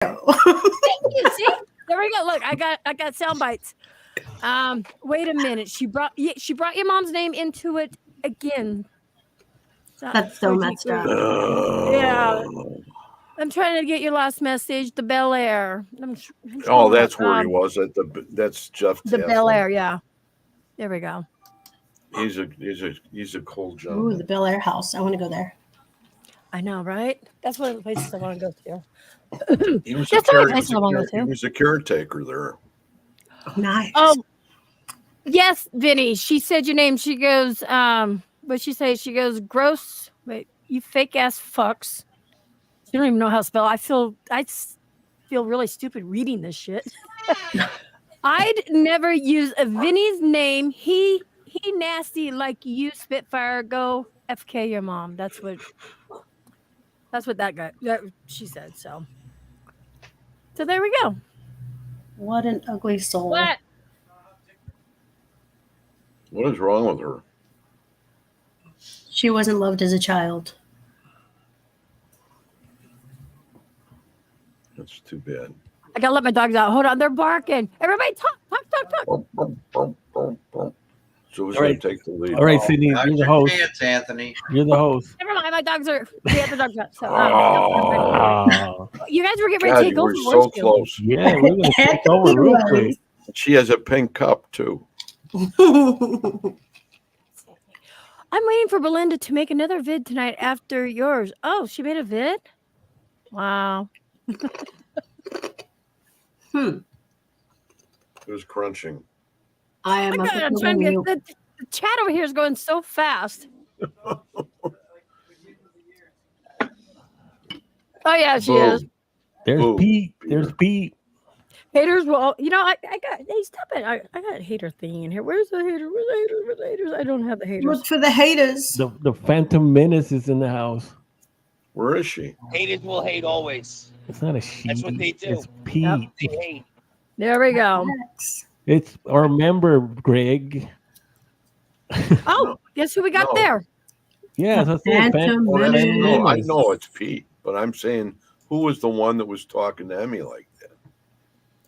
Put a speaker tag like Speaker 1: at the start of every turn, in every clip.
Speaker 1: Thank you. See, there we go. Look, I got sound bites. Wait a minute. She brought your mom's name into it again.
Speaker 2: That's so messed up.
Speaker 1: Yeah. I'm trying to get your last message, the Bel Air.
Speaker 3: That's where he was at that's Jeff.
Speaker 1: The Bel Air, yeah. There we go.
Speaker 3: He's a cool
Speaker 2: Ooh,
Speaker 3: gentleman.
Speaker 2: the Bel Air house. I want to go there.
Speaker 1: I know, right? That's one of the places I want to go to.
Speaker 3: He was
Speaker 1: That's the only place I want to go
Speaker 3: he
Speaker 1: to.
Speaker 3: was a caretaker there.
Speaker 2: Nice.
Speaker 1: Oh, yes, Vinny. She said your name. She goes, what'd she say? She goes, gross. Wait, you fake ass fucks. You don't even know how to spell. I feel really stupid reading this shit. I'd never use a Vinny's name. He nasty like you, Spitfire. Go FK your mom. That's what she said. So there we go.
Speaker 2: What an ugly soul.
Speaker 1: What?
Speaker 3: What is wrong with her?
Speaker 2: She wasn't loved as a child.
Speaker 3: That's too bad.
Speaker 1: I gotta let my dogs out. Hold on, they're barking. Everybody talk.
Speaker 3: So who's going to take the lead?
Speaker 4: All right, Sydney, you're the host.
Speaker 5: Chance, Anthony.
Speaker 4: You're the host.
Speaker 1: Never mind, my dogs are. We have the dogs out. So,
Speaker 4: Oh,
Speaker 1: you guys were getting ready to take
Speaker 3: you
Speaker 1: over.
Speaker 3: were so
Speaker 1: weren't you?
Speaker 3: close.
Speaker 4: yeah, we're gonna take over real quick.
Speaker 3: She has a pink cup too.
Speaker 1: I'm waiting for Belinda to make another vid tonight after yours. Oh, she made a vid? Wow.
Speaker 3: It was crunching.
Speaker 2: I am
Speaker 1: Oh my God, I'm trying to get the chat over here is going so fast. Oh yeah, she is.
Speaker 4: There's
Speaker 3: Boom.
Speaker 4: Pete. There's Pete.
Speaker 1: Haters will, I got, hey, stop it. I got a hater thing in here. Where's the hater? Where's the haters? Where's the haters? I don't have the haters.
Speaker 2: Look for the haters.
Speaker 4: The Phantom Menace is in the house.
Speaker 3: Where is she?
Speaker 5: Haters will hate always.
Speaker 4: It's not a she.
Speaker 5: That's what they do.
Speaker 4: It's Pete.
Speaker 1: Yep.
Speaker 5: They hate.
Speaker 1: There we go.
Speaker 4: It's our member, Greg.
Speaker 1: Oh, guess who we got
Speaker 3: No.
Speaker 1: there?
Speaker 4: Yeah, that's it.
Speaker 2: Phantom
Speaker 3: Well,
Speaker 2: Menace.
Speaker 3: no, I know it's Pete, but I'm saying who was the one that was talking to Emmy like that?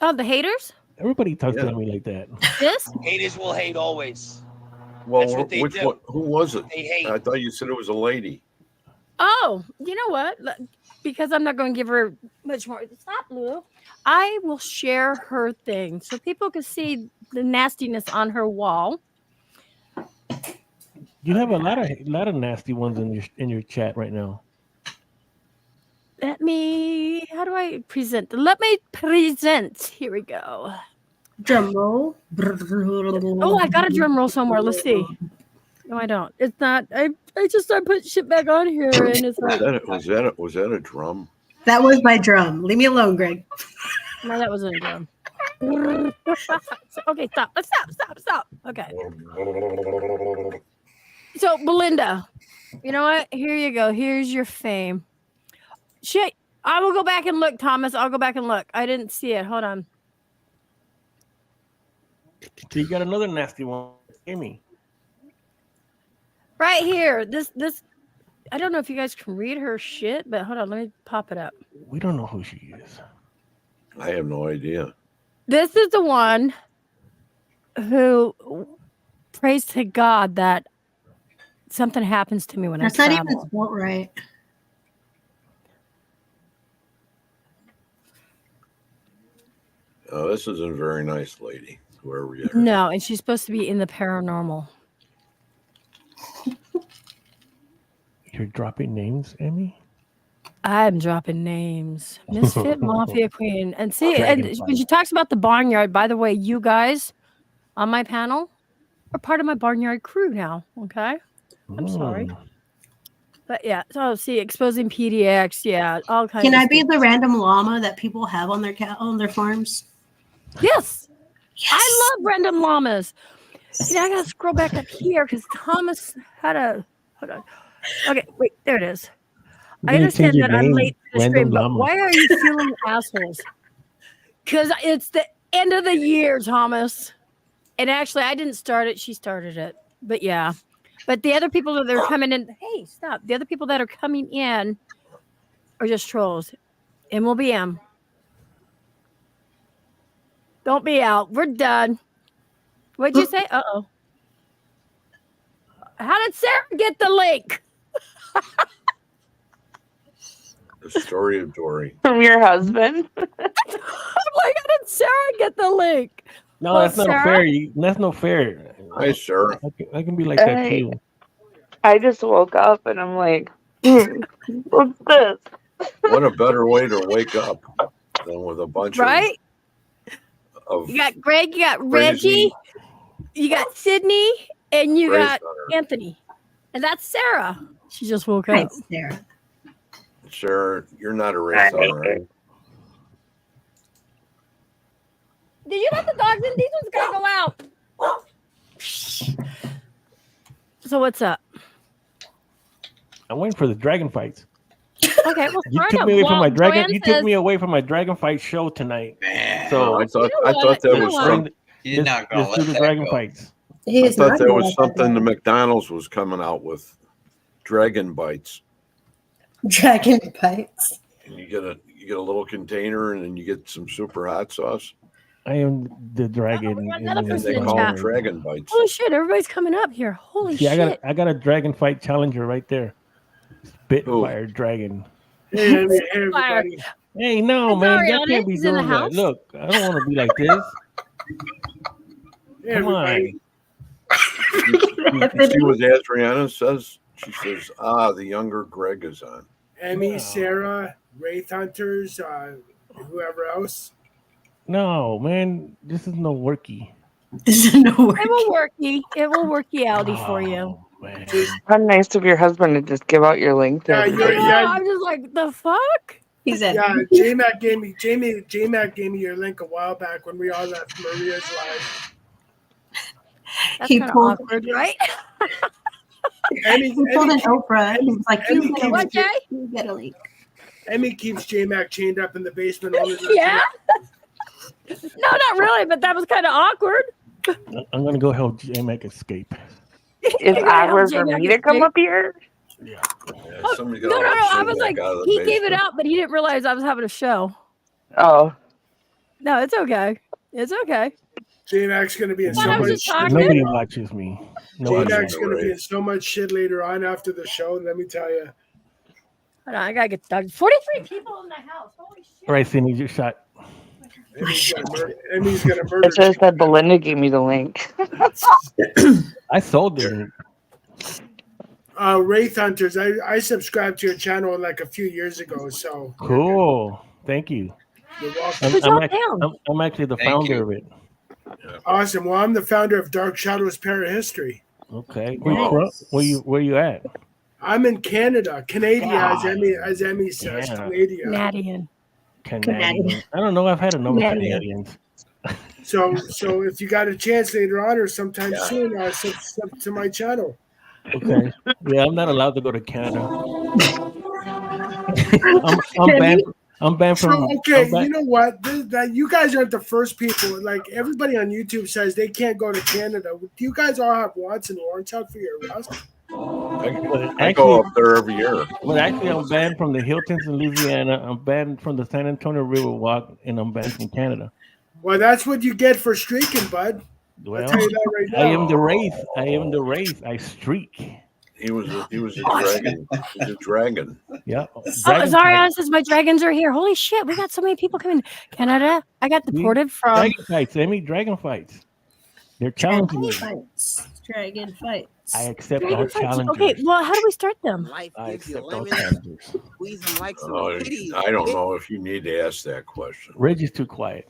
Speaker 1: Oh, the haters?
Speaker 4: Everybody talks
Speaker 3: Yeah.
Speaker 4: to me like that.
Speaker 1: This?
Speaker 5: Haters will hate always.
Speaker 3: Well,
Speaker 5: That's what they
Speaker 3: which
Speaker 5: do.
Speaker 3: one? Who was it?
Speaker 5: They hate.
Speaker 3: I thought you said it was a lady.
Speaker 1: Oh, you know what? Because I'm not going to give her much more. Stop, Lulu. I will share her thing so people can see the nastiness on her wall.
Speaker 4: You have a lot of nasty ones in your chat right now.
Speaker 1: How do I present? Let me present. Here we go.
Speaker 2: Drum roll.
Speaker 1: Oh, I got a drum roll somewhere. Let's see. No, I don't. It's not. I just started putting shit back on here, and it's like,
Speaker 3: Was that a drum?
Speaker 2: That was my drum. Leave me alone, Greg.
Speaker 1: no, that wasn't a drum. Okay, stop. Stop. Okay. So, Belinda, you know what? Here you go. Here's your fame. Shit. I will go back and look, Thomas. I'll go back and look. I didn't see it. Hold on.
Speaker 4: So you got another nasty one, Amy.
Speaker 1: Right here. This. I don't know if you guys can read her shit, but hold on. Let me pop it up.
Speaker 4: We don't know who she is.
Speaker 3: I have no idea.
Speaker 1: This is the one who prays to God that something happens to me when
Speaker 2: That's
Speaker 1: I
Speaker 2: not
Speaker 1: travel.
Speaker 2: even spelled right.
Speaker 3: Oh, this isn't a very nice lady. Whoever you are.
Speaker 1: No, and she's supposed to be in the paranormal.
Speaker 4: You're dropping names, Amy?
Speaker 1: I'm dropping names. Misfit Mafia Queen. And see, and
Speaker 4: Dragonfly.
Speaker 1: when she talks about the barnyard, by the way, you guys on my panel are part of my barnyard crew now. Okay. I'm sorry. But yeah, so see, exposing PDX, yeah, all kinds
Speaker 2: Can
Speaker 1: of
Speaker 2: I be
Speaker 1: stuff.
Speaker 2: the random llama that people have on their farms?
Speaker 1: Yes. I love random llamas. See, I gotta scroll back up here because Thomas had a hold on. Okay, wait, there it is. I understand that I'm late to the stream, but why are you feeling assholes? Because it's the end of the year, Thomas. And actually, I didn't start it; she started it. But yeah, but the other people that are coming in, hey, stop! The other people that are coming in are just trolls. MLBM. Don't be out. We're done. What'd you say? Uh-oh. How did Sarah get the link?
Speaker 3: The story of Dory.
Speaker 6: From your husband.
Speaker 1: I'm like, how did Sarah get the link?
Speaker 4: No,
Speaker 1: Well,
Speaker 4: that's not
Speaker 1: Sarah?
Speaker 4: fair. That's no fair.
Speaker 3: Hi, Sarah.
Speaker 4: I can be like that
Speaker 6: Hey.
Speaker 4: too.
Speaker 6: I just woke up and I'm like, what's this?
Speaker 3: What a better way to wake up than with a bunch
Speaker 1: Right?
Speaker 3: of
Speaker 1: You got Greg, you got
Speaker 3: crazy
Speaker 1: Reggie, you got Sydney, and you
Speaker 3: Grace
Speaker 1: got
Speaker 3: Hunter.
Speaker 1: Anthony. And that's Sarah. She just woke
Speaker 2: Hi,
Speaker 1: up.
Speaker 2: Sarah.
Speaker 3: Sarah, you're not a race hunter, right?
Speaker 1: Did you let the dogs in? These ones gotta go out. So what's up?
Speaker 4: I'm waiting for the dragon fights.
Speaker 1: Okay, well,
Speaker 4: You
Speaker 1: start
Speaker 4: took
Speaker 1: them.
Speaker 4: me away from my
Speaker 1: Well,
Speaker 4: dragon.
Speaker 1: Joanne
Speaker 4: You
Speaker 1: says-
Speaker 4: took me away from my dragon fight show tonight. So
Speaker 3: I thought
Speaker 1: You know
Speaker 3: that
Speaker 1: what? You know
Speaker 3: was
Speaker 1: what?
Speaker 3: something.
Speaker 5: You're not gonna
Speaker 4: let's do
Speaker 5: let
Speaker 4: the
Speaker 5: that
Speaker 4: dragon
Speaker 5: go.
Speaker 4: fights.
Speaker 2: He
Speaker 3: I
Speaker 2: is
Speaker 3: thought
Speaker 2: not
Speaker 3: that
Speaker 2: gonna
Speaker 3: was
Speaker 2: let that
Speaker 3: something
Speaker 2: go.
Speaker 3: the McDonald's was coming out with. Dragon bites.
Speaker 2: Dragon bites.
Speaker 3: And you get a little container and then you get some super hot sauce.
Speaker 4: I am the dragon.
Speaker 1: we got
Speaker 4: in
Speaker 1: another
Speaker 4: the
Speaker 3: And
Speaker 1: person
Speaker 3: they
Speaker 1: in
Speaker 3: call them
Speaker 1: chat.
Speaker 3: dragon bites.
Speaker 1: Holy shit, everybody's coming up here. Holy
Speaker 4: See,
Speaker 1: shit.
Speaker 4: I got a dragon fight challenger right there. Spitfire dragon.
Speaker 7: Hey,
Speaker 1: Fire.
Speaker 7: everybody.
Speaker 4: Hey, no,
Speaker 1: It's
Speaker 4: man,
Speaker 1: Ariana.
Speaker 4: y'all can't be
Speaker 1: He's in the
Speaker 4: doing that.
Speaker 1: house.
Speaker 4: Look, I don't want to be like this.
Speaker 7: Hey,
Speaker 4: Come
Speaker 7: everybody.
Speaker 3: You see what Adriana says? She says, the younger Greg is on.
Speaker 7: Emmy,
Speaker 4: Wow.
Speaker 7: Sarah, Wraith Hunters, whoever else.
Speaker 4: No, man, this is no worky.
Speaker 2: This is no work.
Speaker 1: It will worky. It will worky outy for you.
Speaker 4: Oh, man.
Speaker 6: How nice of your husband to just give out your link to
Speaker 7: Yeah,
Speaker 6: everybody.
Speaker 7: Yeah.
Speaker 1: I'm just like, the fuck?
Speaker 2: He said,
Speaker 7: Yeah, J-Mac gave me your link a while back when we all left Maria's live.
Speaker 1: That's
Speaker 2: He
Speaker 1: kind of
Speaker 2: pulled-
Speaker 1: awkward, right?
Speaker 7: Emmy,
Speaker 2: he pulled
Speaker 7: Emmy,
Speaker 2: an Oprah. He was like, you
Speaker 7: Emmy
Speaker 2: get a
Speaker 7: keeps
Speaker 2: link.
Speaker 1: What, Jay?
Speaker 2: You get a link.
Speaker 7: Emmy keeps J-Mac chained up in the basement all the time.
Speaker 1: Yeah? No, not really, but that was kind of awkward.
Speaker 4: I'm gonna go help J-Mac escape.
Speaker 6: It's
Speaker 1: You're gonna help
Speaker 6: awkward for
Speaker 1: J-Mac
Speaker 6: me to come
Speaker 1: escape?
Speaker 6: up here.
Speaker 3: Yeah,
Speaker 1: Oh,
Speaker 3: somebody's
Speaker 1: no,
Speaker 3: gotta let
Speaker 1: I
Speaker 3: J-Mac
Speaker 1: was like,
Speaker 3: out of the
Speaker 1: he gave it
Speaker 3: basement.
Speaker 1: out, but he didn't realize I was having a show.
Speaker 6: Oh,
Speaker 1: No, it's okay. It's okay.
Speaker 7: J-Mac's gonna be in
Speaker 1: Well,
Speaker 7: so
Speaker 1: I was
Speaker 7: much
Speaker 1: just
Speaker 7: shit.
Speaker 1: talking.
Speaker 4: Nobody watches me. Nobody.
Speaker 7: J-Mac's
Speaker 3: watches.
Speaker 7: gonna be
Speaker 3: Right.
Speaker 7: in so much shit later on after the show. Let me tell you.
Speaker 1: Hold on, I gotta get done. 43 people in the house. Holy shit.
Speaker 4: All right, Cindy, your shot.
Speaker 7: Emmy's gonna murder.
Speaker 6: it says that Belinda gave me the link.
Speaker 4: I sold it.
Speaker 7: Wraith Hunters, I subscribed to your channel like a few years ago, so
Speaker 4: Cool. Thank you.
Speaker 7: you're welcome.
Speaker 1: Good job, down.
Speaker 4: I'm actually the
Speaker 5: Thank
Speaker 4: founder
Speaker 5: you.
Speaker 4: of it.
Speaker 7: Awesome. Well, I'm the founder of Dark Shadows Parahistory.
Speaker 4: Okay. Where you at?
Speaker 7: I'm in Canada, Canada, as
Speaker 4: God.
Speaker 7: Emmy says,
Speaker 4: Yeah.
Speaker 7: Canada.
Speaker 1: Canadian.
Speaker 4: Canadian. I don't know. I've had enough of
Speaker 1: Canadian.
Speaker 4: Canadians.
Speaker 7: So if you got a chance later on or sometime soon, sub to my channel.
Speaker 4: Okay. Yeah, I'm not allowed to go to Canada. I'm banned. I'm banned
Speaker 7: So
Speaker 4: from.
Speaker 7: okay,
Speaker 4: I'm ban-
Speaker 7: you know what? That you guys aren't the first people. Like everybody on YouTube says they can't go to Canada. Do you guys all have wants and warrants out for your arrest?
Speaker 3: I go up there every year.
Speaker 4: Well, actually, I'm banned from the Hiltons in Louisiana. I'm banned from the San Antonio Riverwalk, and I'm banned from Canada.
Speaker 7: Well, that's what you get for streaking, bud.
Speaker 4: Well,
Speaker 7: I'll tell you that right now.
Speaker 4: I am the wraith. I am the wraith. I streak.
Speaker 3: He was a dragon. He's a dragon.
Speaker 4: Yeah.
Speaker 1: Oh,
Speaker 4: Dragon
Speaker 1: Zariana
Speaker 4: fight.
Speaker 1: says my dragons are here. Holy shit, we got so many people coming. Canada, I got deported from.
Speaker 4: Dragon fights. Emmy, dragon fights. They're challenging me.
Speaker 2: Fights. Dragon fights.
Speaker 4: I accept all
Speaker 1: Dragon fights.
Speaker 4: challengers.
Speaker 1: Okay, well, how do we start them?
Speaker 8: Life
Speaker 4: I
Speaker 8: gives you
Speaker 4: accept all
Speaker 8: lemons,
Speaker 4: challengers.
Speaker 8: squeeze them like some
Speaker 3: Oh,
Speaker 8: kitties.
Speaker 3: I don't know if you need to ask that question.
Speaker 4: Reggie's too quiet.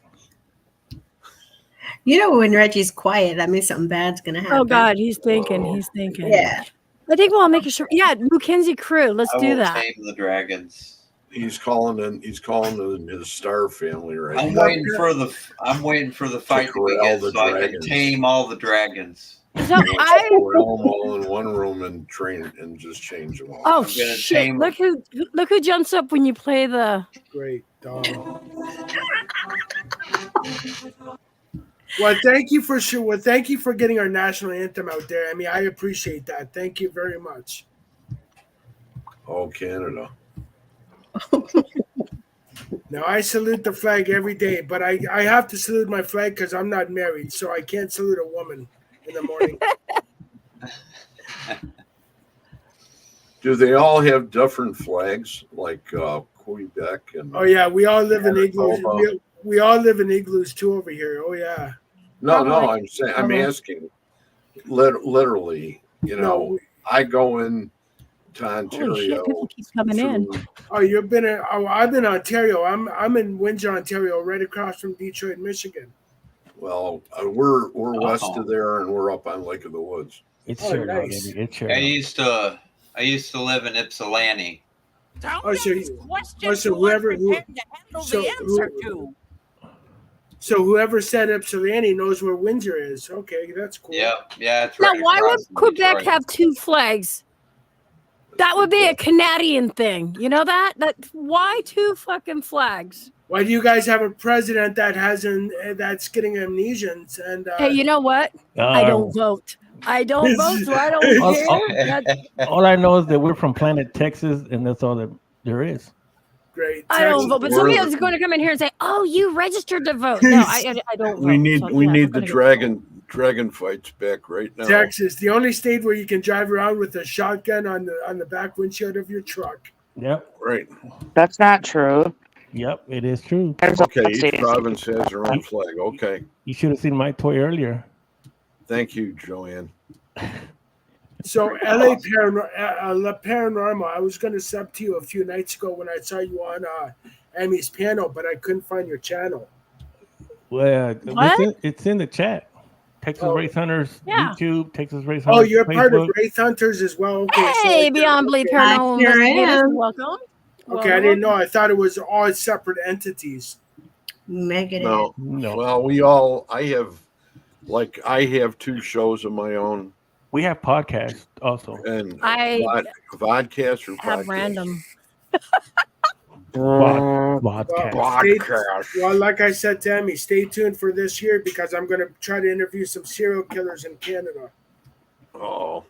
Speaker 2: You know, when Reggie's quiet, that means something bad's gonna happen.
Speaker 1: Oh God, he's thinking. He's thinking.
Speaker 2: Yeah.
Speaker 1: I think we'll make sure. Yeah, Mackenzie crew. Let's
Speaker 5: I
Speaker 1: do
Speaker 5: will
Speaker 1: that.
Speaker 5: tame the dragons.
Speaker 3: He's calling in his star family right
Speaker 5: I'm
Speaker 3: now.
Speaker 5: waiting for the fight to
Speaker 3: corral
Speaker 5: begin
Speaker 3: the
Speaker 5: so I can
Speaker 3: dragons.
Speaker 5: tame all the dragons.
Speaker 1: So I.
Speaker 3: We're all in one room and train and just change them all.
Speaker 1: Oh
Speaker 5: I'm gonna
Speaker 1: shit!
Speaker 5: tame-
Speaker 1: Look who jumps up when you play the.
Speaker 7: Great dog. Well, thank you for getting our national anthem out there. I mean, I appreciate that. Thank you very much.
Speaker 3: Oh, Canada.
Speaker 7: No, I salute the flag every day, but I have to salute my flag because I'm not married, so I can't salute a woman in the morning.
Speaker 3: Do they all have different flags like Quebec and?
Speaker 7: Oh yeah, we all live in igloos.
Speaker 3: Manitoba?
Speaker 7: We all live in igloos too over here. Oh yeah.
Speaker 3: No,
Speaker 1: Probably.
Speaker 3: I'm saying I'm
Speaker 7: Uh-huh.
Speaker 3: asking. Literally, you know,
Speaker 7: No,
Speaker 3: I go in to
Speaker 1: Holy
Speaker 3: Ontario.
Speaker 1: shit, people keep coming in.
Speaker 3: to-
Speaker 7: oh, you've been in. Oh, I've been in Ontario. I'm in Windsor, Ontario, right across from Detroit, Michigan.
Speaker 3: Well, we're west of there, and we're up on Lake of the Woods.
Speaker 4: It's
Speaker 7: Oh,
Speaker 4: shared out,
Speaker 7: nice.
Speaker 4: Eddie. It's shared
Speaker 5: I
Speaker 4: out.
Speaker 5: used to live in Ypsilanti.
Speaker 7: Oh, so so whoever said Ypsilanti knows where Windsor is. Okay, that's cool.
Speaker 5: Yep, yeah. It's
Speaker 1: Now,
Speaker 5: right
Speaker 1: why would
Speaker 5: across from
Speaker 1: Quebec
Speaker 5: Detroit.
Speaker 1: have two flags? That would be a Canadian thing. You know that? Why two fucking flags?
Speaker 7: Why do you guys have a president that that's getting amnesians and
Speaker 1: Hey, you know what? I don't vote. I don't vote, so I don't care. That's-
Speaker 4: All I know is that we're from Planet Texas, and that's all that there is.
Speaker 7: great?
Speaker 1: I don't
Speaker 7: Texas.
Speaker 1: vote, but somebody else is going to come in here and say, "Oh, you registered to vote." No, I don't vote.
Speaker 3: We need
Speaker 1: so,
Speaker 3: we
Speaker 1: yeah,
Speaker 3: need
Speaker 1: I'm
Speaker 3: the
Speaker 1: gonna get-
Speaker 3: dragon fights back right now.
Speaker 7: Texas, the only state where you can drive around with a shotgun on the back windshield of your truck.
Speaker 4: Yep,
Speaker 3: Right.
Speaker 6: That's not true.
Speaker 4: yep, it is true.
Speaker 6: There's a
Speaker 3: Okay.
Speaker 6: lot of
Speaker 3: Each
Speaker 6: states.
Speaker 3: province has their own flag. Okay.
Speaker 4: You should have seen my toy earlier.
Speaker 3: Thank you, Joanne.
Speaker 7: So LA Paranormal, I was going to sub to you a few nights ago when I saw you on Emmy's panel, but I couldn't find your channel.
Speaker 4: Well,
Speaker 1: What?
Speaker 4: it's in the chat. Texas
Speaker 7: Oh.
Speaker 4: Race Hunters
Speaker 1: Yeah.
Speaker 4: YouTube, Texas Race Hunters.
Speaker 7: Oh, you're part of
Speaker 4: Facebook.
Speaker 7: Wraith Hunters as well. Okay,
Speaker 1: Hey,
Speaker 7: so,
Speaker 1: Beyond Bleed
Speaker 7: okay.
Speaker 1: Paranormal
Speaker 2: Here I
Speaker 1: Investigators,
Speaker 2: am.
Speaker 1: welcome.
Speaker 7: Okay, I didn't know. I thought it was all separate entities.
Speaker 2: Negative.
Speaker 3: No.
Speaker 4: No,
Speaker 3: Well, I have two shows of my own,
Speaker 4: we have podcasts also.
Speaker 3: and
Speaker 1: I
Speaker 3: vodcast or
Speaker 1: have
Speaker 3: podcast?
Speaker 1: random.
Speaker 4: Podcast.
Speaker 7: Well, like I said to Emmy, stay tuned for this year because I'm going to try to interview some serial killers in Canada.
Speaker 3: Oh,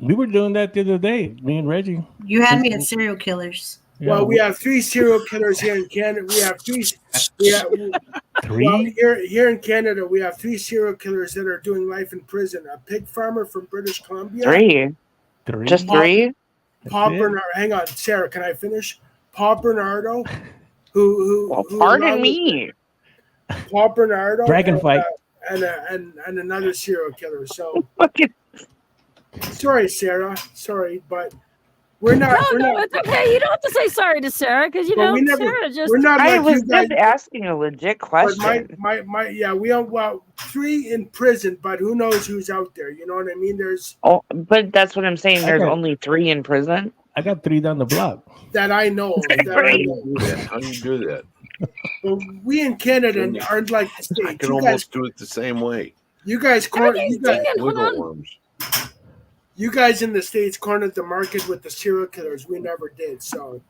Speaker 4: We were doing that the other day, me and Reggie.
Speaker 2: You had me at serial killers.
Speaker 4: Yeah,
Speaker 7: Well, we have 3 serial killers here in Canada. We have 3.
Speaker 4: three.
Speaker 7: Well, here in Canada, we have 3 serial killers that are doing life in prison. A pig farmer from British Columbia.
Speaker 4: Three.
Speaker 6: Just three?
Speaker 7: Paul
Speaker 4: That's it.
Speaker 7: Bernardo. Hang on, Sarah. Can I finish? Paul Bernardo, who
Speaker 6: Well,
Speaker 7: along
Speaker 6: pardon
Speaker 7: with
Speaker 6: me.
Speaker 7: Paul Bernardo,
Speaker 4: Dragon fight.
Speaker 7: and another serial killer. So
Speaker 6: Fucking-
Speaker 7: sorry, Sarah. Sorry, but we're not.
Speaker 1: No,
Speaker 7: we're
Speaker 1: no,
Speaker 7: not.
Speaker 1: it's okay. You don't have to say sorry to Sarah because you
Speaker 7: Well,
Speaker 1: know
Speaker 7: we never-
Speaker 1: Sarah just.
Speaker 7: We're not
Speaker 6: I
Speaker 7: like
Speaker 6: was
Speaker 7: you guys.
Speaker 6: just asking a legit
Speaker 7: But
Speaker 6: question.
Speaker 7: my yeah, we have 3 in prison, but who knows who's out there? You know what I mean? There's
Speaker 6: Oh, but that's what I'm saying. There's
Speaker 4: Okay.
Speaker 6: only 3 in prison.
Speaker 4: I got 3 down the block.
Speaker 7: that I know. That I
Speaker 6: Right.
Speaker 7: know.
Speaker 3: how do you do that?
Speaker 7: But we in Canada aren't like the
Speaker 3: I
Speaker 7: states.
Speaker 3: can
Speaker 7: You guys,
Speaker 3: almost do it the same way.
Speaker 7: you guys,
Speaker 1: Everything's dinging. Hold
Speaker 3: Wiggle
Speaker 1: on.
Speaker 3: worms.
Speaker 7: you guys in the states cornered the market with the serial killers. We never did. So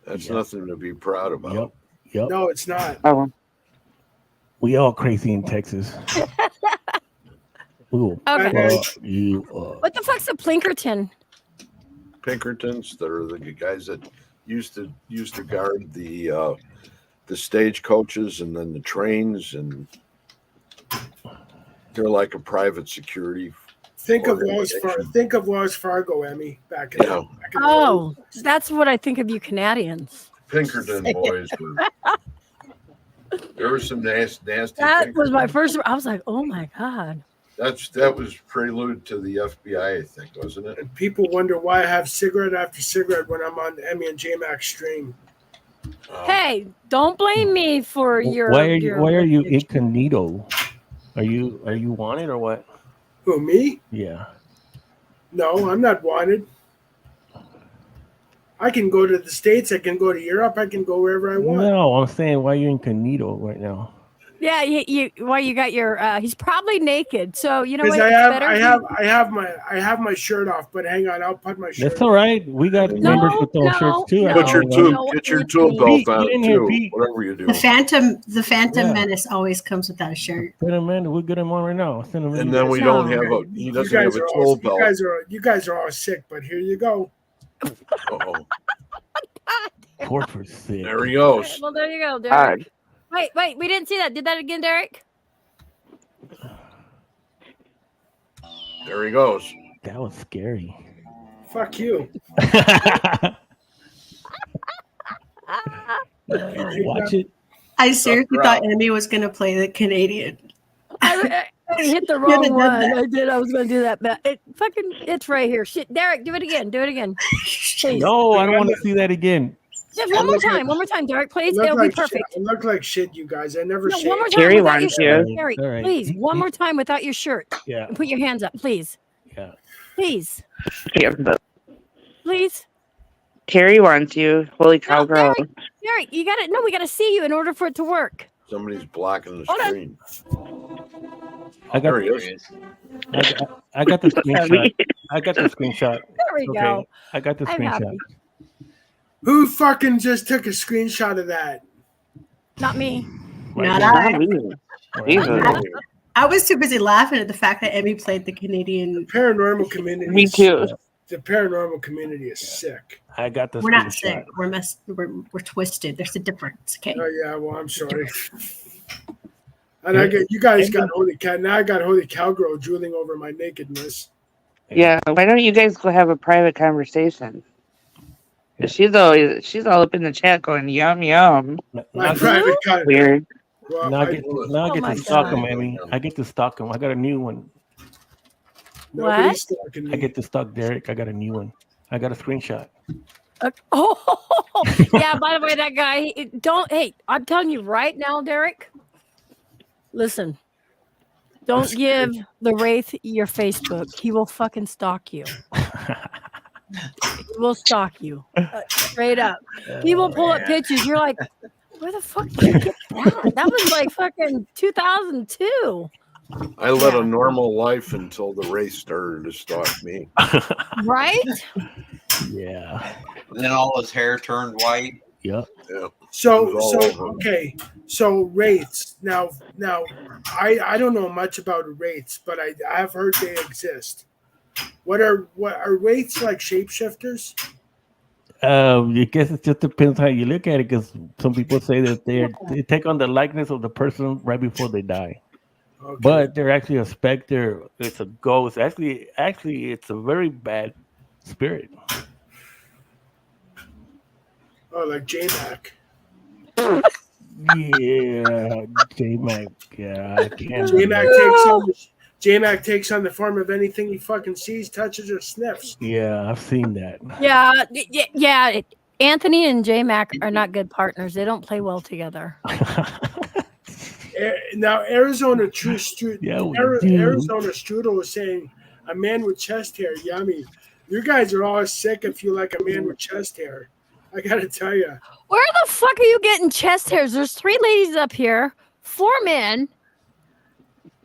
Speaker 3: That's
Speaker 4: Yep.
Speaker 3: nothing to be proud about.
Speaker 4: Yep. Yep.
Speaker 7: no, it's not.
Speaker 6: Oh,
Speaker 4: We all crazy in Texas. We will
Speaker 1: Okay.
Speaker 4: fuck you up.
Speaker 1: What the fuck's a Plinkerton?
Speaker 3: Pinkertons, that are the guys that used to guard the stage coaches and then the trains, and they're like a private security.
Speaker 7: Think of Wells
Speaker 3: Organization.
Speaker 7: Fargo. Think of Wells Fargo, Emmy. Back in
Speaker 3: Yeah.
Speaker 7: back in the
Speaker 1: Oh, that's what I think of you Canadians.
Speaker 3: Pinkerton boys were. There was some nasty.
Speaker 1: That was my
Speaker 3: Pinkertons.
Speaker 1: first. I was like, oh my god.
Speaker 3: That was prelude to the FBI, I think, wasn't it?
Speaker 7: And people wonder why I have cigarette after cigarette when I'm on Emmy and J Max stream.
Speaker 1: Hey, don't blame me for your.
Speaker 4: Why are you
Speaker 1: your-
Speaker 4: Why are you incognito? Are you wanted or what?
Speaker 7: Who, me?
Speaker 4: Yeah.
Speaker 7: No, I'm not wanted. I can go to the States. I can go to Europe. I can go wherever I want.
Speaker 4: No, I'm saying why you incognito right now.
Speaker 1: Yeah, why you got your? He's probably naked. So you know what?
Speaker 7: Because
Speaker 1: It's better
Speaker 7: I have my shirt off. But hang on, I'll put my shirt.
Speaker 4: That's all right. We got
Speaker 3: No,
Speaker 4: members with those shirts too.
Speaker 1: no.
Speaker 3: Put your
Speaker 1: no,
Speaker 3: tool,
Speaker 1: no,
Speaker 3: get your
Speaker 1: no,
Speaker 3: tool
Speaker 1: no.
Speaker 3: belt on
Speaker 4: Pete, in
Speaker 3: it
Speaker 4: here,
Speaker 3: too.
Speaker 4: Pete.
Speaker 3: Whatever you do.
Speaker 2: The Phantom
Speaker 4: Yeah.
Speaker 2: Menace always comes without a shirt.
Speaker 4: Send him in. We'll get him on right now. Send him in.
Speaker 3: And then we
Speaker 1: No.
Speaker 3: don't have a. He
Speaker 7: You
Speaker 3: doesn't have
Speaker 7: guys
Speaker 3: a
Speaker 7: are
Speaker 3: tool
Speaker 7: all,
Speaker 3: belt.
Speaker 7: you guys are all sick. But here you go.
Speaker 3: Uh-oh.
Speaker 4: Corporate's sick.
Speaker 3: There he goes.
Speaker 1: Well, there you go, Derek.
Speaker 6: God.
Speaker 1: Wait, we didn't see that. Did that again, Derek?
Speaker 3: There he goes.
Speaker 4: That was scary.
Speaker 7: Fuck you.
Speaker 4: Watch it.
Speaker 2: I seriously
Speaker 5: Bro.
Speaker 2: thought Emmy was going to play the Canadian.
Speaker 1: I hit the
Speaker 2: You
Speaker 1: wrong
Speaker 2: done
Speaker 1: one.
Speaker 2: that.
Speaker 1: I did. I was going to do that, but it's right here. Shit, Derek, do it again. Do it again. Please.
Speaker 4: No, I don't want to see that again.
Speaker 1: Just one more time. One more time, Derek, please. It'll be perfect.
Speaker 7: I look like shit, you guys. I never
Speaker 1: No,
Speaker 7: shaved.
Speaker 1: one more time
Speaker 6: Terry
Speaker 1: without your
Speaker 6: wants
Speaker 1: shirt.
Speaker 4: you.
Speaker 1: Derek,
Speaker 4: All right.
Speaker 1: please. One more time without your shirt.
Speaker 4: Yeah,
Speaker 1: And put your hands up, please.
Speaker 4: yeah.
Speaker 1: Please.
Speaker 6: Yeah, but
Speaker 1: Please.
Speaker 6: Terry wants you. Holy cow,
Speaker 1: No,
Speaker 6: girl.
Speaker 1: Derek, you got to, no, we got to see you in order for it to work.
Speaker 3: Somebody's blocking the
Speaker 1: Hold on.
Speaker 3: screen.
Speaker 4: I got,
Speaker 3: There he
Speaker 5: There
Speaker 3: is.
Speaker 5: he is.
Speaker 4: I got the screenshot. I got the screenshot.
Speaker 1: There we
Speaker 4: Okay,
Speaker 1: go.
Speaker 4: I got the
Speaker 1: I'm
Speaker 4: screenshot.
Speaker 1: happy.
Speaker 7: Who fucking just took a screenshot of that?
Speaker 1: Not me.
Speaker 2: Not
Speaker 4: there.
Speaker 2: I.
Speaker 6: Not me.
Speaker 4: Right
Speaker 6: Jesus.
Speaker 4: there.
Speaker 2: I was too busy laughing at the fact that Emmy played the Canadian.
Speaker 7: Paranormal community.
Speaker 6: Me too.
Speaker 7: The paranormal community is sick.
Speaker 4: I got the
Speaker 2: We're not
Speaker 4: screenshot.
Speaker 2: sick. We're twisted. There's a difference. Okay.
Speaker 7: Oh yeah, well I'm sorry. And I get you guys got holy cow. Now I got holy cowgirl drooling over my nakedness.
Speaker 6: Yeah, why don't you guys go have a private conversation? She's all up in the chat going yum yum.
Speaker 7: My
Speaker 4: Now,
Speaker 7: private con-
Speaker 6: Weird.
Speaker 7: Well,
Speaker 4: now I
Speaker 7: I-
Speaker 4: get,
Speaker 1: Oh my
Speaker 4: to stalk
Speaker 1: God.
Speaker 4: him, Amy. I get to stalk him. I got a new one.
Speaker 7: nobody's stalking me.
Speaker 4: I get to stalk Derek. I got a new one. I got a screenshot.
Speaker 1: Oh, yeah. By the way, that guy, hey, I'm telling you right now, Derek, listen, don't give the Wraith your Facebook. He will fucking stalk you. He will stalk you. Straight up. He will pull up pictures. You're like, where the fuck did you get that? That was like fucking 2002.
Speaker 3: I led
Speaker 1: Yeah.
Speaker 3: a normal life until the race started to stalk me.
Speaker 1: Right?
Speaker 4: Yeah.
Speaker 5: And then all his hair turned white.
Speaker 4: Yep.
Speaker 3: Yeah.
Speaker 7: So
Speaker 3: It was all over.
Speaker 7: okay. So wraiths. Now I don't know much about wraiths, but I've heard they exist. What are wraiths like shapeshifters?
Speaker 4: I guess it just depends how you look at it, because some people say that they take on the likeness of the person right before they die.
Speaker 7: Okay.
Speaker 4: But they're actually a specter. It's a ghost. Actually, it's a very bad spirit.
Speaker 7: Oh, like J-Mac.
Speaker 4: Yeah, J-Mac. Yeah, I can't.
Speaker 7: J-Mac takes on the form of anything he fucking sees, touches, or sniffs.
Speaker 4: Yeah, I've seen that.
Speaker 1: Yeah. Anthony and J Mac are not good partners. They don't play well together.
Speaker 7: Now, Arizona
Speaker 4: Yeah, we do.
Speaker 7: Arizona Strudel was saying, a man with chest hair, yummy. You guys are all sick if you like a man with chest hair. I gotta tell you.
Speaker 1: Where the fuck are you getting chest hairs? There's 3 ladies up here, 4 men,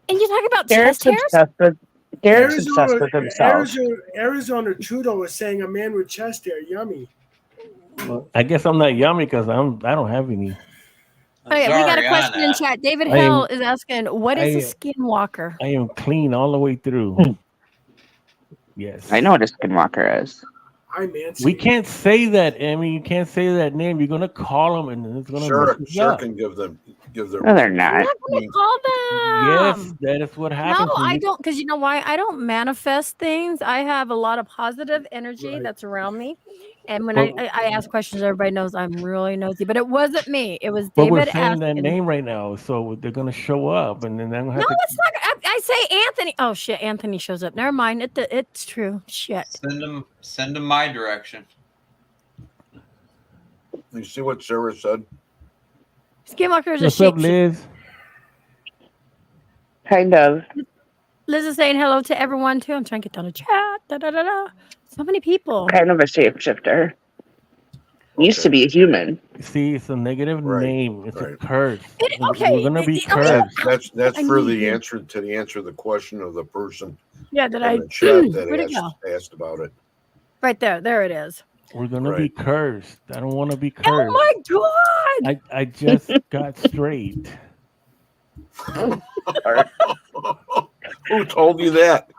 Speaker 1: and you talk about
Speaker 6: Derek's
Speaker 1: chest hairs?
Speaker 6: obsessed with himself.
Speaker 7: Arizona Trudeau was saying a man with chest hair, yummy.
Speaker 4: Well, I guess I'm not yummy because I don't have any.
Speaker 1: Okay, we got a question in
Speaker 5: Zariana.
Speaker 1: chat. David
Speaker 4: I am-
Speaker 1: Hill is asking, what is a
Speaker 4: I-
Speaker 1: skinwalker?
Speaker 4: I am clean all the way through. Yes.
Speaker 6: I know what a skinwalker is.
Speaker 7: I'm Nancy.
Speaker 4: We can't say that, Emmy. You can't say that name. You're gonna call them, and then it's gonna
Speaker 3: Sure,
Speaker 4: mess us
Speaker 3: sure
Speaker 4: up.
Speaker 3: can give their
Speaker 6: No, they're
Speaker 1: I'm
Speaker 6: not.
Speaker 1: not going to call
Speaker 4: Yes,
Speaker 1: them.
Speaker 4: that is what happens.
Speaker 1: No,
Speaker 4: when
Speaker 1: I
Speaker 4: you-
Speaker 1: don't, because you know why? I don't manifest things. I have a lot of positive energy
Speaker 7: Right.
Speaker 1: that's around me. And when
Speaker 4: Well-
Speaker 1: I ask questions, everybody knows I'm really nosy. But it wasn't me. It was
Speaker 4: But we're
Speaker 1: David
Speaker 4: saying that
Speaker 1: asking.
Speaker 4: name right now, so they're gonna show up, and then they're gonna have
Speaker 1: No,
Speaker 4: to.
Speaker 1: it's not. I say Anthony. Oh, shit. Anthony shows up. Never mind. It's true. Shit.
Speaker 5: Send him my direction.
Speaker 3: You see what Sarah said?
Speaker 1: Skinwalker is a
Speaker 4: What's up,
Speaker 1: shape.
Speaker 4: Liz?
Speaker 6: Kind of.
Speaker 1: Liz is saying hello to everyone, too. I'm trying to get down the chat. Da, da, da, da. So many people.
Speaker 6: Kind of a shapeshifter. Used to
Speaker 3: Okay.
Speaker 6: be a human.
Speaker 4: See, it's a negative
Speaker 3: Right,
Speaker 4: name. It's
Speaker 3: right.
Speaker 4: a curse.
Speaker 1: Okay,
Speaker 4: We're gonna be
Speaker 1: okay.
Speaker 4: cursed.
Speaker 3: That's
Speaker 1: I
Speaker 3: for
Speaker 1: need
Speaker 3: the
Speaker 1: you.
Speaker 3: answer to the question of the person
Speaker 1: Yeah, did I?
Speaker 3: in the chat that
Speaker 1: Where'd it go?
Speaker 3: asked about it.
Speaker 1: Right there. There it is.
Speaker 4: We're gonna be
Speaker 3: Right.
Speaker 4: cursed. I don't want to be
Speaker 1: Oh
Speaker 4: cursed.
Speaker 1: my God.
Speaker 4: I just got straight.
Speaker 3: Who told you that?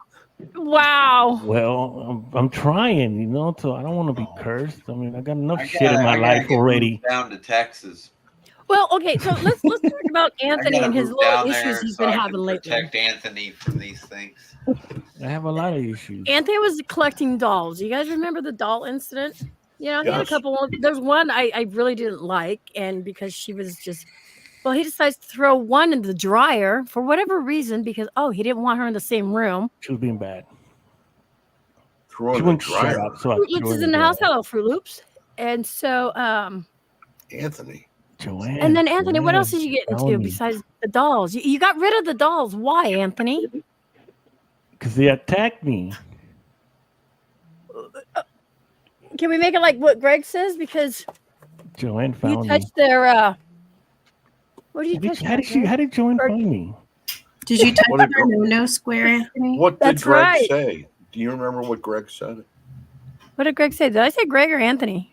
Speaker 1: Wow.
Speaker 4: Well, I'm trying, you know, so I don't want to be cursed. I mean, I got enough
Speaker 5: I
Speaker 4: shit in
Speaker 5: gotta-
Speaker 4: my
Speaker 5: I gotta
Speaker 4: life
Speaker 5: get
Speaker 4: already.
Speaker 5: moved down to Texas.
Speaker 1: Well, okay, so let's talk about
Speaker 5: I
Speaker 1: Anthony
Speaker 5: gotta
Speaker 1: and his
Speaker 5: move
Speaker 1: little
Speaker 5: down
Speaker 1: issues
Speaker 5: there
Speaker 1: he's
Speaker 5: so
Speaker 1: been
Speaker 5: I
Speaker 1: having
Speaker 5: can
Speaker 1: lately.
Speaker 5: protect Anthony from these things.
Speaker 4: I have a lot of issues.
Speaker 1: Anthony was collecting dolls. You guys remember the doll incident? You know, he had a
Speaker 3: Yes.
Speaker 1: couple. There's one I really didn't like, and because she was just, well, he decides to throw one in the dryer for whatever reason because he didn't want her in the same room.
Speaker 4: She was being bad.
Speaker 3: Throw
Speaker 4: She
Speaker 3: in the
Speaker 4: wouldn't shut
Speaker 3: dryer.
Speaker 4: up. So I
Speaker 1: Fruit
Speaker 4: threw
Speaker 1: Loops
Speaker 4: her
Speaker 1: is in the house.
Speaker 4: dryer.
Speaker 1: Hello, Fruit Loops. And so,
Speaker 3: Anthony.
Speaker 4: Joanne.
Speaker 1: and then Anthony, what else did you get
Speaker 4: tell
Speaker 1: into
Speaker 4: me.
Speaker 1: besides the dolls? You got rid of the dolls. Why, Anthony?
Speaker 4: Because they attacked me.
Speaker 1: Can we make it like what Greg says? Because
Speaker 4: Joanne
Speaker 1: you
Speaker 4: found me.
Speaker 1: touched their. What do you touch?
Speaker 4: How did Joanne
Speaker 1: Or-
Speaker 4: find me?
Speaker 2: Did you touch
Speaker 3: What did-
Speaker 2: their no square, Anthony?
Speaker 3: What did
Speaker 1: That's
Speaker 3: Greg
Speaker 1: right.
Speaker 3: say? Do you remember what Greg said?
Speaker 1: What did Greg say? Did I say Greg or Anthony?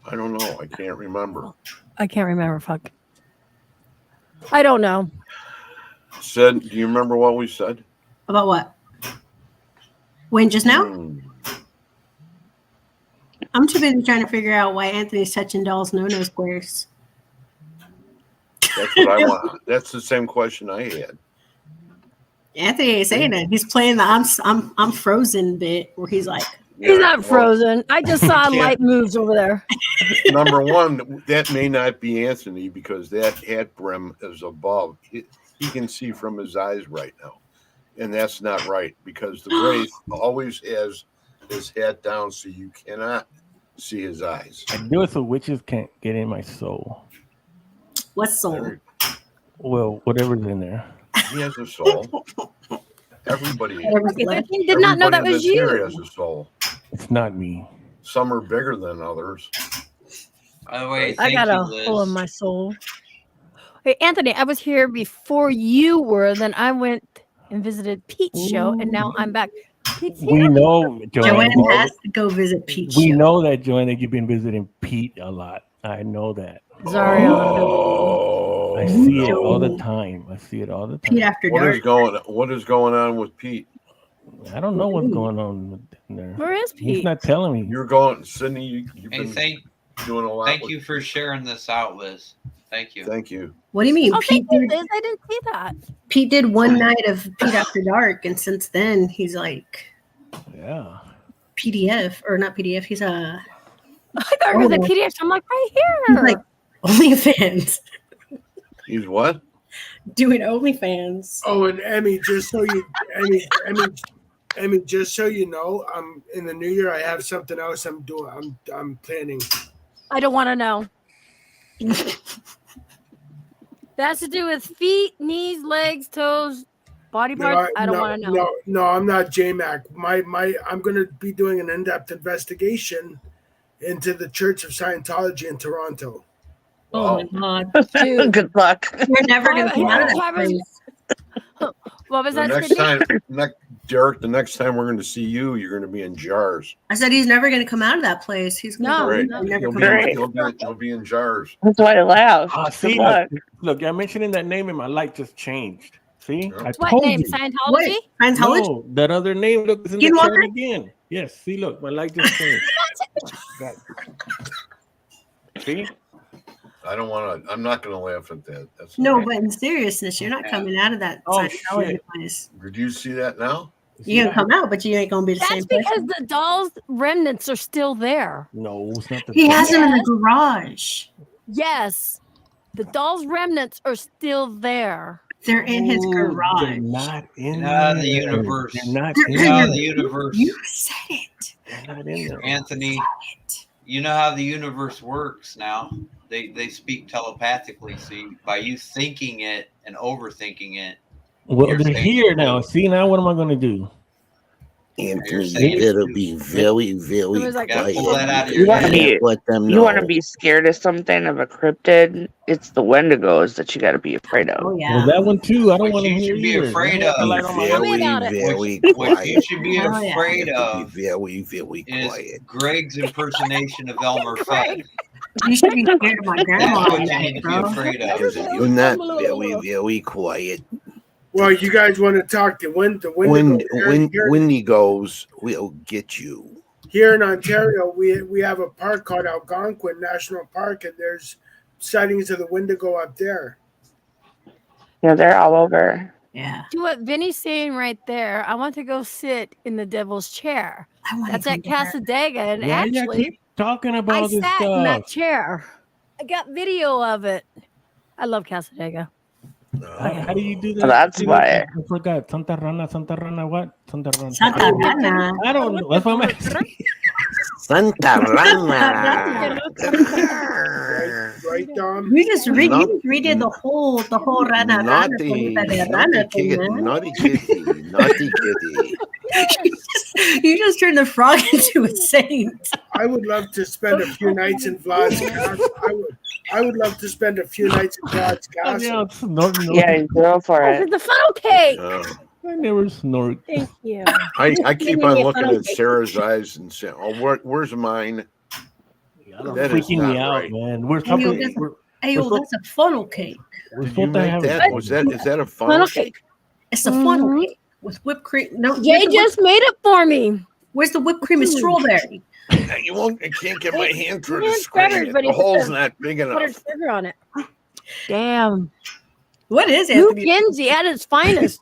Speaker 3: I don't know. I can't remember.
Speaker 1: I can't remember. Fuck. I don't know.
Speaker 3: Said, do you remember what we said?
Speaker 2: About what? When just now?
Speaker 3: Hmm.
Speaker 2: I'm too busy trying to figure out why Anthony's touching dolls no squares.
Speaker 3: That's what I want. That's the same question I had.
Speaker 2: Anthony ain't saying that. He's playing the I'm frozen bit where he's like,
Speaker 1: He's
Speaker 3: Yeah,
Speaker 1: not
Speaker 3: well,
Speaker 1: frozen. I just saw
Speaker 3: can't-
Speaker 1: light moves over there.
Speaker 3: Number one, that may not be Anthony because that hat brim is above. He can see from his eyes right now. And that's not right because the Wraith always has his hat down so you cannot see his eyes.
Speaker 4: I do it so witches can't get in my soul.
Speaker 2: what's soul?
Speaker 3: There-
Speaker 4: Well, whatever's in there.
Speaker 3: He has a soul. Everybody,
Speaker 2: Whatever's
Speaker 1: Okay,
Speaker 2: left.
Speaker 1: 13 did not know that
Speaker 3: everybody
Speaker 1: was
Speaker 3: that's here
Speaker 1: you.
Speaker 3: has a soul.
Speaker 4: It's not me.
Speaker 3: Some are bigger than others.
Speaker 5: By the way,
Speaker 1: I
Speaker 5: thank
Speaker 1: got
Speaker 5: you,
Speaker 1: a
Speaker 5: Liz.
Speaker 1: hole in my soul. Hey, Anthony, I was here before you were. Then I went and visited Pete's show, and now I'm back. Pete's
Speaker 4: We
Speaker 1: here.
Speaker 4: know, Joanne.
Speaker 2: Joanne has to go visit Pete.
Speaker 4: We
Speaker 2: show.
Speaker 4: know that, Joanne, that you've been visiting Pete a lot. I know that.
Speaker 1: Zariana.
Speaker 3: Oh,
Speaker 4: I see it
Speaker 3: no.
Speaker 4: all the time. I see it all the
Speaker 2: Pete
Speaker 4: time.
Speaker 2: after
Speaker 3: What is
Speaker 2: dark.
Speaker 3: going on with Pete?
Speaker 4: I don't know what's going on in there.
Speaker 1: Where is
Speaker 4: He's
Speaker 1: Pete?
Speaker 4: not telling me.
Speaker 3: You're going, Sydney. You've
Speaker 5: Hey,
Speaker 3: been doing a lot.
Speaker 5: thank
Speaker 3: with-
Speaker 5: you for sharing this out, Liz. Thank you.
Speaker 3: Thank you.
Speaker 2: What do you mean?
Speaker 1: Oh,
Speaker 2: Pete
Speaker 1: thank you,
Speaker 2: did,
Speaker 1: Liz. I didn't see that.
Speaker 2: Pete did one night of Pete after dark, and since then he's like
Speaker 4: Yeah.
Speaker 2: PDF or not PDF. He's
Speaker 1: I thought it was a PDF. I'm like, right
Speaker 2: he's
Speaker 1: here.
Speaker 2: like OnlyFans,
Speaker 3: He's what?
Speaker 2: doing OnlyFans.
Speaker 7: Oh, and Emmy, just so you, Emmy, just so you know, in the new year. I have something else I'm doing. I'm planning.
Speaker 1: I don't want to know. That has to do with feet, knees, legs, toes, body parts. I don't want to know.
Speaker 7: No, I'm not JMac. I'm going to be doing an in-depth investigation into the Church of Scientology in Toronto.
Speaker 2: Oh my god,
Speaker 1: Dude,
Speaker 6: Good luck.
Speaker 2: you're never gonna come out of that
Speaker 1: Why was-
Speaker 2: place.
Speaker 1: what was
Speaker 3: The
Speaker 1: that?
Speaker 3: next
Speaker 1: Sydney?
Speaker 3: Derek, the next time we're going to see you, you're going to be in jars.
Speaker 2: I said he's never gonna come out of that place. He's gonna
Speaker 1: No,
Speaker 2: go
Speaker 3: Right.
Speaker 1: no.
Speaker 2: never
Speaker 3: He'll
Speaker 2: come
Speaker 3: be,
Speaker 2: out.
Speaker 6: Right.
Speaker 3: he'll be in jars.
Speaker 6: That's why I laughed.
Speaker 4: Ah, see,
Speaker 6: Good luck.
Speaker 4: look, I'm mentioning that name and my light just changed. See?
Speaker 3: Yeah.
Speaker 4: I
Speaker 1: What
Speaker 4: told
Speaker 1: name?
Speaker 4: you.
Speaker 1: Scientology?
Speaker 2: Wait, Scientology?
Speaker 4: No, that other name, look, it's in the
Speaker 2: Skinwalker?
Speaker 4: chat again. Yes, see, look, my light just changed. See?
Speaker 3: I don't want to. I'm not going to laugh at that. That's
Speaker 2: No,
Speaker 3: not-
Speaker 2: but in seriousness, you're not coming out of that
Speaker 4: Oh,
Speaker 2: Scientology
Speaker 4: shit.
Speaker 2: place.
Speaker 3: Did you see that now?
Speaker 2: You're gonna come out, but you ain't gonna be the
Speaker 1: That's
Speaker 2: same
Speaker 1: because
Speaker 2: person.
Speaker 1: the dolls' remnants are still there.
Speaker 4: No, it's not the
Speaker 2: He
Speaker 4: same.
Speaker 2: has them in the garage.
Speaker 1: Yes. The dolls' remnants are still there.
Speaker 2: They're in his
Speaker 4: Ooh,
Speaker 2: garage.
Speaker 4: They're not in
Speaker 5: Ah, the
Speaker 4: there.
Speaker 5: universe.
Speaker 4: They're not
Speaker 2: They're
Speaker 4: in
Speaker 5: You know how
Speaker 4: there.
Speaker 5: the universe,
Speaker 2: You said it.
Speaker 4: They're not in there.
Speaker 5: Anthony, you know how the universe works now. They speak telepathically. See, by you thinking it and overthinking it,
Speaker 4: Well,
Speaker 5: You're
Speaker 4: they're
Speaker 5: saying-
Speaker 4: here now. See, now what am I going to do?
Speaker 8: Anthony,
Speaker 5: saying-
Speaker 8: you better be very,
Speaker 1: It
Speaker 8: very
Speaker 1: was like-
Speaker 5: gotta pull that
Speaker 8: quiet.
Speaker 5: out of
Speaker 6: You
Speaker 5: your
Speaker 6: wanna
Speaker 5: head.
Speaker 6: be-
Speaker 8: Let them know.
Speaker 6: You want to be scared of something, of a cryptid? It's the Wendigos that you got to be afraid of.
Speaker 2: Oh yeah.
Speaker 4: Well, that one too. I don't
Speaker 5: What
Speaker 4: want to
Speaker 5: you
Speaker 4: hear
Speaker 5: should be
Speaker 4: either.
Speaker 5: afraid
Speaker 4: I have the
Speaker 5: of.
Speaker 4: light on my
Speaker 1: Tell me
Speaker 8: very,
Speaker 1: about it.
Speaker 8: very
Speaker 5: What you
Speaker 8: quiet.
Speaker 5: should be
Speaker 2: Hell yeah.
Speaker 5: afraid
Speaker 8: You have to
Speaker 5: of
Speaker 8: be very, very
Speaker 5: is
Speaker 8: quiet.
Speaker 5: Greg's impersonation of Elmer Fudd.
Speaker 2: You should be scared of my
Speaker 5: That's
Speaker 2: grandma,
Speaker 5: what you need to be
Speaker 2: bro.
Speaker 5: afraid of.
Speaker 8: Because if you're not very, very quiet,
Speaker 7: Well, you guys want to talk to
Speaker 8: when he goes, we'll get you.
Speaker 7: Here in Ontario, we have a park called Algonquin National Park, and there's sightings of the Wendigo up there.
Speaker 6: Yeah, they're all over.
Speaker 2: Yeah.
Speaker 1: To what Vinny's saying right there, I want to go sit in the devil's chair.
Speaker 2: I want
Speaker 1: That's
Speaker 2: to
Speaker 1: at Casadega, and
Speaker 4: Why you
Speaker 1: actually,
Speaker 4: keep talking
Speaker 1: I
Speaker 4: about this
Speaker 1: sat in that
Speaker 4: stuff?
Speaker 1: chair. I got video of it. I love Casadega.
Speaker 4: How do you do that?
Speaker 6: Well, that's
Speaker 4: You know,
Speaker 6: why.
Speaker 4: I forgot. Santa Rana, what? Santa Rana.
Speaker 2: Santa Rana.
Speaker 4: I don't know. That's what I'm asking.
Speaker 8: Santa Rana.
Speaker 7: Right, Dom?
Speaker 2: You just
Speaker 8: Not-
Speaker 2: redid the whole Rana
Speaker 8: Naughty,
Speaker 2: Rana
Speaker 8: kitty,
Speaker 2: thing, man.
Speaker 8: naughty kitty, naughty kitty.
Speaker 2: You just turned the frog into a saint.
Speaker 7: I would love to spend a few nights in Vlad's Castle. I would love to spend a few nights in Vlad's
Speaker 4: Yeah,
Speaker 7: Castle.
Speaker 4: snort, no.
Speaker 6: Yeah, go for
Speaker 1: Oh,
Speaker 6: it.
Speaker 1: the funnel cake.
Speaker 4: I never snort.
Speaker 1: Thank you.
Speaker 3: I keep
Speaker 2: me
Speaker 3: on
Speaker 2: a
Speaker 3: looking
Speaker 2: funnel
Speaker 3: at
Speaker 2: cake.
Speaker 3: Sarah's eyes and saying, "Oh, where's mine?"
Speaker 4: Y'all
Speaker 3: That
Speaker 4: are
Speaker 3: is
Speaker 4: freaking
Speaker 3: not
Speaker 4: me out,
Speaker 3: right.
Speaker 4: man. We're
Speaker 2: Hey, yo,
Speaker 4: supposed
Speaker 2: that's a-
Speaker 4: we're,
Speaker 2: Hey,
Speaker 4: We're
Speaker 2: that's a funnel cake.
Speaker 4: we're
Speaker 3: Did you
Speaker 4: supposed to
Speaker 3: make
Speaker 4: have
Speaker 3: that? Is that a funnel
Speaker 1: Funnel
Speaker 3: cake?
Speaker 1: cake.
Speaker 2: It's a funnel
Speaker 1: Mhm.
Speaker 2: cake with whipped cream. No,
Speaker 1: Jay just made it for me.
Speaker 2: where's the whipped cream and strawberry?
Speaker 3: You won't. I can't get my hand through the
Speaker 1: It's
Speaker 3: screen.
Speaker 1: better, but
Speaker 3: The
Speaker 1: it's
Speaker 3: hole's
Speaker 1: better.
Speaker 3: not big
Speaker 1: Put
Speaker 3: enough.
Speaker 1: sugar on it. Damn.
Speaker 2: What is
Speaker 1: Luke
Speaker 2: Anthony?
Speaker 1: Genzi at its finest.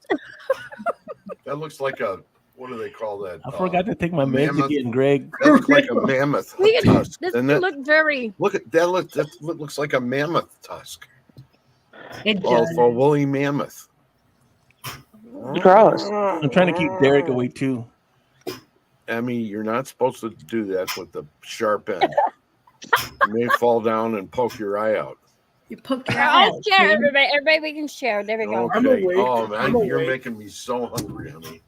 Speaker 3: That looks like a. What do they call that?
Speaker 4: I forgot to take my meds
Speaker 3: mammoth.
Speaker 4: again, Greg.
Speaker 3: That looks like a mammoth
Speaker 1: We can-
Speaker 3: tusk.
Speaker 1: This
Speaker 3: Doesn't
Speaker 1: can
Speaker 3: it?
Speaker 1: look very.
Speaker 3: Look at that. That looks like a mammoth tusk.
Speaker 2: It
Speaker 3: Oh,
Speaker 2: does.
Speaker 3: for woolly mammoth.
Speaker 6: Gross.
Speaker 4: I'm trying to keep Derek away too.
Speaker 3: Emmy, you're not supposed to do that with the sharp end. You may fall down and poke your eye out.
Speaker 2: You poke your
Speaker 1: I'll
Speaker 2: eye.
Speaker 1: share, everybody. Everybody, we can share. There we go.
Speaker 3: Okay.
Speaker 7: I'm awake.
Speaker 3: Oh man,
Speaker 7: I'm
Speaker 3: you're
Speaker 7: awake.
Speaker 3: making me so hungry, Emmy.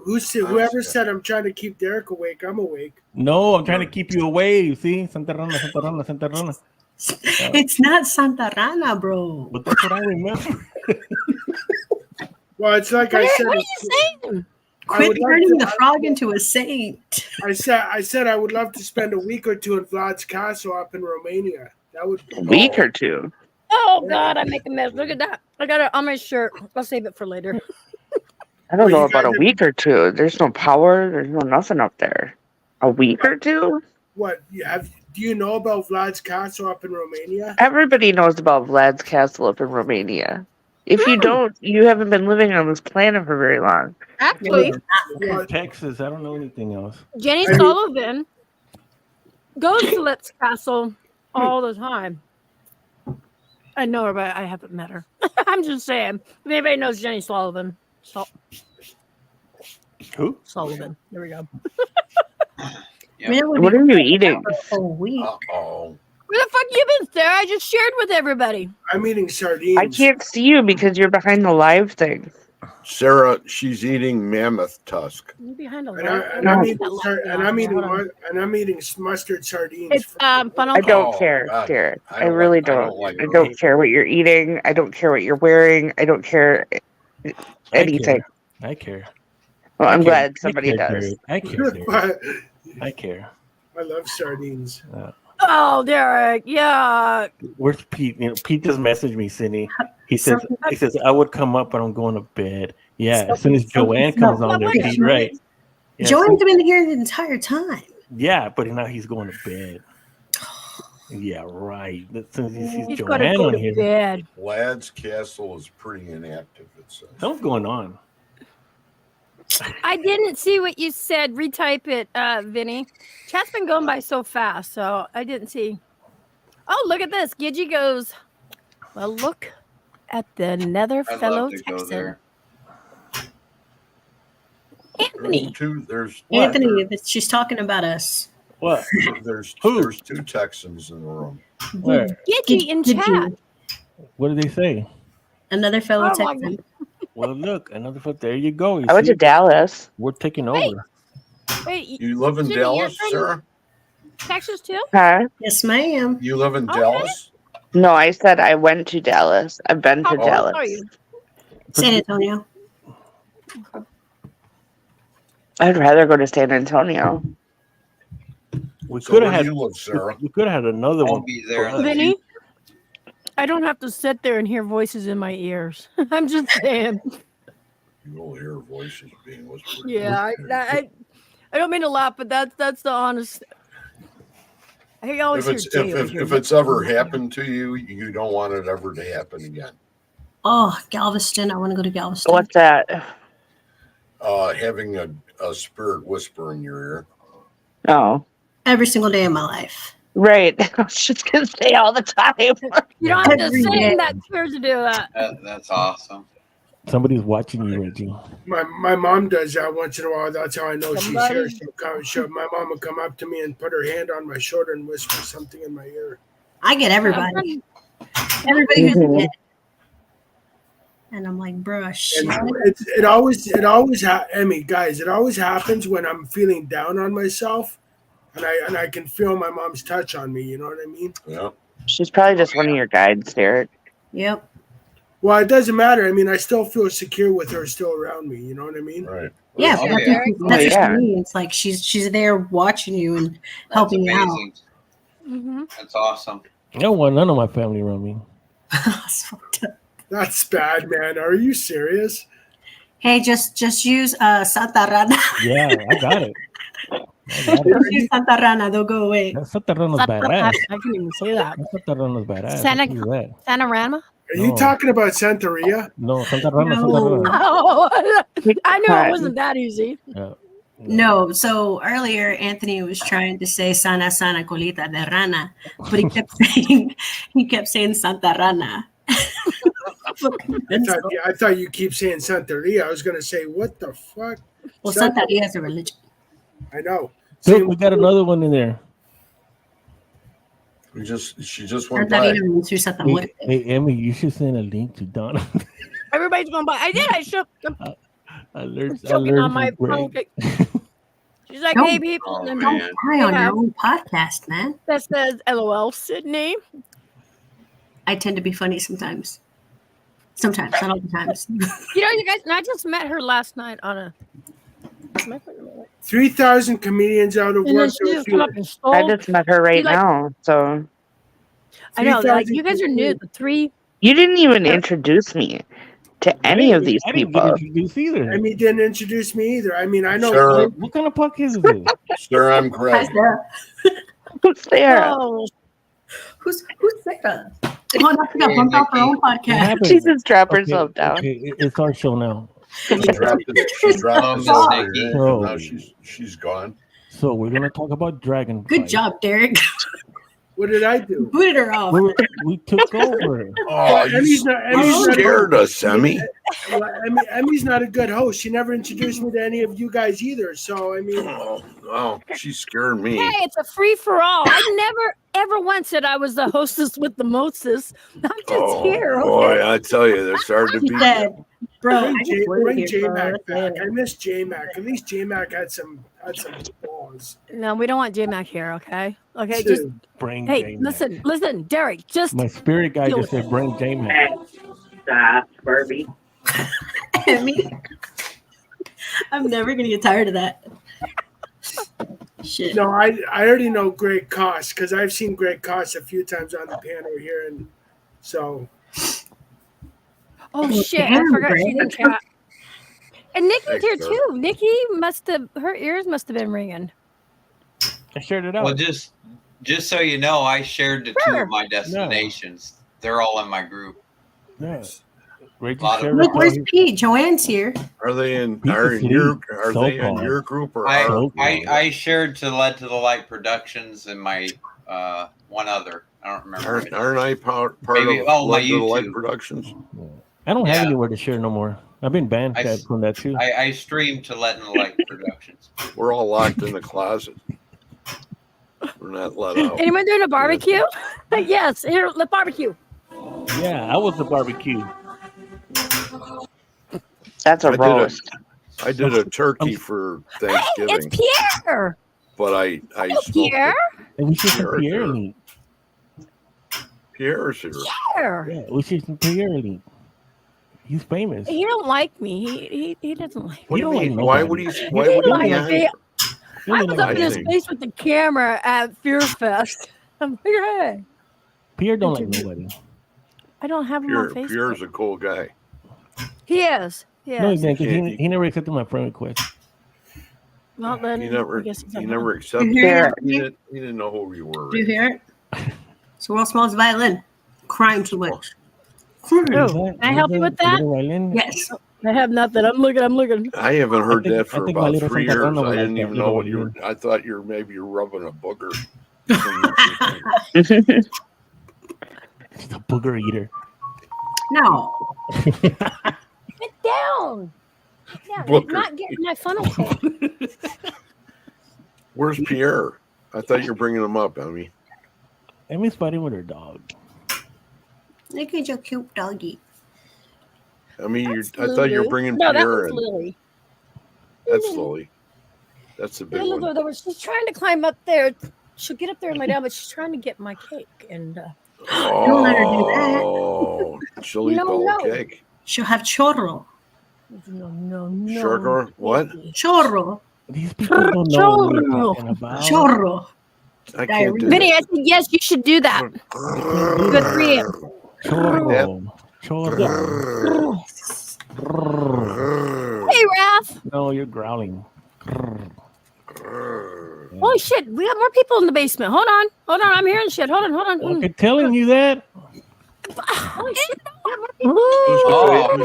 Speaker 7: Whoever said I'm trying to keep Derek awake, I'm awake.
Speaker 4: No, I'm trying to keep you away. You see, Santa Rana, Santa Rana, Santa Rana.
Speaker 2: It's not Santa Rana, bro.
Speaker 4: But that's what I remember.
Speaker 7: Well, it's like
Speaker 1: What
Speaker 7: I
Speaker 1: are,
Speaker 7: said.
Speaker 1: what are you saying?
Speaker 7: I
Speaker 2: Quit
Speaker 7: would love
Speaker 2: turning
Speaker 7: to-
Speaker 2: the frog into a saint.
Speaker 7: I said I would love to spend a week or two in Vlad's Castle up in Romania. That would
Speaker 6: A week or two.
Speaker 1: Oh God, I make a mess. Look at that. I got it on my shirt. I'll save it for later.
Speaker 6: I don't
Speaker 7: Well,
Speaker 6: know
Speaker 7: you
Speaker 6: about a
Speaker 7: guys-
Speaker 6: week or two. There's no power. There's no nothing up there. A week or two?
Speaker 7: what you have. Do you know about Vlad's Castle up in Romania?
Speaker 6: Everybody knows about Vlad's Castle up in Romania. If you don't, you haven't been living on this planet for very long.
Speaker 1: Actually,
Speaker 7: Well,
Speaker 4: Texas, I don't know anything else.
Speaker 1: Jenny
Speaker 7: I mean-
Speaker 1: Sullivan goes to Let's Castle all the time. I know her, but I haven't met her. I'm just saying. If anybody knows Jenny Sullivan,
Speaker 4: Who?
Speaker 1: Sullivan. There we go.
Speaker 2: Man, it would
Speaker 6: What
Speaker 2: be
Speaker 6: are you eating?
Speaker 2: for a week.
Speaker 3: Uh-oh.
Speaker 1: Where the fuck you been, Sarah? I just shared with everybody.
Speaker 7: I'm eating sardines.
Speaker 6: I can't see you because you're behind the live thing.
Speaker 3: Sarah, she's eating mammoth tusk.
Speaker 1: You behind a
Speaker 7: And,
Speaker 1: light.
Speaker 7: I'm
Speaker 1: Oh,
Speaker 7: eating,
Speaker 1: that
Speaker 7: sar-
Speaker 1: light.
Speaker 7: and I'm eating,
Speaker 1: Hold on.
Speaker 7: and I'm eating mustard sardines.
Speaker 1: It's funnel
Speaker 6: I
Speaker 1: cake.
Speaker 6: don't
Speaker 3: Oh,
Speaker 6: care,
Speaker 3: God.
Speaker 6: Derek.
Speaker 3: I
Speaker 6: I
Speaker 3: don't
Speaker 6: really
Speaker 3: like- I
Speaker 6: don't.
Speaker 3: don't like
Speaker 6: I
Speaker 3: it.
Speaker 6: don't care what you're eating. I don't care what you're wearing. I don't care anything.
Speaker 4: I care.
Speaker 6: Well, I'm
Speaker 4: I care.
Speaker 6: glad
Speaker 4: I
Speaker 6: somebody
Speaker 4: care,
Speaker 6: does.
Speaker 4: Derek. I care. Derek. I care.
Speaker 7: I love sardines.
Speaker 1: Oh, Derek. Yeah.
Speaker 4: Where's Pete? You know, Pete just messaged me, Cindy. He says, I would come up, but I'm going to bed. Yeah, as soon as Joanne comes on there, Pete, right? Yeah,
Speaker 2: Joanne's been here the entire time.
Speaker 4: yeah, but now he's going to bed. Yeah, right. As soon as he sees
Speaker 1: He's got to
Speaker 4: Joanne
Speaker 1: go
Speaker 4: on
Speaker 1: to
Speaker 4: here,
Speaker 1: bed.
Speaker 3: Lad's castle is pretty inactive, it says.
Speaker 4: something's going on.
Speaker 1: I didn't see what you said. Retype it, Vinny. Chat's been going by so fast, so I didn't see. Oh, look at this. Gidgy goes, well, look at the nether
Speaker 5: I'd
Speaker 1: fellow
Speaker 5: love to go
Speaker 1: Texan.
Speaker 5: there.
Speaker 1: Anthony.
Speaker 3: There's
Speaker 2: Anthony, she's talking about us.
Speaker 4: What?
Speaker 3: there's
Speaker 4: Who?
Speaker 3: there's two Texans in the room.
Speaker 4: Where?
Speaker 1: Gidgy in
Speaker 2: Did you-
Speaker 1: chat.
Speaker 4: What did they say?
Speaker 2: Another fellow
Speaker 1: Oh, my
Speaker 2: Texan.
Speaker 4: Well, look, another foot. There you go. You
Speaker 6: I went
Speaker 4: see?
Speaker 6: to Dallas.
Speaker 4: We're taking
Speaker 1: Wait.
Speaker 4: over.
Speaker 1: Wait,
Speaker 3: You live in
Speaker 1: Cindy, you're
Speaker 3: Dallas,
Speaker 1: from-
Speaker 3: Sarah?
Speaker 1: Texas too?
Speaker 6: Huh?
Speaker 2: Yes, ma'am.
Speaker 3: You live in
Speaker 1: Okay.
Speaker 3: Dallas?
Speaker 6: No, I said I went to Dallas. I've been to
Speaker 1: How old
Speaker 6: Dallas.
Speaker 1: are you?
Speaker 2: San Antonio.
Speaker 6: I'd rather go to San Antonio.
Speaker 4: We
Speaker 3: So
Speaker 4: could
Speaker 3: where
Speaker 4: have
Speaker 3: do
Speaker 4: had.
Speaker 3: you live, Sarah?
Speaker 4: We could have had another
Speaker 5: I'll
Speaker 4: one.
Speaker 5: be there.
Speaker 4: for us.
Speaker 1: Vinny? I don't have to sit there and hear voices in my ears. I'm just saying.
Speaker 3: You will hear voices being whispered.
Speaker 1: Yeah, I don't mean to laugh, but that's the honest. I always
Speaker 3: If
Speaker 1: hear
Speaker 3: it's
Speaker 1: Jay over here.
Speaker 3: if it's ever happened to you, you don't want it ever to happen again.
Speaker 2: Oh, Galveston. I want to go to Galveston.
Speaker 6: What's that?
Speaker 3: Having a spirit whisper in your ear.
Speaker 6: Oh,
Speaker 2: Every single day of my life.
Speaker 6: right. I was just gonna say all the time.
Speaker 1: You don't have to
Speaker 2: Every day.
Speaker 1: sing that spirit to do that.
Speaker 5: That's awesome.
Speaker 4: Somebody's watching you, Reggie.
Speaker 7: My mom does that once in a while. That's how I know
Speaker 1: Somebody-
Speaker 7: she's here. My mom would come up to me and put her hand on my shoulder and whisper something in my ear.
Speaker 2: I get everybody. Everybody who's in it. And I'm like, brush.
Speaker 7: And it always Emmy, guys, it always happens when I'm feeling down on myself, and I can feel my mom's touch on me. You know what I mean?
Speaker 3: Yeah.
Speaker 6: She's probably just one of your guides, Derek.
Speaker 2: Yep.
Speaker 7: Well, it doesn't matter. I mean, I still feel secure with her still around me. You know what I mean?
Speaker 3: Right.
Speaker 2: Yeah,
Speaker 5: Oh,
Speaker 2: that's
Speaker 5: yeah.
Speaker 2: what
Speaker 6: Yeah.
Speaker 2: she means. It's like she's there watching you and
Speaker 5: That's
Speaker 2: helping you out.
Speaker 5: amazing.
Speaker 1: Mm-hmm.
Speaker 5: That's awesome.
Speaker 4: I don't want none of my family around me.
Speaker 2: That's fucked up.
Speaker 7: That's bad, man. Are you serious?
Speaker 2: Hey, just use Santa Rana.
Speaker 4: Yeah, I got it. I got it.
Speaker 2: Just use Santa Rana. They'll go away.
Speaker 4: That Santa Rana's
Speaker 1: I
Speaker 4: badass.
Speaker 1: can even say that.
Speaker 4: That Santa Rana's badass.
Speaker 1: Santa-
Speaker 4: I'll tell you that.
Speaker 1: Sanorama?
Speaker 7: Are you
Speaker 4: No.
Speaker 7: talking about Santeria?
Speaker 4: No, Santa Rana, Santa
Speaker 2: No.
Speaker 4: Rana.
Speaker 1: Oh, I knew
Speaker 6: Right.
Speaker 1: it wasn't that easy.
Speaker 4: Yeah.
Speaker 2: No, so earlier Anthony was trying to say Sana Colita de Rana, but he kept saying Santa Rana.
Speaker 7: I thought you keep saying Santeria. I was gonna say, what the fuck?
Speaker 2: Well, Santeria is a religion.
Speaker 7: I know.
Speaker 4: Look, we got another one in there.
Speaker 3: She just went by.
Speaker 2: Santeria means through Santa
Speaker 4: Hey,
Speaker 2: Muerte.
Speaker 4: hey, Emmy, you should send a link to Donna.
Speaker 1: Everybody's going by. I did. I shook.
Speaker 4: I learned
Speaker 1: Choking on my
Speaker 4: from
Speaker 1: phone.
Speaker 4: Greg.
Speaker 1: She's like,
Speaker 2: Don't-
Speaker 1: hey, people.
Speaker 5: Oh,
Speaker 1: And
Speaker 5: man.
Speaker 2: Hi on
Speaker 1: Yeah.
Speaker 2: your own podcast, man.
Speaker 1: that says, LOL, Sydney.
Speaker 2: I tend to be funny sometimes. Sometimes, not all the times.
Speaker 1: You know, you guys, and I just met her last night on a.
Speaker 7: 3,000 comedians out of
Speaker 1: And then
Speaker 7: work.
Speaker 1: she just come up and stole.
Speaker 6: I just met her right
Speaker 1: You like-
Speaker 6: now, so
Speaker 1: I know, like
Speaker 7: 3,000
Speaker 1: you guys are new. The three.
Speaker 6: you didn't even introduce me to any of these
Speaker 4: I didn't get
Speaker 6: people.
Speaker 4: introduced either.
Speaker 7: Emmy didn't introduce me either. I mean, I know.
Speaker 3: Sarah,
Speaker 4: What kind of podcast is this?
Speaker 3: Sarah, I'm
Speaker 2: Hi,
Speaker 3: Greg.
Speaker 2: Sarah.
Speaker 6: Who's Sarah?
Speaker 1: Oh,
Speaker 2: Who's Sarah? Oh, not forgot, bump out her own
Speaker 4: What
Speaker 2: podcast.
Speaker 4: happened?
Speaker 6: She just dropped
Speaker 4: Okay,
Speaker 6: herself down.
Speaker 4: okay, it's our show now.
Speaker 3: She dropped this
Speaker 5: Oh,
Speaker 3: over
Speaker 5: Miss
Speaker 3: here,
Speaker 5: Nikki.
Speaker 3: and now she's gone.
Speaker 4: So we're gonna talk about Dragon.
Speaker 2: Good
Speaker 4: Fight.
Speaker 2: job, Derek.
Speaker 7: What did I do?
Speaker 2: Booted her off.
Speaker 4: We took over.
Speaker 3: Oh,
Speaker 7: Emmy's not. Emmy's
Speaker 3: you
Speaker 7: not
Speaker 3: scared us, Emmy.
Speaker 7: Well, Emmy's not a good host. She never introduced me to any of you guys either. So I mean,
Speaker 3: Oh, she scared me.
Speaker 1: hey, it's a free for all. I never ever once said I was the hostess with the mostest. I'm just
Speaker 3: Oh,
Speaker 1: here. Okay?
Speaker 3: boy, I tell you, it's hard to
Speaker 2: She
Speaker 3: beat.
Speaker 2: said, bro,
Speaker 7: bring J-Mac back. I miss J-Mac. At least J-Mac had some balls.
Speaker 1: No, we don't want J Mac here. Okay. Okay. Just
Speaker 7: Dude,
Speaker 4: Bring
Speaker 1: hey,
Speaker 4: J-Mac.
Speaker 1: listen, Derek. Just
Speaker 4: My spirit guy
Speaker 1: Deal
Speaker 4: just
Speaker 1: with
Speaker 4: said bring J-Mac.
Speaker 6: Stop, Barbie.
Speaker 2: Emmy. I'm never gonna get tired of that. Shit.
Speaker 7: no, I already know Greg Koss because I've seen Greg Koss a few times on the panel here, and so
Speaker 1: oh
Speaker 2: Well,
Speaker 1: shit, I
Speaker 2: damn,
Speaker 1: forgot she's in
Speaker 2: Greg.
Speaker 1: chat. And Nikki's
Speaker 3: Thanks,
Speaker 1: here
Speaker 3: Sarah.
Speaker 1: too. Nikki must have her ears must have been ringing.
Speaker 4: I shared it out.
Speaker 5: Well, just so you know, I shared the two
Speaker 1: Sure.
Speaker 5: of my destinations. They're all in my group.
Speaker 4: Yeah. Reggie
Speaker 5: Lot of-
Speaker 4: shared
Speaker 2: Look,
Speaker 4: it
Speaker 2: where's
Speaker 4: out.
Speaker 2: Pete? Joanne's here.
Speaker 3: Are they in?
Speaker 4: He's
Speaker 3: Are
Speaker 4: asleep.
Speaker 3: they in
Speaker 4: So-called.
Speaker 3: your group or
Speaker 5: I,
Speaker 3: our
Speaker 4: Oh,
Speaker 3: group?
Speaker 5: I shared to Led to the Light Productions and my one other. I don't remember.
Speaker 3: Aren't I part
Speaker 5: Maybe-
Speaker 3: of
Speaker 5: oh, my
Speaker 3: Led to the Light
Speaker 5: YouTube.
Speaker 3: Productions?
Speaker 4: I don't have
Speaker 5: Yeah.
Speaker 4: anywhere to share no more. I've been banned
Speaker 5: I-
Speaker 4: from that too.
Speaker 5: I streamed to Led to the Light Productions.
Speaker 3: We're all locked in the closet. We're not let out.
Speaker 1: Anyone doing a barbecue? Yes, here, the barbecue.
Speaker 4: Yeah, I was the barbecue.
Speaker 6: That's a
Speaker 3: I did
Speaker 6: roast.
Speaker 3: I did a turkey for
Speaker 1: Hey, it's
Speaker 3: Thanksgiving,
Speaker 1: Pierre.
Speaker 3: but I smoked
Speaker 1: Pierre.
Speaker 4: And we should some
Speaker 3: Sure,
Speaker 4: Pierre
Speaker 3: sure.
Speaker 4: meat.
Speaker 3: Pierre's here.
Speaker 1: Pierre.
Speaker 4: Yeah, we should some Pierre meat. He's famous.
Speaker 1: He don't like me. He doesn't like me.
Speaker 3: What do
Speaker 4: You
Speaker 3: you
Speaker 4: don't
Speaker 3: mean?
Speaker 4: like
Speaker 3: Why
Speaker 4: nobody.
Speaker 3: would he?
Speaker 1: He
Speaker 3: Why would
Speaker 1: like
Speaker 3: he?
Speaker 1: me.
Speaker 4: You
Speaker 1: I
Speaker 4: don't
Speaker 1: was
Speaker 4: like
Speaker 1: up in his
Speaker 3: think.
Speaker 1: face with the camera at Fear Fest. I'm like, hey,
Speaker 4: Pierre don't like nobody.
Speaker 1: I don't have him on
Speaker 3: Pierre,
Speaker 1: Facebook.
Speaker 3: Pierre's a cool guy.
Speaker 1: He is. Yeah.
Speaker 4: No, he didn't. 'Cause
Speaker 3: Yeah,
Speaker 4: he never accepted my friend request.
Speaker 1: Well, then
Speaker 3: He never,
Speaker 1: I guess he's
Speaker 3: he
Speaker 1: at
Speaker 3: never
Speaker 1: home.
Speaker 3: accepted.
Speaker 2: Yeah.
Speaker 3: He didn't know who you were.
Speaker 2: Do you hear it? It's the world's smallest violin. Crying too much.
Speaker 1: Oh, can I help you with that?
Speaker 2: Yes.
Speaker 1: I have nothing. I'm looking.
Speaker 3: I haven't heard that
Speaker 4: I
Speaker 3: for
Speaker 4: think my
Speaker 3: about
Speaker 4: little
Speaker 3: 3
Speaker 4: Santa
Speaker 3: years.
Speaker 4: Rona
Speaker 3: I
Speaker 4: was
Speaker 3: didn't
Speaker 4: like
Speaker 3: even
Speaker 4: that,
Speaker 3: know what
Speaker 4: little
Speaker 3: you were. I thought you're rubbing a booger. From your finger.
Speaker 4: He's a booger eater.
Speaker 2: No.
Speaker 1: Get down. Yeah,
Speaker 3: Booker.
Speaker 1: not getting my funnel cake.
Speaker 3: Where's Pierre? I thought you were bringing him up, Emmy.
Speaker 4: Emmy's fighting with her dog.
Speaker 2: Look at your cute doggy.
Speaker 3: I mean,
Speaker 1: That's
Speaker 3: I thought you were
Speaker 1: Lulu.
Speaker 3: bringing
Speaker 1: No, that
Speaker 3: Pierre
Speaker 1: was
Speaker 3: in.
Speaker 1: Lily.
Speaker 3: That's Lily. That's the big one.
Speaker 1: She's trying to climb up there. She'll get up there and lay down, but she's trying to get my cake. And
Speaker 2: Don't let her do that.
Speaker 3: Oh, she'll eat the whole
Speaker 1: No.
Speaker 3: cake.
Speaker 2: She'll have chorro.
Speaker 1: no.
Speaker 3: Sugar? What?
Speaker 2: Chorro.
Speaker 4: These people don't know what we're talking about.
Speaker 2: Chorro.
Speaker 3: I can't do
Speaker 1: Vinny,
Speaker 3: that.
Speaker 1: I said yes. You should do that. Good for you.
Speaker 4: Chorro. Chorro.
Speaker 1: Hey, Raph.
Speaker 4: No, you're growling.
Speaker 1: Holy shit, we got more people in the basement. Hold on. I'm hearing shit. Hold on.
Speaker 4: Okay, telling you that.
Speaker 1: Holy shit.
Speaker 5: Oh,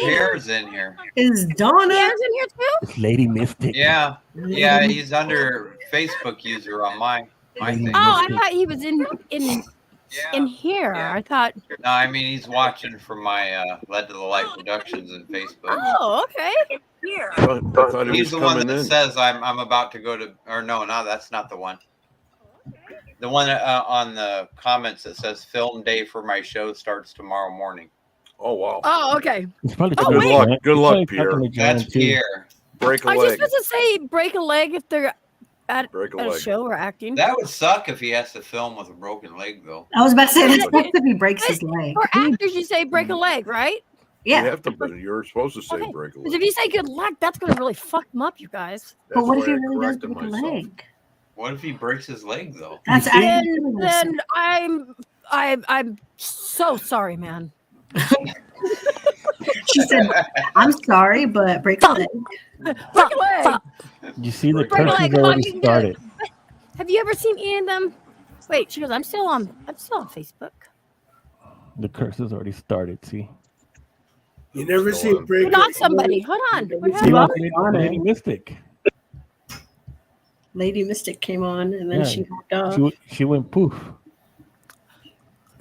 Speaker 5: Pierre's in here.
Speaker 2: Is Donna?
Speaker 1: Pierre's in here too?
Speaker 4: It's Lady Mystic.
Speaker 5: Yeah, he's under Facebook user on my thing.
Speaker 1: Oh, I thought he was in here.
Speaker 5: Yeah.
Speaker 1: I thought.
Speaker 5: No, I mean he's watching from my Led to the Light Productions in Facebook.
Speaker 1: Oh, okay.
Speaker 3: I thought he
Speaker 5: He's
Speaker 3: was
Speaker 5: the one
Speaker 3: coming
Speaker 5: that
Speaker 3: in.
Speaker 5: says I'm about to go to, or no, that's not the one. The one on the comments that says film day for my show starts tomorrow morning.
Speaker 3: Oh wow!
Speaker 1: Oh, okay.
Speaker 4: It's probably
Speaker 1: Oh,
Speaker 4: talking to
Speaker 1: wait.
Speaker 4: Giant.
Speaker 3: Good
Speaker 4: He's
Speaker 3: luck,
Speaker 4: probably
Speaker 3: Pierre.
Speaker 4: talking to
Speaker 5: That's
Speaker 4: Giant, too.
Speaker 5: Pierre.
Speaker 3: Break a
Speaker 1: Are you
Speaker 3: leg.
Speaker 1: supposed to say break a leg if they're at
Speaker 3: Break a
Speaker 1: a
Speaker 3: leg.
Speaker 1: show or acting?
Speaker 5: That would suck if he has to film with a broken leg, though.
Speaker 2: I was about to say that's supposed to be breaks his leg.
Speaker 1: For actors, you say break a leg, right?
Speaker 3: You
Speaker 2: Yeah.
Speaker 3: have to. You're supposed to say
Speaker 1: Okay.
Speaker 3: break a
Speaker 1: Because
Speaker 3: leg.
Speaker 1: if you say good luck, that's going to really fuck them up, you guys.
Speaker 2: But
Speaker 3: That's
Speaker 2: what if
Speaker 3: why
Speaker 2: he
Speaker 3: I
Speaker 2: really does
Speaker 3: corrected
Speaker 2: break a
Speaker 3: myself.
Speaker 2: leg?
Speaker 5: What if he breaks his leg, though?
Speaker 2: That's
Speaker 1: Then I'm so sorry, man.
Speaker 2: She said, "I'm sorry, but break a leg."
Speaker 1: Break a leg.
Speaker 4: You see, the
Speaker 3: Break
Speaker 1: a leg.
Speaker 4: curse has
Speaker 1: Come on,
Speaker 4: already
Speaker 1: you can do
Speaker 4: started.
Speaker 1: Have you ever seen any of them? Wait, she goes, I'm still on Facebook.
Speaker 4: The curse has already started. See,
Speaker 7: You never
Speaker 3: Go
Speaker 7: see
Speaker 3: on.
Speaker 7: break.
Speaker 1: We lost somebody. Hold on. What
Speaker 4: See,
Speaker 1: happened?
Speaker 4: Lady Mystic.
Speaker 2: Lady Mystic came on, and then
Speaker 4: Yeah.
Speaker 2: she hooked up.
Speaker 4: She went poof.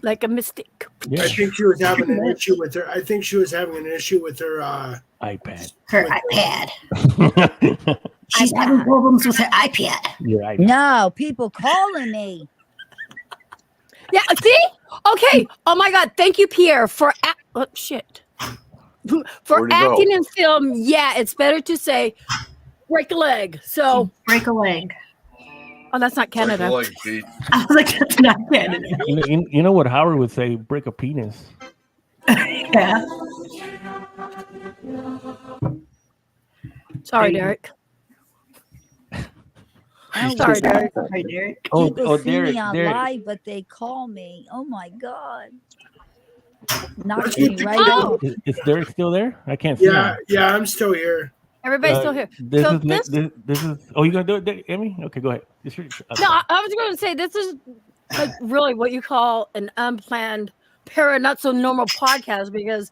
Speaker 1: Like a mystic.
Speaker 4: Yeah,
Speaker 7: I think she was having an issue with her. I think she was having an issue with her.
Speaker 4: iPad.
Speaker 2: Her iPad. She's having problems with her iPad.
Speaker 4: Your iPad.
Speaker 9: No, people calling me.
Speaker 1: Yeah, see? Okay. Oh my God. Thank you, Pierre, for oh, shit. For
Speaker 3: Where'd it go?
Speaker 1: acting in film, yeah, it's better to say break a leg. So,
Speaker 2: Break a leg.
Speaker 1: oh, that's not
Speaker 3: Break a
Speaker 1: Canada.
Speaker 3: leg, Pete.
Speaker 2: I was like, that's not Canada.
Speaker 4: You know what Howard would say? Break a penis.
Speaker 2: Yeah.
Speaker 1: Sorry, Derek.
Speaker 9: I don't
Speaker 1: Sorry,
Speaker 9: get
Speaker 1: Derek.
Speaker 2: Sorry, Derek.
Speaker 9: People see
Speaker 4: Derek,
Speaker 9: me on
Speaker 4: Derek.
Speaker 9: live, but they call me. Oh my God.
Speaker 7: Let's
Speaker 9: Knocks
Speaker 7: get
Speaker 9: me
Speaker 7: the
Speaker 9: right
Speaker 7: kid.
Speaker 9: out.
Speaker 4: Is Derek still there? I can't see
Speaker 7: Yeah,
Speaker 4: him.
Speaker 7: yeah, I'm still here.
Speaker 1: Everybody's still here.
Speaker 4: This
Speaker 1: So
Speaker 4: is this is. Oh, you gonna do it, Emmy? Okay, go ahead. It's your-
Speaker 1: No, I was going to say this is like really what you call an unplanned, not so normal podcast because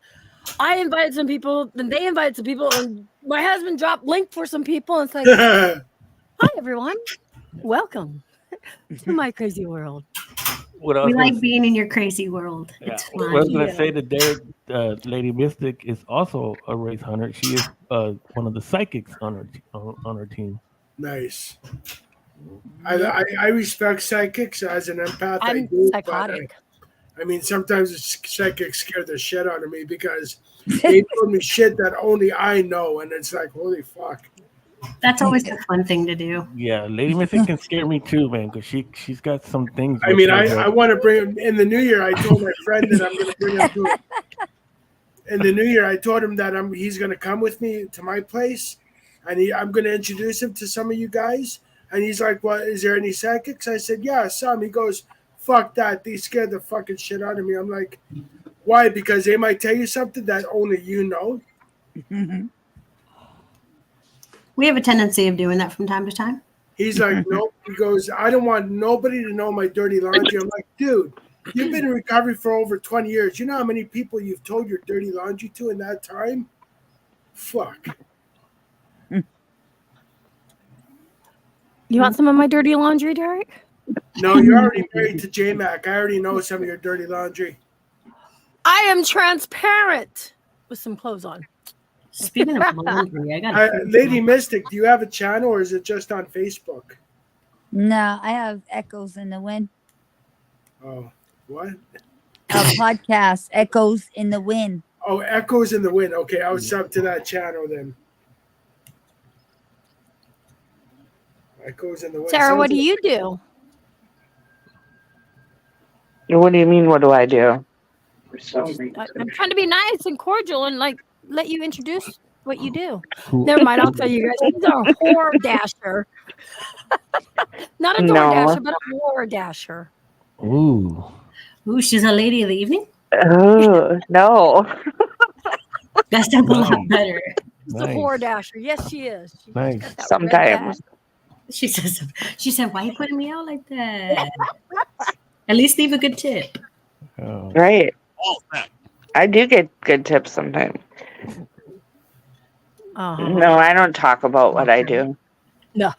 Speaker 1: I invited some people, then they invited some people, and my husband dropped link for some people. And it's like, hi everyone, welcome to my crazy world.
Speaker 4: What I
Speaker 2: We
Speaker 4: was
Speaker 2: like
Speaker 4: gonna-
Speaker 2: being in your crazy world.
Speaker 4: yeah,
Speaker 2: It's
Speaker 4: what I was
Speaker 2: fun.
Speaker 4: gonna say that Derek, Lady Mystic is also a race hunter. She is one of the psychics on her team.
Speaker 7: Nice. I respect psychics as an empath. I
Speaker 1: I'm
Speaker 7: do, but
Speaker 1: psychotic.
Speaker 7: I mean, sometimes psychics scare the shit out of me because they told me shit that only I know, and it's like, holy fuck.
Speaker 2: That's always a fun thing to do.
Speaker 4: Yeah, Lady Mystic can scare me too, man, because she's got some things.
Speaker 7: I mean,
Speaker 4: with her.
Speaker 7: I want to bring him in the new year. I told my friend that I'm going to bring him to. In the new year, I told him that he's going to come with me to my place, and I'm going to introduce him to some of you guys. And he's like, "Well, is there any psychics?" I said, "Yeah, some." He goes, "Fuck that! They scared the fucking shit out of me." I'm like, "Why? Because they might tell you something that only you know."
Speaker 2: We have a tendency of doing that from time to time.
Speaker 7: He's like, nope. He goes, I don't want nobody to know my dirty laundry. I'm like, dude, you've been in recovery for over 20 years. You know how many people you've told your dirty laundry to in that time? Fuck.
Speaker 1: You want some of my dirty laundry, Derek?
Speaker 7: No, you're already married to J-Mac. I already know some of your dirty laundry.
Speaker 1: I am transparent with some clothes on.
Speaker 2: Speaking of laundry, I got
Speaker 7: Lady Mystic, do you have a channel or is it just on Facebook?
Speaker 9: No, I have Echoes in the Wind.
Speaker 7: Oh, what?
Speaker 9: A podcast, Echoes in the Wind.
Speaker 7: Oh, Echoes in the Wind. Okay, I'll sub to that channel then. Echoes in the Wind.
Speaker 1: Sarah, what do
Speaker 7: Sounds
Speaker 1: you do?
Speaker 6: What do you mean? What do I do?
Speaker 1: I'm trying to be nice and cordial and like let you introduce what you do. Never mind, I'll tell you guys. He's a whore dasher. Not a door
Speaker 6: No.
Speaker 1: dasher, but a whore dasher.
Speaker 4: Ooh.
Speaker 2: Ooh, she's a lady of the evening.
Speaker 6: Oh no.
Speaker 2: That's a lot better.
Speaker 1: She's
Speaker 4: Nice.
Speaker 1: a whore dasher. Yes, she is. She's
Speaker 4: Nice.
Speaker 1: got that red
Speaker 6: Sometimes.
Speaker 1: bag.
Speaker 2: She said, why are you putting me out like that? At least leave a good tip.
Speaker 4: Oh.
Speaker 6: Right. I do get good tips sometimes.
Speaker 1: Uh-huh.
Speaker 6: No, I don't talk about what I do.
Speaker 1: No,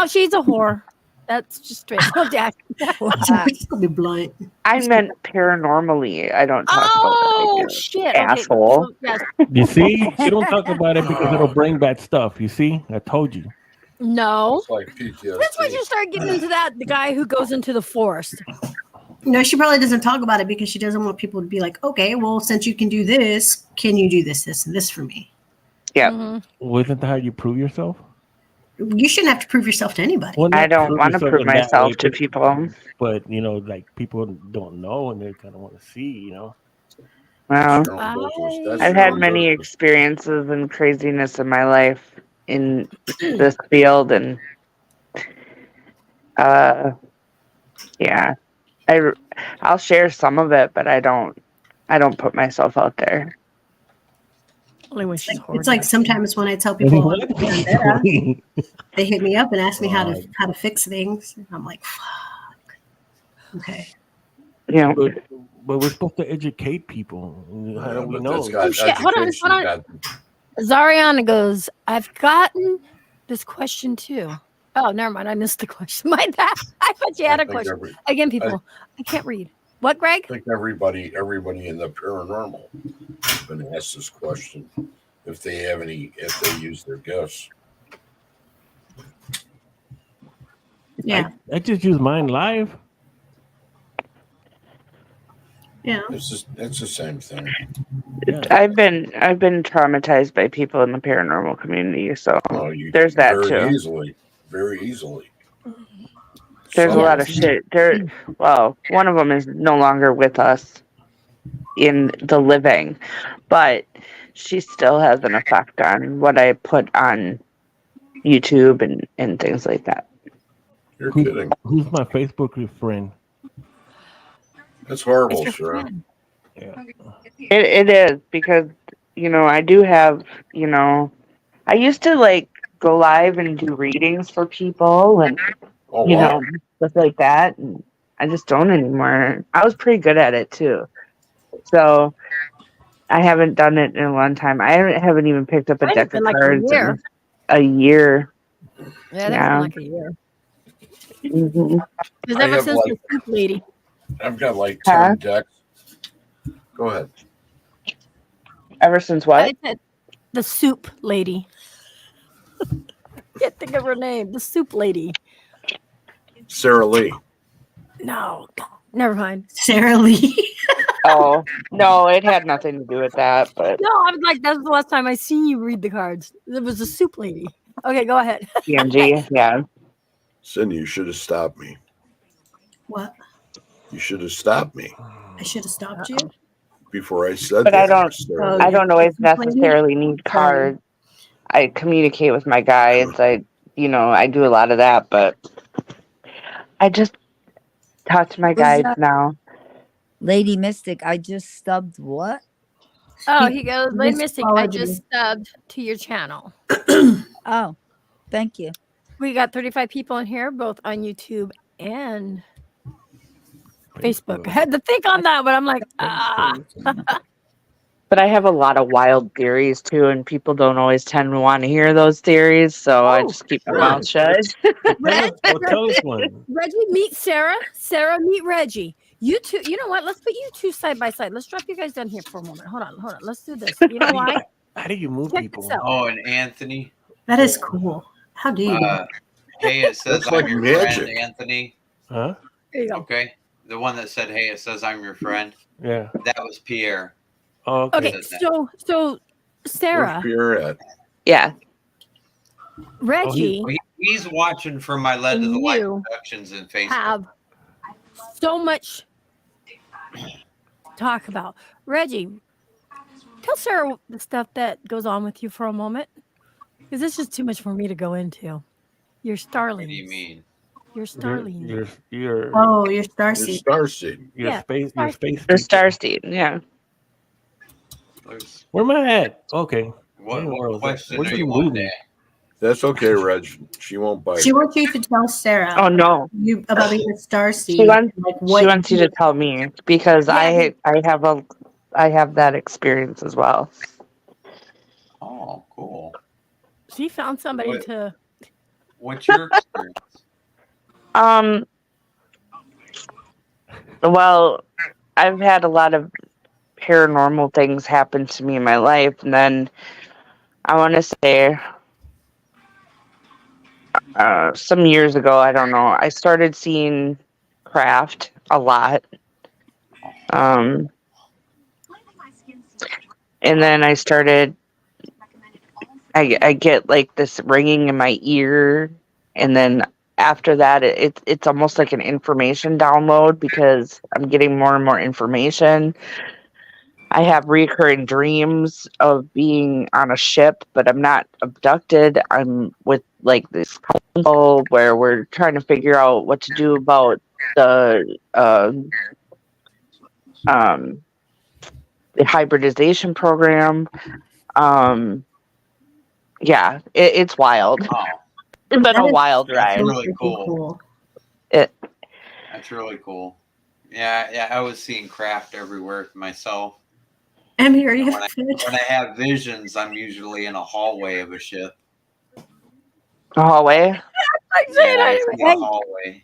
Speaker 1: she's a whore. That's just straight up dasher.
Speaker 2: I'm just gonna be blunt.
Speaker 6: I meant paranormally. I don't talk about
Speaker 1: Oh
Speaker 6: what I do.
Speaker 1: shit! Okay.
Speaker 6: Asshole.
Speaker 1: So, yes.
Speaker 4: You see? You don't talk about it because it'll bring bad stuff. You see? I told you.
Speaker 1: No.
Speaker 3: It's like PTSD.
Speaker 1: That's when you start getting into that. The guy who goes into the forest.
Speaker 2: No, she probably doesn't talk about it because she doesn't want people to be like, okay, well, since you can do this, can you do this, this, and this for me?
Speaker 6: Yeah.
Speaker 1: Mhm.
Speaker 4: Wasn't that how you prove yourself?
Speaker 2: You shouldn't have to prove yourself to anybody.
Speaker 4: Well,
Speaker 6: I
Speaker 4: not
Speaker 6: don't want to
Speaker 4: yourself
Speaker 6: prove
Speaker 4: in that
Speaker 6: myself
Speaker 4: way,
Speaker 6: to people.
Speaker 4: but you know, like people don't know and they kind of want to see. You know.
Speaker 6: Well,
Speaker 3: Your own business. That's
Speaker 6: I've
Speaker 3: your
Speaker 6: had
Speaker 3: own
Speaker 6: many
Speaker 3: business.
Speaker 6: experiences and craziness in my life in this field, and yeah, I'll share some of it, but I don't put myself out there.
Speaker 1: Only when she's
Speaker 2: It's like
Speaker 1: whore.
Speaker 2: sometimes when I tell people
Speaker 4: What?
Speaker 2: they hit me up and ask me how to fix things. And I'm like, fuck. Okay.
Speaker 6: You know,
Speaker 4: but we're supposed to educate people. How do we
Speaker 3: But
Speaker 4: know?
Speaker 3: that's got
Speaker 1: Oh, shit. Hold on,
Speaker 3: education,
Speaker 1: hold on.
Speaker 3: got-
Speaker 1: Zariana goes, I've gotten this question too. Oh, never mind. I missed the question. My bad. I thought you had
Speaker 3: I
Speaker 1: a
Speaker 3: think
Speaker 1: question.
Speaker 3: every-
Speaker 1: Again, people, I can't read. What, Greg?
Speaker 3: I think everybody in the paranormal has been asked this question if they use their gifts.
Speaker 2: Yeah.
Speaker 4: I just use mine live.
Speaker 2: Yeah.
Speaker 3: It's the same thing.
Speaker 4: Yeah.
Speaker 6: I've been traumatized by people in the paranormal community, so
Speaker 3: Oh, you
Speaker 6: there's that
Speaker 3: very
Speaker 6: too.
Speaker 3: very easily.
Speaker 6: There's a
Speaker 3: Some
Speaker 6: lot of shit. Well, one of them is no longer with us in the living, but she still has an effect on what I put on YouTube and things like that.
Speaker 3: You're kidding.
Speaker 4: Who's my Facebook friend?
Speaker 3: That's horrible,
Speaker 1: It's your
Speaker 3: Sarah.
Speaker 1: friend.
Speaker 4: Yeah.
Speaker 6: It is because, I do have, I used to like go live and do readings for people and,
Speaker 3: Oh wow.
Speaker 6: stuff like that. And I just don't anymore. I was pretty good at it too. So I haven't done it in a long time. I haven't even picked up a
Speaker 1: Might
Speaker 6: deck
Speaker 1: have
Speaker 6: of
Speaker 1: been like a
Speaker 6: cards
Speaker 1: year.
Speaker 6: in a year.
Speaker 1: Yeah, that's
Speaker 6: Yeah.
Speaker 1: been like a year.
Speaker 6: Mhm.
Speaker 1: Because
Speaker 3: I
Speaker 1: ever
Speaker 3: have,
Speaker 1: since
Speaker 3: like-
Speaker 1: the soup lady.
Speaker 3: I've got like
Speaker 6: Huh?
Speaker 3: 10 decks. Go ahead.
Speaker 6: Ever since what?
Speaker 1: I said the soup lady. Can't think of her name. The soup lady.
Speaker 3: Sarah Lee.
Speaker 1: No, God, never mind.
Speaker 2: Sarah Lee.
Speaker 6: Oh, no, it had nothing to do with that, but
Speaker 1: No, I was like, that's the last time I seen you read the cards. It was the soup lady. Okay, go ahead.
Speaker 6: PNG, yeah.
Speaker 3: Cindy, you should have stopped me.
Speaker 2: What?
Speaker 3: You should have stopped me
Speaker 2: I should have stopped you.
Speaker 3: before I said
Speaker 6: But
Speaker 3: that.
Speaker 6: I don't-
Speaker 3: Sarah
Speaker 2: Oh,
Speaker 3: Lee.
Speaker 6: I don't always
Speaker 2: Soup lady?
Speaker 6: necessarily need cards. I communicate with my guides. I do a lot of that, but I just talk to my
Speaker 9: Who's
Speaker 6: guides
Speaker 9: that?
Speaker 6: now.
Speaker 9: Lady Mystic, I just stubbed what?
Speaker 1: Oh, he goes, Lady
Speaker 2: Just
Speaker 1: Mystic, I
Speaker 2: followed
Speaker 1: just
Speaker 2: you.
Speaker 1: subbed to your channel.
Speaker 9: Oh, thank you.
Speaker 1: We got 35 people in here, both on YouTube and Facebook. I had to think on that, but I'm like,
Speaker 6: But I have a lot of wild theories too, and people don't always tend to want to hear those theories, so I just keep my mouth shut.
Speaker 4: Tell us one.
Speaker 1: Reggie, meet Sarah. Sarah, meet Reggie. You two, you know what? Let's put you two side by side. Let's drop you guys down here for a moment. Hold on. Let's do this. You know why?
Speaker 4: How do you move
Speaker 1: Check
Speaker 4: people?
Speaker 1: this out.
Speaker 5: Oh, and Anthony.
Speaker 2: That is cool. How do you do that?
Speaker 5: Hey, it says
Speaker 3: Looks
Speaker 5: I'm
Speaker 3: like
Speaker 5: your
Speaker 3: magic.
Speaker 5: friend, Anthony.
Speaker 4: Huh?
Speaker 1: There you go.
Speaker 5: Okay. The one that said, hey, it says I'm your friend.
Speaker 4: Yeah.
Speaker 5: That was Pierre.
Speaker 4: Oh, okay.
Speaker 1: Okay, so Sarah,
Speaker 3: Where's Pierre at?
Speaker 6: Yeah.
Speaker 1: Reggie
Speaker 5: Well, he's watching from my Led to the Light Productions in Facebook.
Speaker 1: have so much to talk about. Reggie, tell Sarah the stuff that goes on with you for a moment, because this is too much for me to go into. Your starlings.
Speaker 5: What do you mean?
Speaker 1: Your starlings.
Speaker 6: Oh,
Speaker 2: your
Speaker 3: Your
Speaker 2: starseed.
Speaker 3: starseed.
Speaker 1: Yeah,
Speaker 4: space. Your space.
Speaker 6: The Starseed, yeah.
Speaker 4: Where am I at? Okay.
Speaker 5: What question
Speaker 4: Where's
Speaker 5: are
Speaker 4: the
Speaker 5: you on
Speaker 4: movie?
Speaker 5: there?
Speaker 3: That's okay, Reg. She won't bite.
Speaker 2: She wants you to tell Sarah.
Speaker 6: Oh no.
Speaker 2: You about your starseed.
Speaker 6: She wants,
Speaker 2: like
Speaker 6: she wants you to tell me because
Speaker 1: Yeah,
Speaker 6: I have that experience as well.
Speaker 5: Oh, cool.
Speaker 1: she found somebody
Speaker 5: What?
Speaker 1: to.
Speaker 5: What's your experience?
Speaker 6: Well, I've had a lot of paranormal things happen to me in my life, and then I want to say some years ago, I don't know, I started seeing craft a lot. And then I started, I get like this ringing in my ear, and then after that, it's almost like an information download because I'm getting more and more information. I have recurring dreams of being on a ship, but I'm not abducted. I'm with like this couple where we're trying to figure out what to do about the hybridization program. Yeah, it's wild.
Speaker 5: Oh,
Speaker 6: It's been a wild
Speaker 5: that's
Speaker 6: ride.
Speaker 5: really cool.
Speaker 6: It,
Speaker 5: That's really cool. Yeah, I was seeing craft everywhere myself.
Speaker 2: Emmy, are you
Speaker 5: When I have visions, I'm usually in a hallway of a ship.
Speaker 6: the hallway.
Speaker 1: I
Speaker 5: Yeah,
Speaker 1: said,
Speaker 5: I see
Speaker 1: hey,
Speaker 5: a hallway.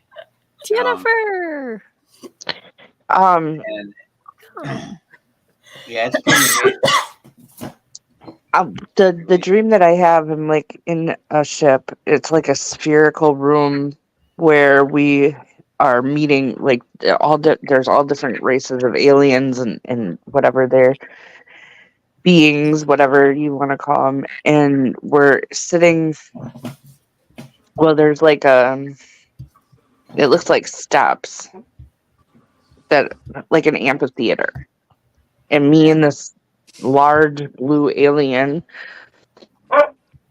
Speaker 1: Jennifer.
Speaker 5: And yeah, it's pretty neat.
Speaker 6: The dream that I have, I'm like in a ship. It's like a spherical room where we are meeting like there's all different races of aliens and whatever they're beings, whatever you want to call them, and we're sitting. Well, there's like it looks like steps that like an amphitheater, and me and this large blue alien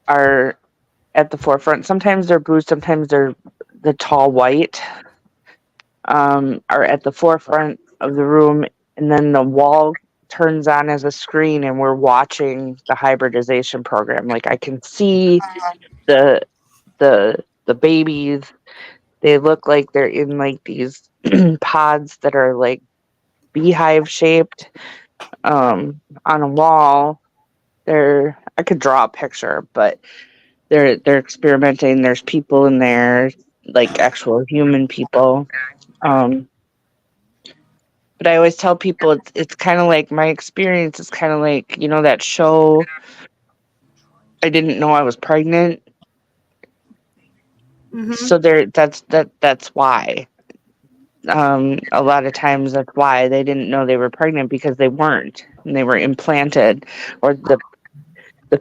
Speaker 6: are at the forefront. Sometimes they're blue, sometimes they're the tall white. Are at the forefront of the room, and then the wall turns on as a screen, and we're watching the hybridization program. Like I can see the babies. They look like they're in like these pods that are like beehive shaped on a wall. I could draw a picture, but they're experimenting. There's people in there, like actual human people. But I always tell people it's kind of like my experience is kind of like, you know, that show I didn't know I was pregnant.
Speaker 2: Mhm.
Speaker 6: So that's why. A lot of times that's why they didn't know they were pregnant, because they weren't, and they were implanted, or the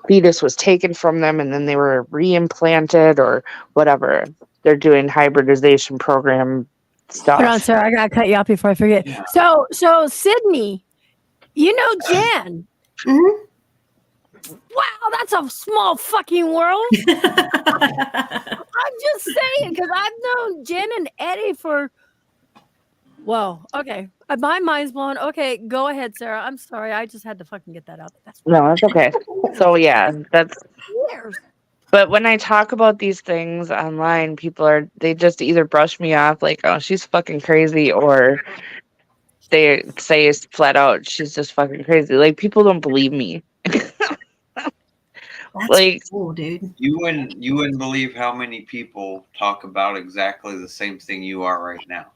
Speaker 6: fetus was taken from them and then they were reimplanted or whatever. They're doing hybridization program stuff.
Speaker 1: Hold on, sir. I gotta cut you off before I forget. So Sydney, you know Jan.
Speaker 2: Mhm.
Speaker 1: Wow, that's a small fucking world. I'm just saying, because I've known Jen and Eddie for Whoa. Okay. My mind's blown. Okay, go ahead, Sarah. I'm sorry. I just had to fucking get that out. That's
Speaker 6: No, that's okay. So yeah, that's.
Speaker 1: weird.
Speaker 6: But when I talk about these things online, they just either brush me off like, oh, she's fucking crazy, or they say flat out, she's just fucking crazy. Like, people don't believe me.
Speaker 2: That's
Speaker 6: Like,
Speaker 2: cool, dude.
Speaker 5: You wouldn't believe how many people talk about exactly the same thing you are right now.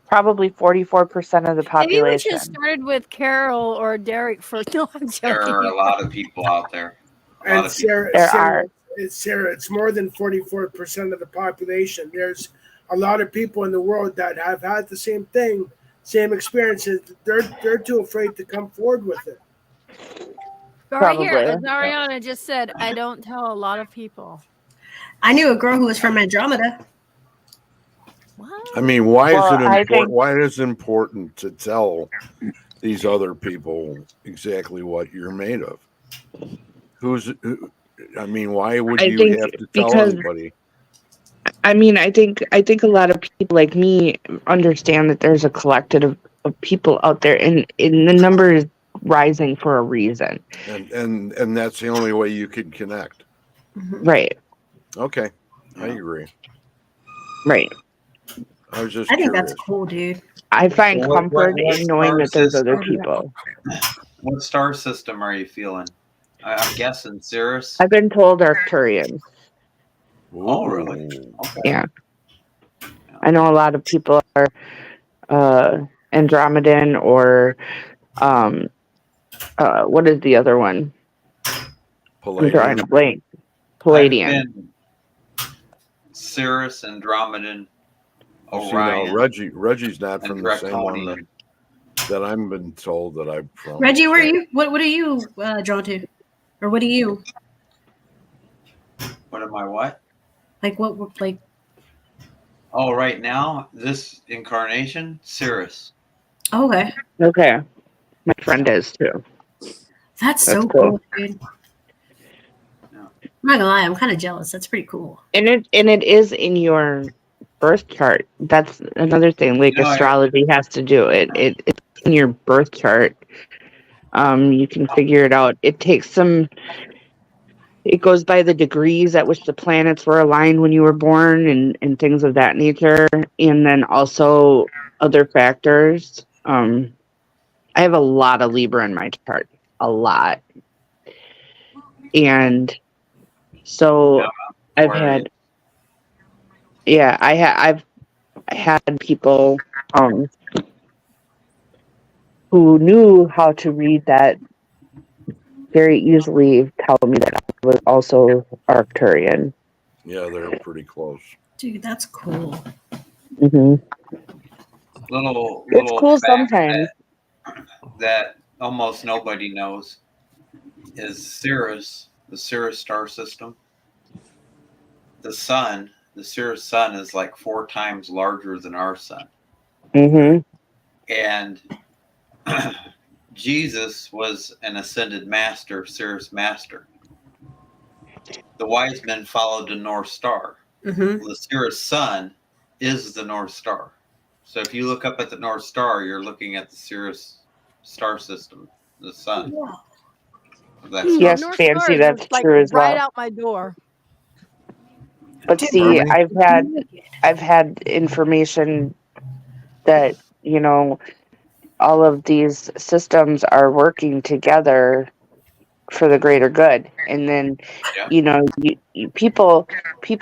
Speaker 6: probably 44% of the
Speaker 1: Maybe we
Speaker 6: population.
Speaker 1: should have started with Carol or Derek first. No, I'm joking.
Speaker 5: There are a lot of people out there. A lot
Speaker 7: And
Speaker 5: of people.
Speaker 7: Sarah, it's more than 44% of the population. There's a lot of people in the world that have had the same thing, same experiences. They're too afraid to come forward with it.
Speaker 1: Right here,
Speaker 6: Probably.
Speaker 1: as Ariana just said, I don't tell a lot of people.
Speaker 2: I knew a girl who was from Andromeda.
Speaker 1: What?
Speaker 3: I mean, why
Speaker 6: Well,
Speaker 3: is it
Speaker 6: I
Speaker 3: important?
Speaker 6: think-
Speaker 3: Why is it important to tell these other people exactly what you're made of? I mean, why would
Speaker 6: I
Speaker 3: you
Speaker 6: think
Speaker 3: have to tell
Speaker 6: because-
Speaker 3: anybody?
Speaker 6: I mean, I think a lot of people like me understand that there's a collective of people out there, and the number is rising for a reason.
Speaker 3: And that's the only way you can connect.
Speaker 6: Right.
Speaker 3: Okay, I agree.
Speaker 6: Right.
Speaker 3: I was just
Speaker 2: I think
Speaker 3: curious.
Speaker 2: that's cool, dude.
Speaker 6: I find
Speaker 5: What-
Speaker 6: comfort
Speaker 5: what
Speaker 6: in knowing that there's
Speaker 5: stars
Speaker 6: other
Speaker 5: is-
Speaker 6: people.
Speaker 5: What star system are you feeling? I'm guessing Sirius.
Speaker 6: I've been told Arcturian.
Speaker 5: Oh, really?
Speaker 3: Ooh.
Speaker 5: Okay.
Speaker 6: Yeah. I know a lot of people are Andromedan or what is the other one? I'm drawing a blank. Palladian.
Speaker 5: I've been Sirius, Andromedan,
Speaker 3: See, now,
Speaker 5: Orion,
Speaker 3: Reggie's not
Speaker 5: and
Speaker 3: from the same one
Speaker 5: Draconian.
Speaker 3: that I've been told that I'm from.
Speaker 2: Reggie, where are you? What are you drawn to, or what are you
Speaker 5: What am I? What?
Speaker 2: like? What like?
Speaker 5: Oh, right now, this incarnation, Sirius.
Speaker 2: Okay,
Speaker 6: Okay. My friend is too.
Speaker 2: that's so
Speaker 6: That's cool.
Speaker 2: cool, dude.
Speaker 5: Yeah.
Speaker 2: I'm not gonna lie, I'm kind of jealous. That's pretty cool.
Speaker 6: And it is in your birth chart. That's another thing. Like
Speaker 5: No,
Speaker 6: astrology has to do it. It's in your birth chart. You can figure it out. It takes some. It goes by the degrees at which the planets were aligned when you were born, and things of that nature, and then also other factors. I have a lot of Libra in my chart, a lot, and so I've had. Yeah, I've had people who knew how to read that very easily tell me that I was also Arcturian.
Speaker 3: Yeah, they're pretty close.
Speaker 2: Dude, that's cool.
Speaker 6: Hmm.
Speaker 5: Little
Speaker 6: It's cool
Speaker 5: fact
Speaker 6: sometimes.
Speaker 5: that almost nobody knows is Sirius, the Sirius star system. The sun, the Sirius sun, is like 4 times larger than our sun.
Speaker 6: Hmm.
Speaker 5: And Jesus was an ascended master, Sirius master. The wise men followed the North Star.
Speaker 2: Mm-hmm.
Speaker 5: The Sirius sun is the North Star. So if you look up at the North Star, you're looking at the Sirius star system, the sun. That's
Speaker 6: Yes,
Speaker 1: North
Speaker 6: Fancy,
Speaker 1: Star is
Speaker 6: that's
Speaker 1: just, like,
Speaker 6: true as
Speaker 1: right
Speaker 6: well.
Speaker 1: out my door.
Speaker 6: But see, I've had information that, all of these systems are working together for the greater good. And then,
Speaker 5: Yeah.
Speaker 6: people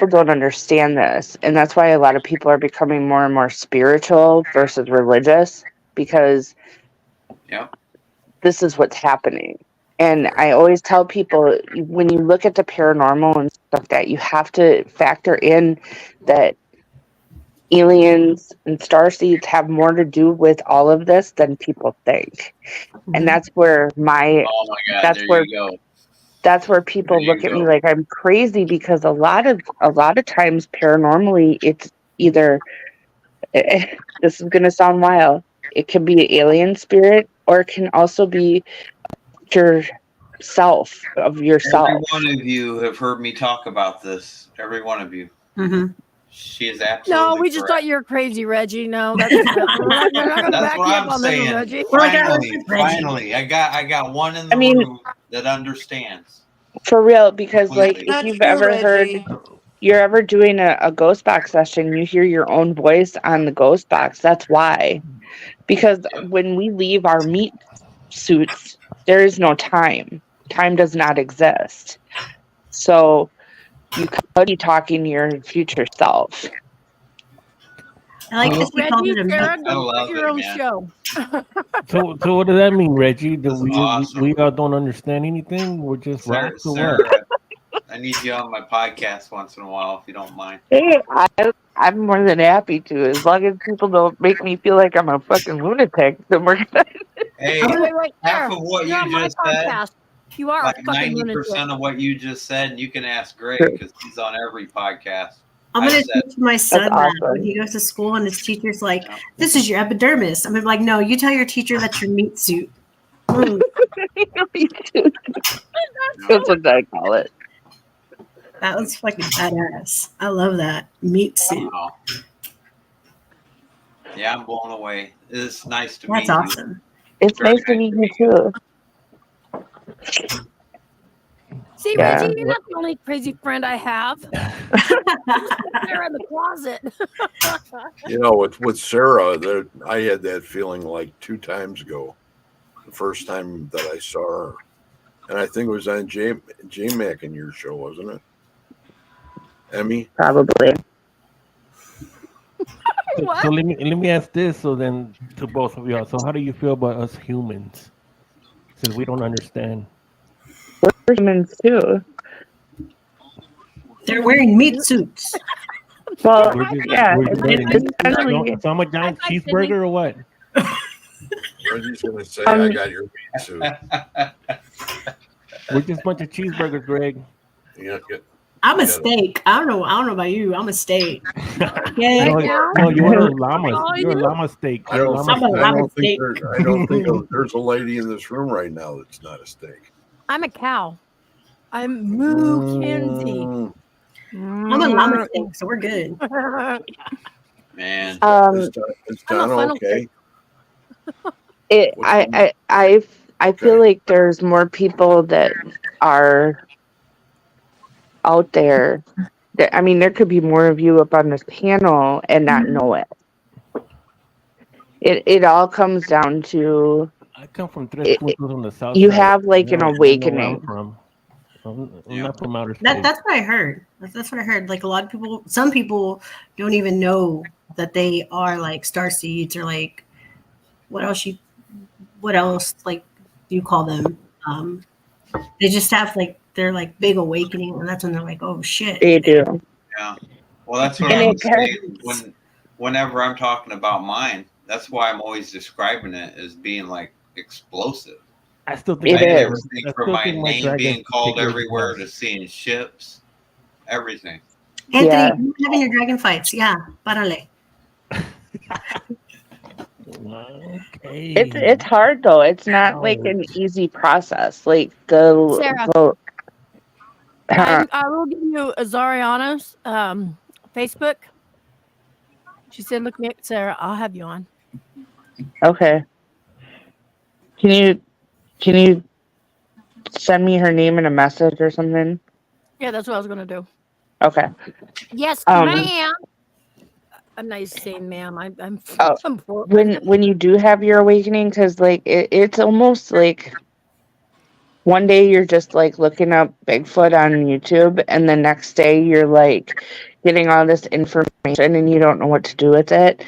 Speaker 6: don't understand this. And that's why a lot of people are becoming more and more spiritual versus religious, because
Speaker 5: Yeah.
Speaker 6: this is what's happening. And I always tell people, when you look at the paranormal and stuff like that, you have to factor in that aliens and starseeds have more to do with all of this than people think. And that's where
Speaker 5: Oh my God!
Speaker 6: that's
Speaker 5: There
Speaker 6: where
Speaker 5: you go.
Speaker 6: that's where people
Speaker 5: There you
Speaker 6: look at me
Speaker 5: go.
Speaker 6: like I'm crazy, because a lot of times paranormally, it's either this is gonna sound wild. It can be an alien spirit, or it can also be your self of yourself.
Speaker 5: Every one of you have heard me talk about this. Every one of you.
Speaker 2: Mm-hmm.
Speaker 5: She is absolutely
Speaker 1: No, we just
Speaker 5: correct.
Speaker 1: thought you were crazy, Reggie. No, that's we're not gonna
Speaker 5: That's
Speaker 1: back
Speaker 5: what
Speaker 1: you up
Speaker 5: I'm
Speaker 1: on this
Speaker 5: saying.
Speaker 1: one, Reggie.
Speaker 5: Finally, I got one in the
Speaker 6: I mean-
Speaker 5: room that understands.
Speaker 6: For real, because like
Speaker 5: Completely.
Speaker 6: if you've ever heard, you're ever doing a ghost box session, you hear your own voice on the ghost box. That's why. Because when we leave our meat suits, there is no time. Time does not exist. So you could be talking to your future self.
Speaker 2: I like this. You called
Speaker 1: Reggie,
Speaker 2: it a
Speaker 1: Sarah,
Speaker 2: meat.
Speaker 5: I
Speaker 1: go
Speaker 5: love
Speaker 1: get your
Speaker 5: it,
Speaker 1: own
Speaker 5: man.
Speaker 1: show.
Speaker 4: So what does that mean, Reggie? That
Speaker 5: That's awesome.
Speaker 4: we all don't understand anything? We're just
Speaker 5: Sarah,
Speaker 4: rocks or what?
Speaker 5: Sarah, I need you on my podcast once in a while, if you don't mind.
Speaker 6: Hey, I'm more than happy to, as long as people don't make me feel like I'm a fucking lunatic. Then we're good.
Speaker 5: Hey,
Speaker 1: Wait,
Speaker 5: half
Speaker 1: Sarah,
Speaker 5: of what
Speaker 1: you're
Speaker 5: you
Speaker 1: on my
Speaker 5: just said,
Speaker 1: podcast. You are
Speaker 5: like
Speaker 1: a fucking
Speaker 5: 90%
Speaker 1: lunatic.
Speaker 5: of what you just said, and you can ask Greg because he's on every podcast.
Speaker 2: I'm
Speaker 5: I
Speaker 2: gonna
Speaker 5: said-
Speaker 2: teach my son that
Speaker 6: awesome.
Speaker 2: when he goes to school and his teacher's like, "This is your epidermis." I'm like, "No, you tell your teacher that's your meat suit." Mm,
Speaker 6: That's what I call it.
Speaker 2: that was fucking badass. I love that meat suit.
Speaker 5: Wow. Yeah, I'm blown away. It's nice to
Speaker 2: That's
Speaker 5: meet you.
Speaker 2: awesome.
Speaker 6: It's
Speaker 5: Very
Speaker 6: nice to meet you too.
Speaker 1: See,
Speaker 6: Yeah.
Speaker 1: Reggie, you're not the only crazy friend I have. They're in the closet.
Speaker 3: You know, with Sarah, I had that feeling like 2 times ago. The first time that I saw her, and I think it was on J Mac in your show, wasn't it? Emmy.
Speaker 6: Probably.
Speaker 1: What?
Speaker 4: So let me ask this. So then, to both of y'all. So how do you feel about us humans? Since we don't understand.
Speaker 6: We're humans too.
Speaker 2: They're wearing meat suits.
Speaker 6: Well,
Speaker 4: We're just,
Speaker 6: yeah.
Speaker 4: we're just
Speaker 6: it's
Speaker 4: letting-
Speaker 6: essentially-
Speaker 4: so I'm a giant
Speaker 1: Hi, Sydney.
Speaker 4: cheeseburger or what?
Speaker 3: Reggie's gonna say, "I got your meat suit."
Speaker 4: We're just a bunch of cheeseburgers, Greg.
Speaker 3: Yeah,
Speaker 2: I'm a
Speaker 3: Yeah.
Speaker 2: steak. I don't know about you. I'm a steak. Yeah.
Speaker 4: No, you are a llama.
Speaker 1: Oh,
Speaker 4: You're a
Speaker 1: you?
Speaker 4: llama steak.
Speaker 3: I
Speaker 4: You're a
Speaker 3: don't
Speaker 4: llama
Speaker 3: think,
Speaker 2: I'm a
Speaker 3: I
Speaker 2: llama
Speaker 3: don't think,
Speaker 2: steak.
Speaker 3: I don't think there's a lady in this room right now that's not a steak.
Speaker 1: I'm a cow. I'm Moo Kenzie.
Speaker 3: Mm,
Speaker 2: I'm a llama steak, so we're good.
Speaker 5: Man,
Speaker 3: Is,
Speaker 6: Um,
Speaker 3: is
Speaker 1: I'm a
Speaker 3: Donna
Speaker 1: funnel
Speaker 3: okay?
Speaker 6: it.
Speaker 3: What's wrong?
Speaker 6: I feel
Speaker 3: Okay.
Speaker 6: like there's more people that are out there. I mean, there could be more of you up on this panel and not know it. It all comes down to
Speaker 4: I come from Tres
Speaker 6: It-
Speaker 4: Puntos on the south
Speaker 6: you
Speaker 4: side.
Speaker 6: have like
Speaker 4: I
Speaker 6: an
Speaker 4: know where I'm
Speaker 6: awakening.
Speaker 4: from. I'm
Speaker 5: Yeah.
Speaker 4: not from outer
Speaker 2: That,
Speaker 4: space.
Speaker 2: that's what I heard. That's what I heard. Like a lot of people, some people don't even know that they are like star seeds or like what else like you call them. They just have like they're like big awakening, and that's when they're like, oh shit.
Speaker 6: They do.
Speaker 5: yeah. Well, that's what
Speaker 6: And
Speaker 5: I
Speaker 6: it
Speaker 5: was saying whenever I'm talking about mine. That's why I'm always describing it as being like explosive.
Speaker 4: I still think
Speaker 6: It
Speaker 5: I
Speaker 6: is.
Speaker 5: everything
Speaker 4: I
Speaker 5: from
Speaker 4: still
Speaker 5: my
Speaker 4: think my
Speaker 5: name
Speaker 4: dragon
Speaker 5: being called
Speaker 4: figure is
Speaker 5: everywhere to
Speaker 4: nice.
Speaker 5: seeing ships, everything.
Speaker 2: Anthony,
Speaker 6: Yeah.
Speaker 2: you having your dragon fights? Yeah, parale.
Speaker 4: Okay.
Speaker 6: It's hard though. It's not like an easy process. Like the
Speaker 1: Sarah.
Speaker 6: Huh.
Speaker 1: I will give you Azariana's Facebook. She said, "Look me up, Sarah. I'll have you on."
Speaker 6: Okay. Can you send me her name in a message or something?
Speaker 1: Yeah, that's what I was gonna do.
Speaker 6: Okay.
Speaker 1: Yes,
Speaker 6: Um,
Speaker 1: ma'am. I'm not used to saying ma'am. I'm
Speaker 6: Oh,
Speaker 1: from Portland.
Speaker 6: When you do have your awakening, because like it's almost like one day you're just like looking up Bigfoot on YouTube, and the next day you're like getting all this information and you don't know what to do with it.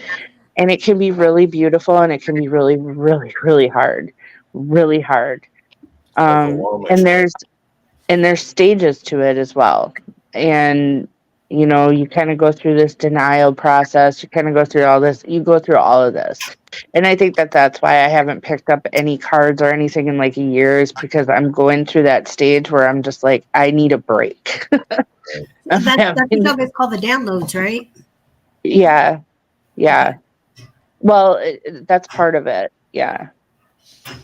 Speaker 6: And it can be really beautiful, and it can be really, really, really hard. Really hard. And there's stages to it as well. And you know, you kind of go through this denial process. You kind of go through all this. You go through all of this. And I think that's why I haven't picked up any cards or anything in like a year, is because I'm going through that stage where I'm just like, I need a break.
Speaker 2: That TikTok is called the downloads, right?
Speaker 6: Yeah. Yeah. Well, that's part of it. Yeah.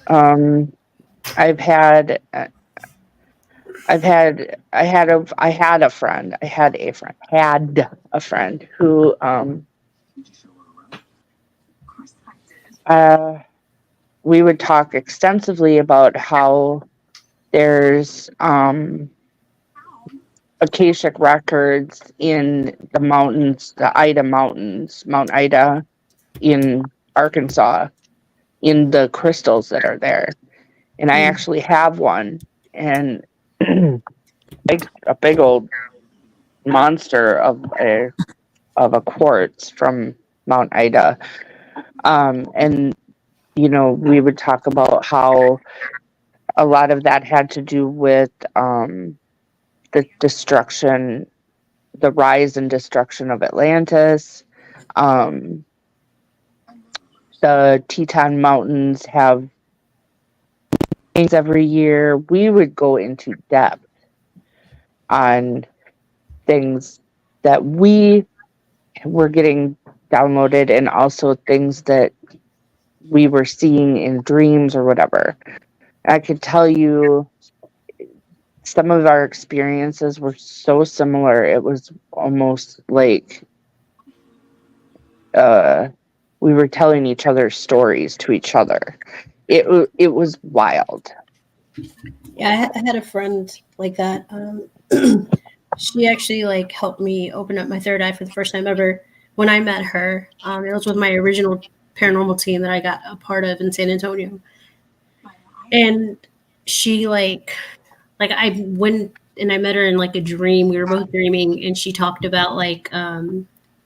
Speaker 6: I've had I had a friend who we would talk extensively about how there's Akashic records in the mountains, the Ida Mountains, Mount Ida in Arkansas, in the crystals that are there. And I actually have one, and a big old monster of a quartz from Mount Ida. And you know, we would talk about how a lot of that had to do with the destruction, the rise and destruction of Atlantis. The Teton Mountains have things every year. We would go into depth on things that we were getting downloaded, and also things that we were seeing in dreams or whatever. I could tell you some of our experiences were so similar. It was almost like we were telling each other stories to each other. It was wild.
Speaker 2: Yeah, I had a friend like that. She actually like helped me open up my third eye for the first time ever. When I met her, it was with my original paranormal team that I got a part of in San Antonio. And she like I went and I met her in like a dream. We were both dreaming, and she talked about like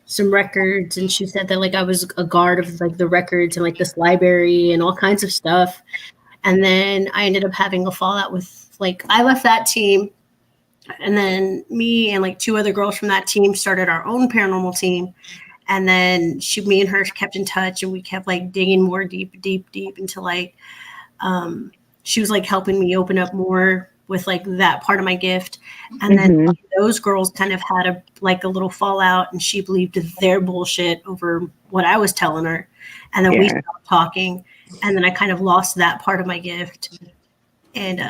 Speaker 2: some records, and she said that like I was a guard of like the records and like this library and all kinds of stuff. And then I ended up having a fallout with like I left that team, and then me and like two other girls from that team started our own paranormal team. And then me and her kept in touch, and we kept like digging more deep into like she was like helping me open up more with like that part of my gift. And then those girls kind of had a little fallout, and she believed their bullshit over what I was telling her. And then we stopped talking, and then I kind of lost that part of my gift. And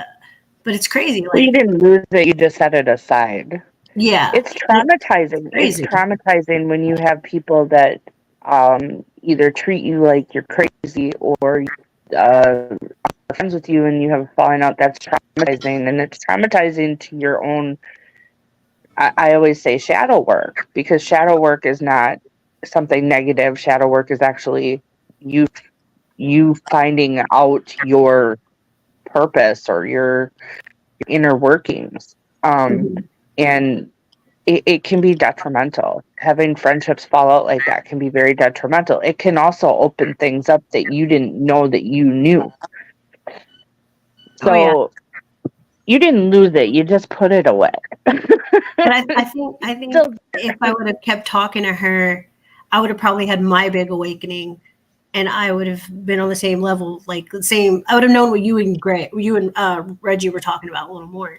Speaker 2: but it's crazy. Like,
Speaker 6: you didn't lose it, you just set it aside.
Speaker 2: Yeah.
Speaker 6: It's traumatizing. It's traumatizing when you have people that either treat you like you're crazy or are friends with you and you have a falling out. That's traumatizing, and it's traumatizing to your own. I always say shadow work, because shadow work is not something negative. Shadow work is actually you finding out your purpose or your inner workings. And it can be detrimental. Having friendships fall out like that can be very detrimental. It can also open things up that you didn't know that you knew. So you didn't lose it, you just put it away.
Speaker 2: And I think if I would have kept talking to her, I would have probably had my big awakening, and I would have been on the same level, like the same. I would have known what you and Reggie were talking about a little more.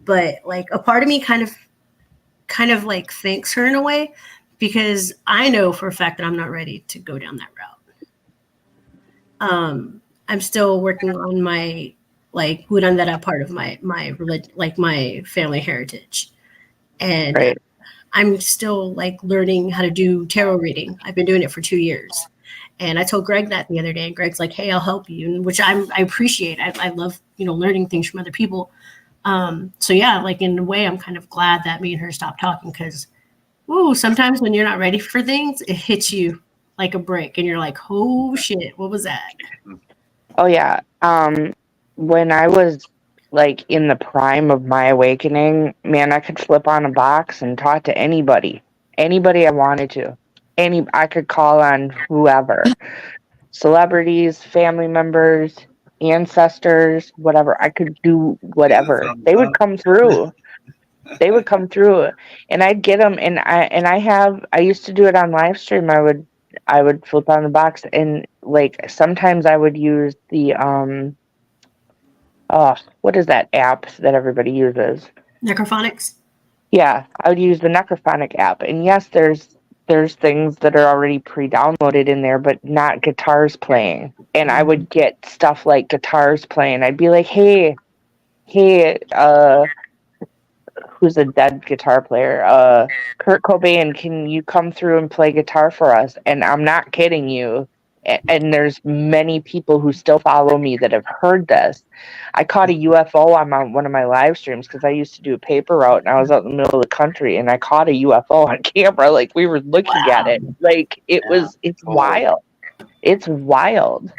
Speaker 2: But like a part of me kind of like thanks her in a way, because I know for a fact that I'm not ready to go down that route. I'm still working on my like Curandera part of my religion, like my family heritage, and I'm still like learning how to do tarot reading. I've been doing it for 2 years. And I told Greg that the other day, and Greg's like, "Hey, I'll help you," which I appreciate. I love, learning things from other people. So yeah, like in a way, I'm kind of glad that me and her stopped talking, because, sometimes when you're not ready for things, it hits you like a brick, and you're like, "Oh shit, what was that?"
Speaker 6: Oh yeah. When I was like in the prime of my awakening, man, I could flip on a box and talk to anybody I wanted to. I could call on whoever, celebrities, family members, ancestors, whatever. I could do whatever. They would come through. And I'd get them. And I used to do it on live stream. I would flip on the box, and like sometimes I would use the what is that app that everybody uses?
Speaker 2: Necrophonics.
Speaker 6: Yeah, I would use the Necrophonic app. And yes, there's things that are already pre-downloaded in there, but not guitars playing. And I would get stuff like guitars playing. I'd be like, hey, hey, who's a dead guitar player, Kurt Cobain, can you come through and play guitar for us? And I'm not kidding you. And there's many people who still follow me that have heard this. I caught a UFO on one of my live streams because I used to do a paper route and I was out in the middle of the country and I caught a UFO on camera. Like we were looking at it. Like it's wild. It's wild.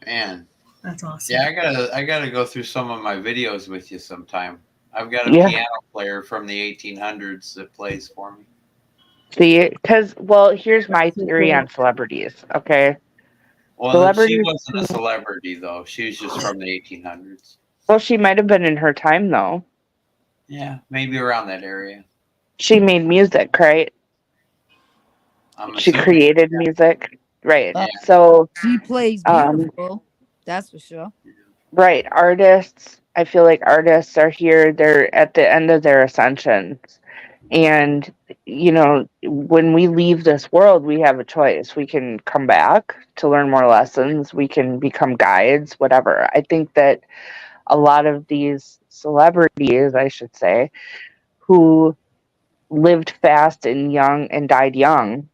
Speaker 5: Man.
Speaker 2: That's awesome.
Speaker 5: Yeah, I gotta go through some of my videos with you sometime. I've got a piano player from the 1800s that plays for me.
Speaker 6: See, because here's my theory on celebrities. Okay.
Speaker 5: Well, she wasn't a celebrity though. She was just from the 1800s.
Speaker 6: Well, she might have been in her time though.
Speaker 5: Yeah, maybe around that area.
Speaker 6: She made music, right? She created music, right?
Speaker 5: Yeah.
Speaker 6: So
Speaker 9: she plays beautiful. That's for sure.
Speaker 6: Right, artists. I feel like artists are here. They're at the end of their ascension. And, when we leave this world, we have a choice. We can come back to learn more lessons. We can become guides, whatever. I think that a lot of these celebrities, I should say, who lived fast and young and died young,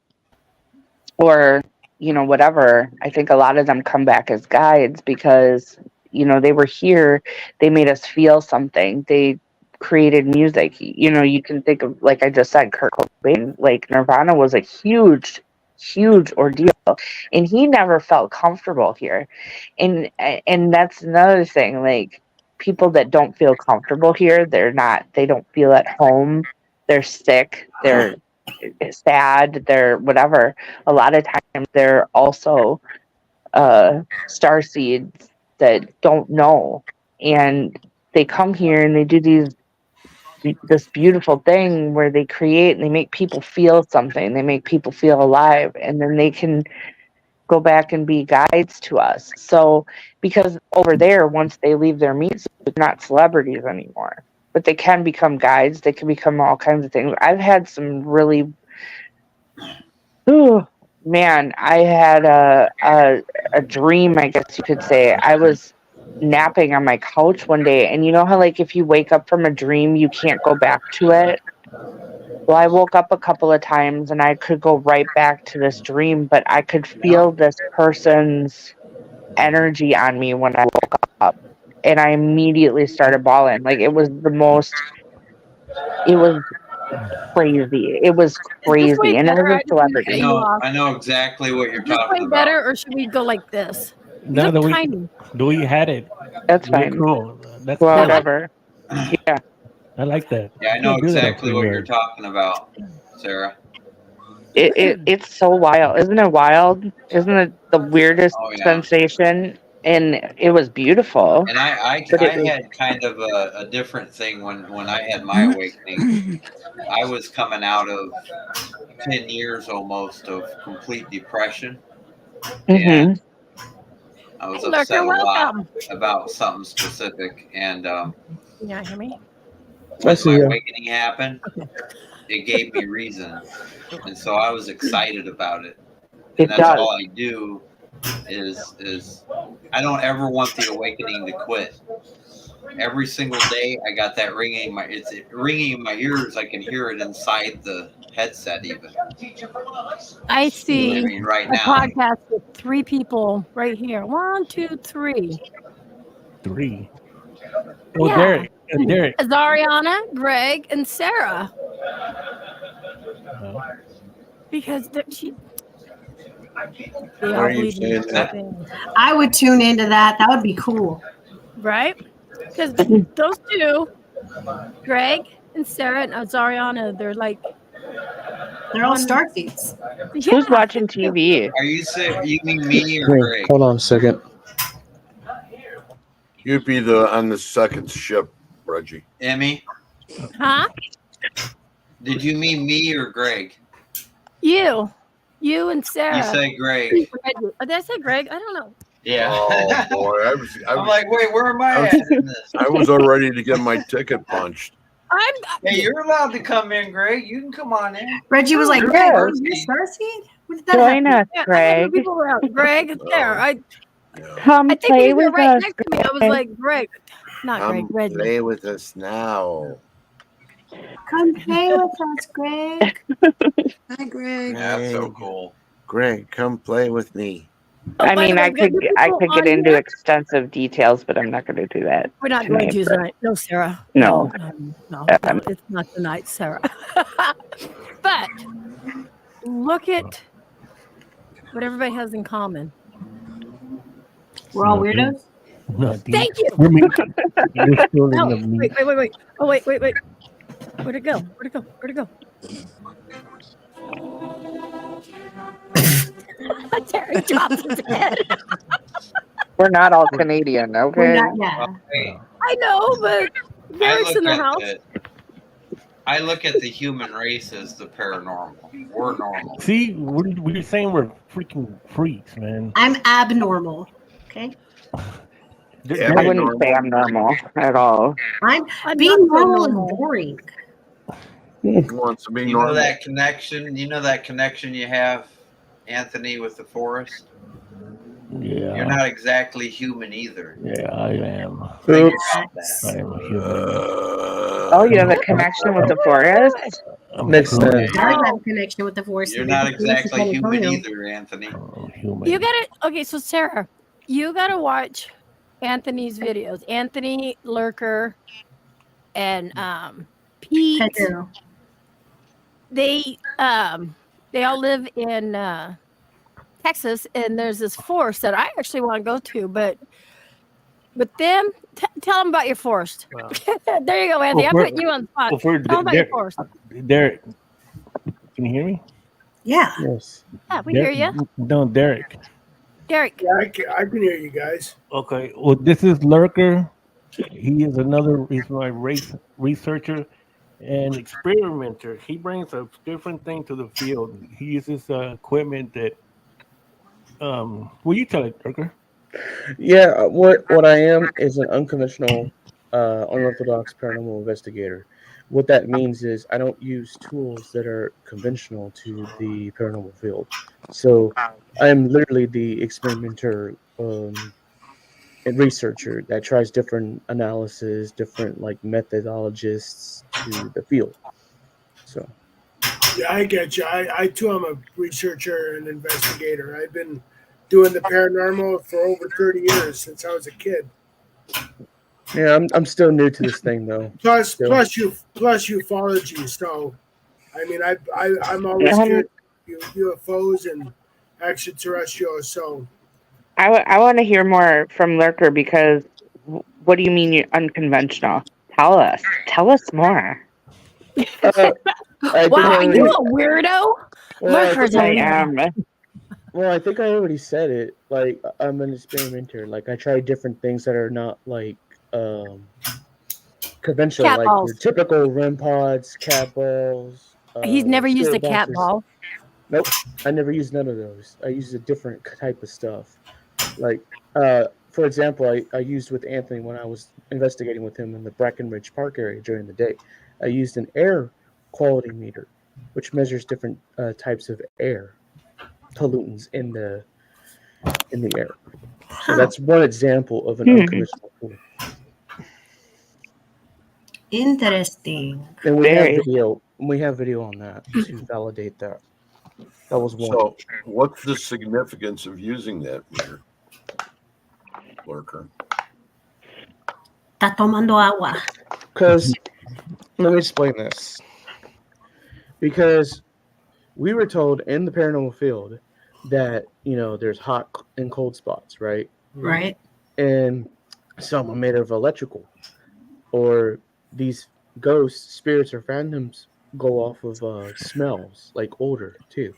Speaker 6: or, whatever, I think a lot of them come back as guides because, they were here. They made us feel something. They created music. You can think of, like I just said, Kurt Cobain. Like Nirvana was a huge ordeal, and he never felt comfortable here. And that's another thing. Like people that don't feel comfortable here, they don't feel at home. They're sick. They're sad. They're whatever. A lot of times they're also starseeds that don't know, and they come here and they do this beautiful thing where they create and they make people feel something. They make people feel alive, and then they can go back and be guides to us. So because over there, once they leave their music, they're not celebrities anymore, but they can become guides. They can become all kinds of things. I've had some really I had a dream, I guess you could say. I was napping on my couch one day, and you know how like if you wake up from a dream you can't go back to it? Well, I woke up a couple of times and I could go right back to this dream, but I could feel this person's energy on me when I woke up, and I immediately started bawling. Like it was crazy. It was crazy. And it was a celebrity.
Speaker 5: I know exactly what you're talking about.
Speaker 1: Better, or should we go like this?
Speaker 4: No, we had it.
Speaker 6: That's fine.
Speaker 4: Cool. That's
Speaker 6: whatever. Yeah.
Speaker 4: I like that.
Speaker 5: Yeah, I know exactly what you're talking about, Sarah.
Speaker 6: It's so wild. Isn't it wild? Isn't it the weirdest sensation? And it was beautiful.
Speaker 5: And I had kind of a different thing when I had my awakening. I was coming out of 10 years almost of complete depression. And I was upset a lot about something specific. And
Speaker 1: can you hear me?
Speaker 5: when my awakening happened, it gave me reason. And so I was excited about it. And that's all I do is I don't ever want the awakening to quit. Every single day I got that ringing in my ears. I can hear it inside the headset even.
Speaker 1: I see
Speaker 5: right
Speaker 1: a
Speaker 5: now.
Speaker 1: podcast with 3 people right here. 1, 2, 3.
Speaker 4: 3. Well, Derek.
Speaker 1: Azariana, Greg, and Sarah. Because she.
Speaker 3: Why are you saying that?
Speaker 2: I would tune into that. That would be cool.
Speaker 1: Right? Because those 2, Greg and Sarah and Azariana, they're
Speaker 2: all starseeds.
Speaker 1: Yeah.
Speaker 6: Who's watching TV?
Speaker 5: Are you saying you mean me or Greg?
Speaker 10: Hold on a second.
Speaker 3: You'd be on the second ship, Reggie.
Speaker 5: Emmy?
Speaker 1: Huh?
Speaker 5: Did you mean me or Greg?
Speaker 1: You and Sarah.
Speaker 5: You said Greg.
Speaker 1: Did I say Greg? I don't know.
Speaker 5: Yeah.
Speaker 3: Oh boy,
Speaker 5: I'm like, wait, where am I at in this?
Speaker 3: I was all ready to get my ticket punched.
Speaker 5: Hey, you're allowed to come in, Greg. You can come on in.
Speaker 2: Reggie was like, Greg, are you starseed? What did that
Speaker 6: Join us,
Speaker 1: Yeah,
Speaker 6: Greg.
Speaker 1: people were out. Greg, there.
Speaker 6: Come
Speaker 1: I think
Speaker 6: play
Speaker 1: you were
Speaker 6: with
Speaker 1: right
Speaker 6: us.
Speaker 1: next to me. I was like, Greg. Not
Speaker 8: Come
Speaker 1: Greg. Reggie.
Speaker 8: play with us now.
Speaker 2: Come play with us, Greg. Hi, Greg.
Speaker 5: That's so
Speaker 8: Greg.
Speaker 5: cool.
Speaker 8: Greg, come play with me.
Speaker 1: Oh,
Speaker 6: I
Speaker 1: by the
Speaker 6: mean,
Speaker 1: way,
Speaker 6: I
Speaker 1: we've got
Speaker 6: could
Speaker 1: new
Speaker 6: I
Speaker 1: people
Speaker 6: could get
Speaker 1: on
Speaker 6: into
Speaker 1: here.
Speaker 6: extensive details, but I'm not going to do that.
Speaker 1: We're not going to
Speaker 6: but-
Speaker 1: tonight. No, Sarah.
Speaker 6: No.
Speaker 1: No, it's not tonight, Sarah. But look at what everybody has in common.
Speaker 2: We're all weirdos.
Speaker 4: Nothing.
Speaker 1: Thank you.
Speaker 4: We're making- we're still in
Speaker 1: No,
Speaker 4: the meat.
Speaker 1: wait. Oh, wait. Where'd it go? Where'd it go? Terry dropped his head.
Speaker 6: We're not all Canadian,
Speaker 2: We're
Speaker 6: okay?
Speaker 2: not, yeah.
Speaker 5: Hey,
Speaker 1: I know, but Derek's in the house.
Speaker 5: I look at the human race as the paranormal. We're normal.
Speaker 4: See, we're saying we're freaking freaks, man.
Speaker 2: I'm abnormal. Okay.
Speaker 3: Yeah,
Speaker 6: I wouldn't say I'm normal at all.
Speaker 2: I'm
Speaker 1: I'm
Speaker 2: being
Speaker 1: not so
Speaker 2: normal
Speaker 1: normal.
Speaker 2: is boring.
Speaker 3: He wants to be
Speaker 5: You know
Speaker 3: normal.
Speaker 5: that connection? You know that connection you have, Anthony, with the forest?
Speaker 4: Yeah.
Speaker 5: You're not exactly human either.
Speaker 4: Yeah, I am.
Speaker 5: Figure
Speaker 6: Oops.
Speaker 5: out that.
Speaker 4: I am a human.
Speaker 6: Oh, you have a connection with the forest?
Speaker 4: I'm
Speaker 10: Makes
Speaker 4: human.
Speaker 10: sense.
Speaker 2: I have a connection with the force.
Speaker 5: You're not exactly human either, Anthony.
Speaker 4: I'm human.
Speaker 1: You gotta okay, so Sarah, you gotta watch Anthony's videos. Anthony, Lurker, and Pete.
Speaker 2: Pedro.
Speaker 1: They all live in Texas, and there's this forest that I actually want to go to, but with them, tell them about your forest.
Speaker 4: Wow.
Speaker 1: There you go, Anthony. I'm
Speaker 4: Well,
Speaker 1: putting you on the spot.
Speaker 4: Well, for
Speaker 1: Tell them about your forest.
Speaker 4: Derek, can you hear me?
Speaker 2: Yeah.
Speaker 10: Yes.
Speaker 1: Yeah, we hear you.
Speaker 4: No, Derek.
Speaker 1: Derek.
Speaker 7: Yeah, I can hear you guys.
Speaker 4: Okay. Well, this is Lurker. He is he's my race researcher and experimenter. He brings a different thing to the field. He uses equipment that. Will you tell it, Lurker?
Speaker 10: Yeah, what I am is an unconventional, unorthodox paranormal investigator. What that means is I don't use tools that are conventional to the paranormal field. So I am literally the experimenter and researcher that tries different analysis, different like methodologists to the field. So
Speaker 7: Yeah, I get you. I too am a researcher and investigator. I've been doing the paranormal for over 30 years since I was a kid.
Speaker 10: yeah, I'm still new to this thing though.
Speaker 7: Plus
Speaker 10: Still.
Speaker 7: plus ufology. So, I mean, I'm always curious about UFOs and extraterrestrials. So,
Speaker 6: I want to hear more from Lurker because what do you mean you're unconventional? Tell us more.
Speaker 10: I think
Speaker 1: Wow,
Speaker 10: I
Speaker 1: are you a weirdo? Lurker's
Speaker 6: I
Speaker 1: a
Speaker 6: am.
Speaker 10: Well, I think I already said it. Like, I'm an experimenter. Like, I try different things that are not like conventional,
Speaker 1: Cat
Speaker 10: like
Speaker 1: balls.
Speaker 10: your typical REM pods, cat balls.
Speaker 1: He's never used a
Speaker 10: spirit
Speaker 1: cat
Speaker 10: boxes.
Speaker 1: ball.
Speaker 10: Nope, I never used none of those. I used a different type of stuff. Like, for example, I used with Anthony when I was investigating with him in the Brackenridge Park area during the day. I used an air quality meter, which measures different types of air pollutants in the air. So that's one example of an unconventional tool.
Speaker 2: Interesting.
Speaker 10: And we
Speaker 6: Very.
Speaker 10: have video. We have video on that to validate that. That was one.
Speaker 3: So, what's the significance of using that meter, Lurker?
Speaker 2: Está tomando agua.
Speaker 10: Because let me explain this. Because we were told in the paranormal field that there's hot and cold spots, right?
Speaker 2: Right.
Speaker 10: And some are made of electrical, or these ghosts, spirits, or phantoms go off of smells, like odor too.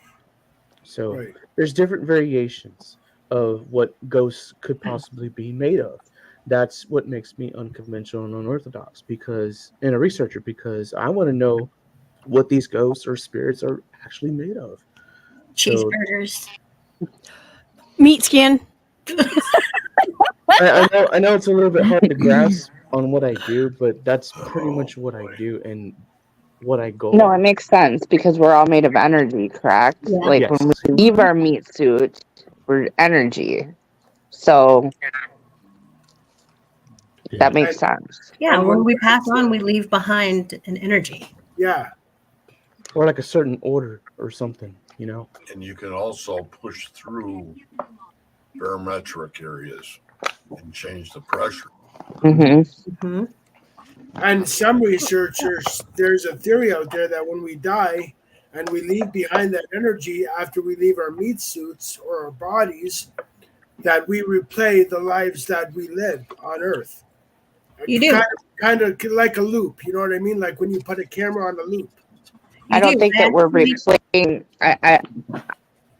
Speaker 10: So
Speaker 7: right.
Speaker 10: there's different variations of what ghosts could possibly be made of. That's what makes me unconventional and unorthodox, and a researcher, because I want to know what these ghosts or spirits are actually made of.
Speaker 2: Cheeseburgers.
Speaker 1: Meat skin.
Speaker 10: I know it's a little bit hard to grasp on what I do, but that's pretty much what I do and what I go.
Speaker 6: No, it makes sense because we're all made of energy, correct?
Speaker 2: Yeah.
Speaker 6: Like
Speaker 10: Yes.
Speaker 6: when we leave our meat suit, we're energy. So That makes sense.
Speaker 2: Yeah, when we pass on, we leave behind an energy.
Speaker 7: Yeah.
Speaker 10: Or like a certain order or something, you know.
Speaker 3: And you can also push through barometric areas and change the pressure.
Speaker 6: Mm-hmm.
Speaker 7: And some researchers, there's a theory out there that when we die and we leave behind that energy after we leave our meat suits or our bodies, that we replay the lives that we lived on Earth.
Speaker 2: You do.
Speaker 7: Kind of like a loop, you know what I mean? Like when you put a camera on a loop.
Speaker 6: I don't think that we're replaying.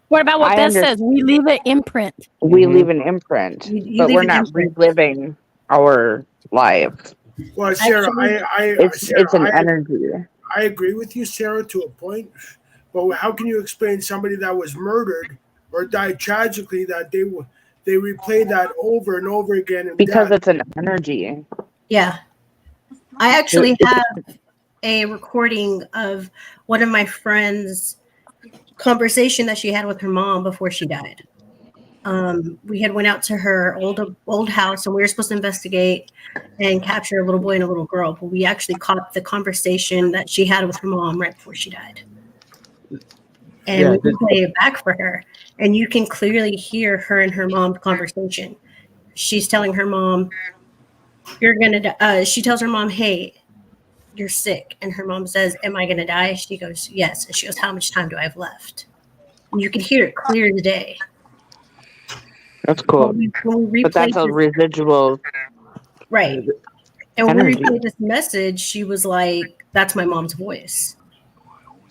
Speaker 1: What about what Beth says? We leave an imprint.
Speaker 6: We leave an imprint, but we're not reliving our lives.
Speaker 7: Well, Sarah,
Speaker 6: it's an energy.
Speaker 7: I agree with you, Sarah, to a point. But how can you explain somebody that was murdered or died tragically that they replay that over and over again?
Speaker 6: Because it's an energy.
Speaker 2: Yeah. I actually have a recording of one of my friends' conversation that she had with her mom before she died. We had went out to her old house, and we were supposed to investigate and capture a little boy and a little girl, but we actually caught the conversation that she had with her mom right before she died. And we can play it back for her, and you can clearly hear her and her mom's conversation. She's telling her mom, "You're gonna die." She tells her mom, "Hey, you're sick," and her mom says, "Am I gonna die?" She goes, "Yes." And she goes, "How much time do I have left?" And you can hear it clear as day.
Speaker 6: That's cool. But that's a residual.
Speaker 2: Right. And when we replayed this message, she was like, "That's my mom's voice."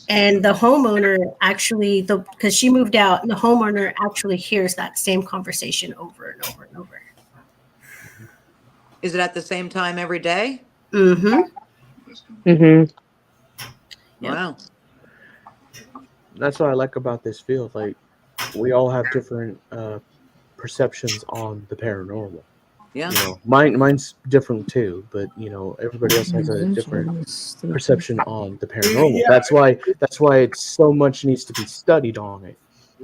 Speaker 2: And the homeowner actually, because she moved out, and the homeowner actually hears that same conversation over and over and over.
Speaker 11: Is it at the same time every day?
Speaker 2: Mm-hmm.
Speaker 6: Mm-hmm.
Speaker 11: Wow.
Speaker 10: That's what I like about this field. Like, we all have different perceptions on the paranormal.
Speaker 11: Yeah.
Speaker 10: You know, mine's different too, but you know, everybody else has a different perception on the paranormal.
Speaker 7: Yeah.
Speaker 10: That's why it's so much needs to be studied on it.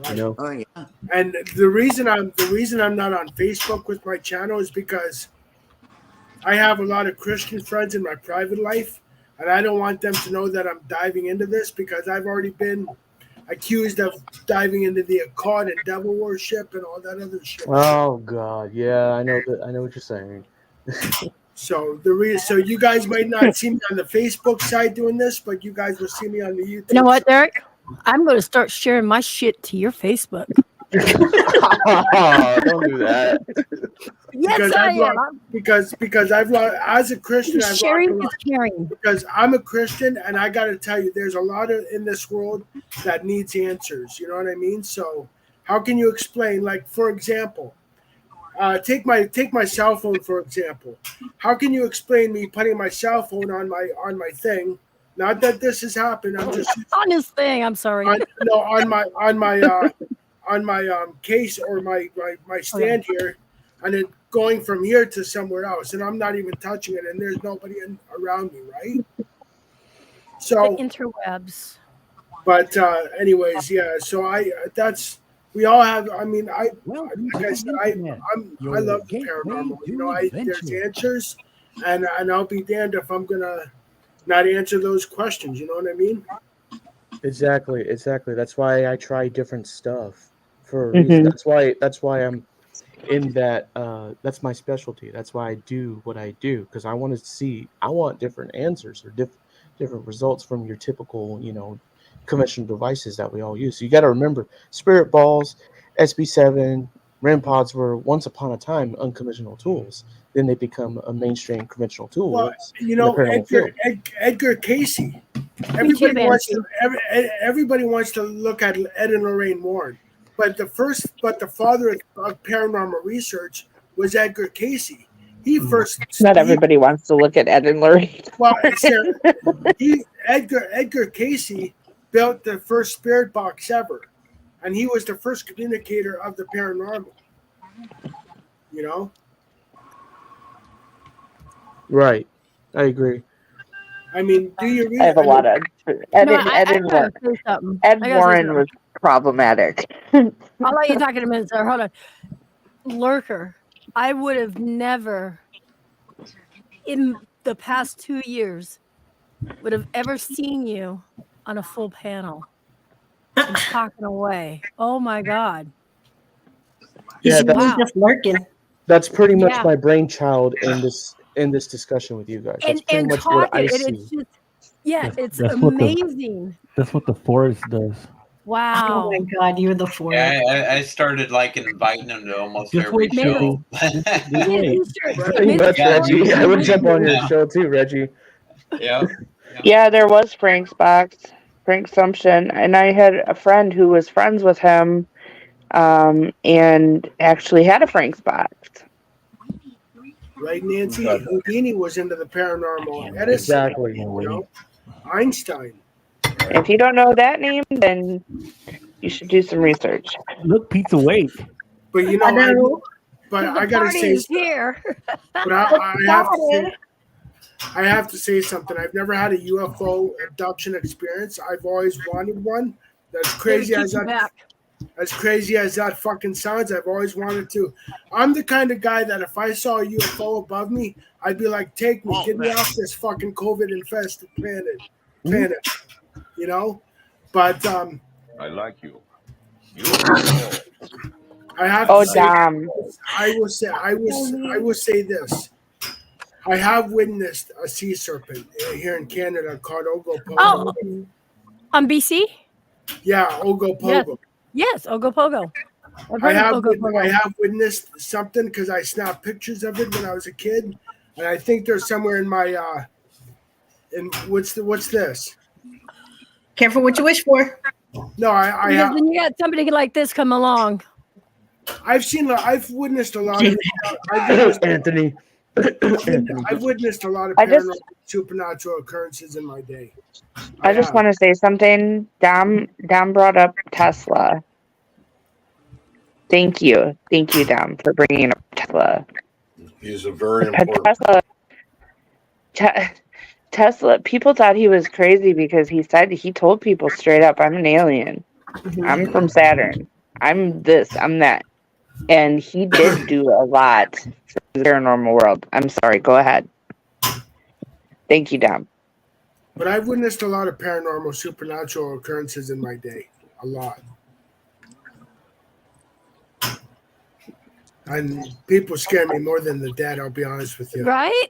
Speaker 10: You know.
Speaker 11: Oh yeah.
Speaker 7: And the reason I'm not on Facebook with my channel is because I have a lot of Christian friends in my private life, and I don't want them to know that I'm diving into this, because I've already been accused of diving into the occult and devil worship and all that other shit.
Speaker 10: Oh God, yeah, I know what you're saying.
Speaker 7: So so you guys might not see me on the Facebook side doing this, but you guys will see me on the YouTube.
Speaker 1: You know what, Derek? I'm going to start sharing my shit to your Facebook.
Speaker 10: Don't do that.
Speaker 1: Yes, I am.
Speaker 7: Because I've learned, as a Christian, I've
Speaker 1: sharing
Speaker 7: learned a
Speaker 1: is caring.
Speaker 7: because I'm a Christian, and I got to tell you, there's a lot in this world that needs answers. You know what I mean? So how can you explain? Like, for example, take my cell phone for example. How can you explain me putting my cell phone on my thing? Not that this has happened. I'm just
Speaker 1: on his thing. I'm sorry.
Speaker 7: on my case or my stand here, and then going from here to somewhere else, and I'm not even touching it, and there's nobody around me, right? So
Speaker 1: the interwebs.
Speaker 7: But anyways, yeah. So we all have. I mean, I love the paranormal. You know, there's answers, and I'll be damned if I'm gonna not answer those questions. You know what I mean?
Speaker 10: Exactly. That's why I try different stuff for a reason. That's why I'm in that. That's my specialty. That's why I do what I do, because I want different answers or different results from your typical, conventional devices that we all use. So you got to remember, spirit balls, SB7, REM pods were once upon a time unconventional tools. Then they become a mainstream conventional tool.
Speaker 7: Well, Edgar Casey. Everybody wants to look at Ed and Lorraine Warren, but the father of paranormal research was Edgar Casey.
Speaker 6: Not everybody wants to look at Ed and Lorraine.
Speaker 7: Well, Edgar Casey built the first spirit box ever, and he was the first communicator of the paranormal. You know.
Speaker 10: Right, I agree.
Speaker 7: I mean, do you read?
Speaker 6: I have a lot of Ed Warren was problematic.
Speaker 1: I'll let you talk in a minute, sir. Hold on. Lurker. I would have never in the past 2 years would have ever seen you on a full panel and talking away. Oh my God.
Speaker 10: Yeah,
Speaker 2: She was just lurking.
Speaker 10: that's pretty much
Speaker 1: Yeah.
Speaker 10: my brainchild in this discussion with you guys. That's pretty
Speaker 1: And
Speaker 10: much what
Speaker 1: talking,
Speaker 10: I
Speaker 1: and
Speaker 10: see.
Speaker 1: it's just, yeah, it's
Speaker 4: That's what
Speaker 1: amazing.
Speaker 4: That's what the forest does.
Speaker 1: Wow.
Speaker 2: Oh my God, you're the fourth.
Speaker 5: Yeah, I started like inviting him to almost
Speaker 4: Just
Speaker 5: every
Speaker 4: wait,
Speaker 5: show.
Speaker 4: Just
Speaker 1: Maybe
Speaker 4: wait.
Speaker 1: you should-
Speaker 10: Pretty
Speaker 1: maybe
Speaker 10: much,
Speaker 1: you
Speaker 5: Yeah,
Speaker 10: Reggie.
Speaker 1: should-
Speaker 10: I would jump on your
Speaker 5: Yeah.
Speaker 10: show too, Reggie.
Speaker 5: Yeah.
Speaker 6: Yeah, there was Frank's box, Frank Sumption, and I had a friend who was friends with him, and actually had a Frank's box.
Speaker 7: Right, Nancy? Houdini was into the paranormal. Edison,
Speaker 10: Exactly.
Speaker 7: you know, Einstein.
Speaker 6: If you don't know that name, then you should do some research.
Speaker 4: Look, Pete's awake.
Speaker 7: But you know,
Speaker 2: I know.
Speaker 7: but
Speaker 1: The
Speaker 7: I gotta
Speaker 1: party
Speaker 7: say,
Speaker 1: is here.
Speaker 7: but I have to say something. I've never had a UFO abduction experience. I've always wanted one. As crazy
Speaker 1: Keep
Speaker 7: as
Speaker 1: you
Speaker 7: that,
Speaker 1: back.
Speaker 7: as crazy as that fucking sounds, I've always wanted to. I'm the kind of guy that if I saw a UFO above me, I'd be like, "Take me, get me off this fucking COVID-infested planet." You know, but
Speaker 12: I like you.
Speaker 7: I have to
Speaker 6: Oh,
Speaker 7: say,
Speaker 6: damn.
Speaker 7: I will say this. I have witnessed a sea serpent here in Canada called Ogopogo.
Speaker 1: Oh, on BC?
Speaker 7: Yeah, Ogopogo.
Speaker 1: Yes, Ogopogo. I've
Speaker 7: I
Speaker 1: heard of
Speaker 7: have
Speaker 1: Ogopogo.
Speaker 7: I have witnessed something because I snapped pictures of it when I was a kid, and I think there's somewhere in my in what's this?
Speaker 2: Careful what you wish for.
Speaker 7: No, I
Speaker 1: Because
Speaker 7: have.
Speaker 1: when you got somebody like this come along,
Speaker 7: I've witnessed a lot of.
Speaker 10: Anthony.
Speaker 7: I've witnessed a lot of
Speaker 6: I just-
Speaker 7: paranormal supernatural occurrences in my day.
Speaker 6: I just want to say something. Dom brought up Tesla. Thank you, Dom, for bringing up Tesla.
Speaker 3: He's a very important.
Speaker 6: Tesla. People thought he was crazy because he told people straight up, "I'm an alien. I'm from Saturn. I'm this. I'm that." And he did do a lot for the paranormal world. I'm sorry. Go ahead. Thank you, Dom.
Speaker 7: But I've witnessed a lot of paranormal supernatural occurrences in my day. A lot. And people scare me more than the dead, I'll be honest with you.
Speaker 1: right?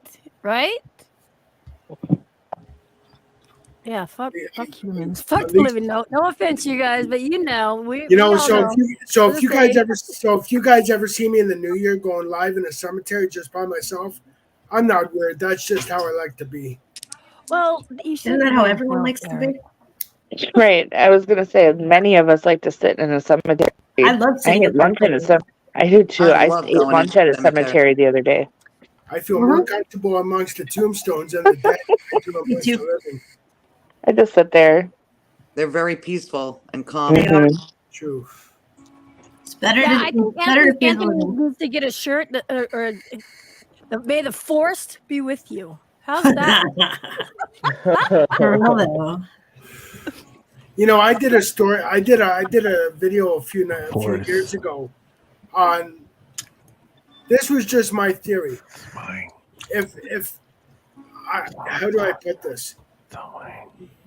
Speaker 1: Yeah, fuck humans. Fuck
Speaker 7: At least-
Speaker 1: living. No offense, you guys, but we
Speaker 7: You know,
Speaker 1: we all
Speaker 7: so
Speaker 1: know.
Speaker 7: if you guys ever see me in the new year going live in a cemetery just by myself, I'm not weird. That's just how I like to be.
Speaker 1: Well, you should.
Speaker 2: Isn't that how everyone likes to be?
Speaker 6: Right. I was gonna say many of us like to sit in a cemetery.
Speaker 2: I love
Speaker 6: I
Speaker 2: sitting
Speaker 6: ate
Speaker 2: in
Speaker 6: lunch at a
Speaker 2: cemeteries.
Speaker 6: I do too.
Speaker 11: I
Speaker 6: I
Speaker 11: love
Speaker 6: ate
Speaker 11: going
Speaker 6: lunch
Speaker 11: to
Speaker 6: at a
Speaker 11: the cemetery.
Speaker 6: cemetery the other day.
Speaker 7: I feel more comfortable amongst the tombstones and the dead than I do amongst the living.
Speaker 6: I just sit there.
Speaker 11: They're very peaceful and calm.
Speaker 6: Mhm.
Speaker 7: True.
Speaker 2: It's better
Speaker 1: Yeah,
Speaker 2: to,
Speaker 1: I think
Speaker 2: better to be
Speaker 1: Anthony
Speaker 2: alone.
Speaker 1: needs to get a shirt that, or may the force be with you. How's that?
Speaker 2: For real though.
Speaker 7: You know, I did a story. I did a video a few
Speaker 4: Force.
Speaker 7: years ago on. This was just my theory. How do I put this?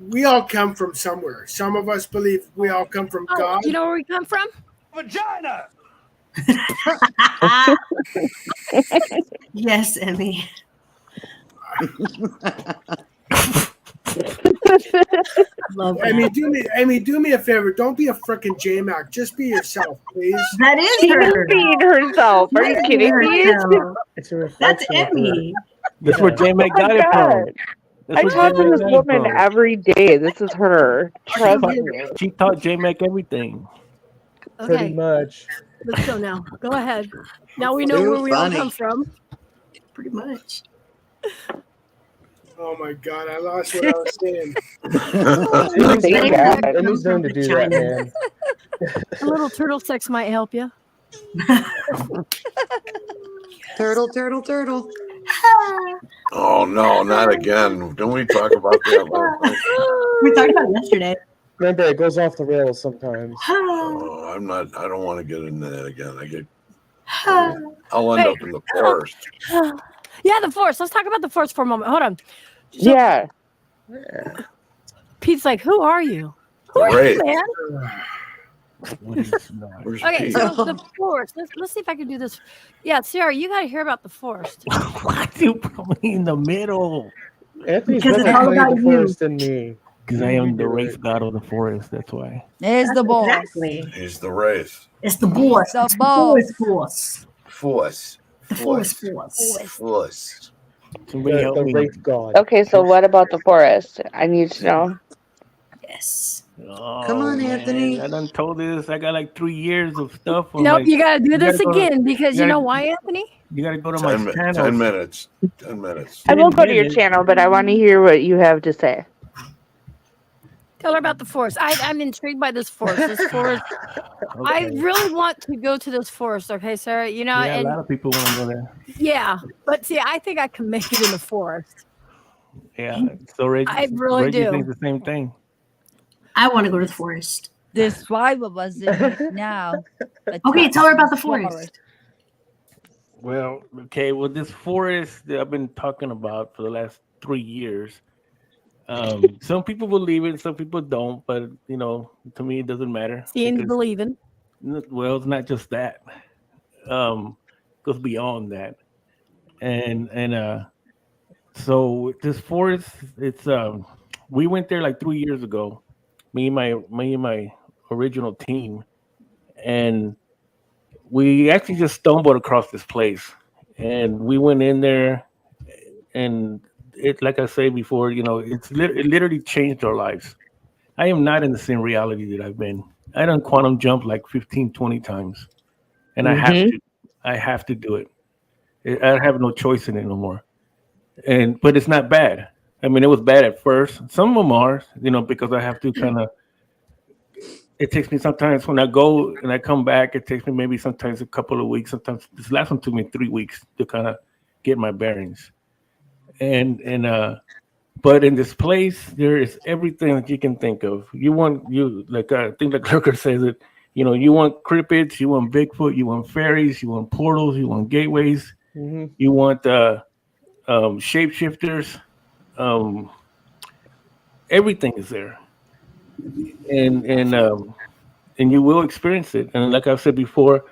Speaker 7: We all come from somewhere. Some of us believe we all come from
Speaker 1: Oh,
Speaker 7: God.
Speaker 1: you know where we come from?
Speaker 12: Vagina.
Speaker 2: Yes, Emmy. Love that.
Speaker 7: Amy, do me a favor. Don't be a freaking J-Mac. Just be yourself, please.
Speaker 2: That is
Speaker 6: She was
Speaker 2: her.
Speaker 6: being herself. Are you
Speaker 2: That is
Speaker 6: kidding me?
Speaker 2: herself.
Speaker 10: It's a
Speaker 2: That's
Speaker 10: reflection of her.
Speaker 2: Emmy.
Speaker 4: That's where J-Mac
Speaker 6: Oh my
Speaker 4: got it from.
Speaker 6: God.
Speaker 4: That's
Speaker 6: I
Speaker 4: where
Speaker 6: talk to
Speaker 4: J-Mac
Speaker 6: this
Speaker 4: got it
Speaker 6: woman
Speaker 4: from.
Speaker 6: every day. This is her. Trust me.
Speaker 4: She taught J-Mac everything.
Speaker 10: Pretty
Speaker 1: Okay,
Speaker 10: much.
Speaker 1: let's go now. Go ahead. Now we know
Speaker 11: Too
Speaker 1: where we all
Speaker 11: funny.
Speaker 1: come from.
Speaker 2: Pretty much.
Speaker 7: Oh my God, I lost what I was saying.
Speaker 6: Thank God.
Speaker 10: Emmy's known to do that, man.
Speaker 1: A little turtle sex might help you.
Speaker 11: Turtle, turtle, turtle.
Speaker 3: Oh no, not again! Don't we talk about that?
Speaker 2: We talked about it yesterday.
Speaker 10: Remember, it goes off the rails sometimes.
Speaker 3: Oh, I'm not. I don't want to get into that again. I'll end up in the forest.
Speaker 1: Yeah, the forest. Let's talk about the forest for a moment. Hold on. So,
Speaker 6: Yeah.
Speaker 1: Pete's like, who are you? Who
Speaker 3: The
Speaker 1: are
Speaker 3: Wraith.
Speaker 1: you, man?
Speaker 3: Where's
Speaker 1: Okay,
Speaker 3: Pete?
Speaker 1: so the forest. Let's see if I can do this. Yeah, Sarah, you got to hear about the forest.
Speaker 4: Why do you put me in the middle?
Speaker 10: Anthony's
Speaker 2: Because it's
Speaker 10: better
Speaker 2: all
Speaker 10: playing
Speaker 2: about
Speaker 10: the
Speaker 2: you.
Speaker 10: forest than me.
Speaker 4: Because I am the race god of the forest. That's why.
Speaker 9: There's the boss.
Speaker 2: Exactly.
Speaker 3: He's the Wraith.
Speaker 2: It's the boss.
Speaker 9: The
Speaker 2: It's the
Speaker 9: boss.
Speaker 2: force.
Speaker 3: Force.
Speaker 2: The force. Force.
Speaker 3: Force.
Speaker 4: Somebody help
Speaker 10: The
Speaker 4: me.
Speaker 10: Wraith God.
Speaker 6: Okay, so what about the forest? I need to know.
Speaker 2: Yes.
Speaker 4: Oh,
Speaker 11: Come on,
Speaker 4: man,
Speaker 11: Anthony.
Speaker 4: I done told this. I got like 3 years of stuff. I'm
Speaker 1: Nope,
Speaker 4: like,
Speaker 1: you got to do
Speaker 4: you
Speaker 1: this
Speaker 4: gotta go to-
Speaker 1: again because
Speaker 4: you
Speaker 1: you know
Speaker 4: gotta-
Speaker 1: why, Anthony?
Speaker 4: You got to go to my
Speaker 3: 10
Speaker 4: channel.
Speaker 3: minutes. 10 minutes.
Speaker 6: I will
Speaker 4: 10
Speaker 6: go to your
Speaker 4: minutes.
Speaker 6: channel, but I want to hear what you have to say.
Speaker 1: Tell her about the forest. I'm intrigued by this forest. This forest. I
Speaker 4: Okay.
Speaker 1: really want to go to this forest. Okay, Sarah. You know,
Speaker 4: Yeah, a
Speaker 1: and
Speaker 4: lot of people want to go there.
Speaker 1: yeah, but see, I think I can make it in the forest.
Speaker 4: Yeah. So Reggie,
Speaker 1: I really
Speaker 4: Reggie
Speaker 1: do.
Speaker 4: thinks the same thing.
Speaker 2: I want to go to the forest.
Speaker 9: There's 5 of us in it now.
Speaker 2: Okay, tell her about the forest.
Speaker 4: Well, okay. Well, this forest that I've been talking about for the last 3 years. Some people believe it, some people don't. But you know, to me, it doesn't matter.
Speaker 1: Seeing is
Speaker 4: because-
Speaker 1: believing.
Speaker 4: Well, it's not just that. Goes beyond that. And so this forest, it's we went there like 3 years ago. Me and my original team, and we actually just stumbled across this place, and we went in there, and it, like I say before, you know, it literally changed our lives. I am not in the same reality that I've been. I done quantum jump like 15, 20 times, and I have to do it. I have no choice in it no more. But it's not bad. I mean, it was bad at first. Some of them are, you know, because I have to kind of. It takes me sometimes when I go and I come back. It takes me maybe sometimes a couple of weeks. Sometimes this last one took me 3 weeks to kind of get my bearings. But in this place, there is everything that you can think of. I think like Lurker says it. You know, you want cryptids, you want Bigfoot, you want fairies, you want portals, you want gateways, you want shapeshifters. Everything is there, and you will experience it. And like I've said before,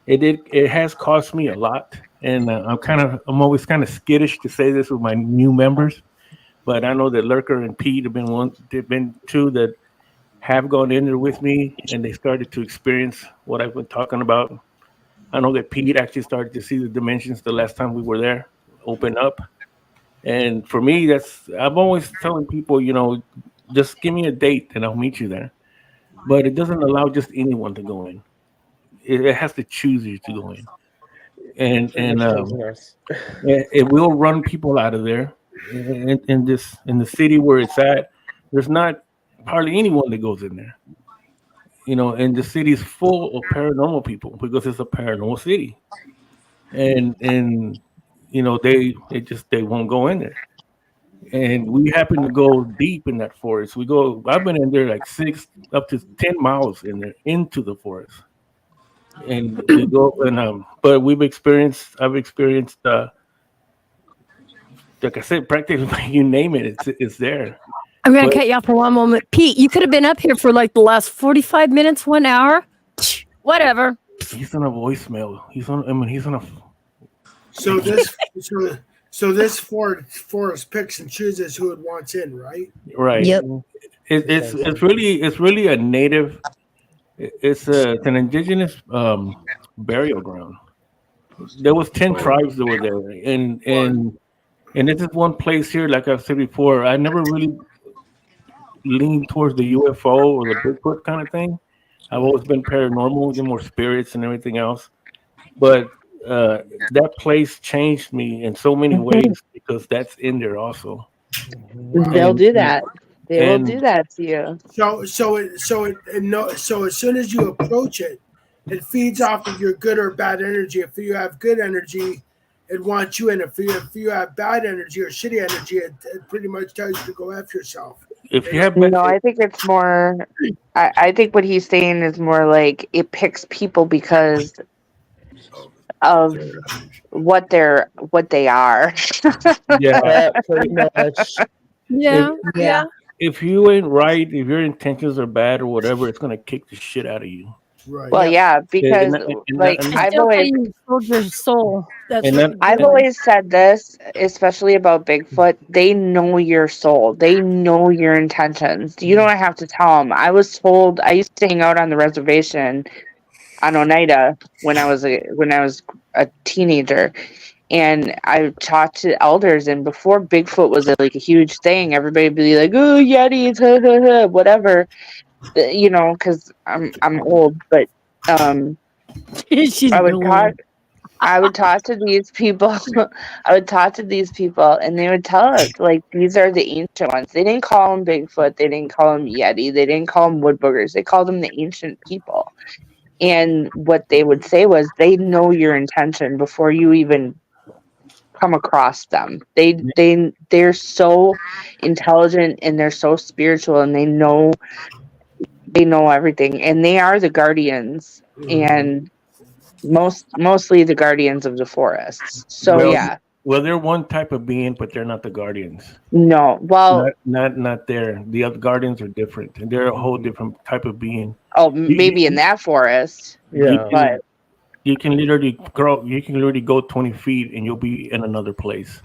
Speaker 4: it has cost me a lot, and I'm always kind of skittish to say this with my new members, but I know that Lurker and Pete have been two that have gone in there with me, and they started to experience what I've been talking about. I know that Pete actually started to see the dimensions the last time we were there open up. And for me, I'm always telling people, you know, just give me a date and I'll meet you there. But it doesn't allow just anyone to go in. It has to choose you to go in. And it will run people out of there. In the city where it's at, there's not hardly anyone that goes in there. You know, and the city is full of paranormal people because it's a paranormal city. And you know, they won't go in there. And we happen to go deep in that forest. I've been in there like 6 up to 10 miles in there into the forest. And we go but I've experienced like I said, practically you name it, it's there.
Speaker 1: I'm going to cut you off for one moment. Pete, you could have been up here for like the last 45 minutes, 1 hour. Whatever.
Speaker 4: He's on a voicemail. He's on a.
Speaker 7: So this forest picks and chooses who it wants in, right?
Speaker 4: Right.
Speaker 9: Yep.
Speaker 4: It's really a native. It's an indigenous burial ground. There was 10 tribes that were there, and this is one place here. Like I've said before, I never really leaned towards the UFO or the Bigfoot kind of thing. I've always been paranormal, more spirits and everything else. But that place changed me in so many ways because that's in there also.
Speaker 6: They'll do that. They will do that to you.
Speaker 7: So as soon as you approach it, it feeds off of your good or bad energy. If you have good energy, it wants you in. If you have bad energy or shitty energy, it pretty much tells you to go F yourself.
Speaker 4: If you have,
Speaker 6: no, I think it's more. I think what he's saying is more like it picks people because of what they are.
Speaker 4: Yeah.
Speaker 10: Pretty much.
Speaker 1: Yeah. Yeah.
Speaker 4: If you ain't right, if your intentions are bad or whatever, it's gonna kick the shit out of you.
Speaker 7: Right.
Speaker 6: Well, yeah, because like
Speaker 1: I
Speaker 6: I've
Speaker 1: still
Speaker 6: always
Speaker 1: say you sold your soul. That's
Speaker 4: And
Speaker 1: what
Speaker 4: then-
Speaker 1: you're
Speaker 6: I've
Speaker 1: doing.
Speaker 6: always said this, especially about Bigfoot. They know your soul. They know your intentions. You don't have to tell them. I was told I used to hang out on the reservation on Oneida when I was a teenager, and I talked to elders. And before Bigfoot was like a huge thing, everybody would be like, "Oh, Yetis, ha, ha, ha," whatever. You know, because I'm old, but
Speaker 1: She's
Speaker 6: I would
Speaker 1: old.
Speaker 6: talk to these people. I would talk to these people, and they would tell us like these are the ancient ones. They didn't call them Bigfoot. They didn't call them Yeti. They didn't call them wood boogers. They called them the ancient people. And what they would say was they know your intention before you even come across them. They're so intelligent and they're so spiritual, and they know everything, and they are the guardians, and mostly the guardians of the forests. So
Speaker 4: Well,
Speaker 6: yeah.
Speaker 4: Well, they're one type of being, but they're not the guardians.
Speaker 6: No, well,
Speaker 4: not there. The other guardians are different, and they're a whole different type of being.
Speaker 6: maybe in that forest. But
Speaker 4: you can literally grow. You can literally go 20 feet, and you'll be in another place.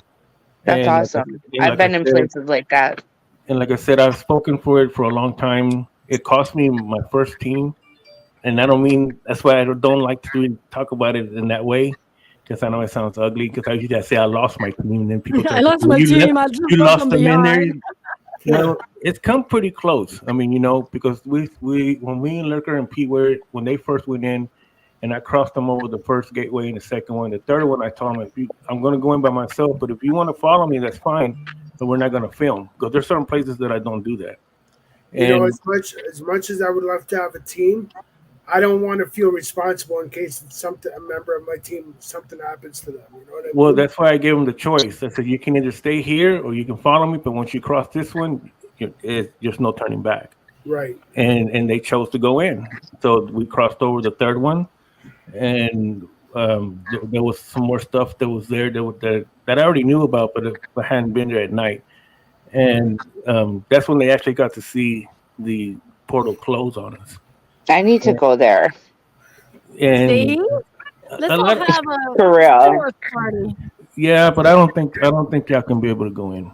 Speaker 6: that's
Speaker 4: And
Speaker 6: awesome. I've been in places like that.
Speaker 4: And like I said, I've spoken for it for a long time. It cost me my first team, and I don't mean that's why I don't like to talk about it in that way, because I know it sounds ugly. Because I usually say I lost my team, and then people
Speaker 1: I lost my team. I just
Speaker 4: you
Speaker 1: left
Speaker 4: lost
Speaker 1: them
Speaker 4: them in there.
Speaker 1: behind.
Speaker 4: Well, it's come pretty close. I mean, because we when we and Lurker and Pete were when they first went in, and I crossed them over the first gateway and the second one, the third one I told them I'm going to go in by myself, but if you want to follow me, that's fine. But we're not going to film because there's certain places that I don't do that. And
Speaker 7: as much as I would love to have a team, I don't want to feel responsible in case a member of my team, something happens to them. You know what I mean?
Speaker 4: well, that's why I gave them the choice. I said you can either stay here or you can follow me, but once you cross this one, there's no turning back.
Speaker 7: Right.
Speaker 4: And they chose to go in, so we crossed over the third one, and there was some more stuff that was there that I already knew about, but I hadn't been there at night. And that's when they actually got to see the portal close on us.
Speaker 6: I need to go there.
Speaker 4: And
Speaker 1: See? Let's all have a
Speaker 6: For real.
Speaker 1: forest party.
Speaker 4: yeah, but I don't think y'all can be able to go in.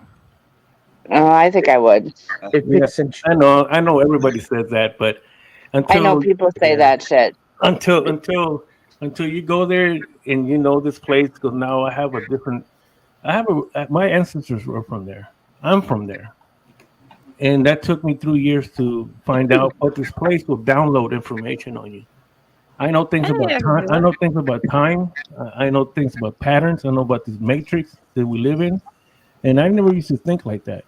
Speaker 6: I think I would.
Speaker 4: Yeah, I know everybody says that, but
Speaker 6: I know people say that shit.
Speaker 4: until you go there and you know this place, because now my ancestors were from there. I'm from there, and that took me 3 years to find out. But this place will download information on you. I know things about time. I know things about time. I know things about patterns. I know about this matrix that we live in, and I never used to think like that.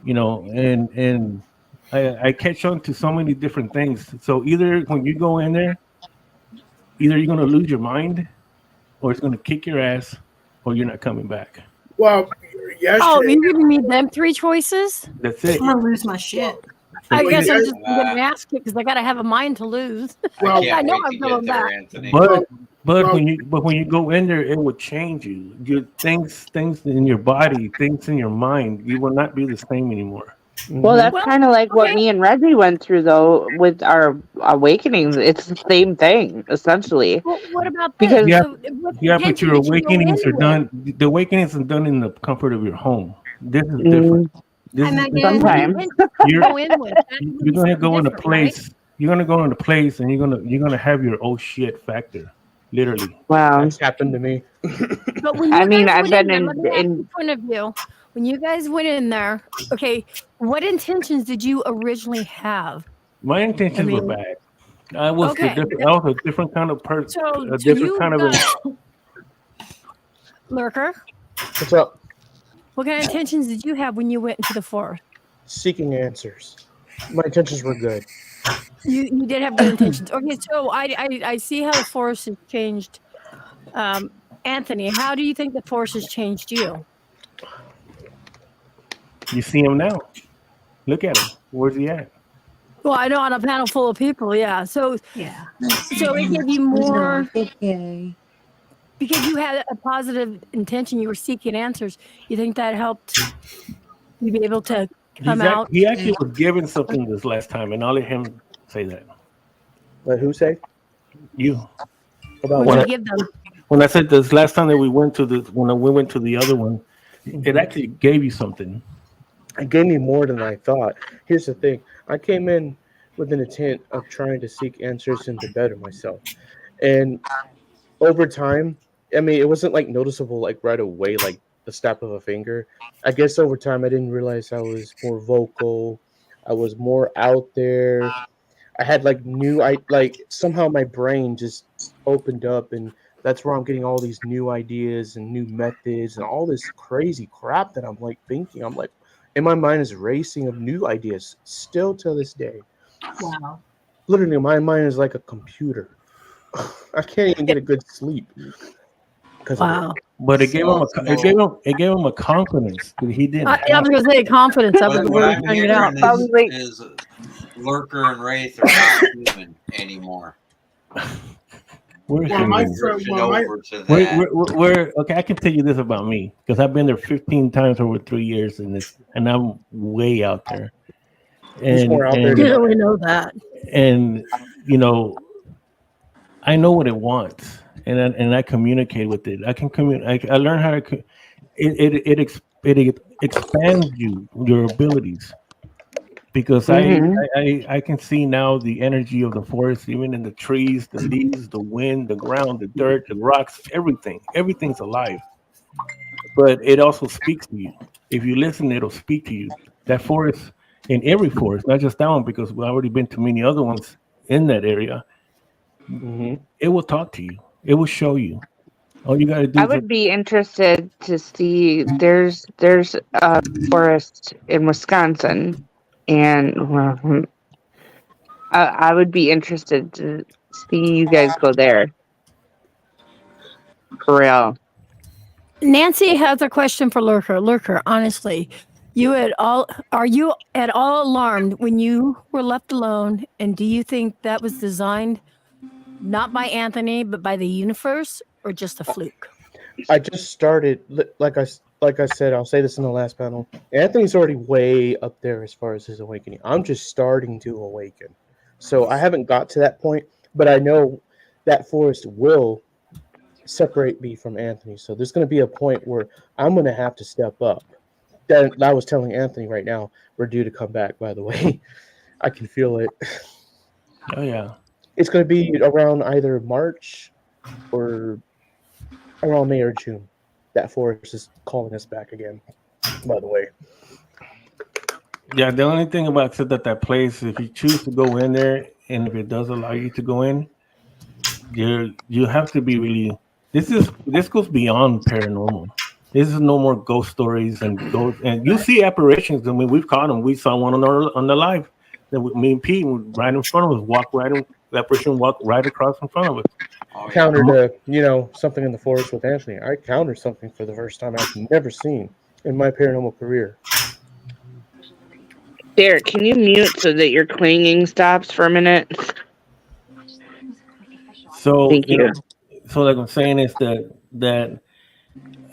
Speaker 4: And I catch on to so many different things. So either when you go in there, either you're going to lose your mind, or it's going to kick your ass, or you're not coming back.
Speaker 7: Well, yesterday.
Speaker 1: Oh, you're giving me them three choices?
Speaker 4: That's it.
Speaker 2: I'm gonna lose my shit.
Speaker 1: I
Speaker 7: Well,
Speaker 1: guess I'm
Speaker 7: yes-
Speaker 1: just going to ask it because I got to have a mind to lose.
Speaker 7: Well,
Speaker 1: I know I'm coming back.
Speaker 4: But when you go in there, it will change you. Your things in your body, things in your mind, you will not be the same anymore.
Speaker 6: Well, that's kind of like what me and Reggie went through, though, with our awakenings. It's the same thing, essentially.
Speaker 1: Well, what about
Speaker 6: Because
Speaker 1: this?
Speaker 4: Yeah,
Speaker 1: So what
Speaker 4: yeah, but
Speaker 1: intention
Speaker 4: your
Speaker 1: did you go
Speaker 4: awakenings
Speaker 1: in
Speaker 4: are
Speaker 1: with?
Speaker 4: done. The awakenings are done in the comfort of your home. This is different. This
Speaker 1: And
Speaker 4: is
Speaker 1: again,
Speaker 6: Sometimes.
Speaker 1: what intention did you go in with? That's
Speaker 4: you're gonna go in a
Speaker 1: different, right?
Speaker 4: place. You're gonna go in a place, and you're gonna have your oh shit factor, literally.
Speaker 6: Wow.
Speaker 10: That's happened to me.
Speaker 1: But when
Speaker 6: I
Speaker 1: you
Speaker 6: mean,
Speaker 1: guys
Speaker 6: I've
Speaker 1: went
Speaker 6: been
Speaker 1: there, let me ask
Speaker 6: in-
Speaker 1: you point of view. When you guys went in there, okay, what intentions did you originally have?
Speaker 4: My intentions were bad. I was
Speaker 1: Okay.
Speaker 4: I was a different kind of person.
Speaker 1: So,
Speaker 4: A
Speaker 1: so
Speaker 4: different
Speaker 1: you
Speaker 4: kind of.
Speaker 1: Lurker,
Speaker 10: What's up?
Speaker 1: what kind of intentions did you have when you went into the forest?
Speaker 10: Seeking answers. My intentions were good.
Speaker 1: You did have good intentions. Okay, so I see how the forest has changed. Anthony, how do you think the forest has changed you?
Speaker 4: You see him now. Look at him. Where's he at?
Speaker 1: Well, I know on a panel full of people, yeah. So
Speaker 2: Yeah.
Speaker 1: so it gave you more. because you had a positive intention, you were seeking answers. You think that helped you be able to come out?
Speaker 4: He actually was given something this last time, and I'll let him say that.
Speaker 10: Let who say?
Speaker 4: You.
Speaker 10: About
Speaker 1: What did you give them?
Speaker 4: When I said this last time that we went to the other one, it actually gave you something.
Speaker 10: It gave me more than I thought. Here's the thing. I came in with an intent of trying to seek answers and to better myself. And over time, I mean, it wasn't like noticeable like right away, like the snap of a finger. I guess over time, I didn't realize I was more vocal. I was more out there. I had like somehow my brain just opened up, and that's where I'm getting all these new ideas and new methods and all this crazy crap that I'm like thinking. I'm like, and my mind is racing of new ideas still to this day.
Speaker 2: Wow.
Speaker 10: Literally, my mind is like a computer. I can't even get a good sleep.
Speaker 1: Wow.
Speaker 4: But it gave him a confidence that he didn't.
Speaker 1: I was going to say confidence. That was the
Speaker 5: What
Speaker 1: word
Speaker 5: I'm
Speaker 1: trying to get out.
Speaker 5: hearing is Lurker and Wraith are not human anymore.
Speaker 4: We're okay. I can tell you this about me because I've been there 15 times over 3 years, and I'm way out there. And
Speaker 1: You really know that.
Speaker 4: And you know, I know what it wants, and I communicate with it. I can communicate. I learn how to. It expands your abilities. Because I can see now the energy of the forest, even in the trees, the leaves, the wind, the ground, the dirt, the rocks, everything. Everything's alive. But it also speaks to you. If you listen, it'll speak to you. That forest, in every forest, not just that one, because we've already been to many other ones in that area. It will talk to you. It will show you. All you got to do.
Speaker 6: I would be interested to see. There's a forest in Wisconsin. And I would be interested to see you guys go there. For real.
Speaker 1: Nancy has a question for Lurker. Lurker, honestly, are you at all alarmed when you were left alone? And do you think that was designed not by Anthony, but by the universe, or just a fluke?
Speaker 10: I just started, like I said, I'll say this in the last panel. Anthony's already way up there as far as his awakening. I'm just starting to awaken. So I haven't got to that point, but I know that forest will separate me from Anthony. So there's going to be a point where I'm going to have to step up. That I was telling Anthony right now, we're due to come back, by the way. I can feel it.
Speaker 4: Oh, yeah.
Speaker 10: It's going to be around either March or around May or June. That forest is calling us back again, by the way.
Speaker 4: Yeah, the only thing about that place, if you choose to go in there, and if it does allow you to go in, you have to be really. This goes beyond paranormal. This is no more ghost stories and ghosts, and you see apparitions. I mean, we've caught them. We saw one on the live. That me and Pete right in front of us. That person walked right across in front of us.
Speaker 10: Countered something in the forest with Anthony. I countered something for the first time I've never seen in my paranormal career.
Speaker 6: Derek, can you mute so that your clinging stops for a minute?
Speaker 4: So
Speaker 6: thank you.
Speaker 4: So like I'm saying is that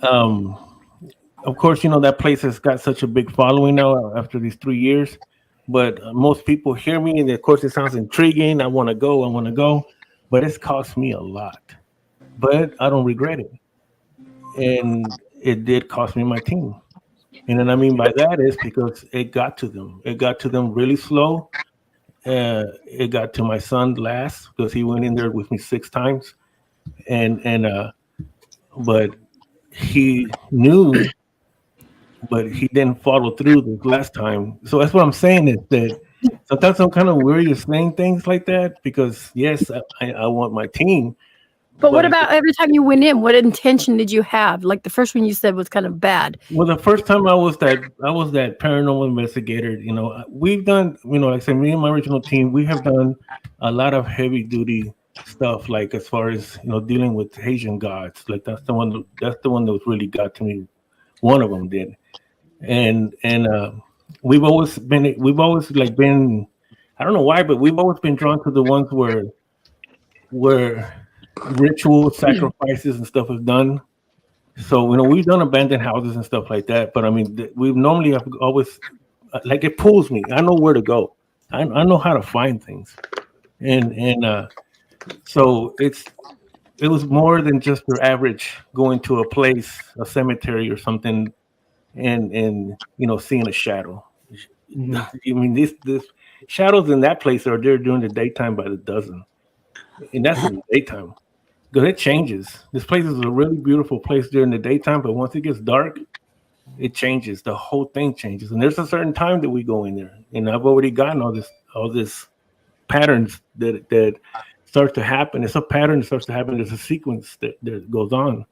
Speaker 4: of course that place has got such a big following now after these 3 years, but most people hear me and of course it sounds intriguing. I want to go. But it's cost me a lot, but I don't regret it. And it did cost me my team. And then I mean by that is because it got to them. It got to them really slow. It got to my son last because he went in there with me 6 times. But he knew, but he didn't follow through the last time. So that's what I'm saying is that sometimes I'm kind of weary of saying things like that because yes, I want my team.
Speaker 1: But what about every time you went in? What intention did you have? Like the first one you said was kind of bad.
Speaker 4: Well, the first time I was that paranormal investigator. We've done. Like I said, me and my original team, we have done a lot of heavy duty stuff. Like as far as dealing with Haitian gods. Like that's the one that really got to me. One of them did, and we've always been. I don't know why, but we've always been drawn to the ones where ritual sacrifices and stuff is done. So we've done abandoned houses and stuff like that, but I mean, we've normally have always like it pulls me. I know where to go. I know how to find things, and so it was more than just your average going to a place, a cemetery or something, and seeing a shadow. I mean, this shadows in that place are there during the daytime by the dozen, and that's in the daytime. Because it changes. This place is a really beautiful place during the daytime, but once it gets dark, it changes. The whole thing changes. And there's a certain time that we go in there, and I've already gotten all this patterns that start to happen. It's a pattern that starts to happen. There's a sequence that goes on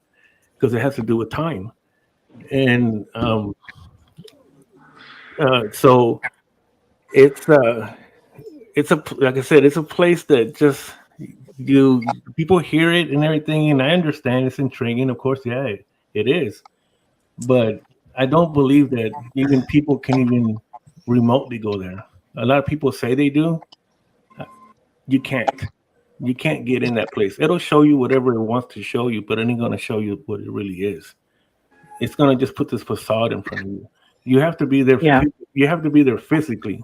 Speaker 4: because it has to do with time, and so it's like I said, it's a place that just. People hear it and everything, and I understand it's intriguing. Of course, yeah, it is. But I don't believe that even people can even remotely go there. A lot of people say they do. You can't. You can't get in that place. It'll show you whatever it wants to show you, but it ain't going to show you what it really is. It's going to just put this facade in front of you. You have to be there.
Speaker 6: Yeah.
Speaker 4: You have to be there physically.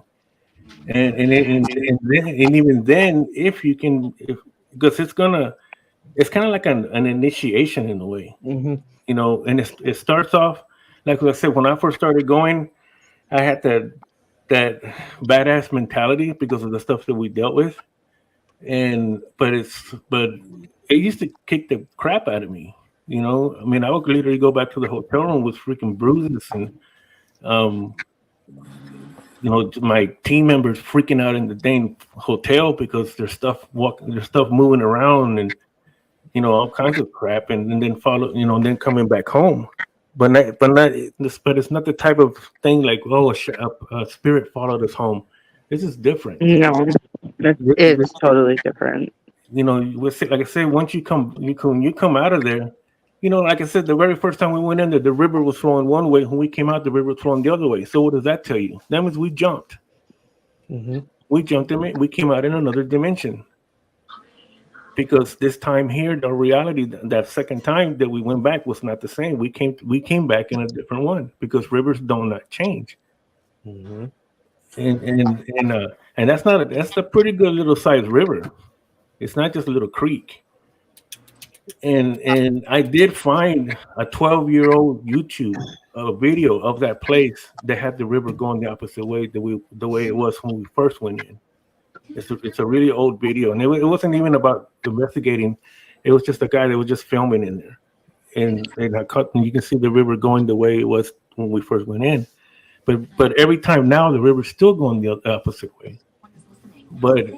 Speaker 4: And even then, if you can, because it's kind of like an initiation in a way, and it starts off like I said, when I first started going, I had that badass mentality because of the stuff that we dealt with, but it used to kick the crap out of me, I mean, I would literally go back to the hotel room with freaking bruises and my team members freaking out in the dang hotel because there's stuff moving around and all kinds of crap, and then then coming back home, but it's not the type of thing like a spirit followed us home. This is different.
Speaker 6: No, it's totally different.
Speaker 4: Like I said, once you come out of there. Like I said, the very first time we went in there, the river was flowing one way. When we came out, the river was flowing the other way. So what does that tell you? That means we jumped.
Speaker 10: Mm-hmm.
Speaker 4: We jumped in it. We came out in another dimension. Because this time here, the reality, that second time that we went back was not the same. We came back in a different one because rivers don't not change.
Speaker 10: Mm-hmm.
Speaker 4: And that's a pretty good little sized river. It's not just a little creek. And I did find a 12-year-old YouTube video of that place that had the river going the opposite way, the way it was when we first went in. It's a really old video, and it wasn't even about investigating. It was just a guy that was just filming in there, and you can see the river going the way it was when we first went in. But every time now the river's still going the opposite way. But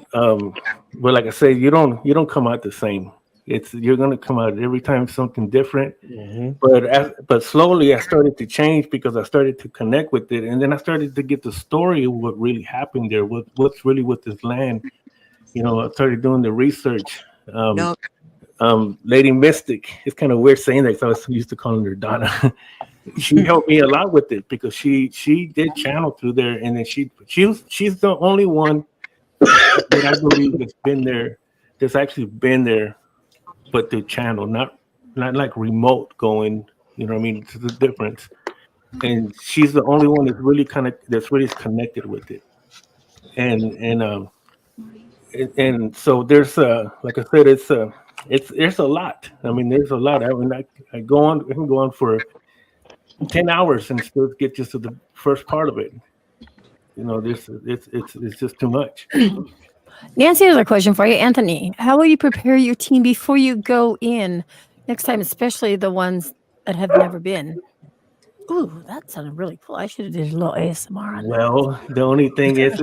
Speaker 4: like I say, you don't come out the same. You're going to come out every time something different. Mm-hmm. But slowly I started to change because I started to connect with it, and then I started to get the story of what really happened there, what's really with this land. I started doing the research. Lady Mystic, it's kind of weird saying that because I was used to calling her Donna. She helped me a lot with it because she did channel through there, and then she's the only one that I believe that's been there, that's actually been there. But the channel, not like remote going, what I mean? It's the difference. And she's the only one that's really connected with it. And so there's like I said, there's a lot. I mean, there's a lot. I mean, I can go on for 10 hours and still get just to the first part of it. It's just too much.
Speaker 1: Nancy has a question for you. Anthony, how will you prepare your team before you go in next time, especially the ones that have never been? Ooh, that sounded really cool. I should have did a little ASMR on that.
Speaker 4: Well, the only thing is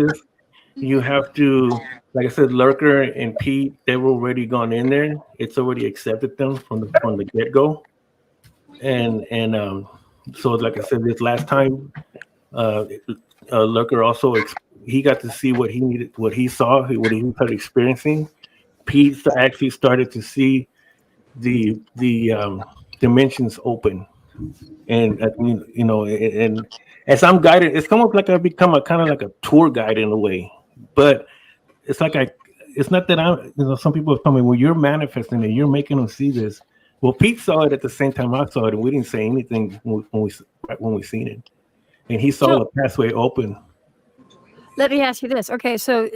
Speaker 4: you have to, like I said, Lurker and Pete, they've already gone in there. It's already accepted them from the get-go. And so like I said, this last time, Lurker also he got to see what he needed, what he saw, what he started experiencing. Pete actually started to see the dimensions open, and and as I'm guided, it's almost like I become a kind of like a tour guide in a way. But it's like it's not that I'm. Some people have told me, well, you're manifesting it. You're making them see this. Well, Pete saw it at the same time I saw it, and we didn't say anything when we seen it, and he saw the pathway open.
Speaker 1: Let me ask you this. Okay, so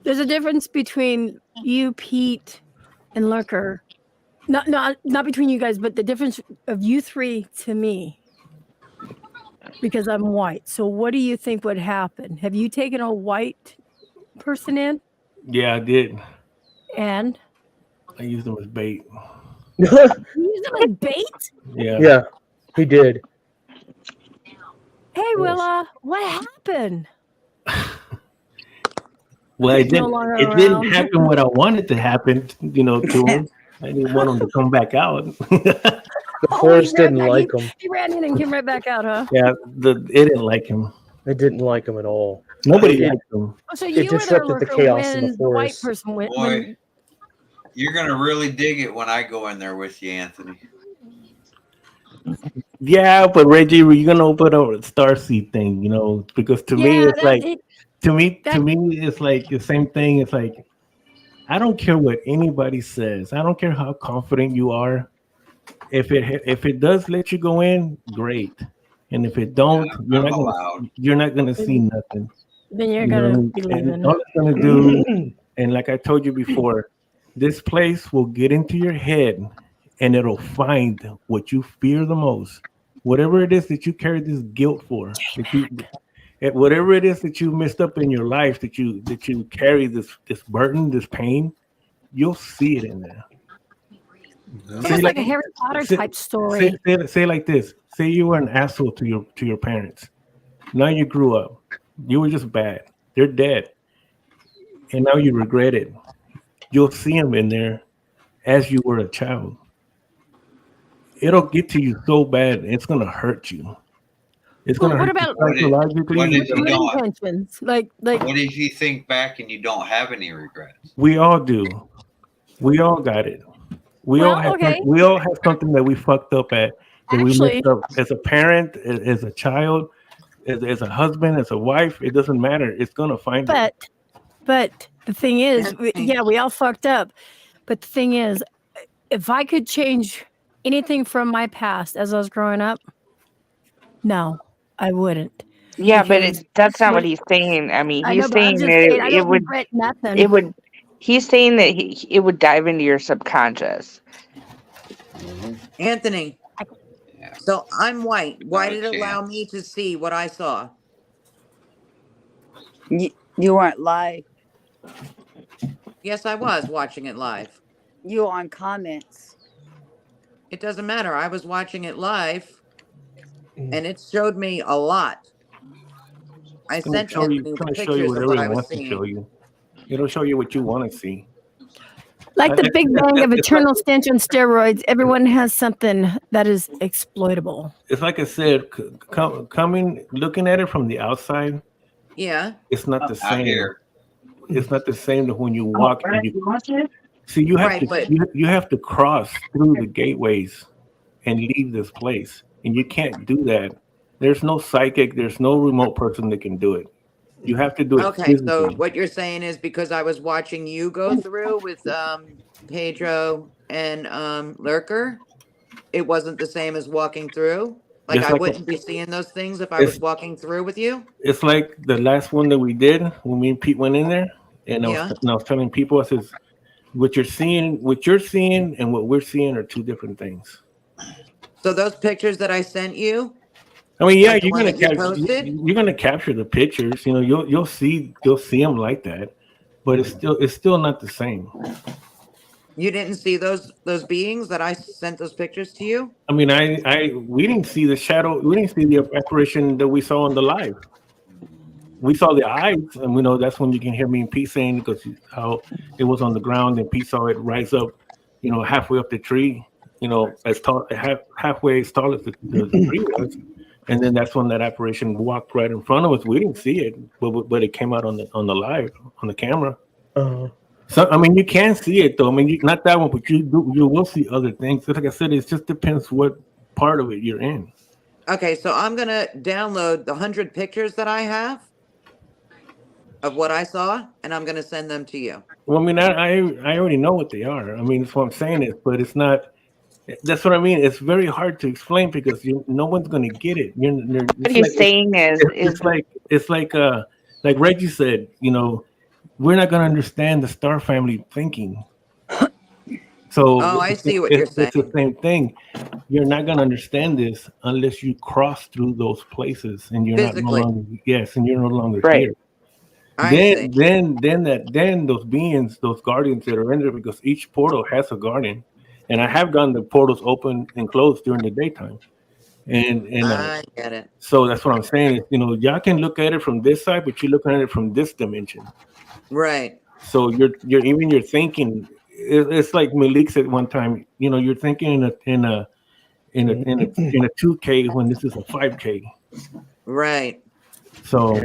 Speaker 1: there's a difference between you, Pete, and Lurker. Not between you guys, but the difference of you three to me, because I'm white. So what do you think would happen? Have you taken a white person in?
Speaker 4: Yeah, I did.
Speaker 1: And
Speaker 4: I used them as bait.
Speaker 1: you used them as bait?
Speaker 4: Yeah.
Speaker 10: Yeah, he did.
Speaker 1: Hey, Willa, what happened?
Speaker 4: Well,
Speaker 1: He's
Speaker 4: it
Speaker 1: no
Speaker 4: didn't.
Speaker 1: longer
Speaker 4: It didn't
Speaker 1: around.
Speaker 4: happen what I wanted to happen. To him. I didn't want him to come back out.
Speaker 10: The
Speaker 1: Oh,
Speaker 10: forest
Speaker 1: he ran
Speaker 10: didn't
Speaker 1: back-
Speaker 10: like him.
Speaker 1: He ran in and came right back out, huh?
Speaker 4: Yeah, it didn't like him.
Speaker 10: It didn't like him at all.
Speaker 4: Nobody
Speaker 10: It-
Speaker 4: liked him.
Speaker 1: Oh, so
Speaker 10: It
Speaker 1: you were there,
Speaker 10: disrupted the
Speaker 1: Lurker,
Speaker 10: chaos in
Speaker 1: when
Speaker 10: the
Speaker 1: the white
Speaker 10: forest.
Speaker 1: person went.
Speaker 5: Boy, you're gonna really dig it when I go in there with you, Anthony.
Speaker 4: Yeah, but Reggie, you're gonna open up a Starseed thing, because to me it's like to me it's like the same thing. It's like I don't care what anybody says. I don't care how confident you are. If it does let you go in, great. And if it don't, you're not gonna see nothing.
Speaker 1: Then you're
Speaker 4: You know
Speaker 1: gonna
Speaker 4: what I mean?
Speaker 1: be
Speaker 4: And
Speaker 1: leaving.
Speaker 4: all it's gonna do, and like I told you before, this place will get into your head and it'll find what you fear the most. Whatever it is that you carry this guilt for, whatever it is that you messed up in your life, that you carry this burden, this pain, you'll see it in there.
Speaker 1: Almost like a Harry Potter type story.
Speaker 4: Say like this. Say you were an asshole to your parents. Now you grew up. You were just bad. They're dead. And now you regret it. You'll see them in there as you were a child. It'll get to you so bad, it's gonna hurt you. It's gonna hurt you psychologically.
Speaker 5: What if you don't?
Speaker 1: Intentions? Like
Speaker 5: What if you think back and you don't have any regrets?
Speaker 4: We all do. We all got it. We all have something that we fucked up at. That we messed up as a parent, as a child, as a husband, as a wife. It doesn't matter. It's gonna find it.
Speaker 1: But the thing is, we all fucked up. But the thing is, if I could change anything from my past as I was growing up, no, I wouldn't.
Speaker 6: Yeah, but that's not what he's saying. I mean, he's saying that it would.
Speaker 1: Nothing.
Speaker 6: It would. He's saying that it would dive into your subconscious.
Speaker 11: Anthony. So I'm white. Why did it allow me to see what I saw?
Speaker 9: You weren't live.
Speaker 11: Yes, I was watching it live.
Speaker 9: You were on comments.
Speaker 11: It doesn't matter. I was watching it live, and it showed me a lot. I sent Anthony the pictures of what I was seeing.
Speaker 4: It'll show you what you want to see.
Speaker 1: Like the Big Bang of eternal stench on steroids, everyone has something that is exploitable.
Speaker 4: It's like I said, looking at it from the outside.
Speaker 11: Yeah.
Speaker 4: It's not the same. It's not the same to when you walk. And you have to cross through the gateways and leave this place, and you can't do that. There's no psychic. There's no remote person that can do it. You have to do it.
Speaker 11: Okay, so what you're saying is because I was watching you go through with Pedro and Lurker, it wasn't the same as walking through? Like I wouldn't be seeing those things if I was walking through with you?
Speaker 4: It's like the last one that we did when me and Pete went in there, and I was telling people, I says, what you're seeing and what we're seeing are two different things.
Speaker 11: So those pictures that I sent you,
Speaker 4: I mean, yeah,
Speaker 11: like
Speaker 4: you're gonna capture the pictures. You'll see them like that, but it's still not the same.
Speaker 11: You didn't see those beings that I sent those pictures to you?
Speaker 4: I mean, we didn't see the shadow. We didn't see the apparition that we saw on the live. We saw the eyes, and that's when you can hear me and Pete saying, because how it was on the ground, and Pete saw it rise up, halfway up the tree, as tall, halfway as tall as the tree was. And then that's when that apparition walked right in front of us. We didn't see it, but it came out on the live, on the camera. So I mean, you can see it though. I mean, not that one, but you will see other things. Like I said, it just depends what part of it you're in.
Speaker 11: Okay, so I'm gonna download the 100 pictures that I have, of what I saw, and I'm going to send them to you.
Speaker 4: Well, I mean, I already know what they are. I mean, that's what I'm saying is, but it's not. That's what I mean. It's very hard to explain because no one's going to get it.
Speaker 6: What he's saying is
Speaker 4: it's like Reggie said. You know, we're not going to understand the Star family thinking. So
Speaker 11: I see what you're saying.
Speaker 4: It's the same thing. You're not going to understand this unless you cross through those places and you're
Speaker 11: physically.
Speaker 4: and you're no longer
Speaker 6: Right.
Speaker 4: here.
Speaker 11: I see.
Speaker 4: Then those beings, those guardians that are in there, because each portal has a guardian, and I have gotten the portals open and closed during the daytime, and
Speaker 11: I get it.
Speaker 4: so that's what I'm saying is, you know, y'all can look at it from this side, but you're looking at it from this dimension.
Speaker 11: Right.
Speaker 4: So you're thinking. It's like Malik said one time. You know, you're thinking in a 2K when this is a 5K.
Speaker 11: Right.
Speaker 4: So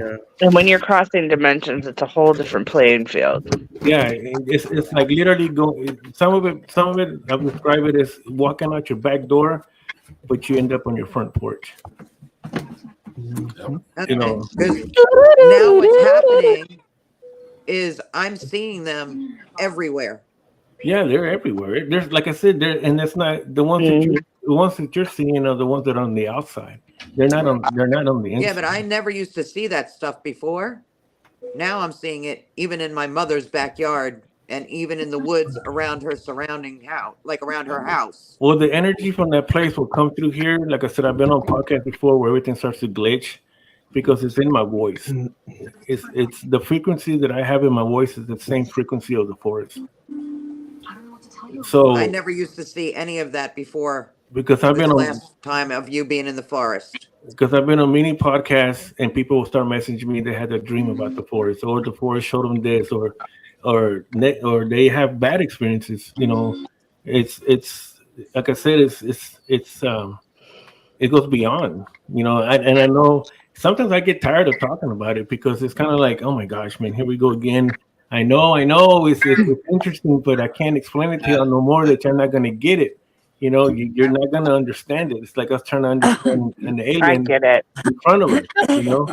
Speaker 6: and when you're crossing dimensions, it's a whole different playing field.
Speaker 4: yeah, it's like literally some of it I would describe it as walking out your back door, but you end up on your front porch.
Speaker 11: Okay.
Speaker 4: You know.
Speaker 11: 'Cause now what's happening is I'm seeing them everywhere.
Speaker 4: Yeah, they're everywhere. There's, like I said, and that's not the ones that you're seeing are the ones that are on the outside. They're not on the inside.
Speaker 11: Yeah, but I never used to see that stuff before. Now I'm seeing it even in my mother's backyard and even in the woods around her surrounding house, like around her house.
Speaker 4: Well, the energy from that place will come through here. Like I said, I've been on podcasts before where everything starts to glitch because it's in my voice. It's the frequency that I have in my voice is the same frequency of the forest. So
Speaker 11: I never used to see any of that before.
Speaker 4: Because I've been on
Speaker 11: last time of you being in the forest.
Speaker 4: Because I've been on many podcasts and people will start messaging me. They had a dream about the forest, or the forest showed them this, or they have bad experiences. You know, it's like I said, it goes beyond. You know, and I know sometimes I get tired of talking about it because it's kind of like, oh my gosh, man, here we go again. I know, it's interesting, but I can't explain it to you no more that you're not going to get it. You know, you're not going to understand it. It's like us trying to understand an alien
Speaker 6: I get it.
Speaker 4: in front of us. You know?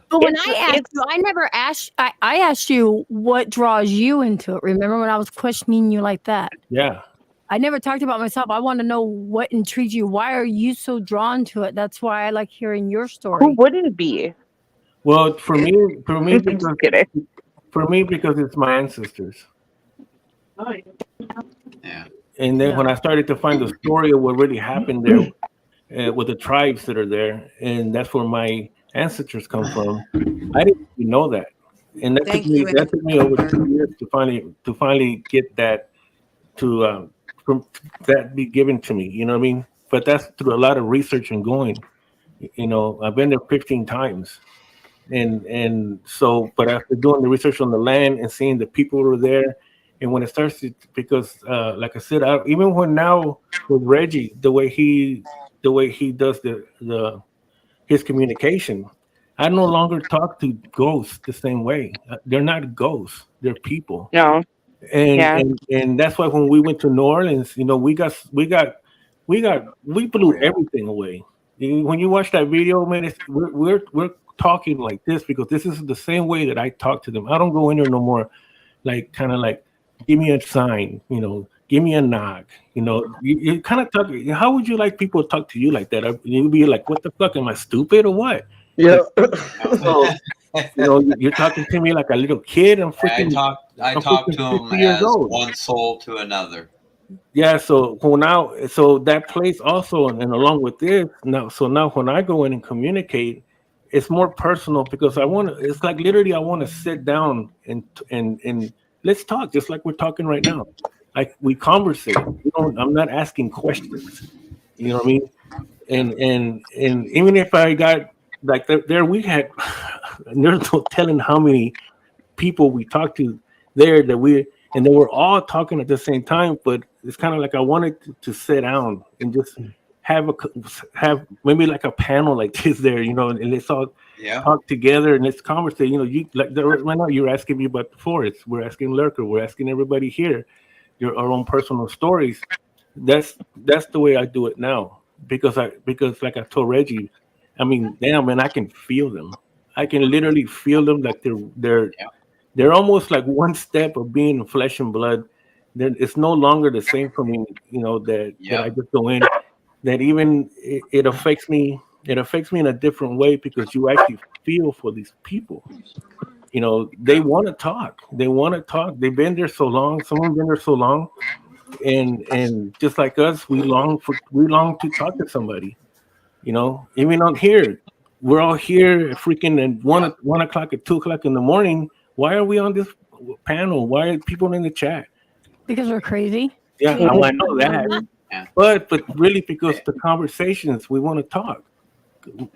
Speaker 1: But when I asked you, I never asked. I asked you what draws you into it. Remember when I was questioning you like that?
Speaker 4: Yeah.
Speaker 1: I never talked about myself. I want to know what intrigues you. Why are you so drawn to it? That's why I like hearing your story.
Speaker 6: Who wouldn't be?
Speaker 4: Well, for me, because it's my ancestors.
Speaker 5: Yeah.
Speaker 4: And then when I started to find the story of what really happened there with the tribes that are there, and that's where my ancestors come from, I didn't even know that. And that took me over 2 years to finally get that from that be given to me. You know what I mean? But that's through a lot of research and going. You know, I've been there 15 times. And so, but after doing the research on the land and seeing the people who are there, and when it starts to, because like I said, even when now with Reggie, the way he does his communication, I no longer talk to ghosts the same way. They're not ghosts; they're people.
Speaker 6: No.
Speaker 4: And that's why when we went to New Orleans, you know, we blew everything away. When you watch that video, man, we're talking like this because this is the same way that I talk to them. I don't go in there no more, like kind of like, give me a sign, you know, give me a knock, you know. You kind of talk. How would you like people to talk to you like that? You'd be like, what the fuck? Am I stupid or what?
Speaker 10: Yeah.
Speaker 4: So, you know, you're talking to me like a little kid.
Speaker 5: I talk to him as one soul to another.
Speaker 4: Yeah, so that place also, and along with this, now when I go in and communicate, it's more personal because it's like literally I want to sit down and let's talk just like we're talking right now. Like we conversate. I'm not asking questions. You know what I mean? And even if I got like there we had there's no telling how many people we talked to there and they were all talking at the same time, but it's kind of like I wanted to sit down and just have maybe like a panel like this there, you know, and let's all talk together and let's conversate. You know, you like right now you're asking me about the forest, we're asking Lurker, we're asking everybody here our own personal stories. That's the way I do it now because like I told Reggie, I mean, damn man, I can feel them. I can literally feel them like they're almost like one step of being flesh and blood. It's no longer the same for me, that I just go in. That even it affects me. It affects me in a different way because you actually feel for these people. They want to talk. They want to talk. They've been there so long. Some of them been there so long, and just like us, we long to talk to somebody. Even on here, we're all here freaking at 1 o'clock at 2 o'clock in the morning. Why are we on this panel? Why are people in the chat?
Speaker 1: Because we're crazy.
Speaker 4: Yeah, I know that. But really because the conversations we want to talk.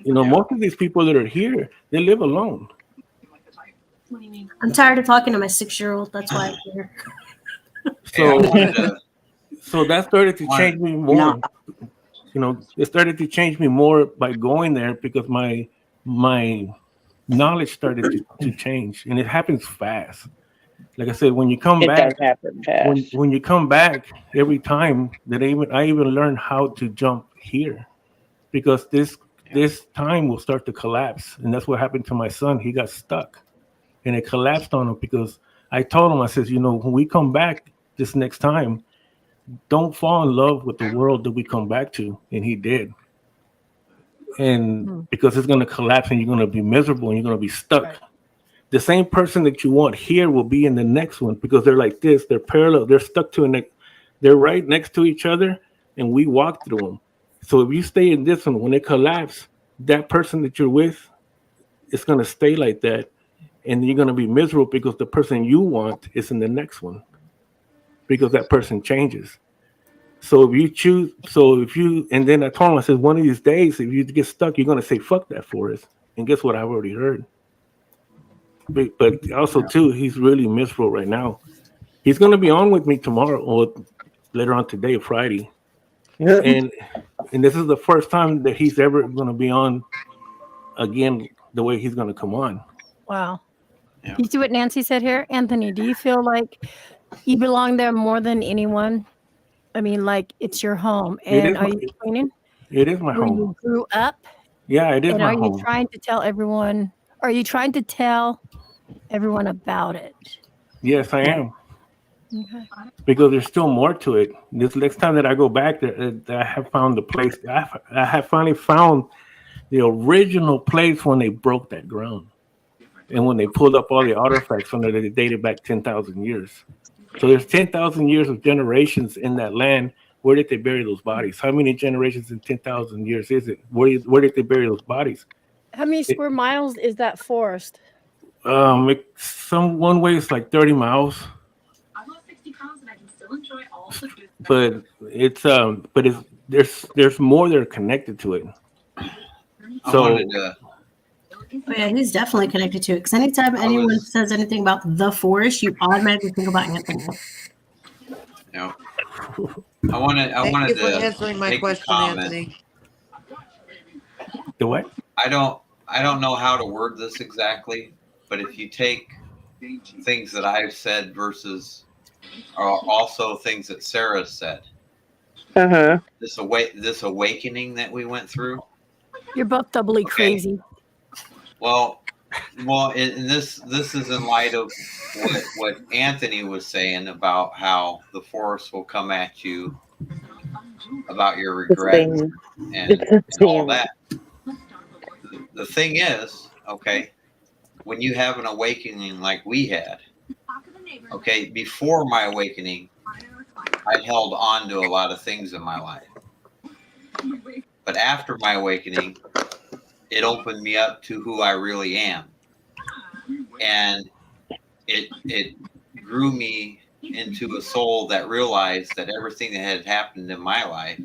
Speaker 4: Most of these people that are here, they live alone.
Speaker 2: I'm tired of talking to my 6-year-old. That's why I'm here.
Speaker 4: So that started to change me more. It started to change me more by going there because my knowledge started to change, and it happens fast. Like I said, when you come back, when you come back every time that I even learned how to jump here, because this time will start to collapse, and that's what happened to my son. He got stuck, and it collapsed on him because I told him, I says, when we come back this next time, don't fall in love with the world that we come back to, and he did. And because it's going to collapse, and you're going to be miserable, and you're going to be stuck. Right. The same person that you want here will be in the next one because they're like this. They're parallel. They're stuck to they're right next to each other, and we walk through them. So if you stay in this one, when it collapses, that person that you're with, it's going to stay like that, and you're going to be miserable because the person you want is in the next one because that person changes. So and then I told him, I said, one of these days, if you get stuck, you're going to say, fuck that forest. And guess what? I've already heard. But also, too, he's really miserable right now. He's going to be on with me tomorrow or later on today, Friday. And this is the first time that he's ever going to be on again the way he's going to come on.
Speaker 1: Wow. Yeah. You see what Nancy said here? Anthony, do you feel like you belong there more than anyone? I mean, like it's your home. And are you explaining?
Speaker 4: It is my home.
Speaker 1: You grew up?
Speaker 4: Yeah, it is my home.
Speaker 1: And are you trying to tell everyone? Are you trying to tell everyone about it?
Speaker 4: Yes, I am. Okay. Because there's still more to it. This next time that I go back there, I have found the place. I have finally found the original place when they broke that ground. And when they pulled up all the artifacts from there, they dated back 10,000 years. So there's 10,000 years of generations in that land. Where did they bury those bodies? How many generations in 10,000 years is it? Where did they bury those bodies?
Speaker 1: How many square miles is that forest?
Speaker 4: One way it's like 30 miles.
Speaker 13: I lost 60 pounds and I can still enjoy all the food.
Speaker 4: But there's more that are connected to it. So
Speaker 2: Oh yeah, he's definitely connected to it. Because anytime anyone says anything about the forest, you automatically think about Anthony.
Speaker 5: No, I wanted
Speaker 11: Thank you for
Speaker 5: to
Speaker 11: answering my question, Anthony.
Speaker 4: The what?
Speaker 5: I don't know how to word this exactly, but if you take things that I've said versus also things that Sarah said, this awakening that we went through.
Speaker 1: You're both doubly crazy.
Speaker 5: Well, and this is in light of what Anthony was saying about how the force will come at you about your regrets and all that. The thing is, okay, when you have an awakening like we had, okay, before my awakening, I held on to a lot of things in my life. But after my awakening, it opened me up to who I really am. And it grew me into a soul that realized that everything that had happened in my life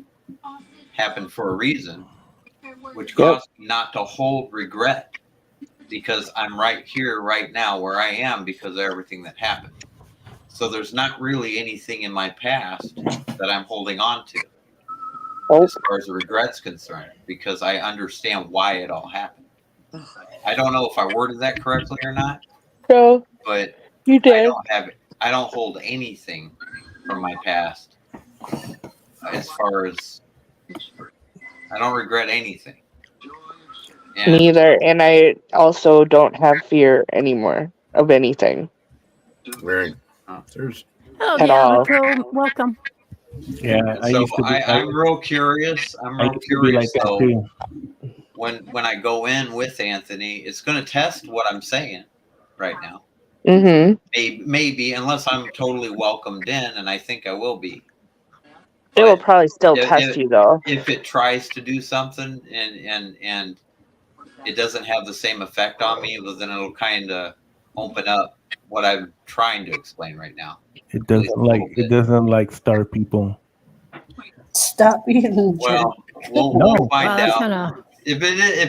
Speaker 5: happened for a reason, which caused me not to hold regret because I'm right here, right now, where I am because of everything that happened. So there's not really anything in my past that I'm holding on to as far as the regret's concerned, because I understand why it all happened. I don't know if I worded that correctly or not.
Speaker 6: No,
Speaker 5: but
Speaker 6: you did.
Speaker 5: I don't hold anything from my past as far as I don't regret anything. And
Speaker 6: Neither, and I also don't have fear anymore of anything
Speaker 3: Right. There's
Speaker 1: Oh,
Speaker 6: at all.
Speaker 1: Diabaco, welcome.
Speaker 4: Yeah, I
Speaker 5: so
Speaker 4: used to be.
Speaker 5: I'm real curious. I'm
Speaker 4: I
Speaker 5: real
Speaker 4: used to be like
Speaker 5: curious
Speaker 4: that
Speaker 5: though.
Speaker 4: too.
Speaker 5: When I go in with Anthony, it's going to test what I'm saying right now.
Speaker 6: Mm-hmm.
Speaker 5: Maybe, unless I'm totally welcomed in, and I think I will be.
Speaker 6: It will probably still
Speaker 5: If,
Speaker 6: test you though.
Speaker 5: if it tries to do something and it doesn't have the same effect on me, well, then it'll kind of open up what I'm trying to explain right now.
Speaker 4: It doesn't like star people.
Speaker 2: Stop being
Speaker 5: Well, we'll
Speaker 4: No.
Speaker 5: find
Speaker 1: Wow, that's
Speaker 5: out.
Speaker 1: kinda-
Speaker 5: If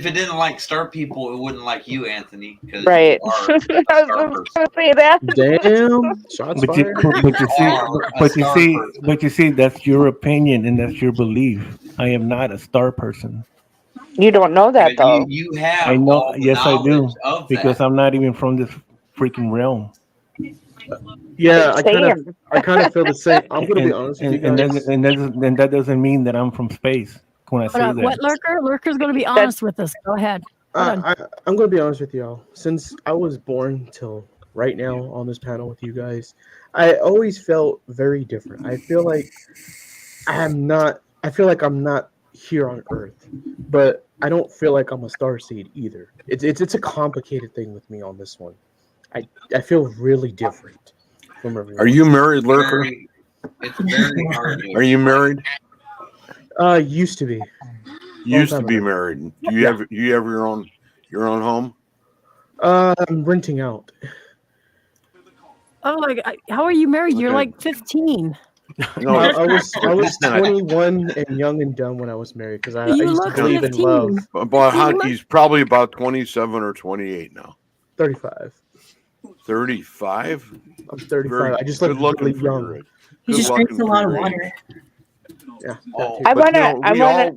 Speaker 5: it didn't like star people, it wouldn't like you, Anthony, because
Speaker 6: Right.
Speaker 5: you are a star person.
Speaker 6: Say that.
Speaker 10: Damn. Shots
Speaker 4: But you,
Speaker 10: fired.
Speaker 4: but you see,
Speaker 5: are a
Speaker 4: but you
Speaker 5: star
Speaker 4: see,
Speaker 5: person.
Speaker 4: but you see, that's your opinion and that's your belief. I am not a star person.
Speaker 6: You don't know that
Speaker 5: But
Speaker 6: though.
Speaker 5: you have
Speaker 4: I know.
Speaker 5: all the
Speaker 4: Yes, I do.
Speaker 5: knowledge of
Speaker 4: Because
Speaker 5: that.
Speaker 4: I'm not even from this freaking realm.
Speaker 10: Yeah, I
Speaker 6: Same.
Speaker 10: kind of feel the same. I'm gonna be honest with you
Speaker 4: And
Speaker 10: guys.
Speaker 4: that doesn't mean that I'm from space when I
Speaker 1: Hold
Speaker 4: say
Speaker 1: on,
Speaker 4: that.
Speaker 1: what, Lurker? Lurker's going to be honest with us. Go ahead. Hold on.
Speaker 10: I'm gonna be honest with y'all. Since I was born till right now on this panel with you guys, I always felt very different. I feel like I'm not here on Earth, but I don't feel like I'm a starseed either. It's a complicated thing with me on this one. I feel really different from everyone.
Speaker 3: Are you married, Lurker?
Speaker 5: It's very hard.
Speaker 3: Are you married?
Speaker 10: Used to be.
Speaker 3: Used
Speaker 10: Long
Speaker 3: to
Speaker 10: time
Speaker 3: be
Speaker 10: ago.
Speaker 3: married. Do you have your own home?
Speaker 10: I'm renting out.
Speaker 1: Oh, my God. How are you married? You're
Speaker 3: Okay.
Speaker 1: like 15.
Speaker 3: No,
Speaker 10: I was
Speaker 3: it's not.
Speaker 10: 21 and young and dumb when I was married because I
Speaker 1: You
Speaker 10: used to
Speaker 1: look
Speaker 10: believe in
Speaker 1: 15.
Speaker 10: love.
Speaker 3: He's probably about 27 or 28 now.
Speaker 10: 35.
Speaker 3: 35?
Speaker 10: I'm 35.
Speaker 3: Very
Speaker 10: I just
Speaker 3: good
Speaker 10: look
Speaker 3: looking
Speaker 10: really
Speaker 3: for your
Speaker 10: young.
Speaker 3: age.
Speaker 2: He
Speaker 3: Good
Speaker 2: just
Speaker 3: looking
Speaker 2: drinks a
Speaker 3: for
Speaker 2: lot of
Speaker 3: your
Speaker 2: water.
Speaker 3: age.
Speaker 10: Yeah.
Speaker 5: Oh,
Speaker 6: I
Speaker 3: But
Speaker 6: wanna. I wanna.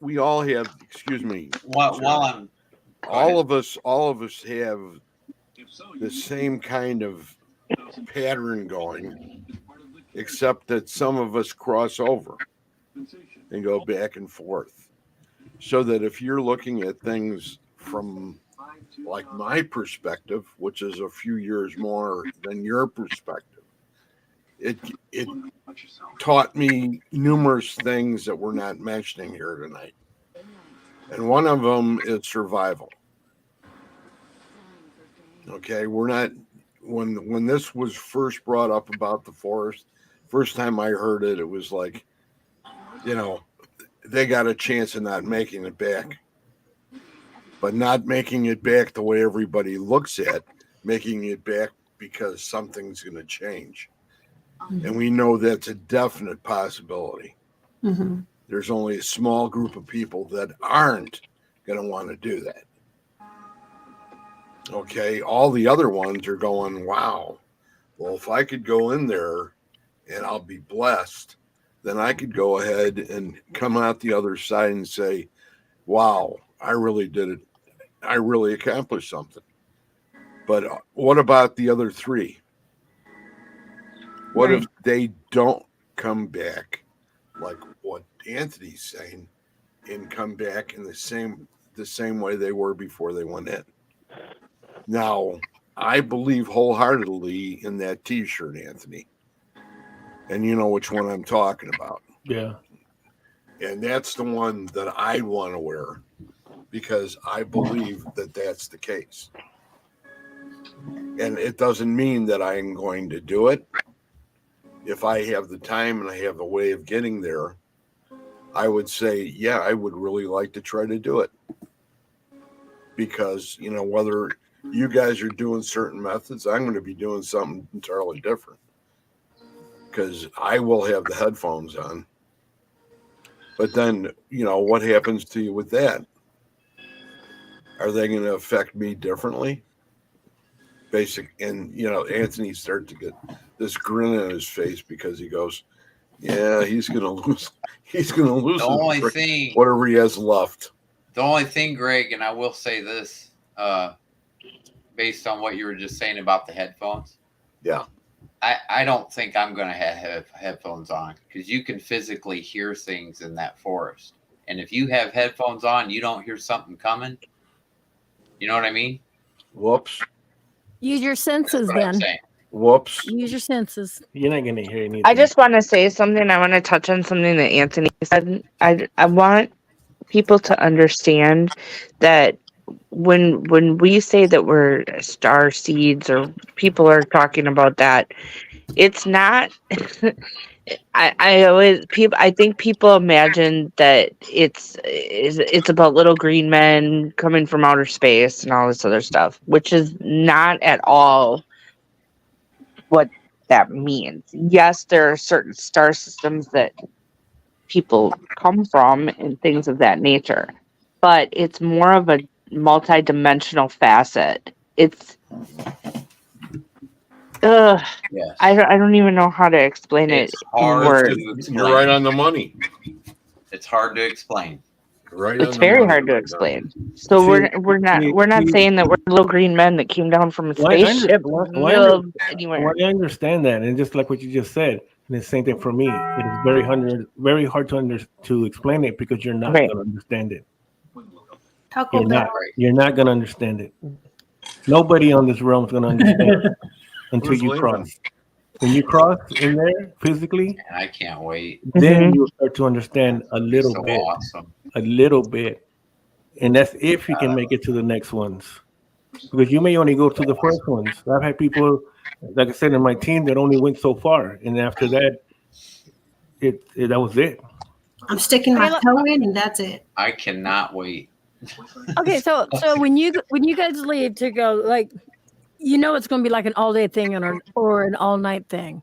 Speaker 3: we all have. Excuse me.
Speaker 5: while I'm
Speaker 3: all of us have the same kind of pattern going, except that some of us cross over and go back and forth. So that if you're looking at things from like my perspective, which is a few years more than your perspective, it taught me numerous things that we're not mentioning here tonight. And one of them is survival. Okay, we're not when this was first brought up about the forest, first time I heard it, it was like, they got a chance of not making it back. But not making it back the way everybody looks at, making it back because something's going to change. Mm-hmm. And we know that's a definite possibility. Mm-hmm. There's only a small group of people that aren't going to want to do that. Okay, all the other ones are going, wow, well, if I could go in there and I'll be blessed, then I could go ahead and come out the other side and say, wow, I really did it. I really accomplished something. But what about the other three? What if they don't come back like what Anthony's saying and come back in the same way they were before they went in? Now, I believe wholeheartedly in that T-shirt, Anthony. And you know which one I'm talking about.
Speaker 4: Yeah.
Speaker 3: And that's the one that I want to wear because I believe that that's the case. And it doesn't mean that I'm going to do it. If I have the time and I have a way of getting there, I would say, yeah, I would really like to try to do it. Because, whether you guys are doing certain methods, I'm going to be doing something entirely different. Because I will have the headphones on. But then, what happens to you with that? Are they going to affect me differently? And Anthony starts to get this grin on his face because he goes, yeah, he's going to lose. He's going to lose
Speaker 5: the only thing,
Speaker 3: whatever he has left.
Speaker 5: The only thing, Greg, and I will say this, based on what you were just saying about the headphones.
Speaker 3: Yeah.
Speaker 5: I don't think I'm going to have headphones on because you can physically hear things in that forest. And if you have headphones on, you don't hear something coming, You know what I mean?
Speaker 3: Whoops.
Speaker 1: Use your senses
Speaker 5: That's what I'm
Speaker 1: then.
Speaker 5: saying.
Speaker 3: Whoops.
Speaker 1: Use your senses.
Speaker 4: You're not gonna hear anything.
Speaker 6: I just want to say something. I want to touch on something that Anthony said. I want people to understand that when we say that we're star seeds or people are talking about that, it's not. I think people imagine that it's about little green men coming from outer space and all this other stuff, which is not at all what that means. Yes, there are certain star systems that people come from and things of that nature, but it's more of a multi-dimensional facet. It's
Speaker 5: Yes.
Speaker 6: I don't even know how to explain
Speaker 5: It's
Speaker 6: it in
Speaker 5: hard
Speaker 6: words.
Speaker 5: to explain.
Speaker 3: You're right on the money.
Speaker 5: It's hard to explain.
Speaker 3: Right.
Speaker 6: It's
Speaker 3: on
Speaker 6: very
Speaker 3: the money.
Speaker 6: hard to explain. So
Speaker 4: See,
Speaker 6: we're not
Speaker 4: see,
Speaker 6: saying that we're little green men that came down from a
Speaker 4: Why I under-
Speaker 6: spaceship
Speaker 4: why-
Speaker 6: in the
Speaker 4: why
Speaker 6: middle
Speaker 4: under-
Speaker 6: of anywhere.
Speaker 4: Well, I understand that, and just like what you just said, and the same thing for me. It is very hard to explain it because you're not
Speaker 6: Right.
Speaker 4: going to understand it.
Speaker 2: Taco
Speaker 4: You're
Speaker 2: Bell.
Speaker 4: not. You're not going to understand it. Nobody on this realm is going to understand it until
Speaker 3: Who's
Speaker 4: you
Speaker 3: leaving?
Speaker 4: cross. When you cross in there physically,
Speaker 5: And I can't wait.
Speaker 4: then you'll start to understand a
Speaker 5: It's
Speaker 4: little
Speaker 5: so
Speaker 4: bit,
Speaker 5: awesome.
Speaker 4: and that's if you can make it to the next ones. Because you may only go to the first ones. I've had people, like I said, in my team that only went so far, and after that, that was it.
Speaker 2: I'm sticking my
Speaker 1: Okay, look-
Speaker 2: toe in, and that's it.
Speaker 5: I cannot wait.
Speaker 1: Okay, so when you guys leave to go, like, you know, it's going to be like an all day thing or an all night thing.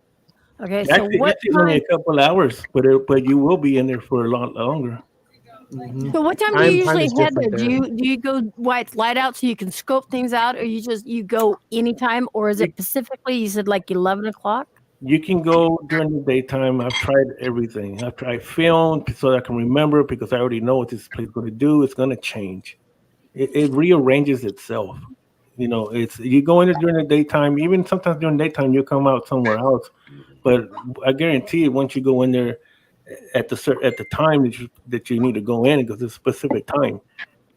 Speaker 1: Okay, so
Speaker 4: Actually,
Speaker 1: what
Speaker 4: it's only
Speaker 1: time?
Speaker 4: a couple hours, but you will be in there for a lot longer.
Speaker 10: Mhm.
Speaker 1: So what time do
Speaker 10: Time
Speaker 1: you usually
Speaker 10: is
Speaker 1: head there?
Speaker 10: different
Speaker 1: Do you go while it's light out so you can scope things out, or you go anytime, or is it specifically you said like 11 o'clock?
Speaker 4: You can go during the daytime. I've tried everything. I've tried film so that I can remember because I already know what this place is going to do. It's going to change. It rearranges itself. You know, it's you go in there during the daytime. Even sometimes during the daytime, you come out somewhere else. But I guarantee you, once you go in there at the time that you need to go in, because it's a specific time,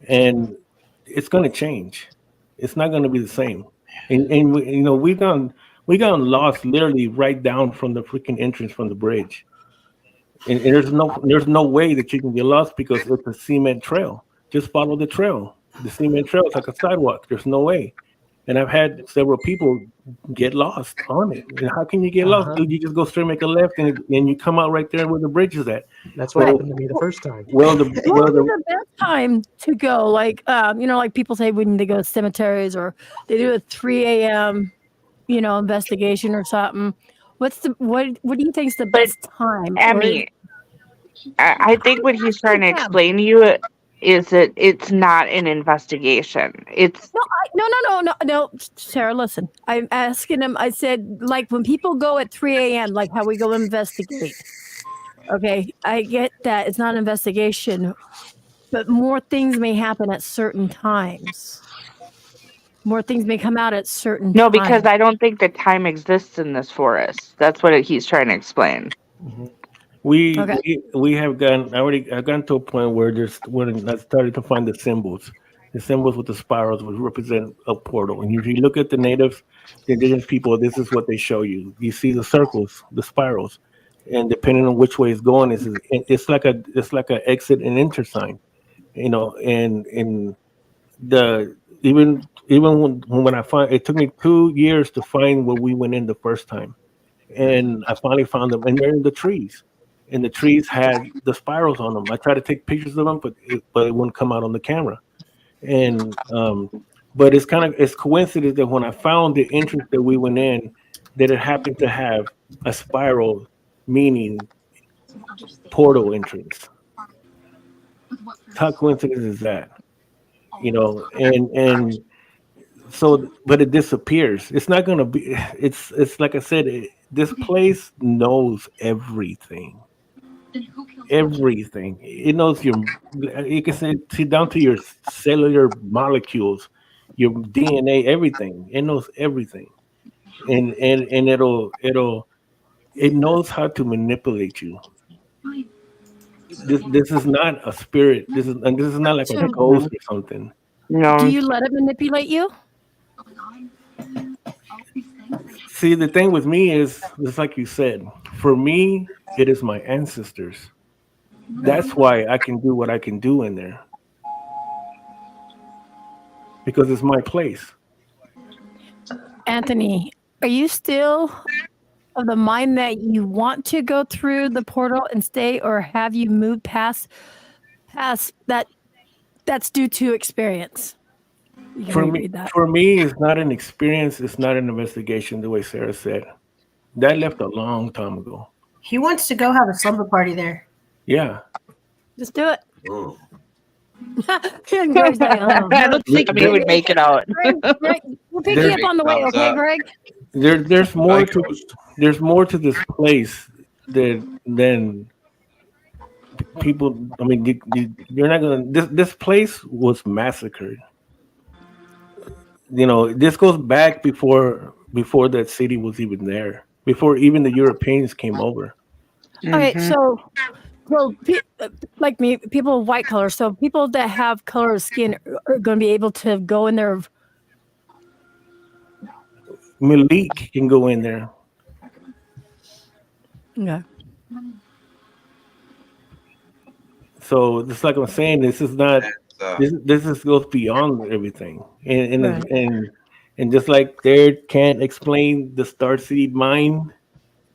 Speaker 4: and it's going to change. It's not going to be the same. And you know, we got lost literally right down from the freaking entrance from the bridge. And there's no way that you can get lost because it's a cement trail. Just follow the trail. The cement trail is like a sidewalk. There's no way. And I've had several people get lost on it. And how can you get lost? Dude, you just go straight, make a left, and you come out right there where the bridge is at.
Speaker 10: That's what happened to me the first time.
Speaker 1: What would be the best time to go? Like, you know, like people say when they go to cemeteries or they do a 3 a.m., you know, investigation or something. What do you think is the best time?
Speaker 6: Emmy, I think what he's trying to explain to you is that it's not an investigation. It's
Speaker 1: No, Sarah, listen. I'm asking him. I said, like, when people go at 3 a.m., like how we go investigate. Okay, I get that it's not an investigation, but more things may happen at certain times. More things may come out at certain
Speaker 6: no,
Speaker 1: times.
Speaker 6: because I don't think that time exists in this forest. That's what he's trying to explain.
Speaker 4: We have I've gotten to a point where when I started to find the symbols with the spirals which represent a portal. And if you look at the natives, the indigenous people, this is what they show you. You see the circles, the spirals, and depending on which way it's going, it's like a exit and enter sign, you know. And even when I find it took me 2 years to find where we went in the first time, and I finally found them, and they're in the trees. And the trees had the spirals on them. I tried to take pictures of them, but it wouldn't come out on the camera. And but it's coincidence that when I found the entrance that we went in, that it happened to have a spiral, meaning portal entrance. How coincidence is that? You know, and so, but it disappears. It's not going to be. It's like I said. This place knows everything. Everything. It knows you can see down to your cellular molecules, your DNA, everything. It knows everything, and it knows how to manipulate you. This is not a spirit. This is not like a ghost or something.
Speaker 6: No.
Speaker 1: Do you let it manipulate you?
Speaker 4: See, the thing with me is, just like you said, for me, it is my ancestors. That's why I can do what I can do in there. Because it's my place.
Speaker 1: Anthony, are you still of the mind that you want to go through the portal and stay, or have you moved past that? That's due to experience. You can
Speaker 4: For
Speaker 1: reread that.
Speaker 4: me, it's not an experience. It's not an investigation, the way Sarah said. That left a long time ago.
Speaker 2: He wants to go have a slumber party there.
Speaker 4: Yeah.
Speaker 1: Just do it.
Speaker 3: Oh.
Speaker 1: Greg's like, oh,
Speaker 6: I don't think we would make it out.
Speaker 1: Greg, we'll pick you up on the way, okay, Greg?
Speaker 4: There's more to this place than people. I mean, you're not gonna. This place was massacred. You know, this goes back before that city was even there. Before even the Europeans came over.
Speaker 1: Okay, so like me, people of white color. So people that have color of skin are going to be able to go in there.
Speaker 4: Malik can go in there.
Speaker 1: Yeah.
Speaker 4: So just like I'm saying, this is not. This is goes beyond everything, and just like they can't explain the Starseed mind,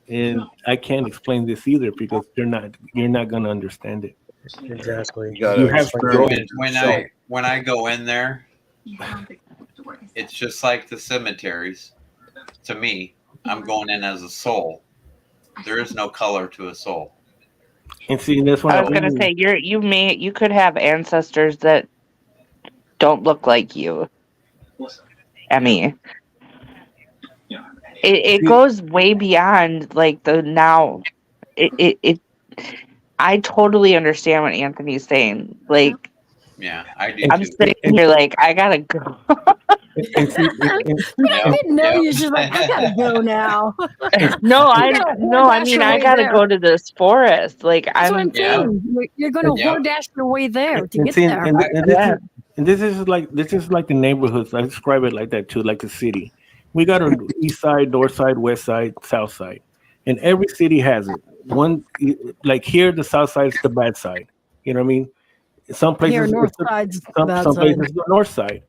Speaker 4: and I can't explain this either because you're not gonna understand it.
Speaker 10: Exactly.
Speaker 4: You have to
Speaker 5: when I go in there, it's just like the cemeteries. To me, I'm going in as a soul. There is no color to a soul.
Speaker 4: And see, that's what
Speaker 6: I was gonna say. You could have ancestors that don't look like you. I mean, it goes way beyond like the now. I totally understand what Anthony's saying. Like,
Speaker 5: yeah, I do.
Speaker 6: I'm sitting here like I gotta go.
Speaker 1: I didn't know you. Just like I gotta go now.
Speaker 6: I mean I gotta go to this forest. Like
Speaker 1: That's what I'm saying. You're gonna dash your way there to get there.
Speaker 4: And this is like the neighborhoods. I describe it like that too, like the city. We got an east side, north side, west side, south side, and every city has it. One like here, the south side is the bad side. You know what I mean? Some places,
Speaker 1: here, north side's the bad
Speaker 4: some
Speaker 1: side.
Speaker 4: places the north side.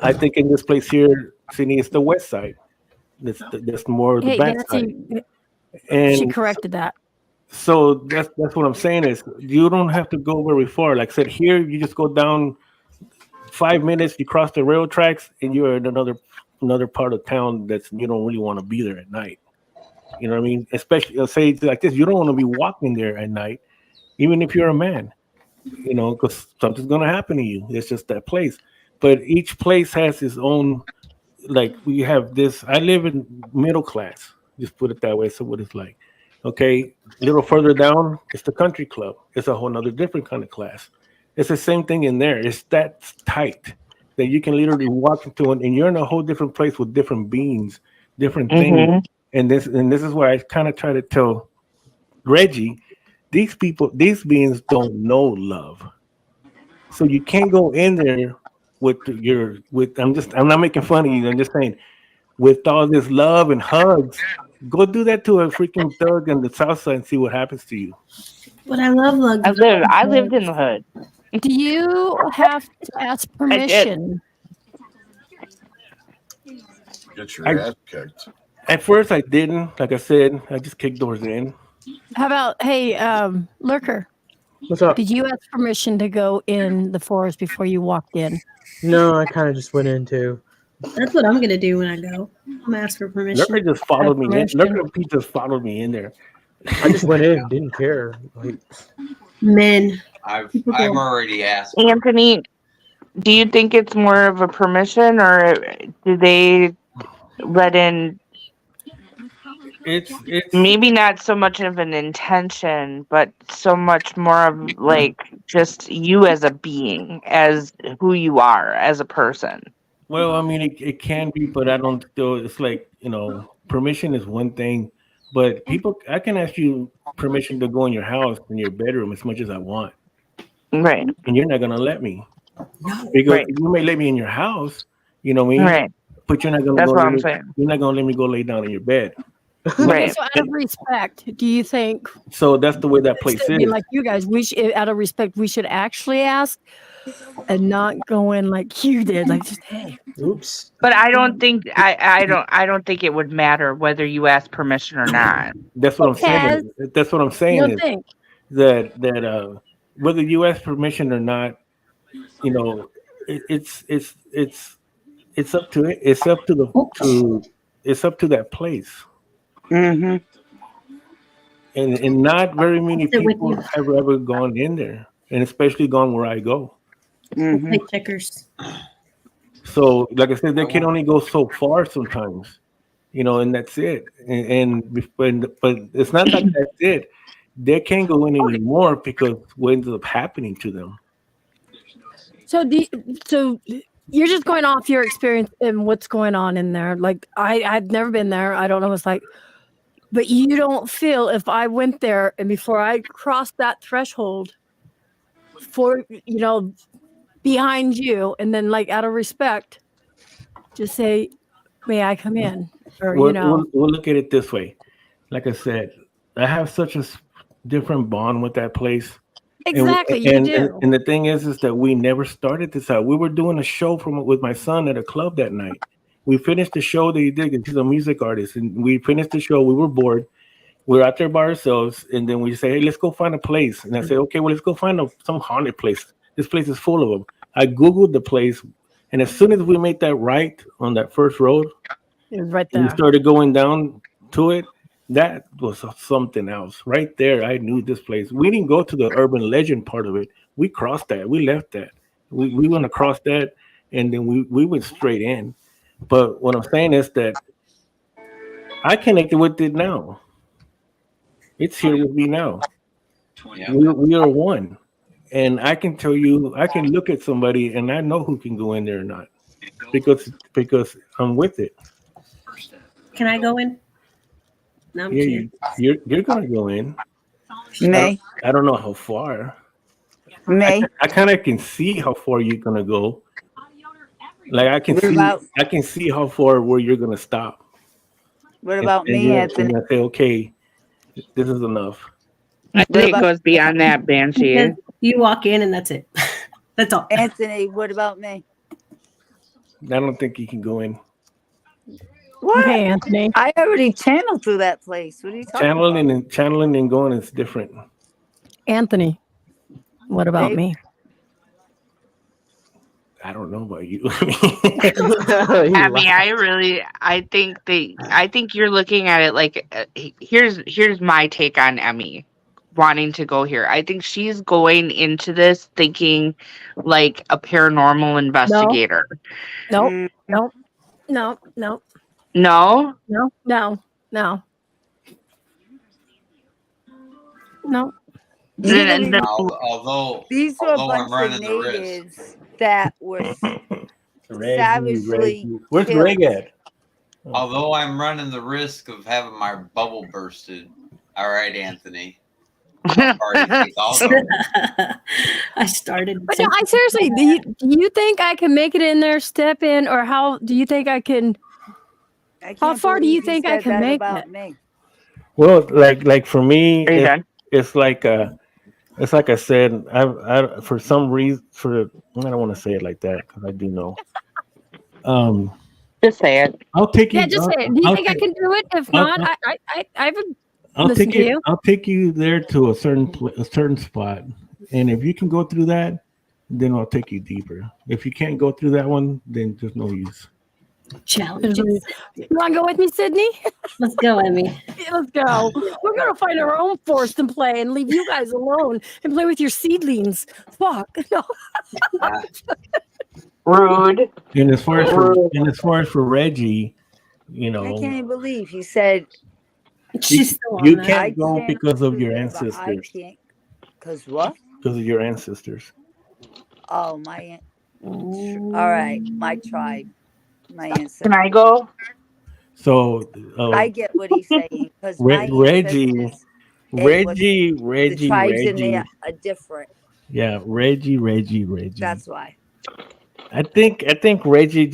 Speaker 4: I think in this place here, Sydney, is the west side. That's more the bad side. And
Speaker 1: she corrected that.
Speaker 4: So that's what I'm saying is you don't have to go very far. Like I said, here you just go down 5 minutes, you cross the rail tracks, and you're in another part of town that's you don't really want to be there at night. You know what I mean? Especially say it's like this, you don't want to be walking there at night, even if you're a man. You know, because something's gonna happen to you. It's just that place. But each place has its own. Like we have this. I live in middle class. Just put it that way. So what it's like. Okay, a little further down, it's the country club. It's a whole nother different kind of class. It's the same thing in there. It's that tight that you can literally walk into it, and you're in a whole different place with different beings, different things. And this is where I kind of try to tell Reggie, these beings don't know love. So you can't go in there I'm not making fun of you. I'm just saying, with all this love and hugs, go do that to a freaking thug in the south side and see what happens to you.
Speaker 2: But I love love.
Speaker 6: I lived in the hood.
Speaker 1: Do you have to ask permission?
Speaker 3: Get your ass kicked.
Speaker 4: At first, I didn't. Like I said, I just kicked doors in.
Speaker 1: How about Lurker?
Speaker 10: What's up?
Speaker 1: Did you ask permission to go in the forest before you walked in?
Speaker 10: No, I kind of just went in too.
Speaker 2: That's what I'm gonna do when I go. I'm gonna ask for permission.
Speaker 4: Lurker just followed me in. Lurker just followed me in there.
Speaker 10: I just went in, didn't care. Like,
Speaker 2: men.
Speaker 5: I've already asked.
Speaker 6: Anthony, do you think it's more of a permission, or do they let in?
Speaker 4: It's
Speaker 6: maybe not so much of an intention, but so much more of like just you as a being, as who you are as a person.
Speaker 4: Well, I mean, it can be, but I don't feel it's like, you know, permission is one thing, but I can ask you permission to go in your house, in your bedroom, as much as I want.
Speaker 6: Right.
Speaker 4: And you're not going to let me. Because you may let me in your house, you know what I mean?
Speaker 6: Right.
Speaker 4: But you're not gonna
Speaker 6: That's
Speaker 4: go.
Speaker 6: what I'm saying.
Speaker 4: You're not gonna let me go lay down in your bed.
Speaker 1: Okay, so out of respect, do you think?
Speaker 4: So that's the way that place
Speaker 1: Instead of being
Speaker 4: is.
Speaker 1: like you guys, we should, out of respect, we should actually ask and not go in like you did, like just hey.
Speaker 10: Oops.
Speaker 6: But I don't think I don't think it would matter whether you ask permission or not.
Speaker 4: That's what I'm saying. That's what I'm saying
Speaker 1: You don't
Speaker 4: is
Speaker 1: think?
Speaker 4: that whether you ask permission or not, you know, it's up to it. It's up to it's up to that place.
Speaker 6: Mm-hmm.
Speaker 4: And not very many people have ever gone in there, and especially gone where I go.
Speaker 6: Mm-hmm.
Speaker 2: Play checkers.
Speaker 4: So, like I said, they can only go so far sometimes, you know, and that's it. But it's not like that's it. They can't go in anymore because what ends up happening to them.
Speaker 1: So so you're just going off your experience and what's going on in there. Like I've never been there. I don't know what it's like. But you don't feel if I went there and before I crossed that threshold for, you know, behind you and then like out of respect, just say, may I come in? Or, you know.
Speaker 4: We'll look at it this way. Like I said, I have such a different bond with that place.
Speaker 1: Exactly,
Speaker 4: and,
Speaker 1: you do.
Speaker 4: And the thing is that we never started this out. We were doing a show with my son at a club that night. We finished the show that he did. He's a music artist, and we finished the show. We were bored. We were out there by ourselves, and then we say, "Hey, let's go find a place." And I say, "Okay, well, let's go find some haunted place. This place is full of them." I googled the place, and as soon as we made that right on that first road,
Speaker 1: it was right
Speaker 4: and we
Speaker 1: there.
Speaker 4: started going down to it. That was something else right there. I knew this place. We didn't go to the urban legend part of it. We crossed that. We left that. We went across that, and then we went straight in. But what I'm saying is that I connected with it now. It's here with me now.
Speaker 5: Yeah.
Speaker 4: We are one. And I can tell you, I can look at somebody and I know who can go in there or not. Because I'm with it.
Speaker 2: Can I go in? No, I'm kidding.
Speaker 4: You're gonna go in.
Speaker 9: May.
Speaker 4: I don't know how far.
Speaker 9: May.
Speaker 4: I kind of can see how far you're gonna go. Like I can see how far where you're gonna stop.
Speaker 9: What about
Speaker 4: and
Speaker 9: me, Anthony?
Speaker 4: I say, okay, this is enough.
Speaker 6: I think it goes beyond that, Banshee.
Speaker 2: Because you walk in and that's it. That's all.
Speaker 9: Anthony, what about me?
Speaker 4: I don't think you can go in.
Speaker 9: What?
Speaker 1: Okay, Anthony.
Speaker 9: I already channeled through that place. What are you talking about?
Speaker 4: Channeling and going is different.
Speaker 1: Anthony, what about me?
Speaker 4: I don't know about you.
Speaker 6: I mean, I think you're looking at it like here's my take on Emmy wanting to go here. I think she's going into this thinking like a paranormal investigator.
Speaker 1: No. No.
Speaker 6: No?
Speaker 1: No.
Speaker 5: Although
Speaker 9: these were a
Speaker 5: I'm
Speaker 9: bunch
Speaker 5: running
Speaker 9: of
Speaker 5: the risk.
Speaker 9: natives that were savagely
Speaker 4: Where's
Speaker 9: killed.
Speaker 4: Greg at?
Speaker 5: Although I'm running the risk of having my bubble bursted. All right, Anthony.
Speaker 2: I started.
Speaker 1: But no, I seriously, do you think I can make it in there, step in, or how do you think I can? How far do you think I can make it?
Speaker 9: Me.
Speaker 4: Well, like for me, it's like I said, I for some reason I don't want to say it like that because I do know.
Speaker 6: Just say it.
Speaker 4: I'll take you.
Speaker 1: Yeah, just say it. Do you think I can do it? If not, I would.
Speaker 4: I'll take you there to a certain spot, and if you can go through that, then I'll take you deeper. If you can't go through that one, then there's no use.
Speaker 2: Challenges.
Speaker 1: You want to go with me, Sydney?
Speaker 2: Let's go, Emmy.
Speaker 1: Yeah, let's go. We're gonna find our own forest and play, and leave you guys alone and play with your seedlings. Fuck. No.
Speaker 6: Rude.
Speaker 4: And as far as for Reggie, you know,
Speaker 9: I can't even believe he said
Speaker 4: you can't go because of your ancestors.
Speaker 9: I can't. Because what?
Speaker 4: Because of your ancestors.
Speaker 9: Oh, all right, my tribe, my ancestors.
Speaker 6: Can I go?
Speaker 4: So
Speaker 9: I get what he's saying because
Speaker 4: Reggie.
Speaker 9: the tribes in there are different.
Speaker 4: Yeah, Reggie.
Speaker 9: That's why.
Speaker 4: I think Reggie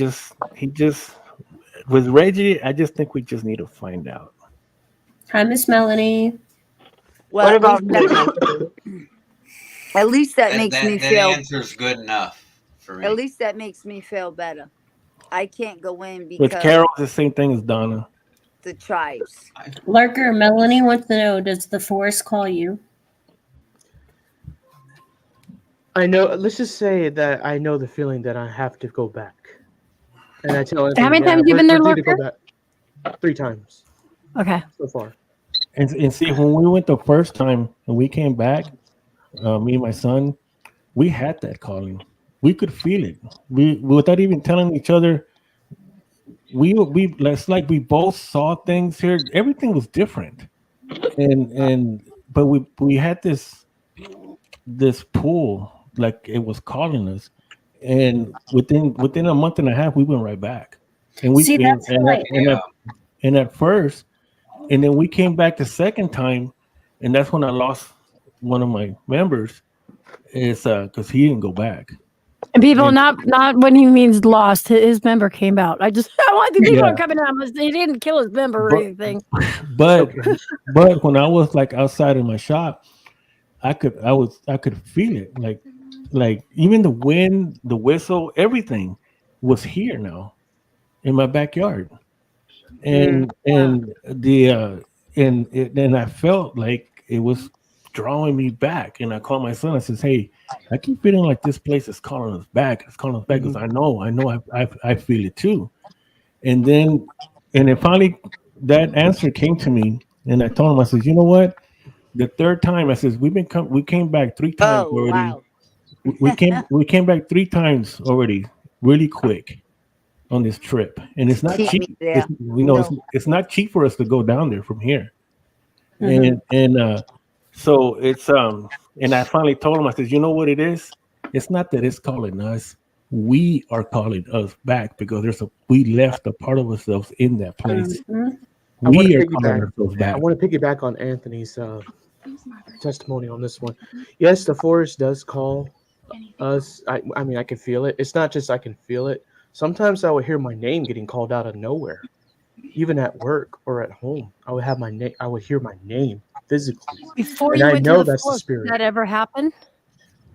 Speaker 4: with Reggie. I just think we just need to find out.
Speaker 2: Hi, Miss Melanie.
Speaker 9: Well,
Speaker 6: What about
Speaker 9: at least that
Speaker 5: That,
Speaker 9: makes
Speaker 5: that,
Speaker 9: me
Speaker 5: that
Speaker 9: feel.
Speaker 5: answer's good enough for me.
Speaker 9: At least that makes me feel better. I can't go in
Speaker 4: With
Speaker 9: because
Speaker 4: Carol, it's the same thing as Donna.
Speaker 9: the tribes.
Speaker 2: Lurker, Melanie wants to know, does the forest call you?
Speaker 10: I know. Let's just say that I know the feeling that I have to go back, and I tell
Speaker 1: How many times you
Speaker 10: we're
Speaker 1: been there,
Speaker 10: due to go
Speaker 1: Lurker?
Speaker 10: back 3 times
Speaker 1: Okay.
Speaker 10: so far.
Speaker 4: And see, when we went the first time and we came back, me and my son, we had that calling. We could feel it. We without even telling each other. It's like we both saw things here. Everything was different, but we had this pull, like it was calling us, and within a month and a half we went right back, and
Speaker 2: See, that's
Speaker 4: and at first, and then we came back the second time, and that's when I lost one of my members, is because he didn't go back.
Speaker 1: And people, not when he means lost, his member came out. I want the people are coming out. He didn't kill his member or anything.
Speaker 4: But when I was like outside in my shop, I could feel it, like even the wind, the whistle, everything was here now in my backyard, and I felt like it was drawing me back. And I called my son. I says, "Hey, I keep feeling like this place is calling us back. It's calling us back because I know I feel it too." And then finally that answer came to me, and I told him, I says, "You know what? The third time," I says, we came back 3 times already.
Speaker 9: Wow.
Speaker 4: We came back 3 times already, really quick on this trip, and it's not cheap. It's not cheap for us to go down there from here. So it's and I finally told him, I said, "You know what it is? It's not that it's calling us. We are calling us back because we left a part of ourselves in that place. We are calling ourselves back."
Speaker 10: I want to piggyback on Anthony's testimony on this one. Yes, the forest does call us. I mean, I can feel it. It's not just I can feel it. Sometimes I would hear my name getting called out of nowhere, even at work or at home. I would have my name. I would hear my name physically.
Speaker 1: Before
Speaker 10: and
Speaker 1: you
Speaker 10: I
Speaker 1: went
Speaker 10: know
Speaker 1: to the
Speaker 10: that's
Speaker 1: forest,
Speaker 10: the spirit.
Speaker 1: did that ever happen?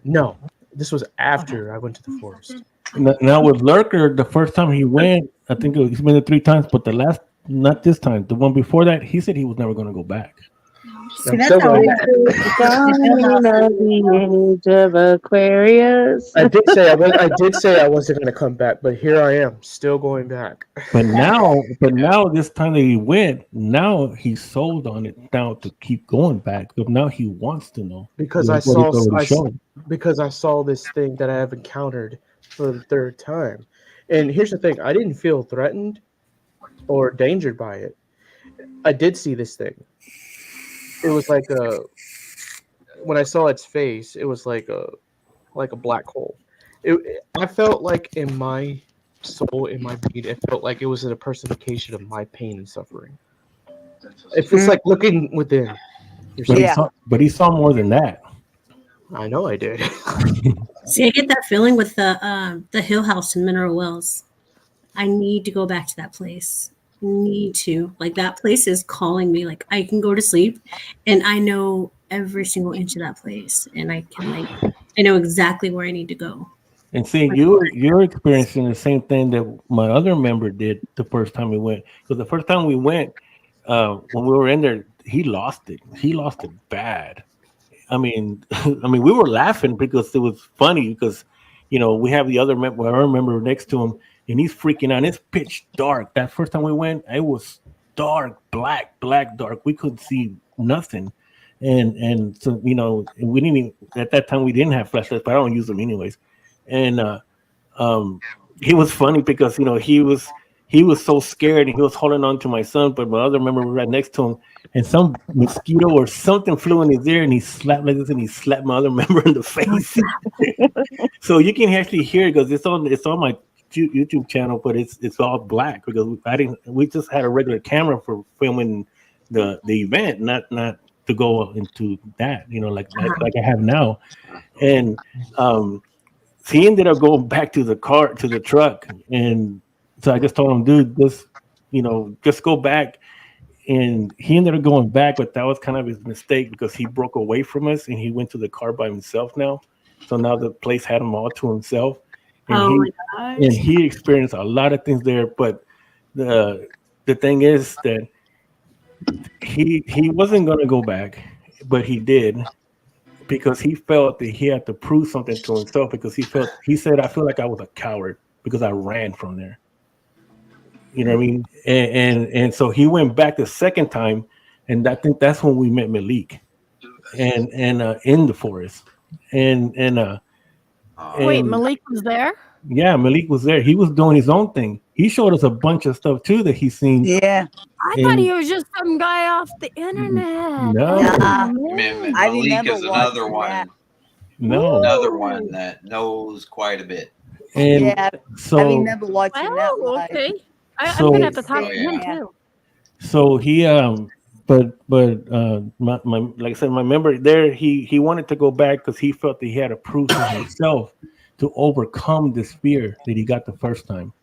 Speaker 10: No, this was after I went to the forest.
Speaker 4: Now with Lurker, the first time he went, I think he's been there 3 times, but not this time. The one before that, he said he was never going to go back.
Speaker 2: See, that's how
Speaker 6: the age of Aquarius.
Speaker 10: I did say I wasn't going to come back, but here I am, still going back.
Speaker 4: But now this time that he went, now he's sold on it now to keep going back. But now he wants to know
Speaker 10: because I saw this thing that I have encountered for the 3rd time. And here's the thing: I didn't feel threatened or endangered by it. I did see this thing. It was like when I saw its face, it was like a black hole. I felt like in my soul, in my being, it felt like it was an personification of my pain and suffering. It's like looking within.
Speaker 4: But he saw more than that.
Speaker 10: I know I did.
Speaker 2: See, I get that feeling with the Hill House in Mineral Wells. I need to go back to that place. Need to, like, that place is calling me. Like, I can go to sleep and I know every single inch of that place, and I know exactly where I need to go.
Speaker 4: And see, you're experiencing the same thing that my other member did the first time we went. Because the first time we went, when we were in there, he lost it. He lost it bad. I mean, we were laughing because it was funny because, we have the other member next to him, and he's freaking out. It's pitch dark. That first time we went, it was dark, black, dark. We couldn't see nothing. And so, we didn't even, at that time we didn't have flashlights, but I don't use them anyways. And he was funny because, he was so scared, and he was holding on to my son, but my other member was right next to him, and some mosquito or something flew in his ear, and he slapped like this, and he slapped my other member in the face. So you can actually hear it because it's on my YouTube channel, but it's all black because we just had a regular camera for filming the event, not to go into that, like I have now. And he ended up going back to the truck, and so I just told him, dude, just go back. And he ended up going back, but that was kind of his mistake because he broke away from us and he went to the car by himself now. So now the place had him all to himself. And he experienced a lot of things there. But the thing is that he wasn't going to go back, but he did because he felt that he had to prove something to himself because he said, I feel like I was a coward because I ran from there. You know what I mean? And so he went back the second time, and I think that's when we met Malik, and in the forest, and
Speaker 1: wait, Malik was there?
Speaker 4: Yeah, Malik was there. He was doing his own thing. He showed us a bunch of stuff too that he's seen.
Speaker 9: Yeah,
Speaker 1: I thought he was just some guy off the internet.
Speaker 4: No,
Speaker 5: Malik is another one.
Speaker 4: No,
Speaker 5: another one that knows quite a bit.
Speaker 4: And
Speaker 9: yeah,
Speaker 4: so
Speaker 9: I remember watching that.
Speaker 1: Okay.
Speaker 4: So-
Speaker 1: I'm gonna have to talk to him too.
Speaker 4: So he but my like I said, my member there, he wanted to go back because he felt that he had to prove to himself to overcome this fear that he got the first time.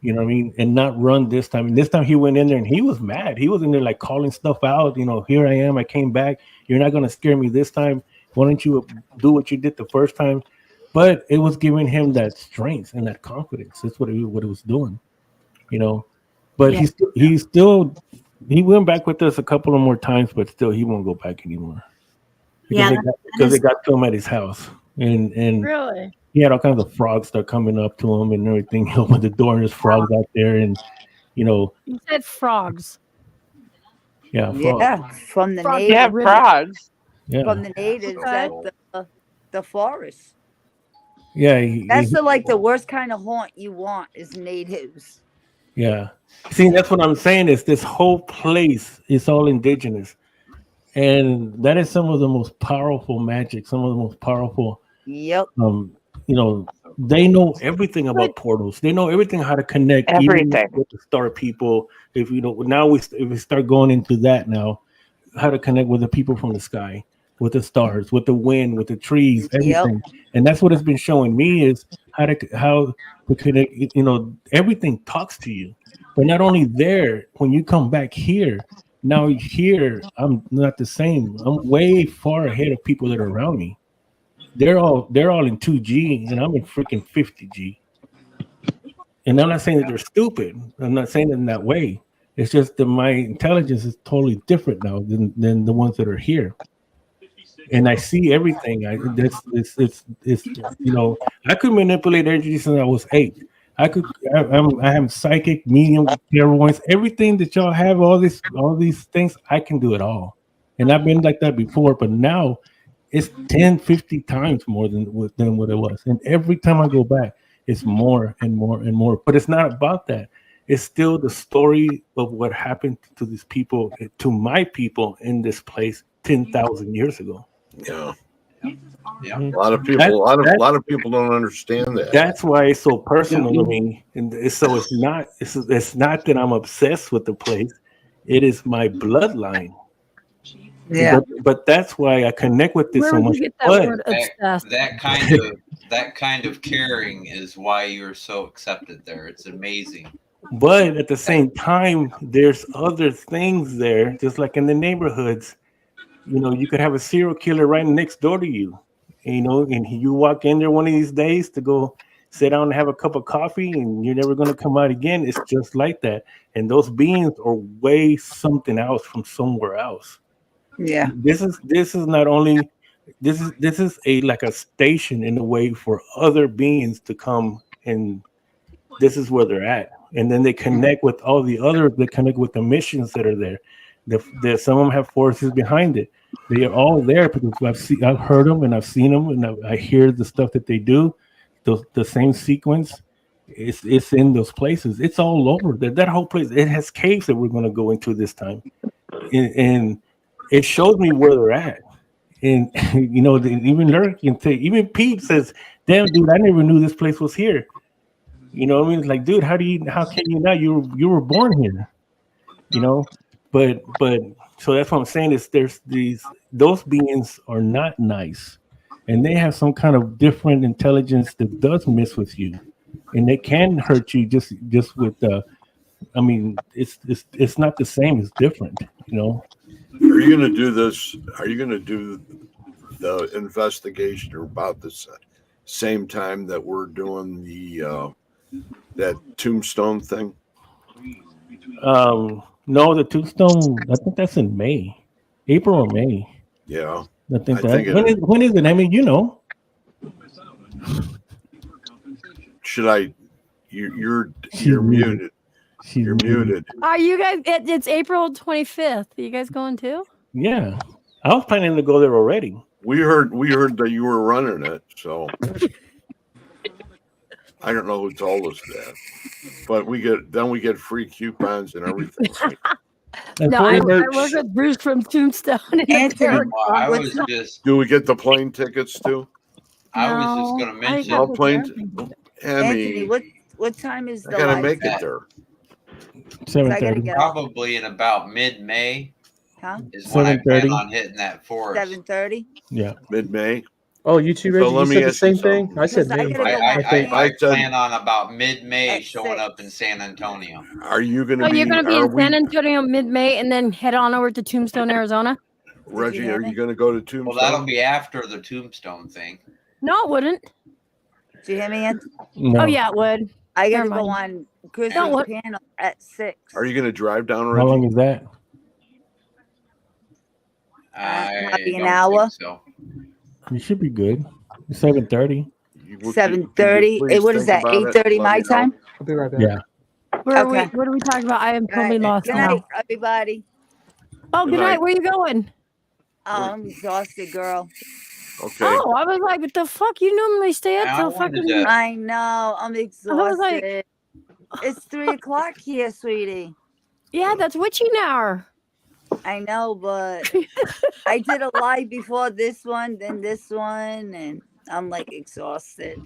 Speaker 4: You know what I mean? And not run this time. And this time he went in there and he was mad. He was in there like calling stuff out. Here I am. I came back. You're not gonna scare me this time. Why don't you do what you did the first time? But it was giving him that strength and that confidence. That's what it was doing. But he went back with us a couple of more times, but still he won't go back anymore because they got to him at his house, and
Speaker 1: Really?
Speaker 4: he had all kinds of frogs start coming up to him and everything. He opened the door and there's frogs out there, and
Speaker 1: You said frogs.
Speaker 4: frogs.
Speaker 9: Yeah, from the
Speaker 1: Frogs.
Speaker 9: natives.
Speaker 6: Yeah, frogs.
Speaker 4: Yeah,
Speaker 9: From the natives
Speaker 1: Okay.
Speaker 9: at the forest.
Speaker 4: yeah,
Speaker 9: That's the worst kind of haunt you want is natives.
Speaker 4: yeah. See, that's what I'm saying is this whole place is all indigenous, and that is some of the most powerful magic, some of the most powerful.
Speaker 9: Yep.
Speaker 4: They know everything about portals. They know everything how to connect even
Speaker 6: Everything.
Speaker 4: with the star people. If we start going into that now, how to connect with the people from the sky, with the stars, with the wind, with the trees, everything. And that's what it's been showing me is how to connect. Everything talks to you. But not only there, when you come back here, now here I'm not the same. I'm way far ahead of people that are around me. They're all in 2G and I'm in freaking 50G. And I'm not saying that they're stupid. I'm not saying it in that way. It's just that my intelligence is totally different now than the ones that are here. And I see everything. I could manipulate energy since I was 8. I have psychic, medium, clairvoyance, everything that y'all have, all these things, I can do it all. And I've been like that before, but now it's 10, 50 times more than what it was. And every time I go back, it's more and more and more. But it's not about that. It's still the story of what happened to these people, to my people in this place 10,000 years ago.
Speaker 3: Yeah.
Speaker 5: Yeah.
Speaker 3: A lot of people, a lot of people don't understand that.
Speaker 4: That's why it's so personal to me, and so it's not that I'm obsessed with the place. It is my bloodline.
Speaker 9: Yeah.
Speaker 4: But that's why I connect with this
Speaker 1: Where
Speaker 4: so
Speaker 1: would
Speaker 4: much.
Speaker 1: you get that
Speaker 4: But
Speaker 1: word obsessed?
Speaker 5: That kind of caring is why you're so accepted there. It's amazing.
Speaker 4: But at the same time, there's other things there, just like in the neighborhoods. You could have a serial killer right next door to you, and you walk in there one of these days to go sit down and have a cup of coffee, and you're never going to come out again. It's just like that. And those beings are way something else from somewhere else.
Speaker 9: Yeah.
Speaker 4: This is not only this is like a station in a way for other beings to come, and this is where they're at. And then they connect with all the other. They connect with the missions that are there. Some of them have forces behind it. They are all there because I've heard them and I've seen them and I hear the stuff that they do. The same sequence, it's in those places. It's all over. That whole place. It has caves that we're going to go into this time, and it shows me where they're at. And even Lurk can say, even Pete says, "Damn, dude, I never knew this place was here." You know what I mean? It's like, dude, how can you not? You were born here. But so that's what I'm saying is those beings are not nice. and they have some kind of different intelligence that does mess with you, and they can hurt you just with I mean, it's not the same. It's different, you know.
Speaker 3: Are you going to do this? Are you going to do the investigation about the same time that we're doing the that tombstone thing?
Speaker 4: No, the tombstone. I think that's in May, April or May.
Speaker 3: Yeah,
Speaker 4: I think that. When is it? I mean, you know.
Speaker 3: Should I? You're muted. You're muted.
Speaker 1: Are you guys? It's April 25th. Are you guys going too?
Speaker 4: Yeah, I was planning to go there already.
Speaker 3: We heard that you were running it, so I don't know who told us that, but we get free coupons and everything. Right?
Speaker 1: No, I work with Bruce from Tombstone.
Speaker 3: Do we get the plane tickets too?
Speaker 5: I was just going to mention.
Speaker 3: All plane.
Speaker 9: Anthony, what time is the?
Speaker 3: I gotta
Speaker 9: live
Speaker 3: make
Speaker 9: set?
Speaker 3: it there.
Speaker 4: 7:30.
Speaker 5: Probably in about mid-May.
Speaker 9: Huh?
Speaker 5: Is when I
Speaker 4: 7:30.
Speaker 5: plan on hitting that forest.
Speaker 9: 7:30.
Speaker 4: Yeah,
Speaker 3: mid-May.
Speaker 10: Oh, you too, Reggie.
Speaker 3: So let
Speaker 10: you
Speaker 3: me
Speaker 10: said the
Speaker 3: ask
Speaker 10: same
Speaker 3: you
Speaker 10: thing.
Speaker 3: something.
Speaker 10: I said
Speaker 9: Because I
Speaker 10: May.
Speaker 9: gotta go
Speaker 5: I
Speaker 3: said-
Speaker 5: plan on about mid-May
Speaker 9: At
Speaker 5: showing
Speaker 9: 6.
Speaker 5: up in San Antonio.
Speaker 3: Are you going to
Speaker 1: Oh,
Speaker 3: be?
Speaker 1: you're going to be
Speaker 3: are
Speaker 1: in
Speaker 3: we-
Speaker 1: San Antonio mid-May and then head on over to Tombstone, Arizona?
Speaker 3: Reggie,
Speaker 9: hear
Speaker 3: are
Speaker 9: me?
Speaker 3: you going to go to Tombstone?
Speaker 5: Well, that'll be after the Tombstone thing.
Speaker 1: No, it wouldn't.
Speaker 9: Did you hear me, Anthony?
Speaker 4: no.
Speaker 1: Oh yeah, it would.
Speaker 9: I gotta
Speaker 1: Never
Speaker 9: go
Speaker 1: mind.
Speaker 9: on Chris's
Speaker 1: No, what-
Speaker 9: panel at 6.
Speaker 3: Are you going to drive down,
Speaker 4: How long
Speaker 3: Reggie?
Speaker 4: is that?
Speaker 9: Maybe an
Speaker 5: don't
Speaker 9: hour.
Speaker 5: think so.
Speaker 4: You should be good. 7:30.
Speaker 3: Can you
Speaker 9: 7:30.
Speaker 3: please
Speaker 9: What is
Speaker 3: think
Speaker 9: that?
Speaker 3: about it?
Speaker 9: 8:30
Speaker 3: Let
Speaker 9: my
Speaker 3: me know.
Speaker 9: time.
Speaker 10: I'll be right back.
Speaker 4: Yeah.
Speaker 1: Where are we?
Speaker 9: Okay.
Speaker 1: What are we talking about? I am totally lost
Speaker 9: Good
Speaker 1: now.
Speaker 9: night, everybody.
Speaker 1: Oh,
Speaker 3: Good
Speaker 1: good night.
Speaker 3: night.
Speaker 1: Where are you going?
Speaker 9: Oh, I'm exhausted, girl.
Speaker 3: Okay.
Speaker 1: Oh, I was like, what the fuck? You normally stay up
Speaker 5: I
Speaker 1: till
Speaker 5: wanted
Speaker 1: fucking.
Speaker 5: to-
Speaker 9: I know. I'm
Speaker 1: was like-
Speaker 9: exhausted. It's 3:00 here, sweetie.
Speaker 1: Yeah, that's witching hour.
Speaker 9: I know, but I did a live before this one, then this one, and I'm like exhausted.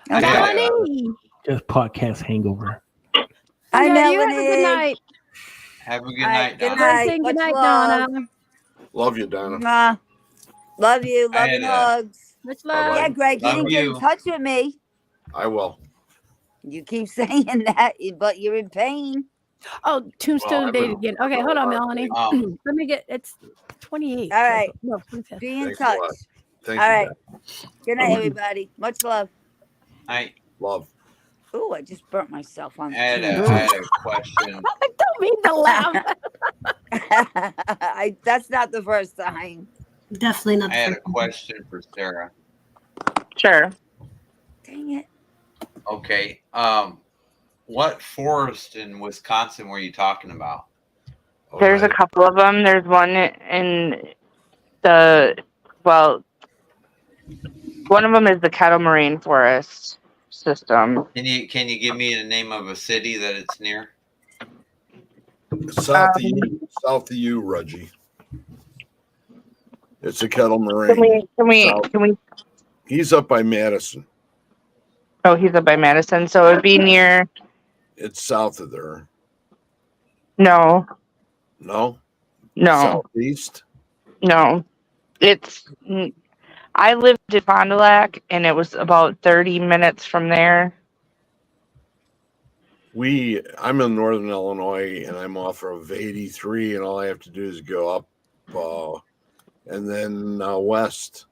Speaker 5: I
Speaker 9: Okay.
Speaker 5: had,
Speaker 1: Melanie.
Speaker 4: Just podcast hangover.
Speaker 9: Hi,
Speaker 1: Yeah, you have a
Speaker 9: Melanie.
Speaker 1: good night.
Speaker 5: Have a good
Speaker 9: All right,
Speaker 5: night,
Speaker 9: good
Speaker 5: Donna.
Speaker 9: night.
Speaker 1: Saying good
Speaker 9: Much
Speaker 1: night,
Speaker 9: love.
Speaker 1: Donna.
Speaker 3: Love you, Donna.
Speaker 9: Mwah. Love you.
Speaker 5: I
Speaker 9: Love
Speaker 5: had
Speaker 9: and
Speaker 5: a-
Speaker 9: hugs.
Speaker 1: Much
Speaker 3: Bye-bye.
Speaker 1: love.
Speaker 9: Yeah, Greg, you
Speaker 5: Love
Speaker 9: didn't get
Speaker 5: you.
Speaker 9: in touch with me.
Speaker 3: I will.
Speaker 9: You keep saying that, but you're in pain.
Speaker 1: Oh, Tombstone
Speaker 3: Well,
Speaker 1: date
Speaker 3: I
Speaker 1: again. Okay, hold on, Melanie.
Speaker 5: Um,
Speaker 1: Let me get. It's 28.
Speaker 9: All right.
Speaker 1: No, 25th.
Speaker 9: Be in
Speaker 3: Thanks a
Speaker 9: touch.
Speaker 3: lot. Thank
Speaker 9: All
Speaker 3: you.
Speaker 9: right.
Speaker 3: Dad.
Speaker 9: Good night, everybody. Much love.
Speaker 3: Love.
Speaker 9: Ooh, I just burnt myself on
Speaker 5: I had
Speaker 9: the
Speaker 5: a question.
Speaker 1: I don't mean to laugh.
Speaker 9: That's not the first time.
Speaker 2: Definitely not.
Speaker 5: I had a question for Sarah.
Speaker 6: Sure.
Speaker 9: Dang it.
Speaker 5: Okay. What forest in Wisconsin were you talking about?
Speaker 3: Oh,
Speaker 6: There's a couple of them. There's one in one of them is the Kettle Marine Forest system.
Speaker 5: Can you give me the name of a city that it's near?
Speaker 3: South of you, Reggie. It's a Kettle Marine.
Speaker 6: Can we?
Speaker 3: He's up by Madison.
Speaker 6: Oh, he's up by Madison, so it would be near.
Speaker 3: It's south of there.
Speaker 6: No,
Speaker 3: No?
Speaker 6: no,
Speaker 3: Southeast?
Speaker 6: no. I lived in Fond du Lac, and it was about 30 minutes from there.
Speaker 3: I'm in northern Illinois, and I'm off of 83, and all I have to do is go up and then west.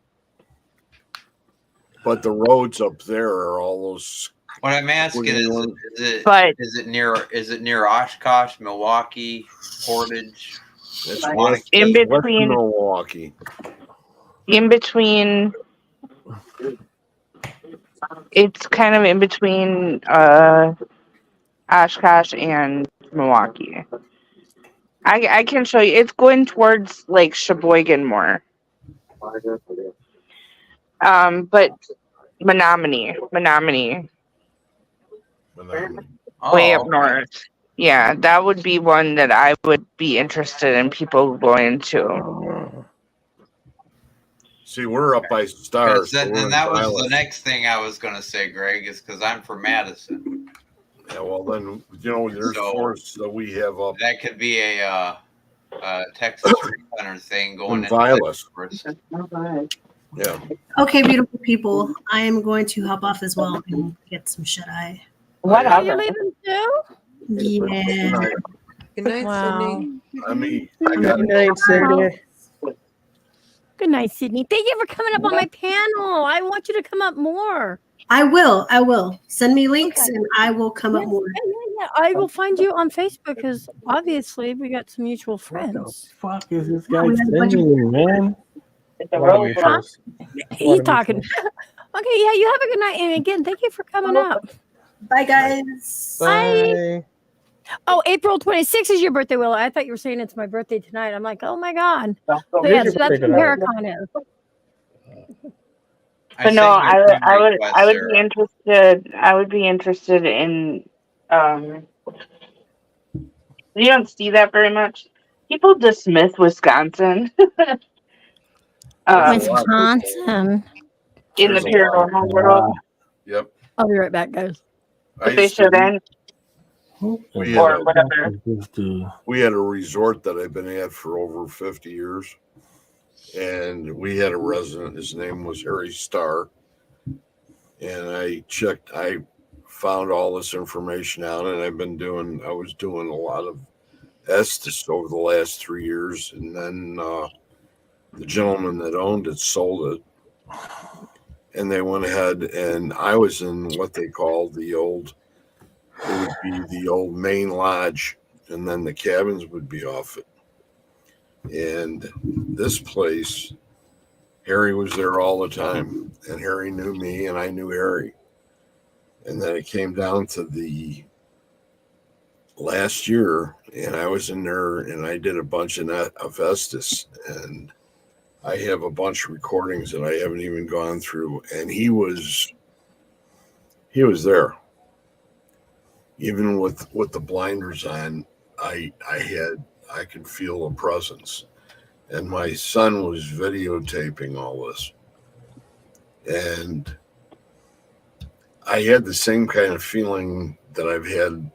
Speaker 3: But the roads up there are all those.
Speaker 5: What I'm asking is
Speaker 6: But-
Speaker 5: it near Oshkosh, Milwaukee, Portage?
Speaker 3: It's
Speaker 5: Wanacue?
Speaker 6: In
Speaker 3: west of
Speaker 6: between-
Speaker 3: Milwaukee.
Speaker 6: In between, it's kind of in between Oshkosh and Milwaukee. I can show you. It's going towards like Sheboygan more. But Menominee, way up north. Yeah, that would be one that I would be interested in people going to.
Speaker 3: See, we're up by stars. so we're in
Speaker 5: And that was
Speaker 3: Violet.
Speaker 5: the next thing I was going to say, Greg, is because I'm from Madison.
Speaker 3: Yeah, well, then, there's
Speaker 5: So-
Speaker 3: forests that we have up
Speaker 5: That could be a Texas Tree Hunter thing going
Speaker 3: in
Speaker 5: into
Speaker 3: Violet.
Speaker 5: the forest.
Speaker 3: Yeah.
Speaker 2: Okay, beautiful people. I am going to hop off as well and get some shut eye.
Speaker 1: Oh, you're leaving too?
Speaker 2: Yeah.
Speaker 11: Good night,
Speaker 1: Wow.
Speaker 11: Sydney.
Speaker 3: I got
Speaker 10: Good night, Sydney.
Speaker 1: Good night, Sydney. Thank you for coming up on my panel. I want you to come up more.
Speaker 2: I will. Send me links and I will come up more.
Speaker 1: Yeah. I will find you on Facebook because obviously we got some mutual friends.
Speaker 4: Fuck is this guy sending, man?
Speaker 1: Huh? He's talking. Okay, yeah, you have a good night. And again, thank you for coming up.
Speaker 2: Bye, guys.
Speaker 1: Bye. Oh, April 26th is your birthday, Willa. I thought you were saying it's my birthday tonight. I'm like, oh my God. So yeah, so that's when Paracon is.
Speaker 6: But no, I would be interested. I would be interested in. You don't see that very much. People dismiss Wisconsin.
Speaker 1: Wisconsin.
Speaker 6: In the paranormal world.
Speaker 3: Yep.
Speaker 1: I'll be right back, guys.
Speaker 6: But they shouldn't.
Speaker 3: We
Speaker 6: Or
Speaker 3: had,
Speaker 6: whatever.
Speaker 3: we had a resort that I've been at for over 50 years. And we had a resident, his name was Harry Starr. And I found all this information out, and I was doing a lot of Estes over the last 3 years. And then the gentleman that owned it sold it. And they went ahead, and I was in what they call it would be the old main lodge, and then the cabins would be off it. And this place, Harry was there all the time, and Harry knew me, and I knew Harry. And then it came down to the last year, and I was in there, and I did a bunch of Estes, and I have a bunch of recordings that I haven't even gone through, and he was there. Even with the blinders on, I could feel a presence. And my son was videotaping all this. And I had the same kind of feeling that I've had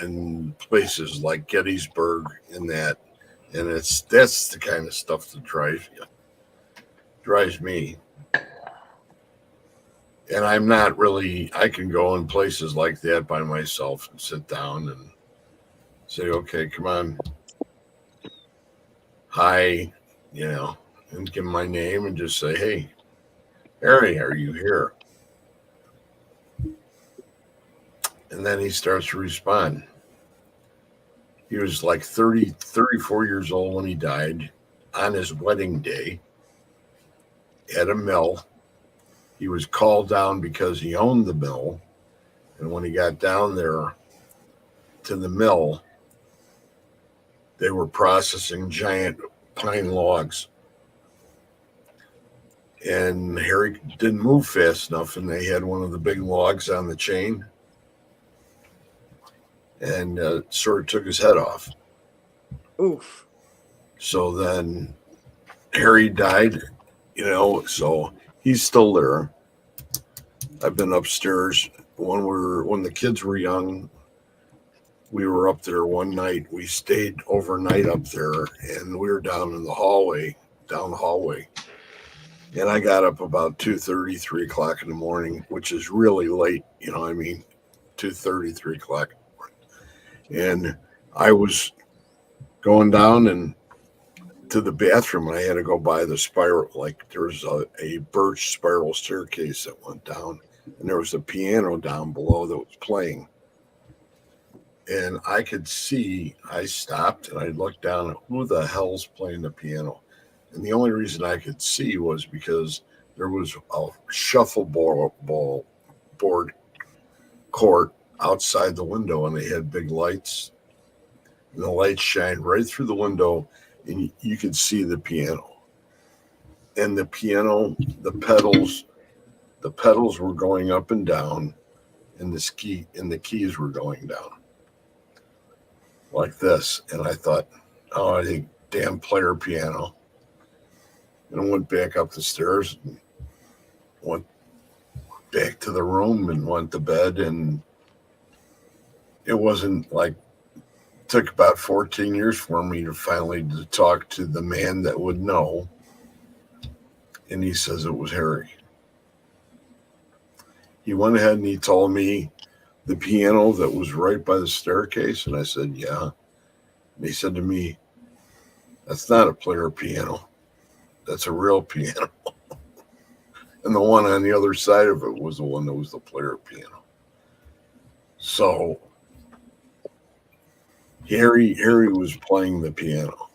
Speaker 3: in places like Gettysburg and that. And that's the kind of stuff that drives me. And I'm not really, I can go in places like that by myself and sit down and say, okay, come on. Hi, and give my name and just say, hey, Harry, are you here? And then he starts to respond. He was like 34 years old when he died on his wedding day at a mill. He was called down because he owned the mill. And when he got down there to the mill, they were processing giant pine logs. And Harry didn't move fast enough, and they had one of the big logs on the chain. And sort of took his head off.
Speaker 11: Oof. So
Speaker 3: then Harry died, so he's still there. I've been upstairs when the kids were young. We were up there one night. We stayed overnight up there, and we were down the hallway. And I got up about 2:30, 3 o'clock in the morning, which is really late, 2:30, 3 o'clock. And I was going down and to the bathroom, and I had to go by the spiral. Like there was a birch spiral staircase that went down, and there was a piano down below that was playing. And I could see, I stopped and I looked down at who the hell's playing the piano. And the only reason I could see was because there was a shuffleboard court outside the window, and they had big lights, and the lights shined right through the window, and you could see the piano. And the piano, the pedals were going up and down, and the keys were going down like this. And I thought, oh, I think damn player piano. And I went back up the stairs and went back to the room and went to bed. And it wasn't like, it took about 14 years for me to finally talk to the man that would know. And he says it was Harry. He went ahead and he told me the piano that was right by the staircase. And I said, yeah. And he said to me, that's not a player piano. That's a real piano. And the one on the other side of it was the one that was the player piano. So Harry was playing the piano,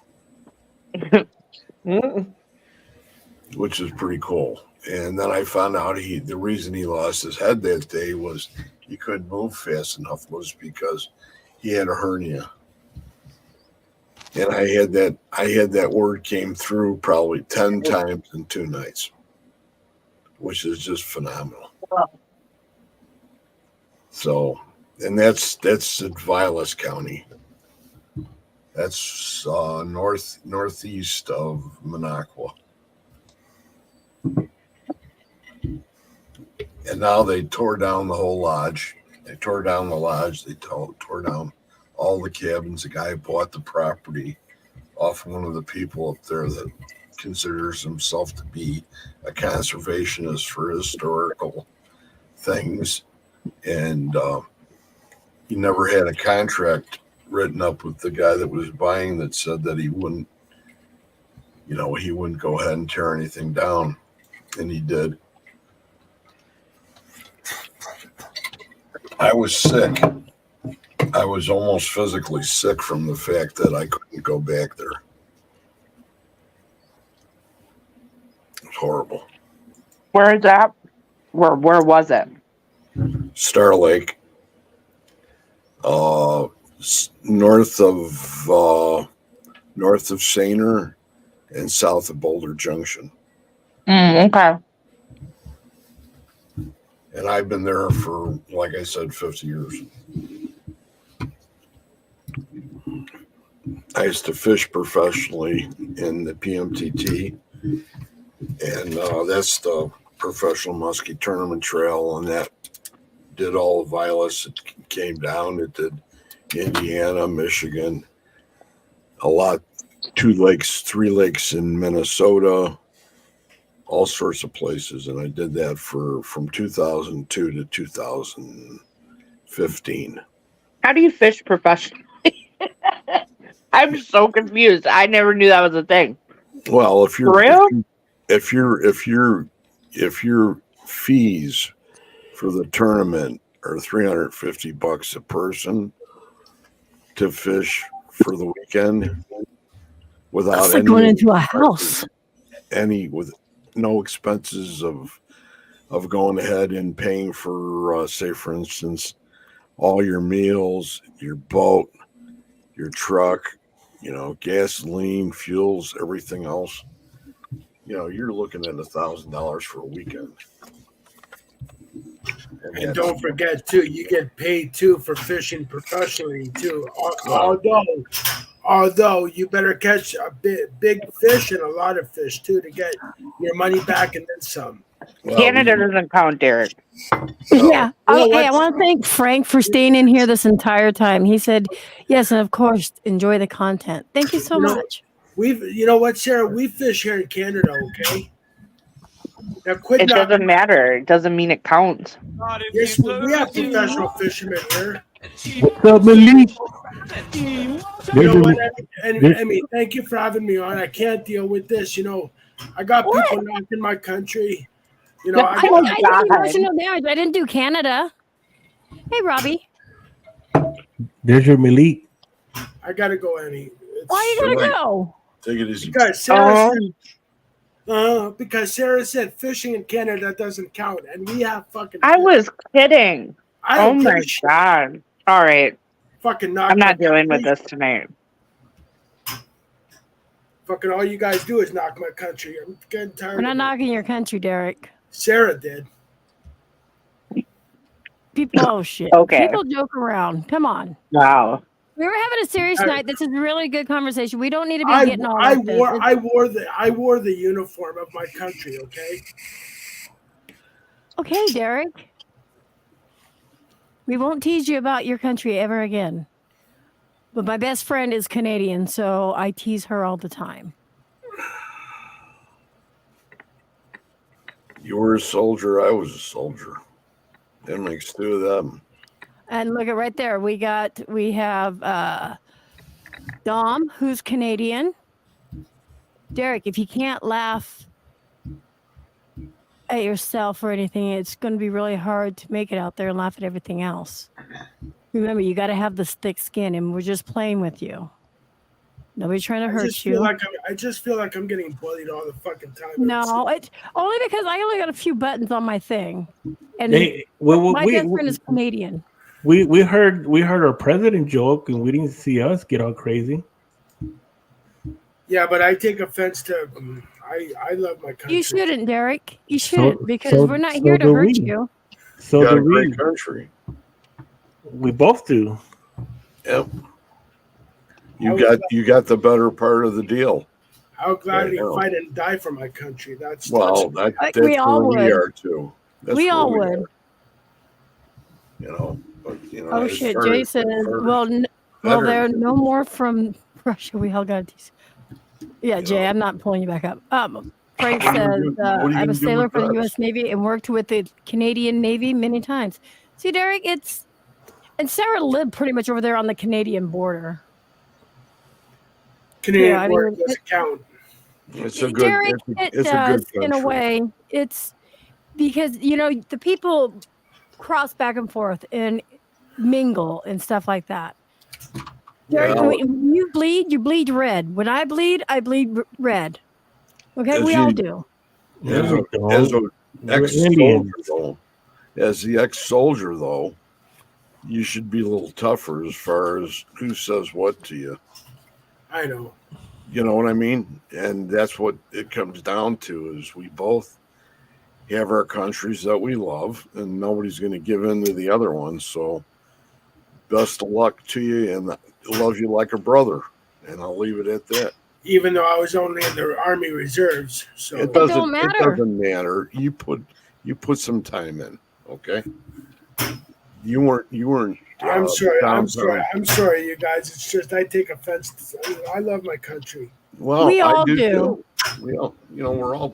Speaker 3: which is pretty cool. And then I found out the reason he lost his head that day was he couldn't move fast enough was because he had a hernia. And I had that word came through probably 10 times in 2 nights, which is just phenomenal. So, and that's in Vilas County. That's northeast of Minocqua. And now they tore down the whole lodge. They tore down the lodge. They tore down all the cabins. The guy bought the property off one of the people up there that considers himself to be a conservationist for historical things. And he never had a contract written up with the guy that was buying that said that he wouldn't go ahead and tear anything down. And he did. I was sick. I was almost physically sick from the fact that I couldn't go back there. It was horrible.
Speaker 6: Where is that? Where was it?
Speaker 3: Star Lake. North of Sainer and south of Boulder Junction.
Speaker 6: Okay.
Speaker 3: And I've been there for, like I said, 50 years. I used to fish professionally in the PMTT, and that's the Professional Muskie Tournament Trail, and that did all of Vilas. It came down. It did Indiana, Michigan, a lot, 2 lakes, 3 lakes in Minnesota, all sorts of places. And I did that from 2002 to 2015.
Speaker 6: How do you fish professionally? I'm so confused. I never knew that was a thing.
Speaker 3: Well, if your fees for the tournament are $350 a person to fish for the weekend without
Speaker 1: That's like going into a house.
Speaker 3: With no expenses of going ahead and paying for, say, for instance, all your meals, your boat, your truck, gasoline, fuels, everything else. You're looking at $1,000 for a weekend.
Speaker 7: And don't forget too, you get paid too for fishing professionally too. Although you better catch a big fish and a lot of fish too to get your money back and then some.
Speaker 6: Well, Canada doesn't count, Derek.
Speaker 1: Yeah. Okay, I want to thank Frank for staying in here this entire time. He said, yes, and of course, enjoy the content. Thank you so much.
Speaker 7: You know what, Sarah? We fish here in Canada, okay? Now
Speaker 6: it doesn't matter. It doesn't mean it counts.
Speaker 7: Yes, we have professional fishermen here.
Speaker 4: What's up, Malik?
Speaker 7: You know what, Emmy, thank you for having me on. I can't deal with this. I got people knocking my country.
Speaker 1: I did emotional damage. I didn't do Canada. Hey, Robbie.
Speaker 4: There's your Malik.
Speaker 7: I gotta go, Emmy.
Speaker 1: Why you gotta go?
Speaker 3: Take it easy.
Speaker 7: Because Sarah said fishing in Canada doesn't count, and we have fucking.
Speaker 6: I was kidding. Oh my god! All right.
Speaker 7: Fucking
Speaker 6: I'm not dealing with this tonight.
Speaker 7: Fucking all you guys do is knock my country. I'm getting tired.
Speaker 1: We're not knocking your country, Derek.
Speaker 7: Sarah did.
Speaker 1: People, shit.
Speaker 6: Okay.
Speaker 1: People joke around. Come on.
Speaker 6: Wow.
Speaker 1: We were having a serious night. This is really good conversation. We don't need to be getting all like this.
Speaker 7: I wore the uniform of my country, okay?
Speaker 1: Okay, Derek. We won't tease you about your country ever again. But my best friend is Canadian, so I tease her all the time.
Speaker 3: You were a soldier. I was a soldier. That makes two of them.
Speaker 1: And look at right there. We have Dom, who's Canadian. Derek, if you can't laugh at yourself or anything, it's going to be really hard to make it out there and laugh at everything else. Remember, you got to have this thick skin, and we're just playing with you. Nobody's trying to hurt you.
Speaker 7: I just feel like I'm getting bullied all the fucking time.
Speaker 1: No, it's only because I only got a few buttons on my thing, and my best friend is Canadian.
Speaker 4: We heard our president joke, and we didn't see us get all crazy.
Speaker 7: Yeah, but I take offense to. I love my country.
Speaker 1: You shouldn't, Derek. You shouldn't, because we're not here to hurt you.
Speaker 4: So
Speaker 3: got
Speaker 4: do
Speaker 3: a great
Speaker 4: we.
Speaker 3: country.
Speaker 4: We both do.
Speaker 3: Yep. You got the better part of the deal.
Speaker 7: I'll gladly fight and die for my country. That's
Speaker 3: that's
Speaker 1: we all
Speaker 3: where
Speaker 1: would.
Speaker 3: we are too. That's
Speaker 1: We all
Speaker 3: where
Speaker 1: would.
Speaker 3: are. You know. But,
Speaker 1: Oh
Speaker 3: as
Speaker 1: shit,
Speaker 3: far as-
Speaker 1: Jason.
Speaker 3: as far as
Speaker 1: Well,
Speaker 3: better-
Speaker 1: there are no more from Russia. We all got these. Yeah, Jay, I'm not pulling you back up. Frank
Speaker 3: What are you
Speaker 1: says,
Speaker 3: gonna do- what are you
Speaker 1: I'm
Speaker 3: gonna
Speaker 1: a
Speaker 3: do
Speaker 1: sailor
Speaker 3: with
Speaker 1: for the
Speaker 3: us?
Speaker 1: U.S. Navy and worked with the Canadian Navy many times. See, Derek, and Sarah lived pretty much over there on the Canadian border.
Speaker 7: Canadian border doesn't count.
Speaker 3: It's a good.
Speaker 1: Derek,
Speaker 3: it's
Speaker 1: it
Speaker 3: a
Speaker 1: does
Speaker 3: good
Speaker 1: in a
Speaker 3: country.
Speaker 1: way. It's because the people cross back and forth and mingle and stuff like that. Derek,
Speaker 3: Yeah.
Speaker 1: when you bleed red. When I bleed red. Okay,
Speaker 3: As
Speaker 1: we all
Speaker 3: you-
Speaker 1: do.
Speaker 3: As
Speaker 4: No,
Speaker 3: a
Speaker 4: We're
Speaker 3: ex-soldier,
Speaker 4: Indians.
Speaker 3: though, as the ex-soldier, though, you should be a little tougher as far as who says what to you.
Speaker 7: I know.
Speaker 3: You know what I mean? And that's what it comes down to: is we both have our countries that we love, and nobody's going to give in to the other one. So, best of luck to you, and I love you like a brother. And I'll leave it at that.
Speaker 7: Even though I was only in the Army Reserves, so
Speaker 3: It doesn't
Speaker 1: don't matter.
Speaker 3: It doesn't matter. You put some time in, okay? You weren't.
Speaker 7: I'm sorry. I'm
Speaker 3: down-
Speaker 7: sorry. I'm sorry, you guys. It's just I take offense. I love my country.
Speaker 3: Well,
Speaker 1: We
Speaker 3: I
Speaker 1: all
Speaker 3: do.
Speaker 1: do.
Speaker 3: Too. We all, we're all.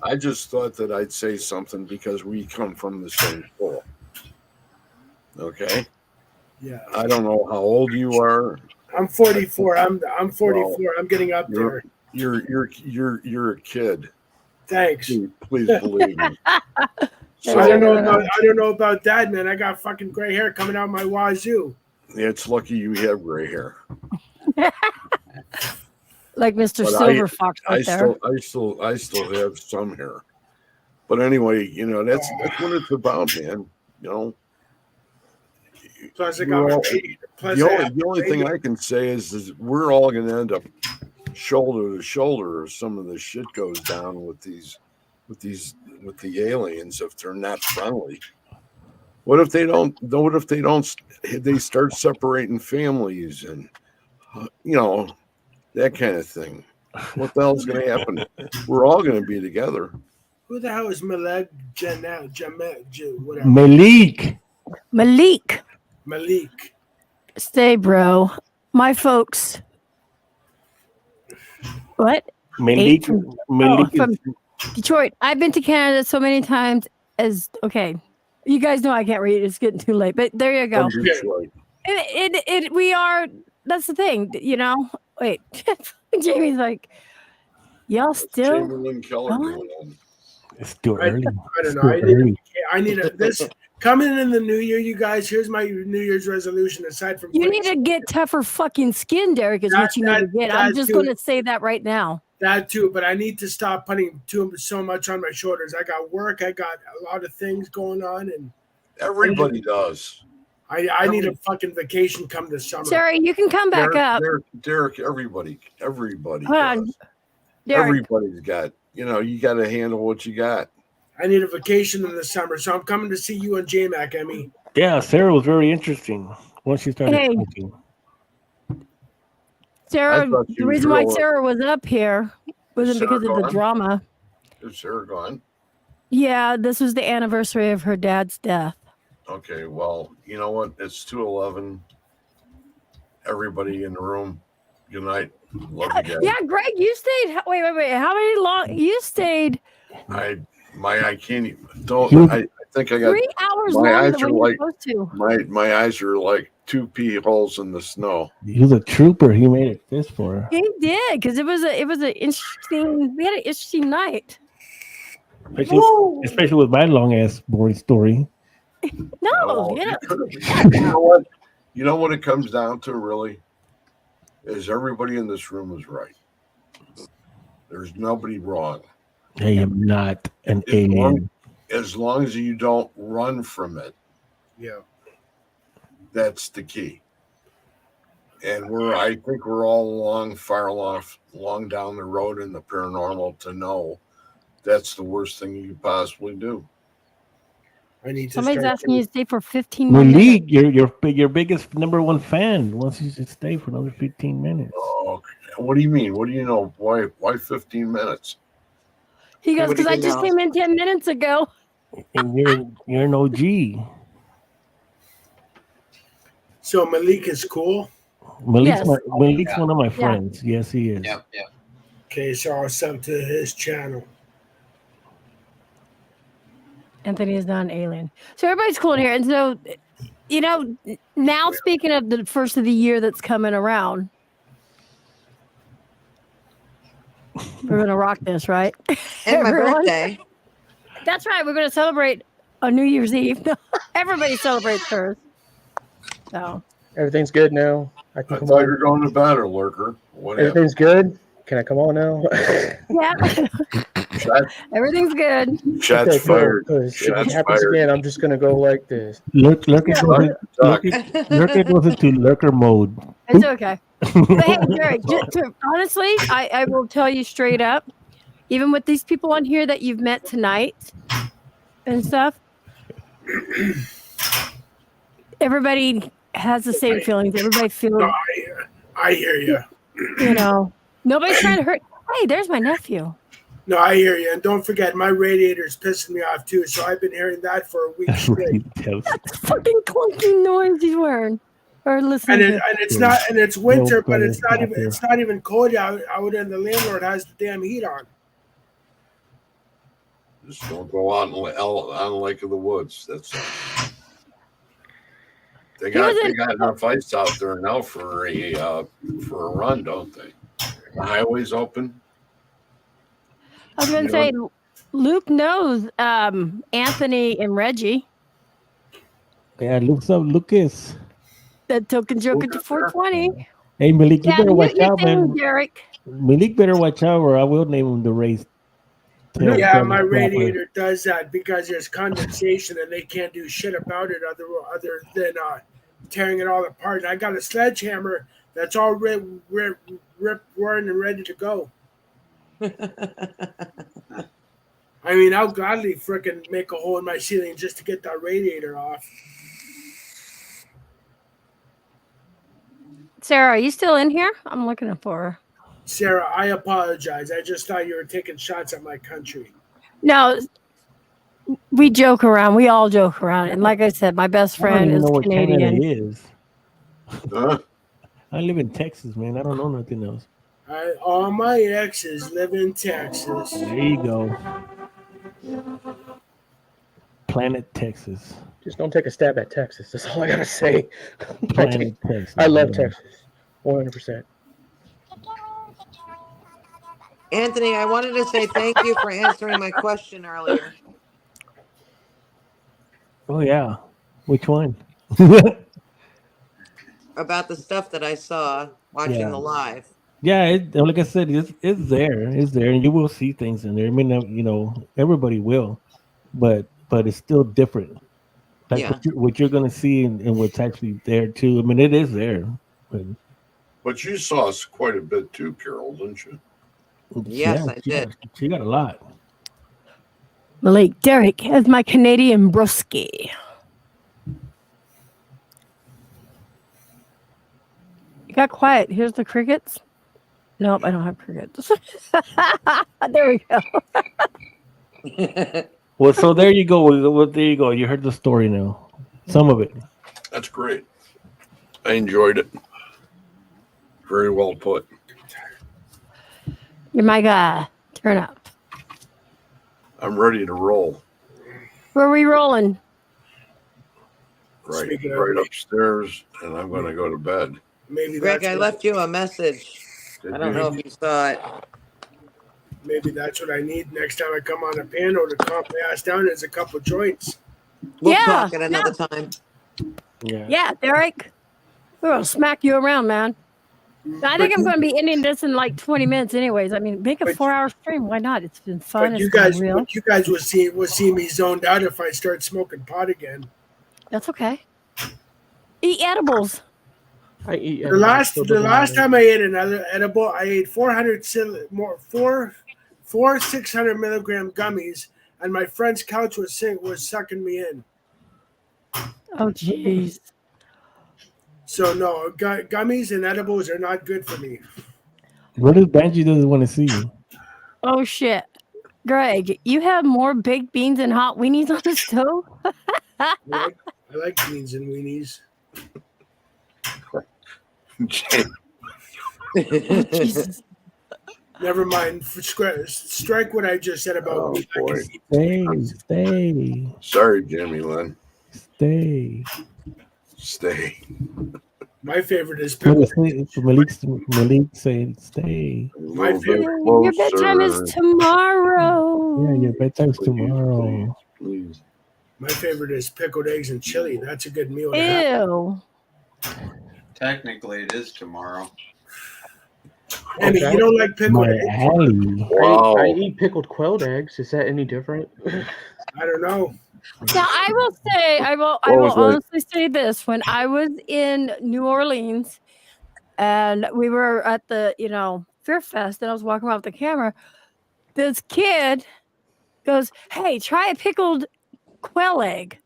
Speaker 3: I just thought that I'd say something because we come from the same school. Okay.
Speaker 7: Yeah.
Speaker 3: I don't know how old you are.
Speaker 7: I'm 44. I'm 44.
Speaker 3: Well,
Speaker 7: I'm getting up there.
Speaker 3: You're a kid.
Speaker 7: Thanks.
Speaker 3: Please believe me. So,
Speaker 7: I don't know about that, man. I got fucking gray hair coming out my wazoo.
Speaker 3: it's lucky you have gray hair.
Speaker 1: Like Mr.
Speaker 3: But
Speaker 1: Silver Fox right there.
Speaker 3: I still have some hair. But anyway, that's what it's about, man.
Speaker 7: Plus, I got
Speaker 3: We're
Speaker 7: my
Speaker 3: all-
Speaker 7: baby. Plus,
Speaker 3: the only thing I can say is we're all going to end up shoulder to shoulder if some of this shit goes down with the aliens if they're not friendly. What if they don't? What if they don't? They start separating families and that kind of thing. What the hell's going to happen? We're all going to be together.
Speaker 7: Who the hell is Malek whatever?
Speaker 4: Malik.
Speaker 1: Stay, bro. My folks. What?
Speaker 4: Malik.
Speaker 1: from
Speaker 4: Malik.
Speaker 1: Detroit. I've been to Canada so many times okay. You guys know I can't read. It's getting too late. But there you go.
Speaker 3: From Detroit.
Speaker 1: We are. That's the thing. Wait. Jamie's like, y'all still.
Speaker 3: Chamberlain Keller going on.
Speaker 4: It's still
Speaker 7: I
Speaker 4: early.
Speaker 7: don't know.
Speaker 4: Still early.
Speaker 7: I need this coming in the new year, you guys. Here's my New Year's resolution. Aside from
Speaker 1: You need to get tougher fucking skin, Derek, is what you need to get. I'm just going to say that right now.
Speaker 7: that too, but I need to stop putting so much on my shoulders. I got work. I got a lot of things going on, and
Speaker 3: Everybody does.
Speaker 7: I need a fucking vacation come this summer.
Speaker 1: Terry, you can come back up.
Speaker 3: Derek, everybody
Speaker 1: Hold on.
Speaker 3: does.
Speaker 1: Derek,
Speaker 3: Everybody's got, you got to handle what you got.
Speaker 7: I need a vacation in the summer, so I'm coming to see you and J-Mac, Emmy.
Speaker 4: Yeah, Sarah was very interesting once she started
Speaker 1: Hey.
Speaker 4: talking.
Speaker 1: Sarah,
Speaker 3: I thought
Speaker 1: the
Speaker 3: you
Speaker 1: reason
Speaker 3: were
Speaker 1: why
Speaker 3: all-
Speaker 1: Sarah was up here wasn't
Speaker 3: Sarah
Speaker 1: because of the
Speaker 3: gone?
Speaker 1: drama.
Speaker 3: Is Sarah gone?
Speaker 1: Yeah, this was the anniversary of her dad's death.
Speaker 3: Okay, well, you know what? It's 2:11. Everybody in the room, good night. Love you guys.
Speaker 1: Yeah, Greg, you stayed. Wait. How many long? You stayed.
Speaker 3: I I can't even. Don't. I think I got
Speaker 1: 3 hours
Speaker 3: my
Speaker 1: longer
Speaker 3: eyes
Speaker 1: than
Speaker 3: are
Speaker 1: when you're
Speaker 3: like
Speaker 1: supposed to.
Speaker 3: my eyes are like 2 pea holes in the snow.
Speaker 4: He was a trooper. He made it this far.
Speaker 1: He did because it was an interesting. We had an interesting night.
Speaker 4: Especially with my long ass boring story.
Speaker 1: No,
Speaker 3: Oh,
Speaker 1: yeah.
Speaker 3: you know what? You know what it comes down to, really, is everybody in this room is right. There's nobody wrong.
Speaker 4: I am not an
Speaker 3: As
Speaker 4: alien.
Speaker 3: long, as long as you don't run from it,
Speaker 7: Yeah.
Speaker 3: that's the key. And I think we're all far long down the road in the paranormal to know that's the worst thing you could possibly do.
Speaker 7: I need to
Speaker 1: Somebody's
Speaker 7: start.
Speaker 1: asking you to stay for 15 more minutes.
Speaker 4: Malik, your biggest number one fan wants you to stay for another 15 minutes.
Speaker 3: Oh, what do you mean? What do you know? Why 15 minutes?
Speaker 1: He goes,
Speaker 11: What do
Speaker 1: because I
Speaker 11: you
Speaker 1: just
Speaker 11: know?
Speaker 1: came in 10 minutes ago.
Speaker 4: And you're an OG.
Speaker 7: So Malik is cool.
Speaker 4: Malik's,
Speaker 1: Yes.
Speaker 4: Malik's one of my
Speaker 1: Yeah.
Speaker 4: friends. Yes, he is.
Speaker 5: Yep, yep.
Speaker 7: Okay, so I'll sub to his channel.
Speaker 1: Anthony is not an alien. So everybody's cool in here. And so, now speaking of the first of the year that's coming around, we're going to rock this, right?
Speaker 11: And my
Speaker 1: Everyone?
Speaker 11: birthday.
Speaker 1: That's right. We're going to celebrate on New Year's Eve. Everybody celebrates first. So,
Speaker 10: Everything's good now. I
Speaker 3: I
Speaker 10: can come
Speaker 3: thought you
Speaker 10: on.
Speaker 3: were going to bed, or lurker. What happened?
Speaker 10: Everything's good. Can I come on now?
Speaker 1: yeah,
Speaker 3: Shots,
Speaker 1: everything's good.
Speaker 3: shots
Speaker 10: Okay, cool,
Speaker 3: fired.
Speaker 10: 'cause if
Speaker 3: Shots
Speaker 10: it happens
Speaker 3: fired.
Speaker 10: again, I'm just gonna go like this.
Speaker 4: Lurker
Speaker 3: Duck.
Speaker 4: goes into lurker mode.
Speaker 1: It's okay. But hey, Derek, honestly, I will tell you straight up, even with these people on here that you've met tonight and stuff, everybody has the same feelings. Everybody feels,
Speaker 7: No, I hear you.
Speaker 1: nobody's trying to hurt. Hey, there's my nephew.
Speaker 7: No, I hear you. And don't forget, my radiator's pissing me off too. So I've been hearing that for a week straight.
Speaker 1: That's fucking clunky noise he's wearing or listening
Speaker 7: And
Speaker 1: to.
Speaker 7: it's winter, but
Speaker 4: Well,
Speaker 7: it's not even cold out, and the landlord has the damn heat on.
Speaker 3: Just don't go out on Lake of the Woods. That's they got enough ice out there now for a run, don't they? The highway's open.
Speaker 1: I was going to say, Luke knows Anthony and Reggie.
Speaker 4: Yeah, Lucas.
Speaker 1: That token joke at the 420.
Speaker 4: Hey, Malik, you
Speaker 1: Yeah,
Speaker 4: better watch out,
Speaker 1: thing,
Speaker 4: man.
Speaker 1: Derek.
Speaker 4: Malik better watch out, or I will name him the race.
Speaker 7: Yeah, my radiator does that because there's condensation and they can't do shit about it other than tearing it all apart. And I got a sledgehammer that's all ripped, roaring, and ready to go. I mean, I'll gladly frickin' make a hole in my ceiling just to get that radiator off.
Speaker 1: Sarah, are you still in here? I'm looking for her.
Speaker 7: Sarah, I apologize. I just thought you were taking shots at my country.
Speaker 1: No, we joke around. We all joke around. And like I said, my best
Speaker 4: I don't
Speaker 1: friend
Speaker 4: even
Speaker 1: is
Speaker 4: know what Canada
Speaker 1: Canadian.
Speaker 4: is. I live in Texas, man. I don't know nothing else.
Speaker 7: All my exes live in Texas.
Speaker 4: There you go. Planet Texas.
Speaker 10: Just don't take a stab at Texas. That's all I gotta say.
Speaker 4: Planet Texas.
Speaker 10: I love
Speaker 4: yeah.
Speaker 10: Texas, 100%.
Speaker 11: Anthony, I wanted to say thank you for answering my question earlier.
Speaker 4: Oh yeah. Which one?
Speaker 11: About the stuff that I saw watching
Speaker 4: Yeah.
Speaker 11: the live.
Speaker 4: Yeah, like I said, it's there. It's there, and you will see things in there. I mean, everybody will, but it's still different. Like
Speaker 11: Yeah.
Speaker 4: what you're gonna see and what's actually there too. I mean, it is there.
Speaker 3: But you saw us quite a bit too, Carol, didn't you?
Speaker 11: Yes, I did.
Speaker 4: She got a lot.
Speaker 1: Malik, Derek has my Canadian broski. You got quiet. Here's the crickets. Nope, I don't have crickets. There we go.
Speaker 4: Well, so there you go. Well, there you go. You heard the story now. Some of it.
Speaker 3: That's great. I enjoyed it. Very well put.
Speaker 1: You're my guy. Turn up.
Speaker 3: I'm ready to roll.
Speaker 1: Where are we rolling?
Speaker 3: Right upstairs, and I'm going to go to bed.
Speaker 7: Maybe
Speaker 11: Greg, I left you a message. I don't know if you saw it.
Speaker 7: Maybe that's what I need next time I come on a panel to calm my ass down. Is a couple joints.
Speaker 11: We'll talk at another time.
Speaker 1: Yeah, Derek. We're gonna smack you around, man. I think I'm gonna be ending this in like 20 minutes, anyways. I mean, make a 4-hour stream. Why not? It's been fun.
Speaker 7: But
Speaker 1: It's
Speaker 7: you
Speaker 1: been
Speaker 7: guys,
Speaker 1: real.
Speaker 7: you guys will see me zoned out if I start smoking pot again.
Speaker 1: That's okay. Eat edibles.
Speaker 10: I eat
Speaker 7: The last time I ate another edible, I ate 600 milligram gummies, and my friend's couch was sucking me in.
Speaker 1: Oh, jeez.
Speaker 7: So no, gummies and edibles are not good for me.
Speaker 4: What if Banji doesn't want to see you?
Speaker 1: Oh shit, Greg, you have more baked beans and hot weenies on the stove.
Speaker 7: I like beans and weenies.
Speaker 1: Jesus.
Speaker 7: Never mind. Strike what I just said about meat.
Speaker 4: Stay.
Speaker 3: Sorry, Jimmy Lynn.
Speaker 4: Stay.
Speaker 7: My favorite is
Speaker 4: Malik said stay.
Speaker 7: My favorite.
Speaker 1: Your bedtime is tomorrow.
Speaker 4: Yeah, your bedtime's tomorrow.
Speaker 3: Please.
Speaker 7: My favorite is pickled eggs and chili. That's a good meal. To have.
Speaker 1: Ew.
Speaker 5: Technically, it is tomorrow.
Speaker 7: Emmy, you don't like pickled eggs?
Speaker 3: Wow.
Speaker 10: I eat pickled quailed eggs. Is that any different?
Speaker 7: I don't know.
Speaker 1: Now I will say, I will honestly say this: when I was in New Orleans, and we were at the Fear Fest, and I was walking around with the camera, this kid goes, "Hey, try a pickled quail egg."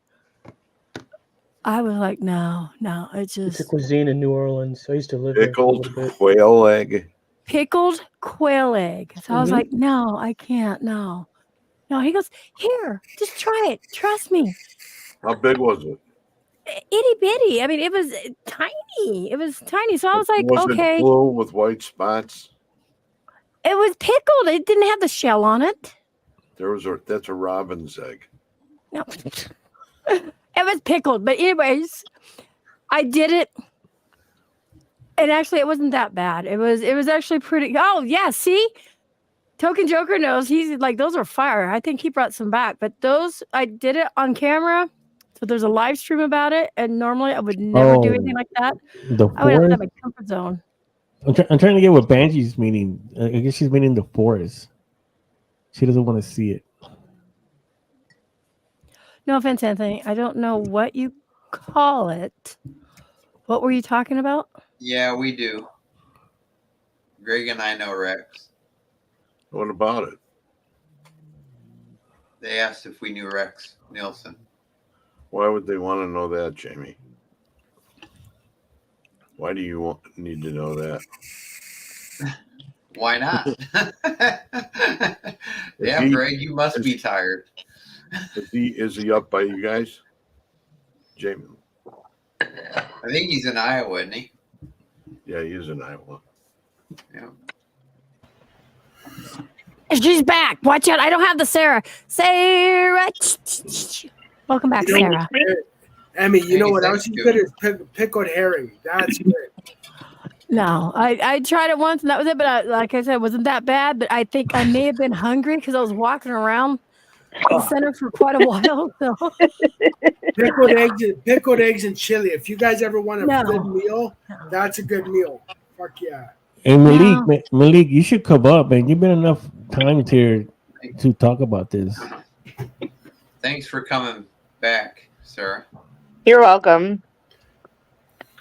Speaker 1: I was like, no, it's
Speaker 10: It's a
Speaker 1: just
Speaker 10: cuisine in New Orleans. I used to live
Speaker 3: Pickled
Speaker 10: there for a little bit.
Speaker 3: quail egg.
Speaker 1: pickled quail egg. So I was like, no, I can't. No. He goes, here, just try it. Trust me.
Speaker 3: How big was it?
Speaker 1: Itty bitty. I mean, it was tiny. It was tiny. So I was like,
Speaker 3: Was
Speaker 1: okay.
Speaker 3: it blue with white spots?
Speaker 1: It was pickled. It didn't have the shell on it.
Speaker 3: That's a robin's egg.
Speaker 1: No. It was pickled. But anyways, I did it. And actually, it wasn't that bad. It was actually pretty. Oh, yeah. See? Token Joker knows. He's like, those are fire. I think he brought some back. But those, I did it on camera. So there's a live stream about it. And normally I would never do anything like that. I would have to have my comfort zone.
Speaker 4: I'm trying to get what Banji's meaning. I guess she's meaning the forest. She doesn't want to see it.
Speaker 1: No offense, Anthony. I don't know what you call it. What were you talking about?
Speaker 5: Yeah, we do. Greg and I know Rex.
Speaker 3: What about it?
Speaker 5: They asked if we knew Rex Nielsen.
Speaker 3: Why would they want to know that, Jamie? Why do you need to know that?
Speaker 5: Why not? Yeah, Greg, you must be tired.
Speaker 3: Is he up by you guys? Jamie.
Speaker 5: I think he's in Iowa, isn't he?
Speaker 3: Yeah, he is in Iowa.
Speaker 5: Yeah.
Speaker 1: She's back. Watch out. I don't have the Sarah. Sarah. Welcome back, Sarah.
Speaker 7: Emmy, you know what else is good is pickled herring. That's good.
Speaker 1: No, I tried it once and that was it. But like I said, it wasn't that bad. But I think I may have been hungry because I was walking around the center for quite a while. So.
Speaker 7: Pickled eggs and chili. If you guys ever want a good meal, that's a good meal. Fuck yeah.
Speaker 4: Hey Malik, you should come up, man. You've been enough times here to talk about this.
Speaker 5: Thanks for coming back, Sarah.
Speaker 6: You're welcome.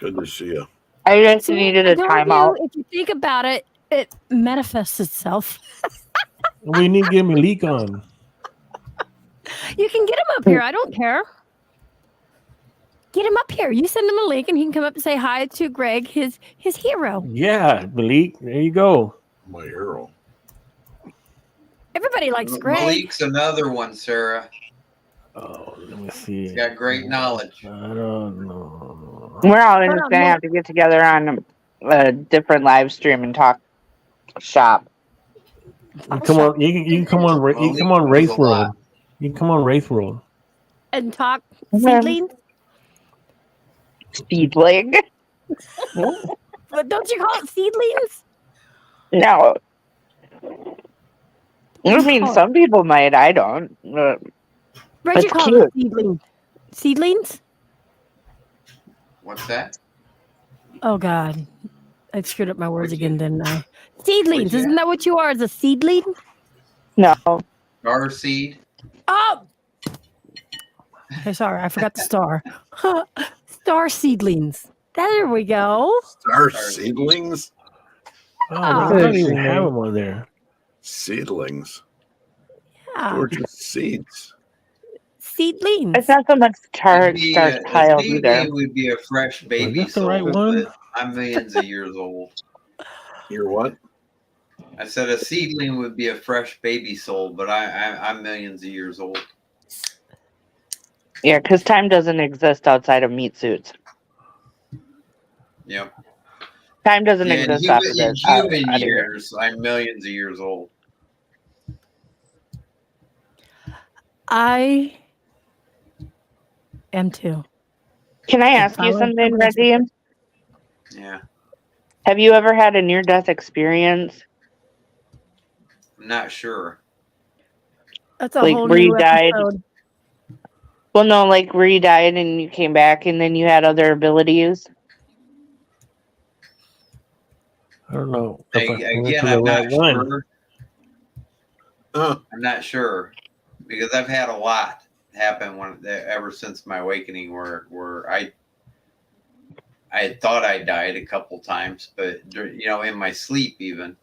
Speaker 3: Good to see you.
Speaker 6: I just needed a timeout.
Speaker 1: If you think about it, it manifests itself.
Speaker 4: We need to get Malik on.
Speaker 1: You can get him up here. I don't care. Get him up here. You send him a link and he can come up and say hi to Greg, his hero.
Speaker 4: Yeah, Malik. There you go.
Speaker 3: My hero.
Speaker 1: Everybody likes Greg.
Speaker 5: Malik's another one, Sarah.
Speaker 4: Oh, let me see.
Speaker 5: He's got great knowledge.
Speaker 4: I don't know.
Speaker 6: We're all just gonna have to get together on a different live stream and talk shop.
Speaker 4: You come on. You can come on. You can come on Race World. You can come on Race World
Speaker 1: and talk seedlings.
Speaker 6: Seedling.
Speaker 1: But don't you call it seedlings?
Speaker 6: No. I mean, some people might. I don't.
Speaker 1: Where'd you call it seedlings? Seedlings?
Speaker 5: What's that?
Speaker 1: Oh God, I screwed up my words again, didn't I? Seedlings, isn't that what you are? As a seedling?
Speaker 6: No.
Speaker 5: Star seed.
Speaker 1: Oh. Okay, sorry, I forgot the star. Star seedlings. There we go.
Speaker 3: Star seedlings.
Speaker 4: Oh, I don't even have them on there.
Speaker 3: Seedlings.
Speaker 1: Yeah.
Speaker 3: Or just seeds.
Speaker 1: Seedlings.
Speaker 6: It's not so much star tile either.
Speaker 5: Seedling would be a fresh baby
Speaker 4: Is that the right
Speaker 5: soul,
Speaker 4: one?
Speaker 5: but I'm millions of years old.
Speaker 3: You're what?
Speaker 5: I said a seedling would be a fresh baby soul, but I'm millions of years old.
Speaker 6: Yeah, because time doesn't exist outside of meat suits.
Speaker 5: Yep.
Speaker 6: Time doesn't exist after
Speaker 5: in
Speaker 6: this.
Speaker 5: human years, I'm millions of years old.
Speaker 1: I am too.
Speaker 6: Can I ask you something, Reggie?
Speaker 5: Yeah.
Speaker 6: Have you ever had a near-death experience?
Speaker 5: I'm not sure.
Speaker 1: That's a
Speaker 6: Like
Speaker 1: whole
Speaker 6: where
Speaker 1: new
Speaker 6: you died?
Speaker 1: episode.
Speaker 6: Well, no, like where you died and you came back and then you had other abilities.
Speaker 4: I don't know.
Speaker 5: Again, I'm not sure. I'm not sure because I've had a lot happen ever since my awakening, where I had thought I died a couple times, but in my sleep even,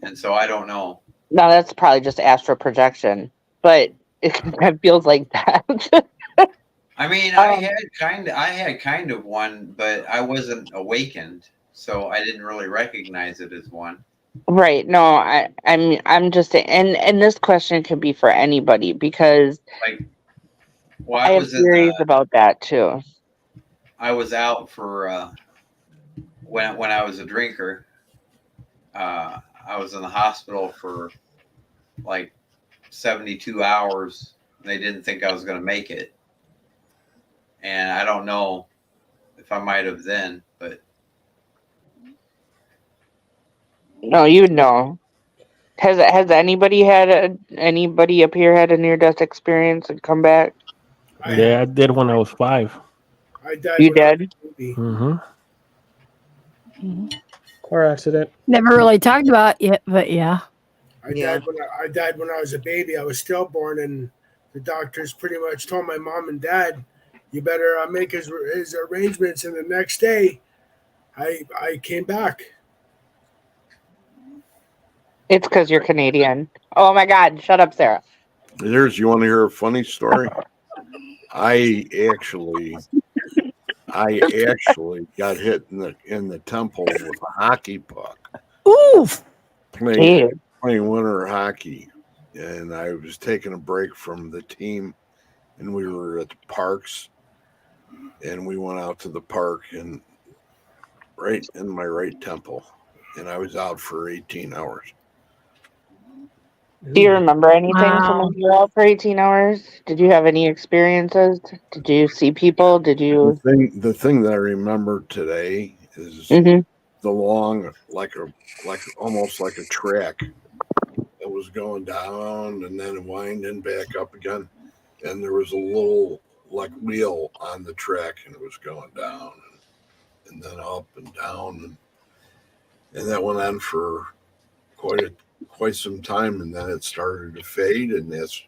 Speaker 5: and so I don't know.
Speaker 6: No, that's probably just astral projection, but it feels like that.
Speaker 5: I mean, I had kind of one, but I wasn't awakened, so I didn't really recognize it as one.
Speaker 6: Right. No, I'm just, and this question could be for anybody because I have theories about that too.
Speaker 5: I was out for when I was a drinker. I was in the hospital for like 72 hours. They didn't think I was going to make it, and I don't know if I might have then, but.
Speaker 6: No, you know. Has anybody up here had a near death experience and come back?
Speaker 4: Yeah, I did when I was 5.
Speaker 7: I died.
Speaker 6: You did?
Speaker 4: Mm-hmm.
Speaker 10: Car accident.
Speaker 1: Never really talked about it, but yeah.
Speaker 7: I died when I was a baby. I was stillborn, and the doctors pretty much told my mom and dad, "You better make his arrangements." And the next day, I came back.
Speaker 6: It's because you're Canadian. Oh my God! Shut up, Sarah.
Speaker 3: You want to hear a funny story? I actually got hit in the temple with a hockey puck.
Speaker 1: Oof!
Speaker 3: Playing winter hockey, and I was taking a break from the team, and we were at the parks, and we went out to the park and right in my right temple, and I was out for 18 hours.
Speaker 6: Do you remember anything from when you were out for 18 hours? Did you have any experiences? Did you see people? Did you?
Speaker 3: The thing that I remember today is the long, almost like a track that was going down and then winding back up again, and there was a little wheel on the track, and it was going down and then up and down, and that went on for quite some time, and then it started to fade, and that's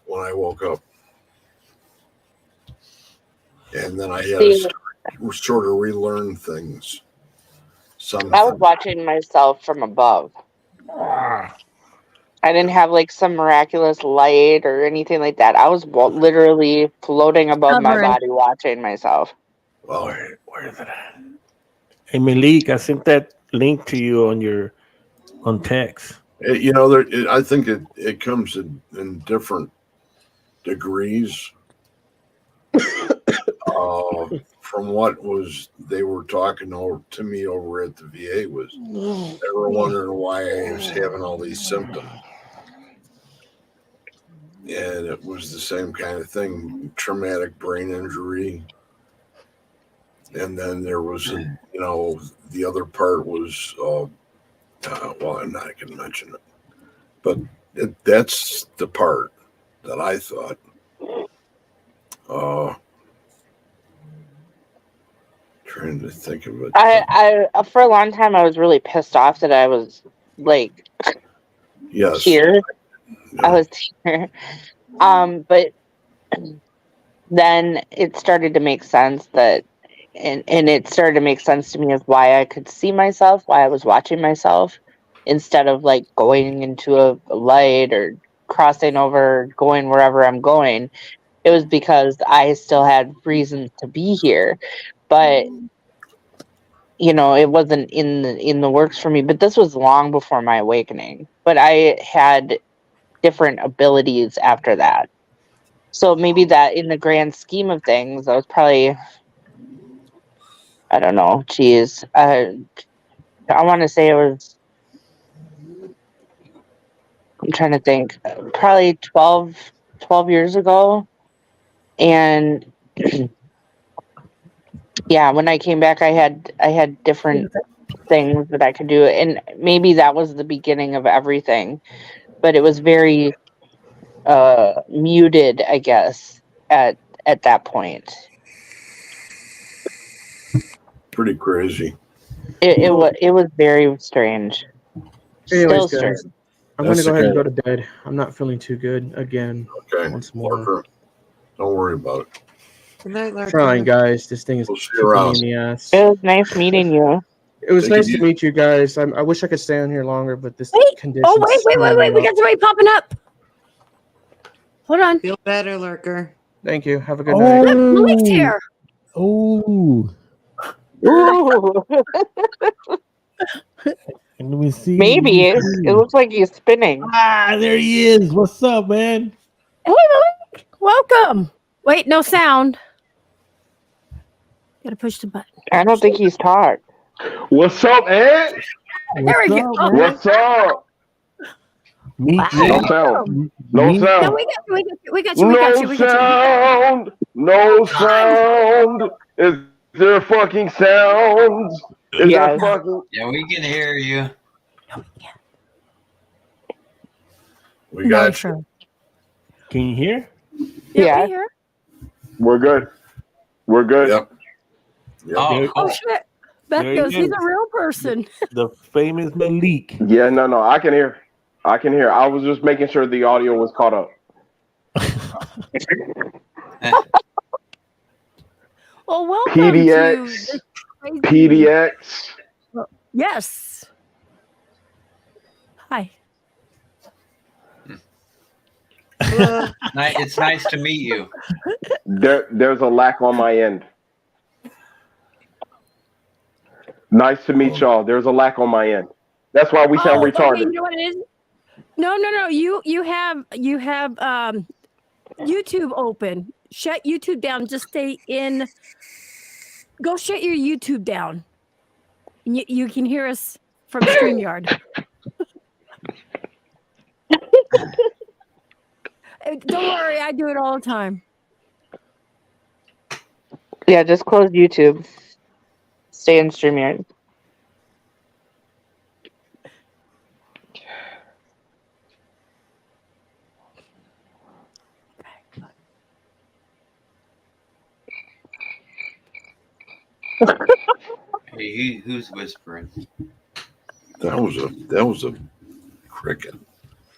Speaker 3: when I woke up. And then I had to sort of relearn things.
Speaker 6: I was watching myself from above. I didn't have some miraculous light or anything like that. I was literally floating above my body watching myself.
Speaker 3: Well,
Speaker 4: where is it at? Hey, Malik, I sent that link to you on text.
Speaker 3: I think it comes in different degrees. from what was they were talking to me over at the VA was they were wondering why I was having all these symptoms. And it was the same kind of thing, traumatic brain injury. And then there was, the other part was, well, I'm not going to mention it. But that's the part that I thought. Trying to think of it.
Speaker 6: I for a long time I was really pissed off that I was like
Speaker 3: Yes.
Speaker 6: here. Yeah. I was here. But then it started to make sense that and it started to make sense to me of why I could see myself, why I was watching myself instead of like going into a light or crossing over, going wherever I'm going. It was because I still had reasons to be here. But it wasn't in the works for me. But this was long before my awakening. But I had different abilities after that. So maybe that in the grand scheme of things, I was probably, I don't know, geez. I want to say it was, I'm trying to think, probably 12 years ago. And yeah, when I came back, I had different things that I could do. And maybe that was the beginning of everything. But it was very muted, I guess, at that point.
Speaker 3: Pretty crazy.
Speaker 6: It was very strange.
Speaker 10: Anyways,
Speaker 6: Still
Speaker 10: guys,
Speaker 6: strange.
Speaker 10: I'm going to go ahead and go to bed. I'm not feeling too good again.
Speaker 3: Okay.
Speaker 10: Once more.
Speaker 3: Don't worry about it.
Speaker 11: Good night, Larry.
Speaker 10: Trying, guys. This thing is kicking me in the ass.
Speaker 6: It was nice meeting you.
Speaker 10: It was nice to meet you guys. I wish I could stay on here longer, but this condition.
Speaker 1: Oh, wait. We got somebody popping up. Hold on.
Speaker 11: Feel better, Lurker.
Speaker 10: Thank you. Have a good night.
Speaker 1: Look, Malik's here.
Speaker 4: Oh.
Speaker 6: Ooh.
Speaker 4: And let me see.
Speaker 6: Maybe it looks like he's spinning.
Speaker 4: There he is. What's up, man?
Speaker 1: Hey, Malik. Welcome. Wait, no sound. Gotta push the button.
Speaker 6: I don't think he's talked.
Speaker 14: What's up, Ed?
Speaker 1: There we go. Oh,
Speaker 14: What's up?
Speaker 4: Me
Speaker 1: wow.
Speaker 14: No sound. No sound.
Speaker 1: No, we got you.
Speaker 14: No sound. Is there fucking sound? Is there fucking?
Speaker 5: Yeah, we can hear you.
Speaker 3: We got you.
Speaker 4: Can you hear?
Speaker 1: Yeah. We hear.
Speaker 14: We're good. We're good.
Speaker 3: Yep.
Speaker 5: Oh,
Speaker 1: Oh shit. Beth
Speaker 4: There
Speaker 1: goes,
Speaker 4: he
Speaker 1: he's
Speaker 4: is.
Speaker 1: a real person.
Speaker 4: The famous Malik.
Speaker 14: Yeah, no, I can hear. I was just making sure the audio was caught up.
Speaker 1: Well, welcome
Speaker 14: PDX.
Speaker 1: to this crazy-
Speaker 14: PDX.
Speaker 1: Yes. Hi.
Speaker 5: It's nice to meet you.
Speaker 14: There's a lack on my end. Nice to meet y'all. There's a lack on my end. That's why we sound retarded.
Speaker 1: Okay, you know what it is? No. You have YouTube open. Shut YouTube down. Just stay in. Go shut your YouTube down. You can hear us from StreamYard. Don't worry, I do it all the time.
Speaker 6: Yeah, just close YouTube. Stay in StreamYard.
Speaker 5: Hey, who's whispering?
Speaker 3: That was a cricket.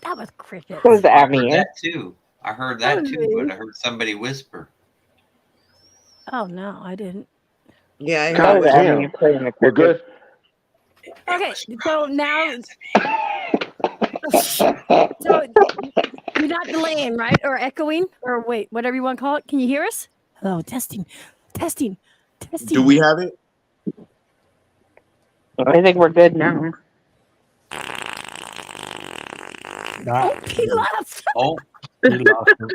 Speaker 1: That was cricket.
Speaker 6: What was that
Speaker 5: I heard
Speaker 6: mean?
Speaker 5: that too. I heard that too, but I heard somebody whisper.
Speaker 1: Oh no, I didn't.
Speaker 11: Yeah, I
Speaker 14: God
Speaker 11: heard
Speaker 14: damn.
Speaker 11: it.
Speaker 14: We're good.
Speaker 1: Okay, so now, so you're not delaying, right? Or echoing, or wait, whatever you want to call it. Can you hear us? Hello, testing.
Speaker 15: Do we have it?
Speaker 6: I think we're good now.
Speaker 1: Oh, he left.
Speaker 5: Oh,
Speaker 4: We lost him.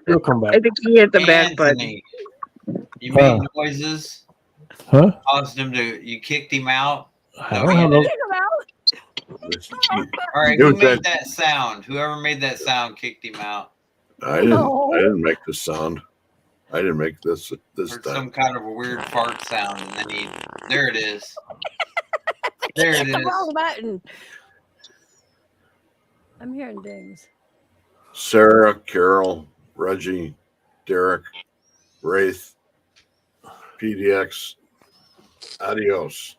Speaker 4: He'll come back.
Speaker 6: I think he hit the back button.
Speaker 5: Anthony. You made noises.
Speaker 4: Huh?
Speaker 5: Caused him to. You kicked him out.
Speaker 4: I don't have no-
Speaker 5: All right,
Speaker 3: It
Speaker 5: who
Speaker 3: was
Speaker 5: made
Speaker 3: that-
Speaker 5: that sound? Whoever made that sound kicked him out.
Speaker 3: I didn't make the sound. I didn't make this
Speaker 5: Heard
Speaker 3: time.
Speaker 5: some kind of a weird fart sound, and then he. There it is. There it
Speaker 1: The
Speaker 5: is.
Speaker 1: wrong button. I'm hearing dings.
Speaker 3: Sarah, Carol, Reggie, Derek, Wraith, PDX. Adios.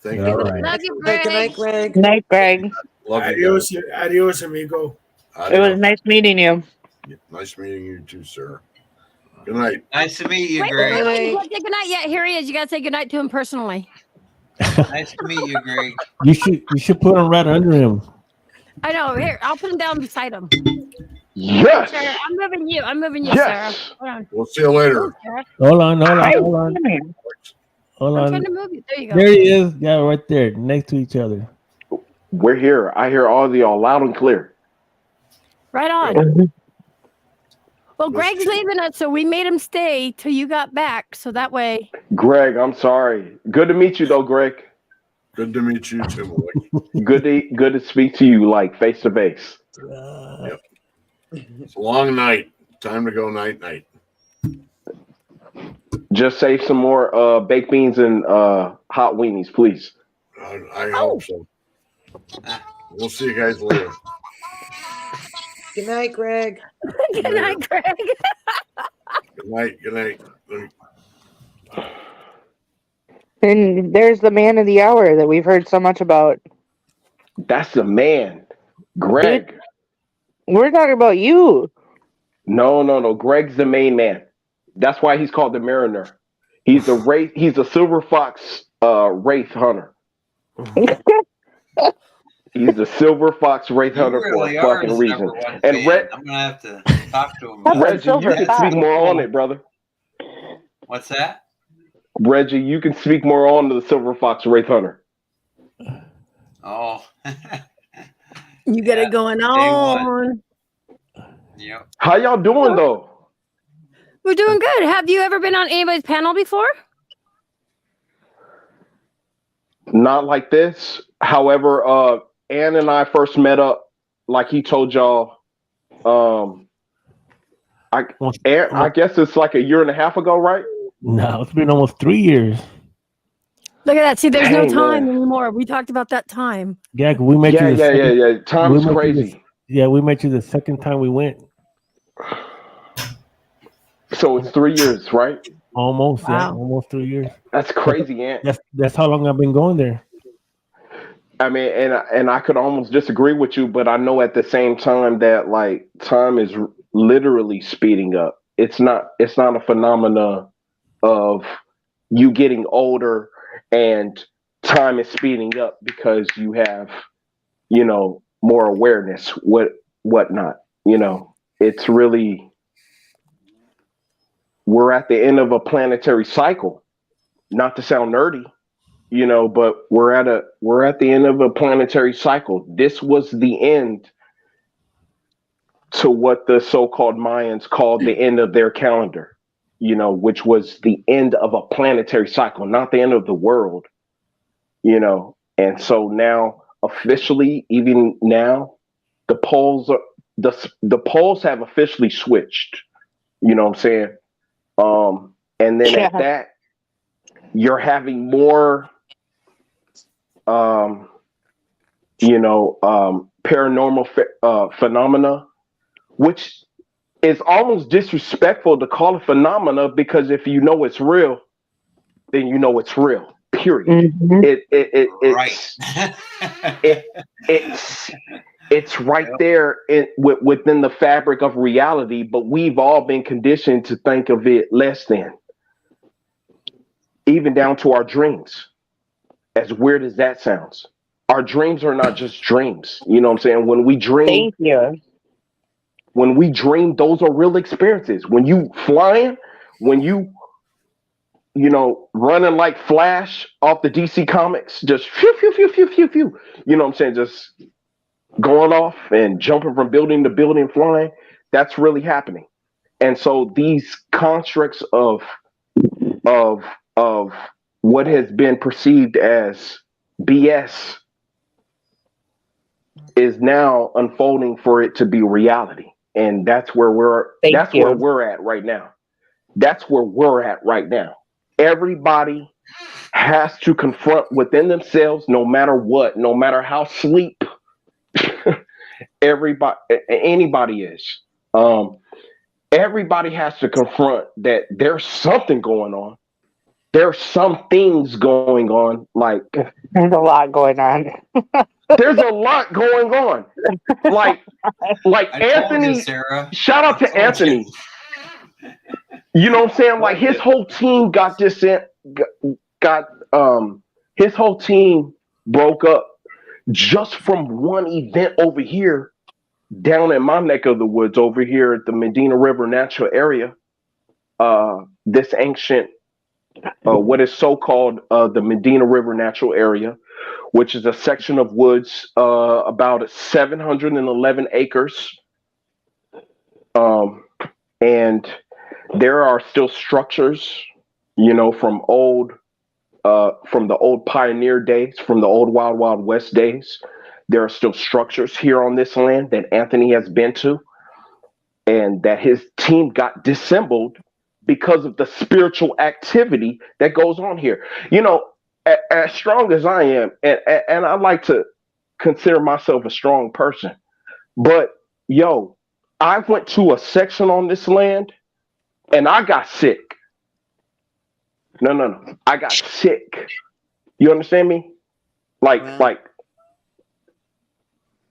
Speaker 3: Thank you.
Speaker 4: All right.
Speaker 1: Love you,
Speaker 11: Good
Speaker 1: Greg.
Speaker 11: night, Greg.
Speaker 6: Good night, Greg.
Speaker 3: Love you
Speaker 7: Adios,
Speaker 3: guys.
Speaker 7: adios, amigo.
Speaker 6: It was nice meeting you.
Speaker 3: Nice meeting you too, Sarah. Good night.
Speaker 5: Nice to meet you,
Speaker 1: Wait,
Speaker 5: Greg.
Speaker 1: wait, wait. You can't say goodnight yet. Here he is. You got to say goodnight to him personally.
Speaker 5: Nice to meet you, Greg.
Speaker 4: You should put him right under him.
Speaker 1: I know. Here, I'll put him down beside him.
Speaker 14: Yes.
Speaker 1: Sarah, I'm moving you. I'm moving you,
Speaker 14: Yes.
Speaker 1: Sarah. Hold on.
Speaker 3: We'll see you later.
Speaker 1: Sarah.
Speaker 4: Hold on. Hold
Speaker 1: I'm
Speaker 4: on.
Speaker 1: trying to move you. There you go.
Speaker 4: There he is. Yeah, right there, next to each other.
Speaker 14: We're here. I hear all of y'all loud and clear.
Speaker 1: Right on. Well, Greg's leaving us, so we made him stay till you got back. So that way.
Speaker 14: Greg, I'm sorry. Good to meet you though, Greg.
Speaker 3: Good to meet you too, Malik.
Speaker 14: Good to speak to you like face to face.
Speaker 3: Yep. It's a long night. Time to go night night.
Speaker 14: Just save some more baked beans and hot weenies, please.
Speaker 3: I hope so. We'll see you guys later.
Speaker 11: Good night, Greg.
Speaker 1: Good night, Greg.
Speaker 3: Good night. Good night.
Speaker 6: And there's the man of the hour that we've heard so much about.
Speaker 14: That's the man, Greg.
Speaker 6: We're talking about you.
Speaker 14: No. Greg's the main man. That's why he's called the Mariner. He's a wraith. He's a silver fox wraith hunter. He's the silver fox wraith hunter
Speaker 5: really
Speaker 14: for a
Speaker 5: are
Speaker 14: fucking
Speaker 5: his
Speaker 14: reason.
Speaker 5: number one
Speaker 14: And
Speaker 5: fan. I'm gonna have to talk to him.
Speaker 14: Reggie, you can speak more on it, brother.
Speaker 5: What's that?
Speaker 14: Reggie, you can speak more on to the silver fox wraith hunter.
Speaker 5: Oh.
Speaker 1: You got it going on.
Speaker 5: Yep.
Speaker 14: How y'all doing though?
Speaker 1: We're doing good. Have you ever been on anybody's panel before?
Speaker 14: Not like this. However, Ann and I first met up, like he told y'all. I guess it's like a year and a half ago, right?
Speaker 4: No, it's been almost 3 years.
Speaker 1: Look at that. See, there's no
Speaker 14: Dang,
Speaker 1: time
Speaker 14: man.
Speaker 1: anymore. We talked about that time.
Speaker 4: Yeah, we met you.
Speaker 14: Yeah. Time is crazy.
Speaker 4: We met you the second time we went.
Speaker 14: So it's 3 years, right?
Speaker 4: Almost, yeah,
Speaker 1: Wow.
Speaker 4: almost 3 years.
Speaker 14: That's crazy, Ant.
Speaker 4: That's how long I've been going there.
Speaker 14: I mean, and I could almost disagree with you, but I know at the same time that like time is literally speeding up. It's not a phenomena of you getting older and time is speeding up because you have, more awareness, whatnot. It's really, we're at the end of a planetary cycle. Not to sound nerdy, but we're at the end of a planetary cycle. This was the end to what the so-called Mayans called the end of their calendar, which was the end of a planetary cycle, not the end of the world, And so now, officially, even now, the poles have officially switched. You know what I'm saying? And then at that, you're having more, paranormal phenomena, which is almost disrespectful to call it phenomena because if you know it's real, then you know it's real. Period. It's right there within the fabric of reality, but we've all been conditioned to think of it less than, even down to our dreams. As weird as that sounds, our dreams are not just dreams. You know what I'm saying? When we dream, when we dream, those are real experiences. When you flying, when you running like Flash off the DC comics, just phew, phew, phew, phew, phew, phew. You know what I'm saying? Just going off and jumping from building to building, flying. That's really happening. And so these constructs of of what has been perceived as BS is now unfolding for it to be reality. And that's where we're at right now. That's where we're at right now. Everybody has to confront within themselves, no matter what, no matter how sleep anybody is. Everybody has to confront that there's something going on. There's some things going on. Like
Speaker 6: there's a lot going on.
Speaker 14: There's a lot going on. Like Anthony.
Speaker 5: Sarah,
Speaker 14: shout out to Anthony. You know what I'm saying? Like his whole team got his whole team broke up just from one event over here down in my neck of the woods over here at the Medina River Natural Area. This ancient what is so-called the Medina River Natural Area, which is a section of woods about 711 acres. And there are still structures, you know, from the old pioneer days, from the old Wild Wild West days. There are still structures here on this land that Anthony has been to, and that his team got dissembled because of the spiritual activity that goes on here. You know, as strong as I am, and I like to consider myself a strong person, but yo, I went to a section on this land and I got sick. No. I got sick. You understand me? Like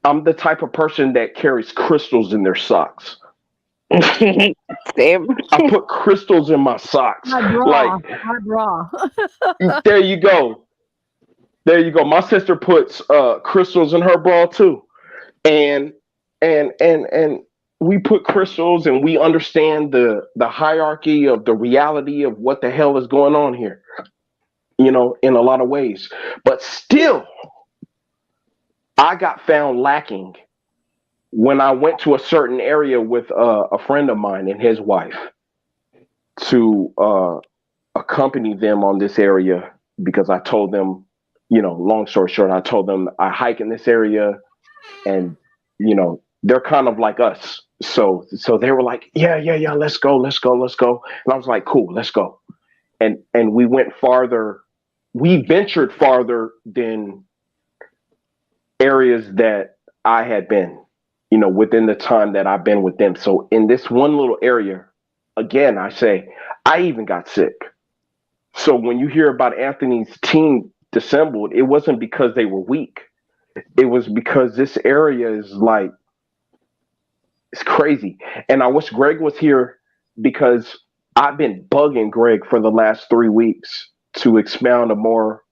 Speaker 14: I'm the type of person that carries crystals in their socks.
Speaker 6: Same.
Speaker 14: I put crystals in my socks.
Speaker 1: My bra.
Speaker 14: There you go. My sister puts crystals in her bra too. And we put crystals, and we understand the hierarchy of the reality of what the hell is going on here, you know, in a lot of ways. But still, I got found lacking when I went to a certain area with a friend of mine and his wife to accompany them on this area, because I told them, you know, long story short, I told them I hike in this area, and, you know, they're kind of like us. So they were like, yeah, let's go. And I was like, cool, let's go. And we went farther. We ventured farther than areas that I had been, you know, within the time that I've been with them. So in this one little area, again, I say, I even got sick. So when you hear about Anthony's team dissembled, it wasn't because they were weak. It was because this area is like, it's crazy. And I wish Greg was here, because I've been bugging Greg for the last 3 weeks to expound more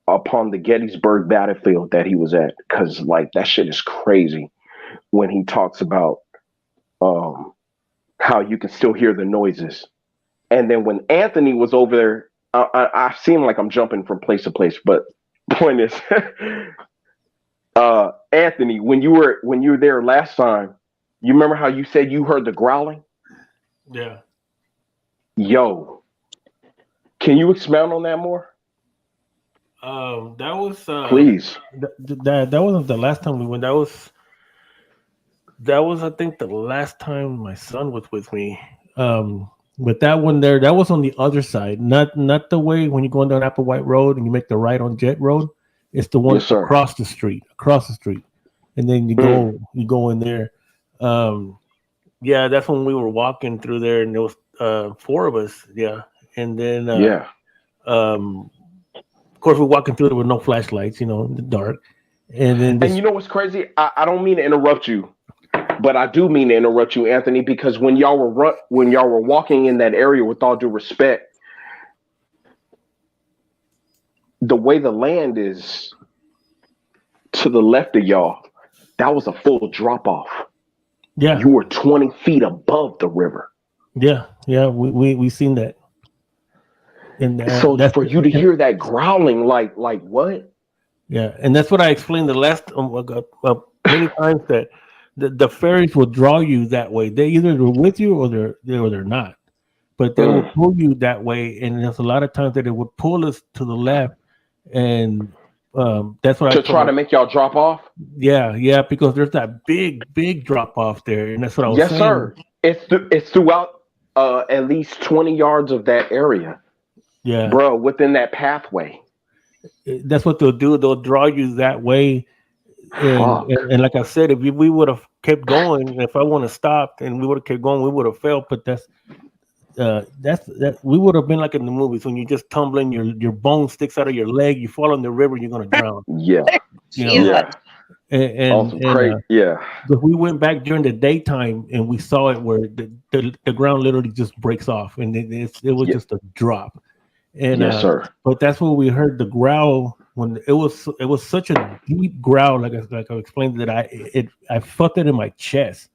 Speaker 14: upon the Gettysburg battlefield that he was at. Because like that shit is crazy when he talks about how you can still hear the noises. And then when Anthony was over there, I seem like I'm jumping from place to place, but point is, Anthony, when you were there last time, you remember how you said you heard the growling?
Speaker 4: Yeah.
Speaker 14: Yo, can you expound on that more?
Speaker 4: That was
Speaker 14: please.
Speaker 4: That wasn't the last time we went. That was I think the last time my son was with me. But that one there, that was on the other side, not the way when you're going down Applewhite Road and you make the right on Jet Road. It's the one across the street, and then you go in there. Yeah, that's when we were walking through there, and there was 4 of us. Yeah, and then of course we're walking through there with no flashlights, you know, in the dark. And then
Speaker 14: and you know what's crazy? I don't mean to interrupt you, but I do mean to interrupt you, Anthony, because when y'all were walking in that area, with all due respect, the way the land is to the left of y'all, that was a full drop off.
Speaker 4: Yeah,
Speaker 14: you were 20 feet above the river.
Speaker 4: Yeah, we seen that. And
Speaker 14: so for you to hear that growling, like what?
Speaker 4: Yeah, and that's what I explained the last many times, that the fairies will draw you that way. They either are with you or they're not. but they would pull you that way, and there's a lot of times that it would pull us to the left, and that's what
Speaker 14: to try to make y'all drop off.
Speaker 4: Yeah, because there's that big drop off there, and that's what I was saying.
Speaker 14: Yes, sir. It's throughout at least 20 yards of that area.
Speaker 4: Yeah,
Speaker 14: bro, within that pathway.
Speaker 4: That's what they'll do. They'll draw you that way. And like I said, if we would have kept going, if I would have stopped and we would have kept going, we would have failed. But that's we would have been like in the movies when you just tumbling, your bone sticks out of your leg, you fall in the river, you're gonna drown.
Speaker 14: Yeah,
Speaker 4: yeah.
Speaker 14: And yeah.
Speaker 4: But we went back during the daytime and we saw it where the ground literally just breaks off, and it was just a drop. And
Speaker 14: yes, sir.
Speaker 4: But that's when we heard the growl. When it was such a deep growl, like I explained, that I felt it in my chest,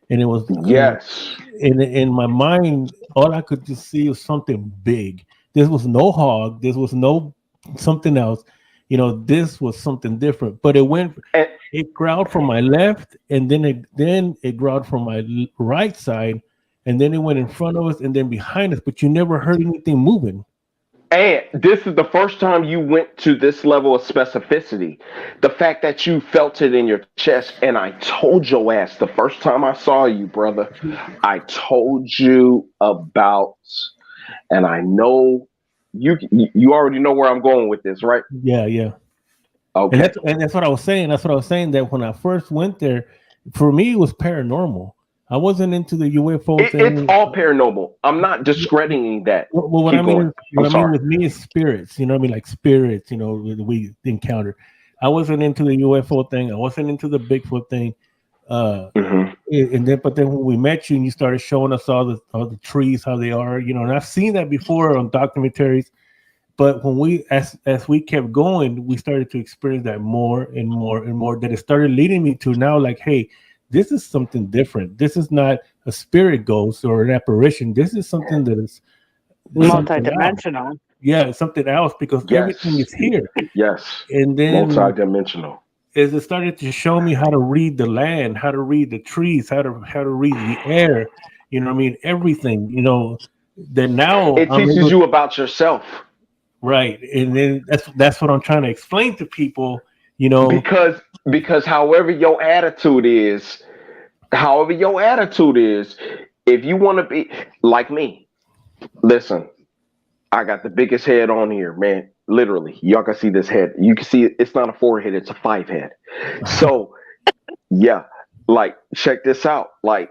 Speaker 4: and it was
Speaker 14: yes.
Speaker 4: In my mind, all I could just see was something big. This was no hog. This was no something else. This was something different. But it growled from my left, and then it growled from my right side, and then it went in front of us, and then behind us. But you never heard anything moving.
Speaker 14: And this is the first time you went to this level of specificity. The fact that you felt it in your chest, and I told your ass the first time I saw you, brother, I told you about, and I know you already know where I'm going with this, right?
Speaker 4: Yeah.
Speaker 14: Okay.
Speaker 4: And that's what I was saying. That's what I was saying, that when I first went there, for me, it was paranormal. I wasn't into the UFO thing.
Speaker 14: It's all paranormal. I'm not discrediting that.
Speaker 4: Well, what I mean with me is spirits. You know what I mean? Like spirits, we encountered. I wasn't into the UFO thing. I wasn't into the Bigfoot thing. But then when we met you and you started showing us all the trees, how they are, and I've seen that before on documentaries. But when as we kept going, we started to experience that more and more and more. That it started leading me to now, like, hey, this is something different. This is not a spirit ghost or an apparition. This is something that is
Speaker 6: multidimensional.
Speaker 4: Yeah, it's something else, because everything is here.
Speaker 14: Yes.
Speaker 4: And then
Speaker 14: multidimensional.
Speaker 4: As it started to show me how to read the land, how to read the trees, how to read the air, everything, then now
Speaker 14: it teaches you about yourself.
Speaker 4: Right. And then that's what I'm trying to explain to people,
Speaker 14: Because however your attitude is, if you want to be like me, listen, I got the biggest head on here, man. Literally, y'all can see this head. You can see it's not a 4-head, it's a 5-head. So, yeah, like, check this out. Like,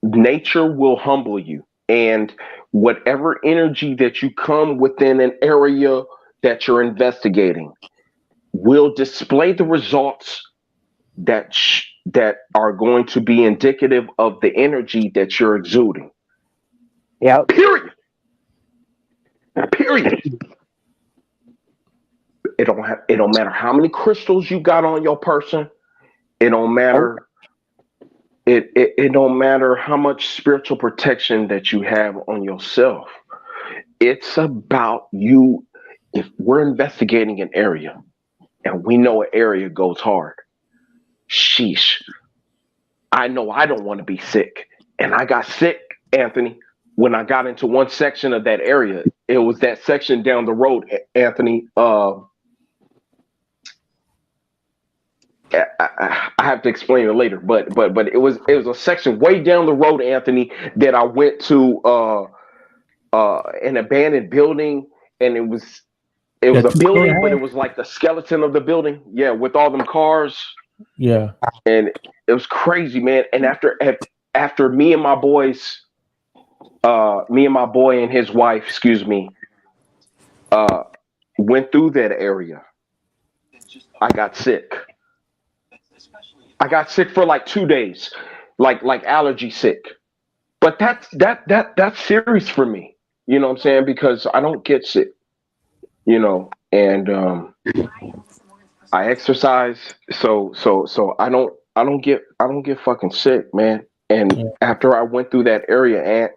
Speaker 14: nature will humble you, and whatever energy that you come within an area that you're investigating will display the results that are going to be indicative of the energy that you're exuding.
Speaker 6: Yeah.
Speaker 14: Period. It don't matter how many crystals you got on your person. It don't matter. It don't matter how much spiritual protection that you have on yourself. It's about you. If we're investigating an area and we know an area goes hard, sheesh. I know I don't want to be sick. And I got sick, Anthony, when I got into one section of that area. It was that section down the road, Anthony. I have to explain it later, but it was a section way down the road, Anthony, that I went to an abandoned building, and it was a building, but it was like the skeleton of the building, with all them cars.
Speaker 4: Yeah,
Speaker 14: and it was crazy, man. And after me and my boy and his wife, went through that area, I got sick. I got sick for like 2 days, like allergy sick. But that's serious for me. You know what I'm saying? Because I don't get sick, and I exercise, so I don't get fucking sick, man. And after I went through that area,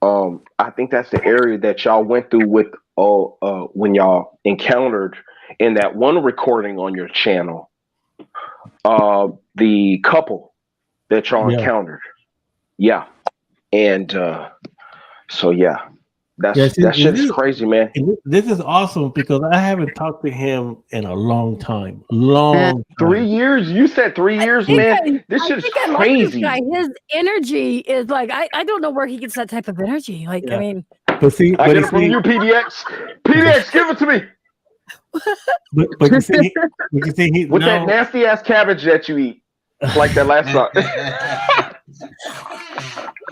Speaker 14: I think that's the area that y'all went through with when y'all encountered in that one recording on your channel. The couple that y'all encountered. Yeah. And So yeah, that shit is crazy, man.
Speaker 4: This is awesome because I haven't talked to him in a long time. Long
Speaker 14: 3 years? You said 3 years, man. This shit is crazy.
Speaker 1: I like this guy. His energy is like I don't know where he gets that type of energy. Like I mean,
Speaker 4: but see,
Speaker 14: I get it from you, PDX. PDX, give it to me.
Speaker 4: But you see,
Speaker 14: with that nasty ass cabbage that you eat, like that last time.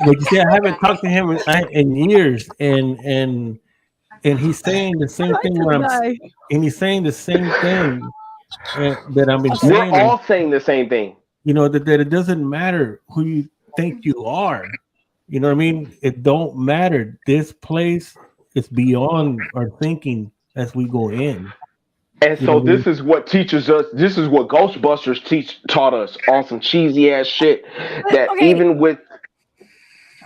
Speaker 4: But you see, I haven't talked to him in years, and he's saying the same thing. And he's saying the same thing that I've been saying.
Speaker 14: We're all saying the same thing.
Speaker 4: You know that it doesn't matter who you think you are. You know what I mean? It don't matter. This place is beyond our thinking as we go in.
Speaker 14: And so this is what teaches us. This is what Ghostbusters taught us on some cheesy ass shit. That even with.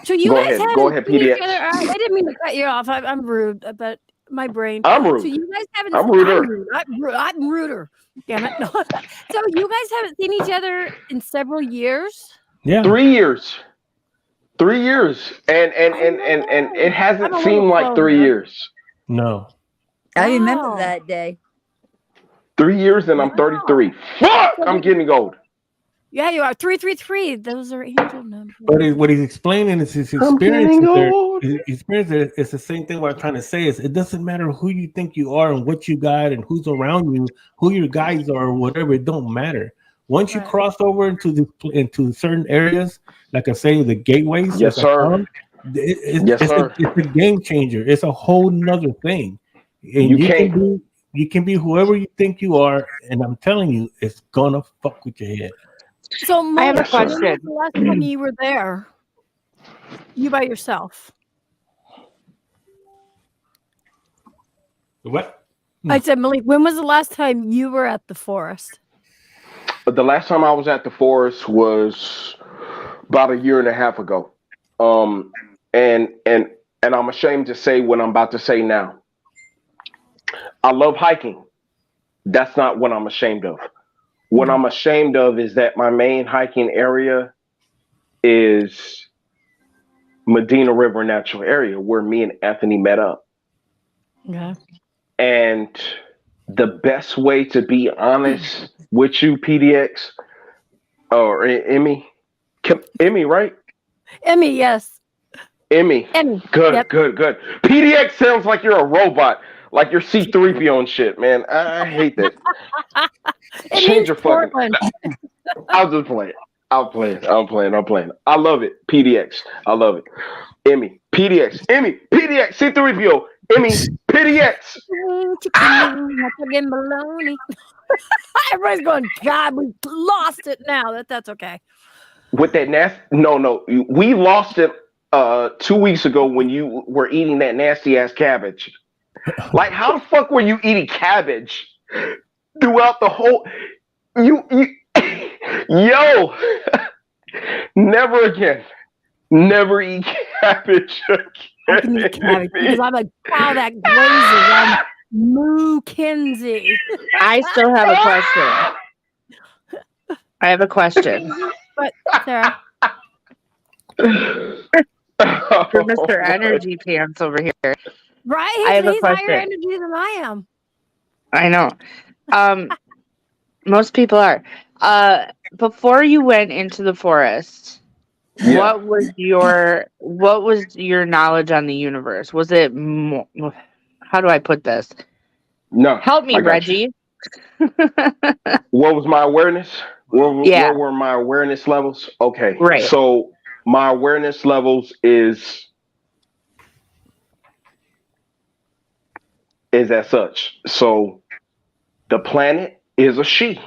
Speaker 1: So you guys
Speaker 14: go ahead, PDX.
Speaker 1: I didn't mean to cut you off. I'm rude, but my brain.
Speaker 14: I'm rude.
Speaker 1: So you guys haven't.
Speaker 14: I'm ruder.
Speaker 1: I'm ruder. Damn it! No. So you guys haven't seen each other in several years.
Speaker 4: Yeah,
Speaker 14: 3 years. 3 years, and it hasn't seemed like 3 years.
Speaker 4: No,
Speaker 9: I remember that day.
Speaker 14: 3 years, and I'm 33. Fuck! I'm getting old.
Speaker 1: Yeah, you are 333. Those are angel numbers.
Speaker 4: But what he's explaining is his experience. His experience is the same thing. What I'm trying to say is, it doesn't matter who you think you are and what you got and who's around you, who your guys are, or whatever. It don't matter. Once you cross over into certain areas, like I say, the gateways.
Speaker 14: Yes, sir.
Speaker 4: It's a game changer. It's a whole nother thing. And you can be whoever you think you are, and I'm telling you, it's gonna fuck with your head.
Speaker 1: So, Mo,
Speaker 6: I have a question.
Speaker 1: when was the last time you were there? You by yourself?
Speaker 4: What?
Speaker 1: I said, Malik, when was the last time you were at the forest?
Speaker 14: The last time I was at the forest was about 1.5 years ago. And I'm ashamed to say what I'm about to say now. I love hiking. That's not what I'm ashamed of. What I'm ashamed of is that my main hiking area is Medina River Natural Area, where me and Anthony met up.
Speaker 1: Yeah.
Speaker 14: And the best way to be honest with you, PDX, or Emmy, right?
Speaker 1: Emmy, yes.
Speaker 14: Emmy. Good,
Speaker 1: yep.
Speaker 14: good. PDX sounds like you're a robot. Like you're C-3PO and shit, man. I hate that. Change your fucking. I'll just play it. I'm playing. I love it. PDX. I love it. Emmy. PDX. Emmy. PDX. C-3PO. Emmy. PDX.
Speaker 1: Everybody's going, God, we lost it now. That's okay.
Speaker 14: With that no. We lost it 2 weeks ago when you were eating that nasty ass cabbage. Like, how the fuck were you eating cabbage throughout the whole? Yo, never again. Never eat cabbage again.
Speaker 1: I can eat cabbage because I'm like, wow, that glazes. I'm Moo Kinsey.
Speaker 6: I still have a question.
Speaker 1: But Sarah.
Speaker 6: For Mr. Energy Pants over here.
Speaker 1: Right? He's higher energy than I am.
Speaker 6: I know. Most people are. Before you went into the forest, what was your knowledge on the universe? Was it how do I put this?
Speaker 14: No.
Speaker 6: Help me, Reggie.
Speaker 14: What was my awareness? What were my awareness levels? Okay.
Speaker 6: Right.
Speaker 14: So my awareness levels is as such. So the planet is a she.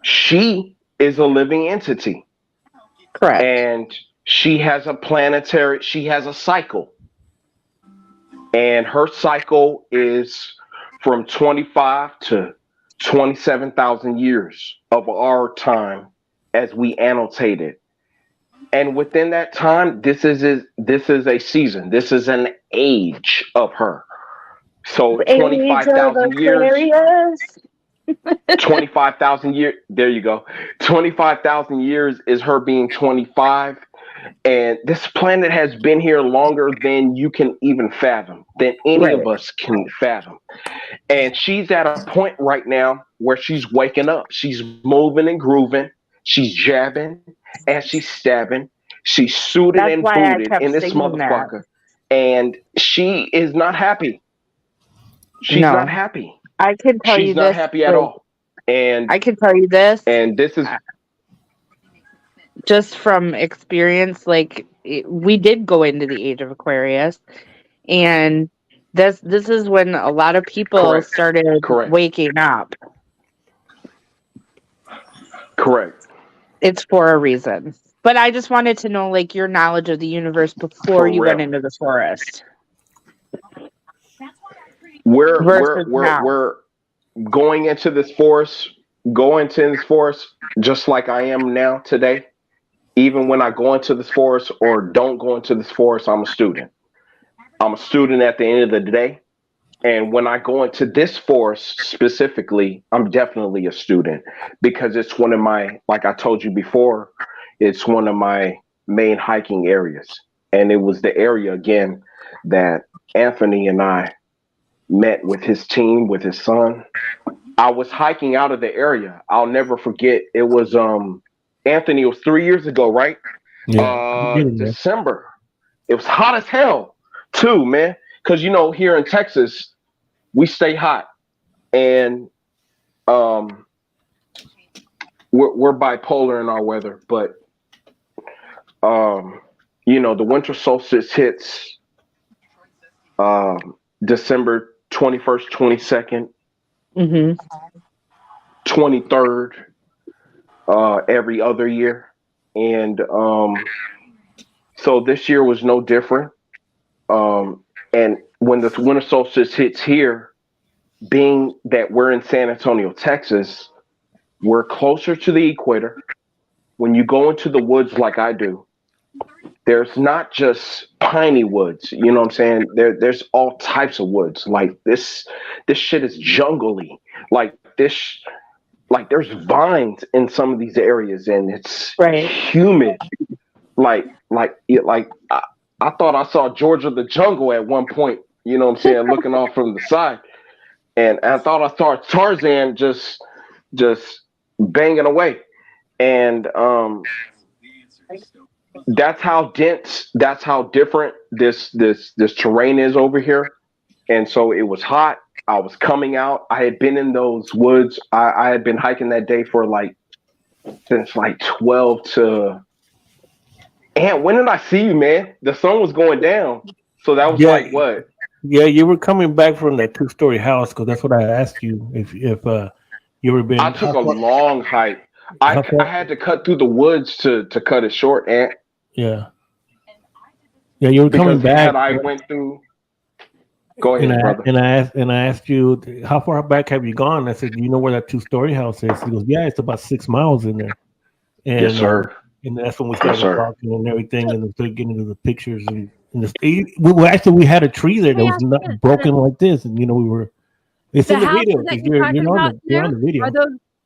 Speaker 14: She is a living entity.
Speaker 6: Correct.
Speaker 14: And she has a cycle. And her cycle is from 25 to 27,000 years of our time as we annotate it. And within that time, this is a season. This is an age of her. So 25,000 years. 25,000 years. There you go. 25,000 years is her being 25. And this planet has been here longer than you can even fathom, than any of us can fathom. And she's at a point right now where she's waking up. She's moving and grooving. She's jabbing and she's stabbing. She's suited
Speaker 6: That's
Speaker 14: and
Speaker 6: why I
Speaker 14: booted
Speaker 6: kept
Speaker 14: in this
Speaker 6: singing that.
Speaker 14: motherfucker. And she is not happy. She's
Speaker 6: No.
Speaker 14: not happy.
Speaker 6: I can tell you
Speaker 14: She's not
Speaker 6: this.
Speaker 14: happy at all. And
Speaker 6: I can tell you this.
Speaker 14: And this is
Speaker 6: just from experience. Like we did go into the age of Aquarius, and this is when a lot of people started waking up.
Speaker 14: Correct.
Speaker 6: It's for a reason. But I just wanted to know, like, your knowledge of the universe before you went into the forest.
Speaker 14: We're going into this forest, just like I am now today. Even when I go into this forest or don't go into this forest, I'm a student. I'm a student at the end of the day. And when I go into this forest specifically, I'm definitely a student because it's one of my, like I told you before, it's one of my main hiking areas. And it was the area, again, that Anthony and I met with his team, with his son. I was hiking out of the area. I'll never forget. It was Anthony, it was 3 years ago, right?
Speaker 4: Yeah.
Speaker 14: December. It was hot as hell too, man. Because here in Texas, we stay hot, and we're bipolar in our weather. But the winter solstice hits December 21st, 22nd, 23rd, every other year, and so this year was no different. And when the winter solstice hits here, being that we're in San Antonio, Texas, we're closer to the equator. When you go into the woods like I do, there's not just piney woods, you know what I'm saying? There's all types of woods. Like this shit is jungly. Like there's vines in some of these areas, and it's humid. I thought I saw George of the Jungle at one point, you know what I'm saying, looking off from the side. And I thought I saw Tarzan just banging away. And that's how dense, that's how different this terrain is over here. And so it was hot. I was coming out. I had been in those woods. I had been hiking that day for since 12 to... And when did I see you, man? The sun was going down. So that was what?
Speaker 4: Yeah, you were coming back from that 2-story house, because that's what I asked you if you ever been.
Speaker 14: I took a long hike. I had to cut through the woods to cut it short, Ant.
Speaker 4: Yeah. Yeah, you were coming back.
Speaker 14: I went through. Go ahead, brother.
Speaker 4: And I asked you, how far back have you gone? I said, you know where that 2-story house is? He goes, yeah, it's about 6 miles in there. And,
Speaker 14: yes, sir.
Speaker 4: And that's when we started talking and everything, and we started getting into the pictures and we had a tree there that was not broken like this, and we were. It's in the video. You're on the video.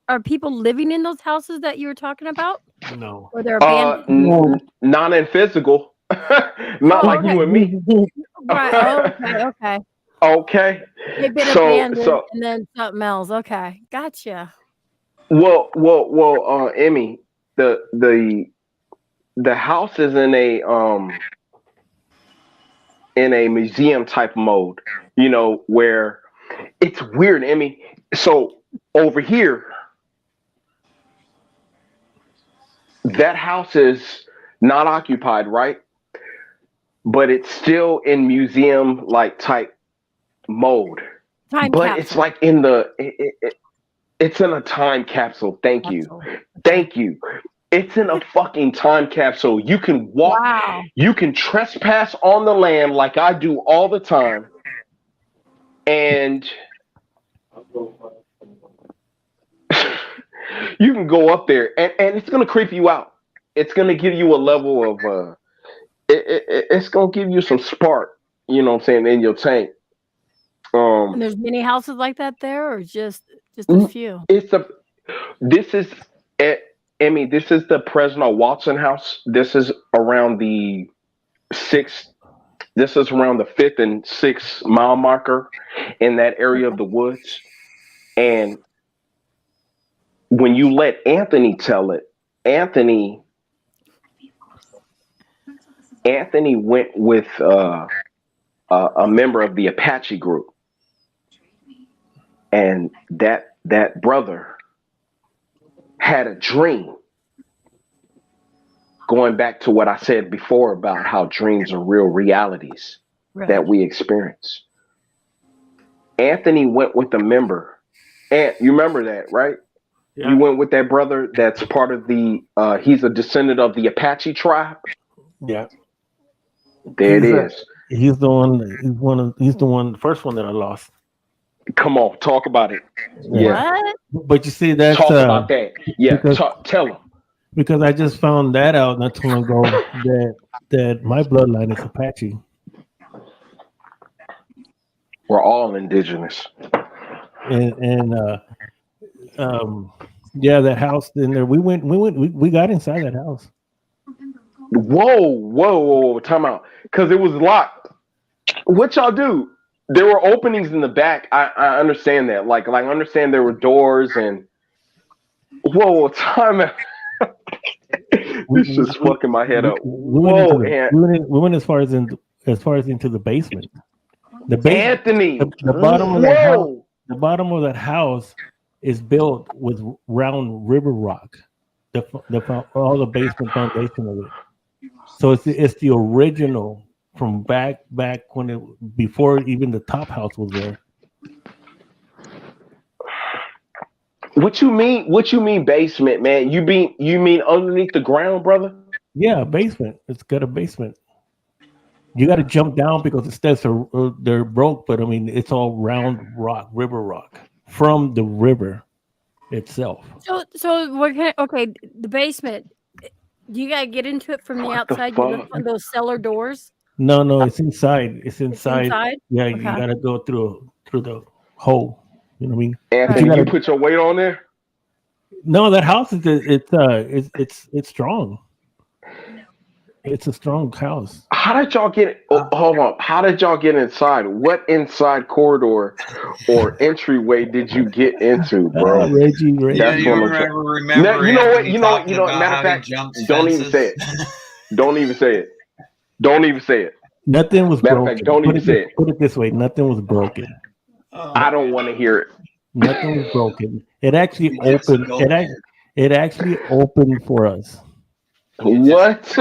Speaker 1: Are people living in those houses that you were talking about?
Speaker 4: No.
Speaker 1: Or they're abandoned?
Speaker 14: Not in physical. Not like you and me.
Speaker 1: Right. Okay.
Speaker 14: Okay.
Speaker 1: They've been abandoned and then something else. Okay. Gotcha.
Speaker 14: Well, Emmy, the house is in a museum type mode, where it's weird, Emmy. So over here, that house is not occupied, right? But it's still in museum type mode. It's like in it's in a time capsule. Thank you. It's in a fucking time capsule. You can walk, you can trespass on the land like I do all the time. And you can go up there and it's going to creep you out. It's going to give you a level of, it's going to give you some spark, you know what I'm saying, in your tank.
Speaker 1: And there's many houses like that there, or just a few?
Speaker 14: This is Emmy, this is the President Watson house. This is around the 6th. This is around the 5th and 6th mile marker in that area of the woods. And when you let Anthony tell it, Anthony went with a member of the Apache group, and that brother had a dream. Going back to what I said before about how dreams are real realities that we experience. Anthony went with a member, and you remember that, right? Yeah. You went with that brother that's part of the he's a descendant of the Apache tribe.
Speaker 4: Yeah.
Speaker 14: There it is.
Speaker 4: He's the one. He's the first one that I lost.
Speaker 14: Come on, talk about it. Yeah.
Speaker 1: What?
Speaker 4: But you see, that's
Speaker 14: talk about that. Yeah. Tell him.
Speaker 4: Because I just found that out not too long ago that my bloodline is Apache.
Speaker 14: We're all indigenous.
Speaker 4: And yeah, that house in there. We got inside that house.
Speaker 14: Whoa! Time out, because it was locked. What y'all do? There were openings in the back. I understand that. Like I understand there were doors and. Whoa! Time out. This is fucking my head up.
Speaker 4: We went as far as into the basement. The basement,
Speaker 14: Anthony,
Speaker 4: the bottom of that house. The bottom of that house is built with round river rock. All the basement foundation of it. So it's the original from back when before even the top house was there.
Speaker 14: What you mean basement, man? You mean underneath the ground, brother?
Speaker 4: Yeah, basement. It's got a basement. You got to jump down because the steps they're broke, but I mean it's all round rock, river rock from the river itself.
Speaker 1: So we're okay. The basement. Do you gotta get into it from the outside? Those cellar doors?
Speaker 4: No, it's inside. It's inside. Yeah,
Speaker 1: okay.
Speaker 4: You gotta go through the hole. You know what I mean?
Speaker 14: Anthony, you put your weight on there?
Speaker 4: No, that house is it's strong. It's a strong house.
Speaker 14: How did y'all get? Hold on. How did y'all get inside? What inside corridor or entryway did you get into, bro?
Speaker 4: Reggie.
Speaker 5: Yeah, you remember
Speaker 14: you know what? Matter of fact, don't even say it. Don't even say it. Don't even say it.
Speaker 4: Nothing was
Speaker 14: broken.
Speaker 4: Fact,
Speaker 14: don't even say it.
Speaker 4: Put it this way: nothing was broken.
Speaker 14: I don't want to hear it.
Speaker 4: Nothing was broken. It actually opened. It actually opened for us.
Speaker 14: What?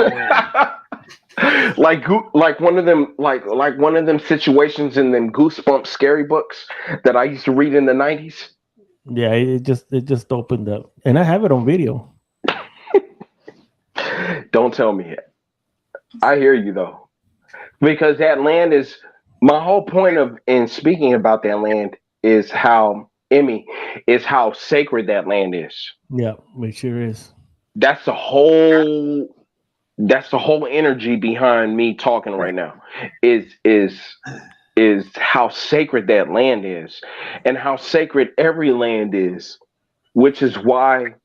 Speaker 14: like one of them like one of them situations in them Goosebumps scary books that I used to read in the 90s.
Speaker 4: Yeah, it just opened up, and I have it on video.
Speaker 14: Don't tell me it. I hear you though, because that land is my whole point in speaking about that land is how sacred that land is.
Speaker 4: Yeah, it sure is.
Speaker 14: That's the whole energy behind me talking right now is how sacred that land is and how sacred every land is, which is why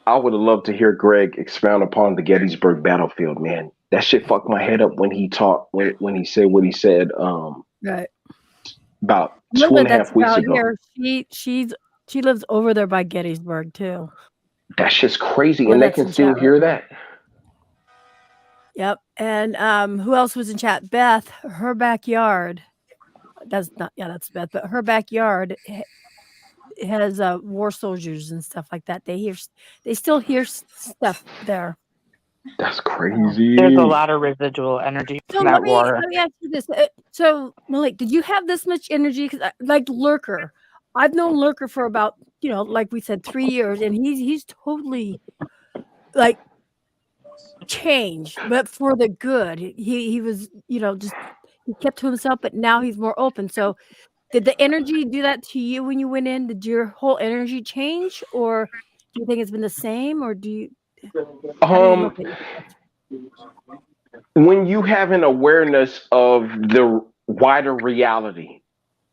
Speaker 14: I would have loved to hear Greg expound upon the Gettysburg battlefield, man. That shit fucked my head up when he talked when he said what he said
Speaker 1: right
Speaker 14: about 2.5 weeks ago.
Speaker 1: Here. She lives over there by Gettysburg too.
Speaker 14: That shit's crazy, and they can still hear that.
Speaker 1: Yep. And who else was in chat? Beth, her backyard. That's Beth, but her backyard has war soldiers and stuff like that. They still hear stuff there.
Speaker 14: That's crazy.
Speaker 6: There's a lot of residual energy from that war.
Speaker 1: Let me ask you this. So, Malik, did you have this much energy? Because like Lurker, I've known Lurker for about, like we said, 3 years, and he's totally like changed, but for the good. He was, just he kept to himself, but now he's more open. So, did the energy do that to you when you went in? Did your whole energy change, or do you think it's been the same, or do you?
Speaker 14: When you have an awareness of the wider reality,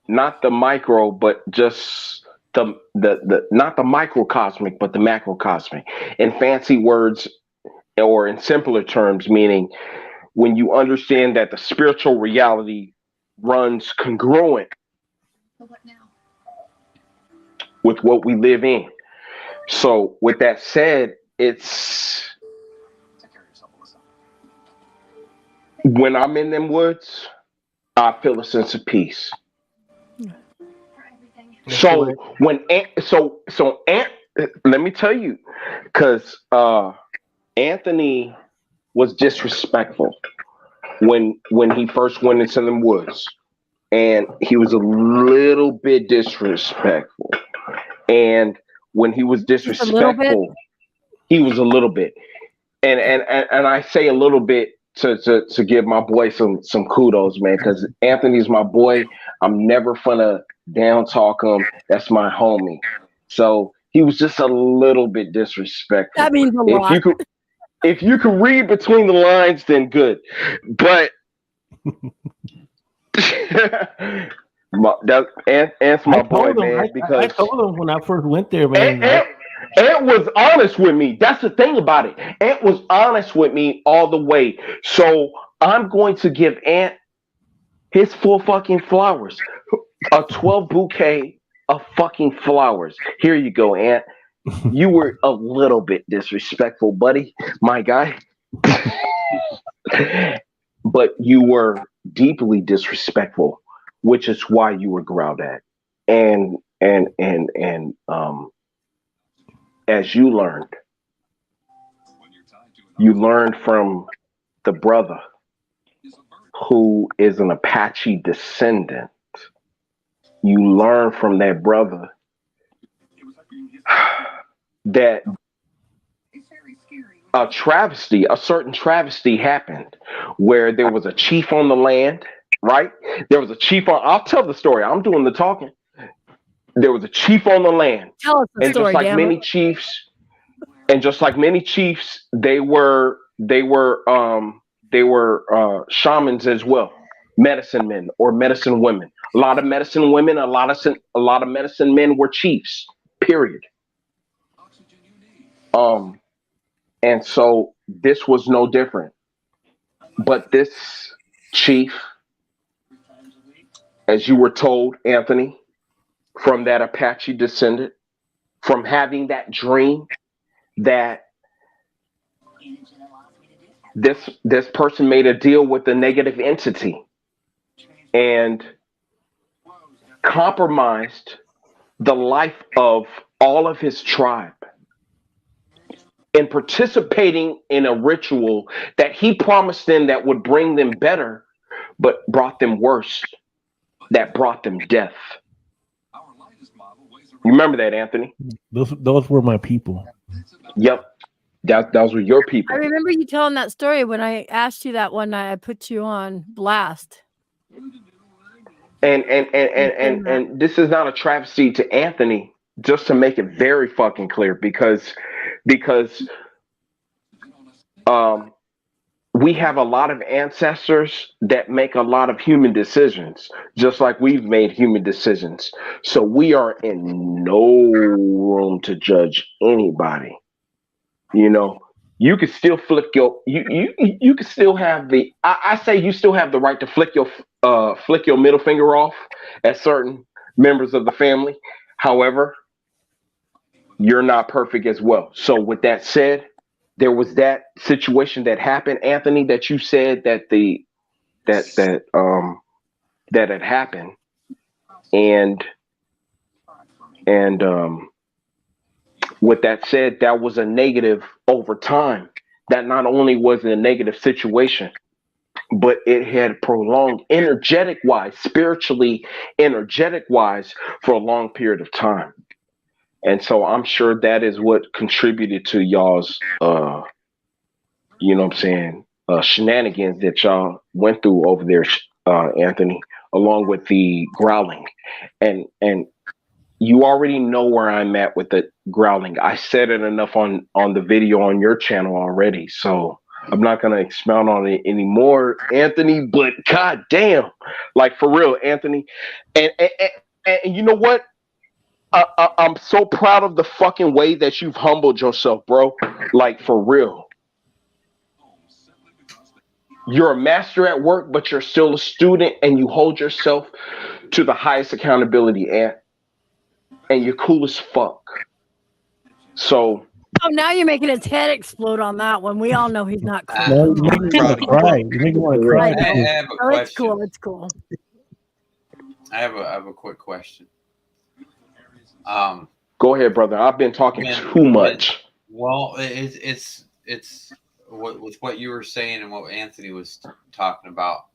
Speaker 14: not the micro, but just the not the microcosmic, but the macrocosmic. In fancy words, or in simpler terms, meaning when you understand that the spiritual reality runs congruent with what we live in. So with that said, it's when I'm in them woods, I feel a sense of peace. So when let me tell you, because Anthony was disrespectful when he first went into them woods, and he was a little bit disrespectful. And when he was disrespectful, he was a little bit. And I say a little bit to give my boy some kudos, man, because Anthony's my boy. I'm never gonna down talk him. That's my homie. So he was just a little bit disrespectful.
Speaker 1: That means a lot.
Speaker 14: If you could read between the lines, then good. But Ant's my boy, man. Because
Speaker 4: I told him when I first went there, man.
Speaker 14: Ant was honest with me. That's the thing about it. Ant was honest with me all the way. So I'm going to give Ant his full fucking flowers. A 12 bouquet of fucking flowers. Here you go, Ant. You were a little bit disrespectful, buddy, my guy. But you were deeply disrespectful, which is why you were growled at. And as you learned from the brother who is an Apache descendant. You learn from that brother that a certain travesty happened where there was a chief on the land, right? There was a chief on, I'll tell the story. I'm doing the talking. There was a chief on the land.
Speaker 1: Tell us the
Speaker 14: and
Speaker 1: story,
Speaker 14: just like many chiefs, they were shamans as well, medicine men or medicine women. A lot of medicine women, a lot of medicine men were chiefs. Period. And so this was no different. But this chief, as you were told, Anthony, from that Apache descendant, from having that dream that this person made a deal with a negative entity and compromised the life of all of his tribe in participating in a ritual that he promised them that would bring them better, but brought them worse, that brought them death. You remember that, Anthony?
Speaker 4: Those were my people.
Speaker 14: Yep. Those were your people.
Speaker 1: I remember you telling that story when I asked you that one night. I put you on blast.
Speaker 14: And this is not a travesty to Anthony, just to make it very fucking clear, because we have a lot of ancestors that make a lot of human decisions, just like we've made human decisions. So we are in no room to judge anybody. You know, you could still flick your you could still have the I say you still have the right to flick your middle finger off at certain members of the family. However, you're not perfect as well. So with that said, there was that situation that happened, Anthony, that you said that that had happened, and with that said, that was a negative over time. That not only was a negative situation, but it had prolonged spiritually energetic wise for a long period of time. And so I'm sure that is what contributed to y'all's, you know what I'm saying, shenanigans that y'all went through over there, Anthony, along with the growling. And you already know where I'm at with the growling. I said it enough on the video on your channel already, so I'm not going to expound on it anymore, Anthony, but god damn, like for real, Anthony. And you know what? I'm so proud of the fucking way that you've humbled yourself, bro. Like, for real. You're a master at work, but you're still a student, and you hold yourself to the highest accountability, and you're cool as fuck. So.
Speaker 1: Oh, now you're making his head explode on that one. We all know he's not cool.
Speaker 4: No, you make me want to cry. You make me want to cry.
Speaker 5: I have a
Speaker 1: Oh,
Speaker 5: question.
Speaker 1: it's cool. It's cool.
Speaker 5: I have a quick question.
Speaker 14: Go ahead, brother. I've been talking too much.
Speaker 5: Well, it's with what you were saying and what Anthony was talking about.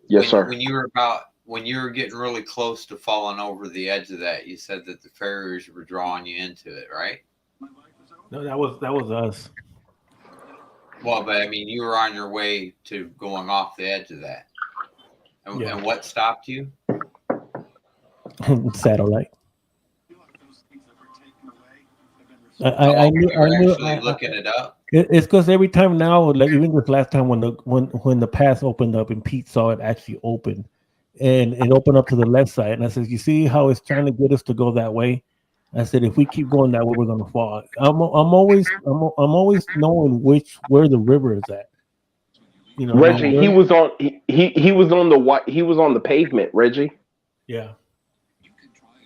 Speaker 14: Yes, sir.
Speaker 5: When you were getting really close to falling over the edge of that, you said that the farriers were drawing you into it, right?
Speaker 4: No, that was us.
Speaker 5: Well, but I mean, you were on your way to going off the edge of that. And what stopped you?
Speaker 4: Satellite.
Speaker 5: I knew. Looking it up.
Speaker 4: It's because every time now, like even this last time when the pass opened up and Pete saw it actually open, and it opened up to the left side, and I said, "You see how it's trying to get us to go that way?" I said, "If we keep going that way, we're gonna fall." I'm always knowing where the river is at. You know,
Speaker 14: Reggie, he was on the pavement, Reggie.
Speaker 4: Yeah.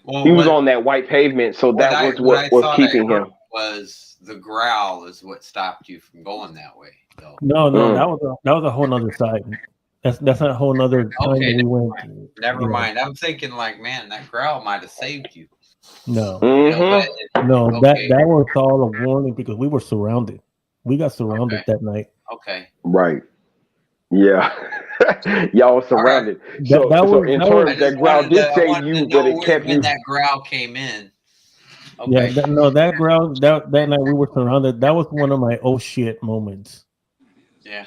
Speaker 5: Well,
Speaker 14: he was on that white pavement, so that was what was keeping him.
Speaker 5: Was the growl is what stopped you from going that way? So.
Speaker 4: No, that was a whole nother side. That's a whole nother time that we went.
Speaker 5: Never mind. I'm thinking like, man, that growl might have saved you.
Speaker 4: No,
Speaker 5: no,
Speaker 4: that was all a warning because we were surrounded. We got surrounded that night.
Speaker 5: Okay.
Speaker 14: Right. Yeah. Y'all were surrounded.
Speaker 5: Right.
Speaker 14: So that growl did save you, but it kept you.
Speaker 5: That growl came in. Okay.
Speaker 4: Yeah, that growl that night we were surrounded. That was one of my oh shit moments.
Speaker 5: Yeah.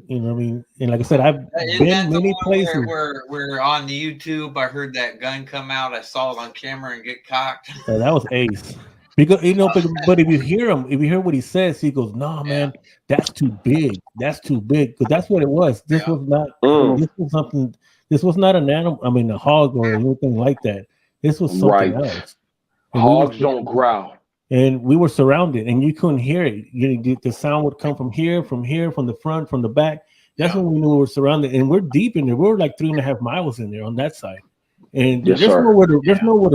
Speaker 4: You know what I mean? And like I said, I've been many places.
Speaker 5: Where on the YouTube, I heard that gun come out. I saw it on camera and get cocked.
Speaker 4: Yeah, that was ace. Because but if you hear him, if you hear what he says, he goes, "No, man, that's too big. That's too big." Because that's what it was. This was not. This was something. This was not an animal. I mean, a hog or anything like that. This was something else. And
Speaker 14: hogs don't growl.
Speaker 4: And we were surrounded, and you couldn't hear it. The sound would come from here, from the front, from the back. That's when we knew we were surrounded, and we're deep in there. We're like 3.5 miles in there on that side, and there's nowhere to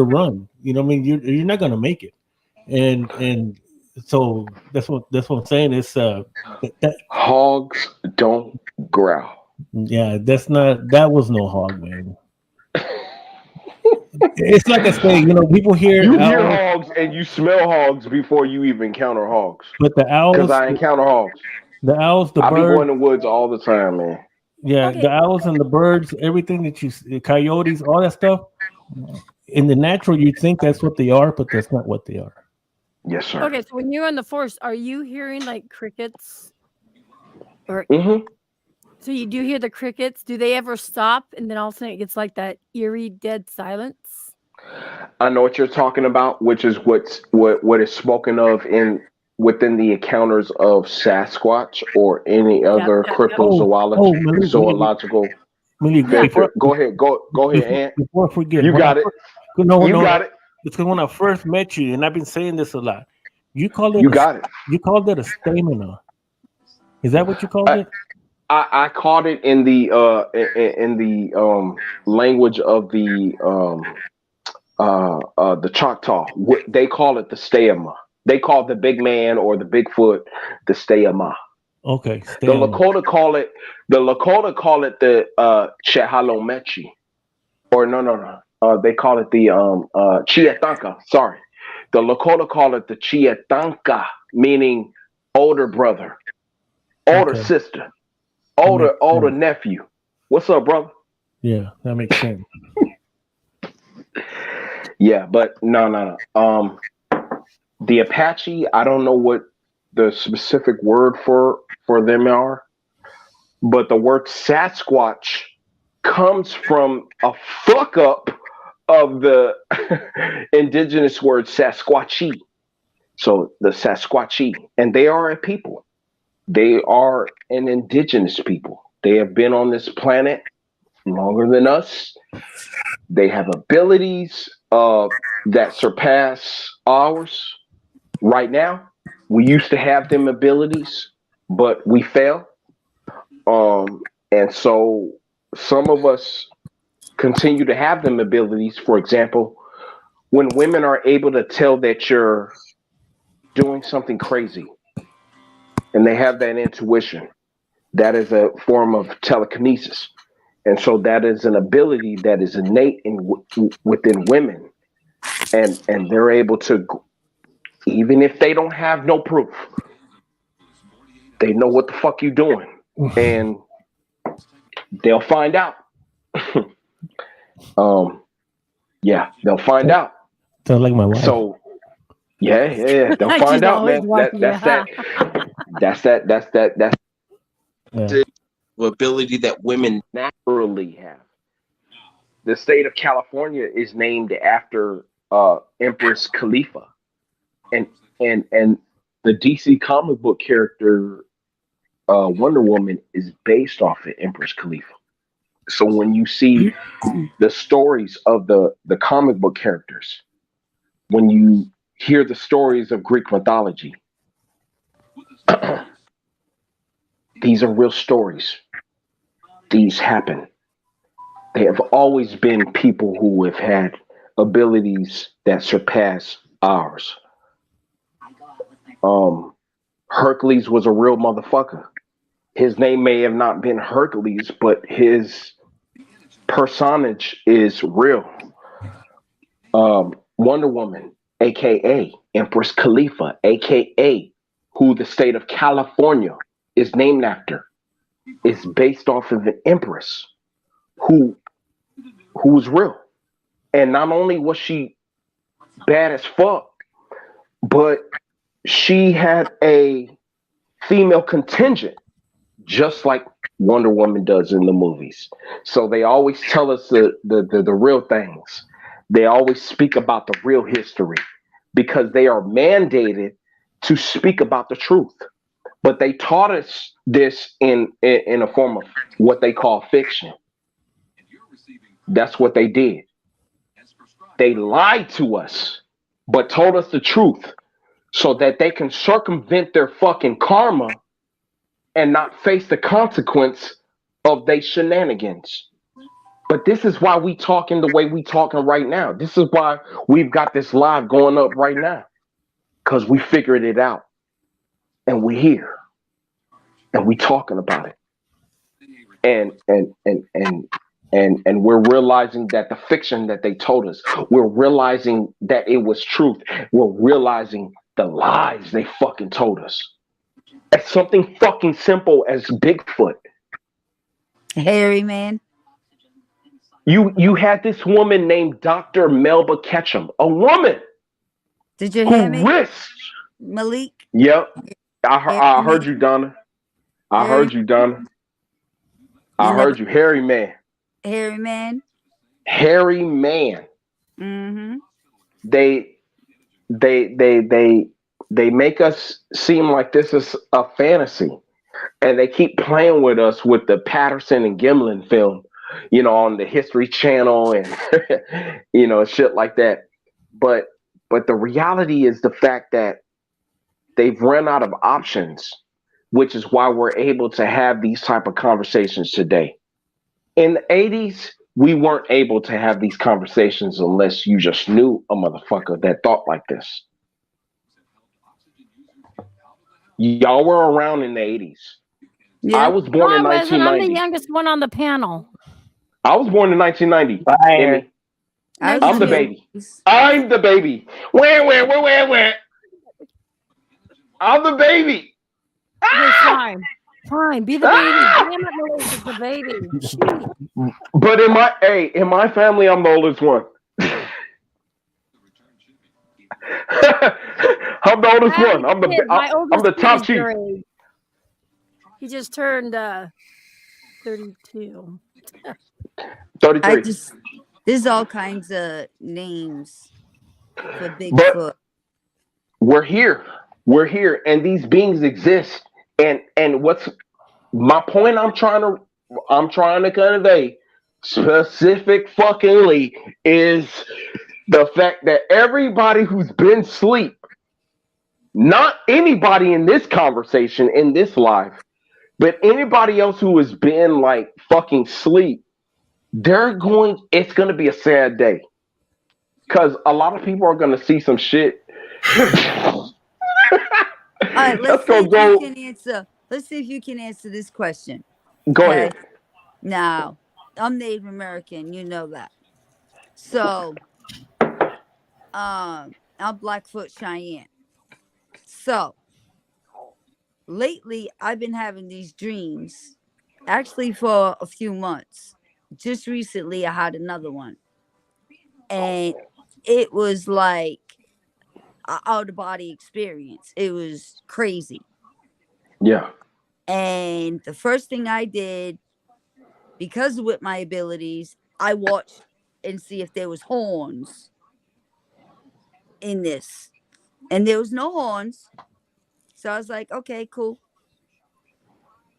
Speaker 4: run. You know what I mean? You're not gonna make it, and so that's what I'm saying. It's
Speaker 14: hogs don't growl.
Speaker 4: Yeah, that was no hog, man. It's like I say, people hear
Speaker 14: hogs and you smell hogs before you even encounter hogs.
Speaker 4: But the owls,
Speaker 14: because I encounter hogs.
Speaker 4: The owls, the birds.
Speaker 14: I be going in the woods all the time, man.
Speaker 4: Yeah, the owls and the birds, everything that the coyotes, all that stuff. In the natural, you think that's what they are, but that's not what they are.
Speaker 14: Yes, sir.
Speaker 1: Okay, so when you're in the forest, are you hearing like crickets? Or so you do hear the crickets? Do they ever stop and then all of a sudden it gets like that eerie dead silence?
Speaker 14: I know what you're talking about, which is what is spoken of within the encounters of Sasquatch or any other cryptozoological. Zoological. Go ahead, Ant.
Speaker 4: Before I forget,
Speaker 14: you got it.
Speaker 4: Got it. Because when I first met you, and I've been saying this a lot, you called it a stamina. Is that what you called it?
Speaker 14: I called it in the language of the Choctaw. They call it the steama. They call the big man or the Bigfoot the steama.
Speaker 4: Okay.
Speaker 14: The Lakota call it the Chehalomechi. Or no. They call it the Chiatanka. Sorry. The Lakota call it the Chiatanka, meaning older brother, older sister, older nephew. What's up, brother?
Speaker 4: Yeah, that makes sense.
Speaker 14: Yeah, but no. The Apache, I don't know what the specific word for them are, but the word Sasquatch comes from a fuck up of the indigenous word Sasquatchy. So the Sasquatchy, and they are a people. They are an indigenous people. They have been on this planet longer than us. They have abilities. that surpass ours right now. We used to have them abilities, but we fail. And so some of us continue to have them abilities. For example, when women are able to tell that you're doing something crazy and they have that intuition, that is a form of telekinesis. And so that is an ability that is innate within women. And they're able to, even if they don't have no proof, they know what the fuck you doing. And they'll find out. Yeah, they'll find out.
Speaker 4: Sounds like my wife.
Speaker 14: So yeah, they'll find out, man. That's the ability that women naturally have. The state of California is named after Empress Khalifa, and the DC comic book character Wonder Woman is based off of Empress Khalifa. So when you see the stories of the comic book characters, when you hear the stories of Greek mythology, these are real stories. These happen. They have always been people who have had abilities that surpass ours. Hercules was a real motherfucker. His name may have not been Hercules, but his personage is real. Wonder Woman, aka Empress Khalifa, aka who the state of California is named after, is based off of an empress who was real. And not only was she bad as fuck, but she had a female contingent, just like Wonder Woman does in the movies. So they always tell us the real things. They always speak about the real history because they are mandated to speak about the truth. But they taught us this in a form of what they call fiction. That's what they did. They lied to us, but told us the truth so that they can circumvent their fucking karma and not face the consequence of their shenanigans. But this is why we talking the way we talking right now. This is why we've got this live going up right now, because we figured it out, and we here, and we talking about it, and we're realizing that the fiction that they told us, we're realizing that it was truth. We're realizing the lies they fucking told us. It's something fucking simple as Bigfoot.
Speaker 9: Hairy man.
Speaker 14: You had this woman named Dr. Melba Ketchum, a woman.
Speaker 9: Did you hear me?
Speaker 14: Risked.
Speaker 9: Malik?
Speaker 14: Yep. I heard you, Donna. I heard you, Donna. I heard you. Hairy man.
Speaker 9: Hairy man.
Speaker 14: Hairy man.
Speaker 9: Mm-hmm.
Speaker 14: They make us seem like this is a fantasy, and they keep playing with us with the Patterson and Gimlin film, on the History Channel and shit like that. But the reality is the fact that they've run out of options, which is why we're able to have these type of conversations today. In the 80s, we weren't able to have these conversations unless you just knew a motherfucker that thought like this. Y'all were around in the 80s. Yeah. I was born in 1990.
Speaker 1: I'm the youngest one on the panel.
Speaker 14: I was born in 1990. I'm the baby. I'm the baby. Where? I'm the baby.
Speaker 1: Fine. Be the baby. Damn it, Melissa, the baby.
Speaker 14: But in my family, I'm the oldest one. I'm the oldest one. I'm the top chief.
Speaker 1: He just turned 32.
Speaker 14: 33.
Speaker 9: There's all kinds of names for Bigfoot.
Speaker 14: But we're here, and these beings exist. And what's my point? I'm trying to convey specific fuckingly is The fact that everybody who's been asleep, not anybody in this conversation, in this live, but anybody else who has been like fucking sleep, it's going to be a sad day. Because a lot of people are going to see some shit.
Speaker 9: All right, let's see if you can answer. Let's see if you can answer this question.
Speaker 14: Go ahead.
Speaker 9: Now, I'm Native American, you know that. So, I'm Blackfoot Cheyenne. So, lately, I've been having these dreams, actually for a few months. Just recently, I had another one. And it was like an out-of-body experience. It was crazy.
Speaker 14: Yeah.
Speaker 9: And the first thing I did, because with my abilities, I watched and see if there was horns in this. And there was no horns. So I was like, okay, cool.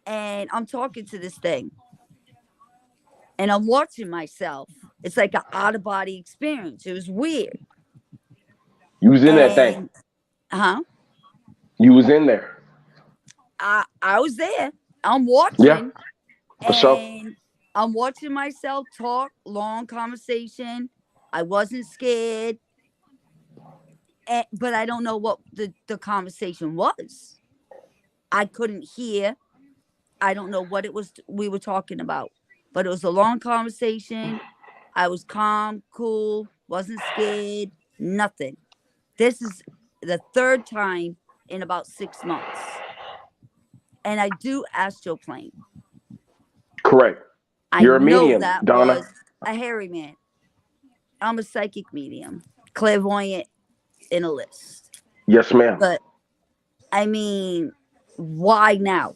Speaker 9: And I'm talking to this thing. And I'm watching myself. It's like an out-of-body experience. It was weird.
Speaker 14: You was in that thing.
Speaker 9: Huh?
Speaker 14: You was in there.
Speaker 9: I was there. I'm watching.
Speaker 14: Yeah. For sure.
Speaker 9: And I'm watching myself talk, long conversation. I wasn't scared. But I don't know what the conversation was. I couldn't hear. I don't know what it was we were talking about. But it was a long conversation. I was calm, cool, wasn't scared, nothing. This is the third time in about 6 months. And I do astroplane.
Speaker 14: Correct. You're a medium,
Speaker 9: that
Speaker 14: Donna.
Speaker 9: Was a hairy man. I'm a psychic medium, clairvoyant in a list.
Speaker 14: Yes, ma'am.
Speaker 9: But, I mean, why now?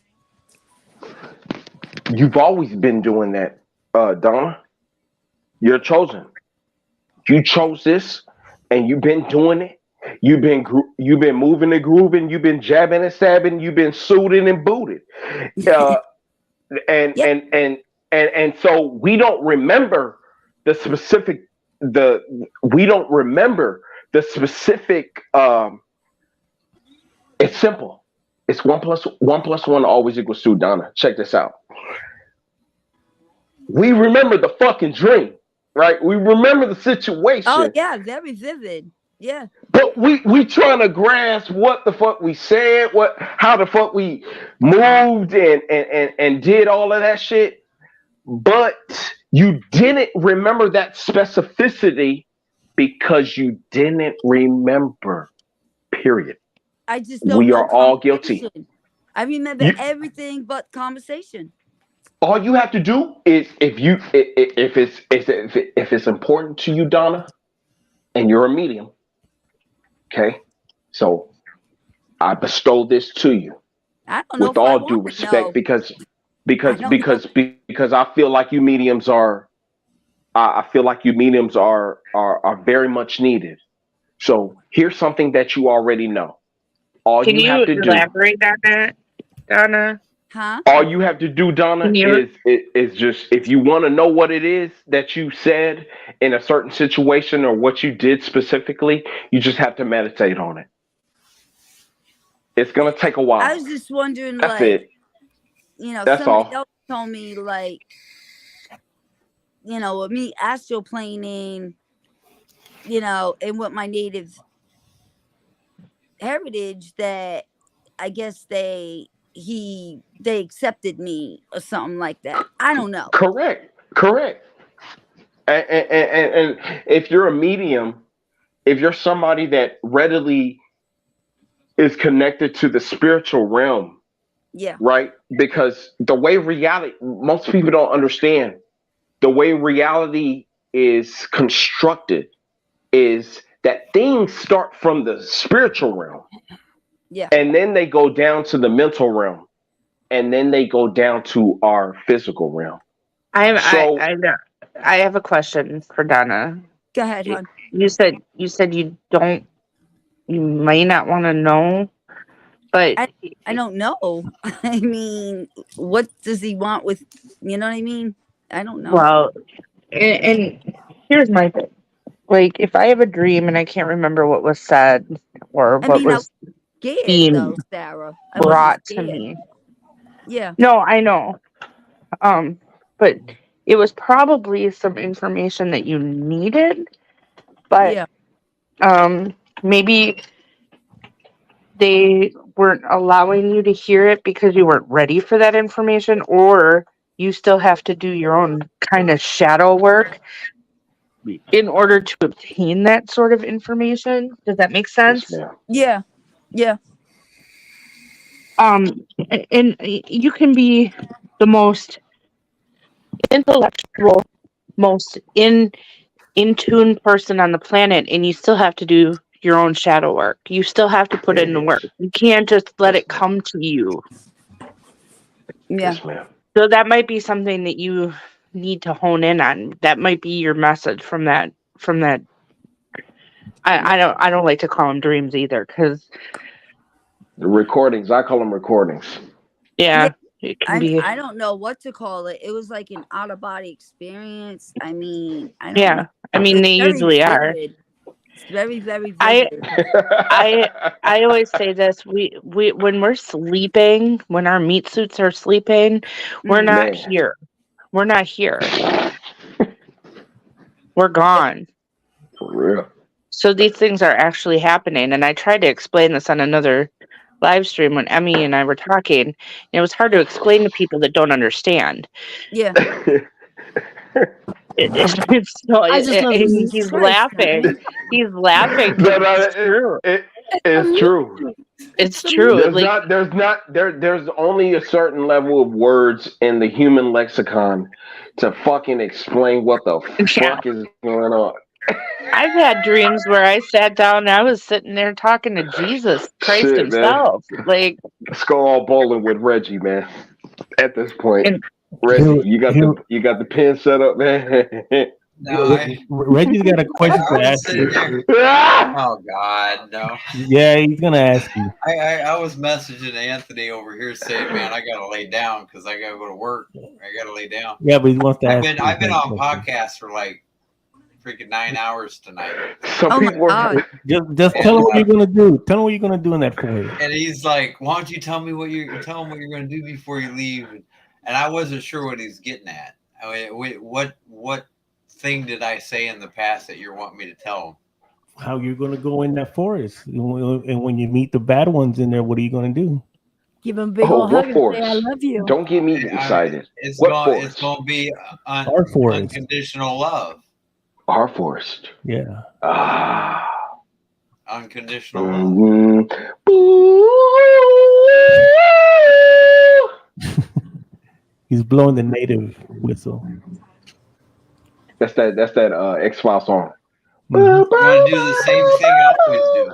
Speaker 14: You've always been doing that, Donna. You're chosen. You chose this, and you've been doing it. You've been moving and grooving. You've been jabbing and stabbing. You've been suited and booted. And so we don't remember the specific. We don't remember the specific. It's simple. It's 1 + 1 always equals 2. Donna, check this out. We remember the fucking dream, right? We remember the situation.
Speaker 9: Oh yeah, very vivid. Yeah.
Speaker 14: But we trying to grasp what the fuck we said, how the fuck we moved and did all of that shit. But you didn't remember that specificity because you didn't remember. Period.
Speaker 9: I just don't.
Speaker 14: We are all guilty.
Speaker 9: I remember everything but conversation.
Speaker 14: All you have to do is if it's important to you, Donna, and you're a medium, okay? So I bestow this to you
Speaker 9: I don't know
Speaker 14: with all due respect because I feel like you mediums are very much needed. So here's something that you already know. All
Speaker 6: Can you
Speaker 14: have to
Speaker 6: elaborate on that, Donna?
Speaker 9: Huh?
Speaker 14: All you have to do, Donna, is just, if you want to know what it is that you said in a certain situation or what you did specifically, you just have to meditate on it. It's gonna take a while.
Speaker 9: I was just wondering,
Speaker 14: That's
Speaker 9: like,
Speaker 14: it.
Speaker 9: You know,
Speaker 14: That's
Speaker 9: somebody
Speaker 14: all.
Speaker 9: else told me, like, you know, with me astroplaning, you know, and with my native heritage, that I guess they accepted me or something like that. I don't know.
Speaker 14: Correct. And if you're a medium, if you're somebody that readily is connected to the spiritual realm,
Speaker 9: yeah,
Speaker 14: right? Because the way reality, most people don't understand the way reality is constructed is that things start from the spiritual realm.
Speaker 9: Yeah.
Speaker 14: And then they go down to the mental realm. And then they go down to our physical realm.
Speaker 6: I have a question for Donna.
Speaker 9: Go ahead, hon.
Speaker 6: You said you may not want to know, but
Speaker 9: I don't know. I mean, what does he want with, you know what I mean? I don't know.
Speaker 6: Well, and here's my thing. like if I have a dream and I can't remember what was said or what was
Speaker 9: scared
Speaker 6: being
Speaker 9: though, Sarah. I wasn't
Speaker 6: brought to
Speaker 9: scared.
Speaker 6: me.
Speaker 9: Yeah.
Speaker 6: No, I know. But it was probably some information that you needed, but
Speaker 9: Yeah.
Speaker 6: maybe they weren't allowing you to hear it because you weren't ready for that information, or you still have to do your own kind of shadow work in order to obtain that sort of information. Does that make sense?
Speaker 9: Yeah. Yeah.
Speaker 6: And you can be the most intellectual, most in tune person on the planet, and you still have to do your own shadow work. You still have to put in the work. You can't just let it come to you.
Speaker 9: Yeah.
Speaker 6: So that might be something that you need to hone in on. That might be your message from that. I don't like to call them dreams either, because
Speaker 14: the recordings, I call them recordings.
Speaker 6: Yeah, it can be.
Speaker 9: I don't know what to call it. It was like an out of body experience. I mean, I don't
Speaker 6: Yeah,
Speaker 9: know.
Speaker 6: I mean,
Speaker 9: It's
Speaker 6: they
Speaker 9: very
Speaker 6: usually are.
Speaker 9: vivid. It's very, very
Speaker 6: I
Speaker 9: vivid.
Speaker 6: I always say this: we when we're sleeping, when our meat suits are sleeping, we're not here. We're not here. We're gone.
Speaker 14: For real.
Speaker 6: So these things are actually happening, and I tried to explain this on another live stream when Emmy and I were talking. And it was hard to explain to people that don't understand.
Speaker 9: Yeah.
Speaker 6: It's so,
Speaker 2: I just love Jesus
Speaker 6: he's
Speaker 2: Christ,
Speaker 6: laughing.
Speaker 2: man.
Speaker 6: He's laughing.
Speaker 14: No,
Speaker 6: It's true.
Speaker 14: It's true.
Speaker 6: It's true.
Speaker 14: There's only a certain level of words in the human lexicon to fucking explain what the fuck is going on.
Speaker 6: I've had dreams where I sat down and I was sitting there talking to Jesus Christ
Speaker 14: Shit,
Speaker 6: himself.
Speaker 14: Man.
Speaker 6: Like,
Speaker 14: let's go all bowling with Reggie, man. At this point, Reggie, you got the pin set up, man.
Speaker 4: Reggie's got a question to ask you.
Speaker 5: Oh God, no.
Speaker 4: Yeah, he's gonna ask you.
Speaker 5: I was messaging Anthony over here saying, "Man, I gotta lay down because I gotta go to work. I gotta lay down."
Speaker 4: Yeah, but he wants to ask.
Speaker 5: I've been on podcasts for like freaking 9 hours tonight.
Speaker 14: Some people are
Speaker 4: just tell him what you're gonna do. Tell him what you're gonna do in that phase.
Speaker 5: And he's like, "Why don't you tell him what you're gonna do before you leave?" And I wasn't sure what he's getting at. I mean, what thing did I say in the past that you're wanting me to tell him?
Speaker 4: How you're gonna go in that forest, and when you meet the bad ones in there, what are you gonna do?
Speaker 1: Give him a big old hug and say, "I love you."
Speaker 14: Don't get me excited.
Speaker 5: It's going to be
Speaker 4: Our forest.
Speaker 5: Unconditional love.
Speaker 14: Our forest.
Speaker 4: Yeah.
Speaker 5: Unconditional love.
Speaker 14: Mm-hmm.
Speaker 5: Mm-hmm.
Speaker 4: He's blowing the native whistle.
Speaker 14: That's that X-Files song.
Speaker 5: I'm gonna do the same thing I always do.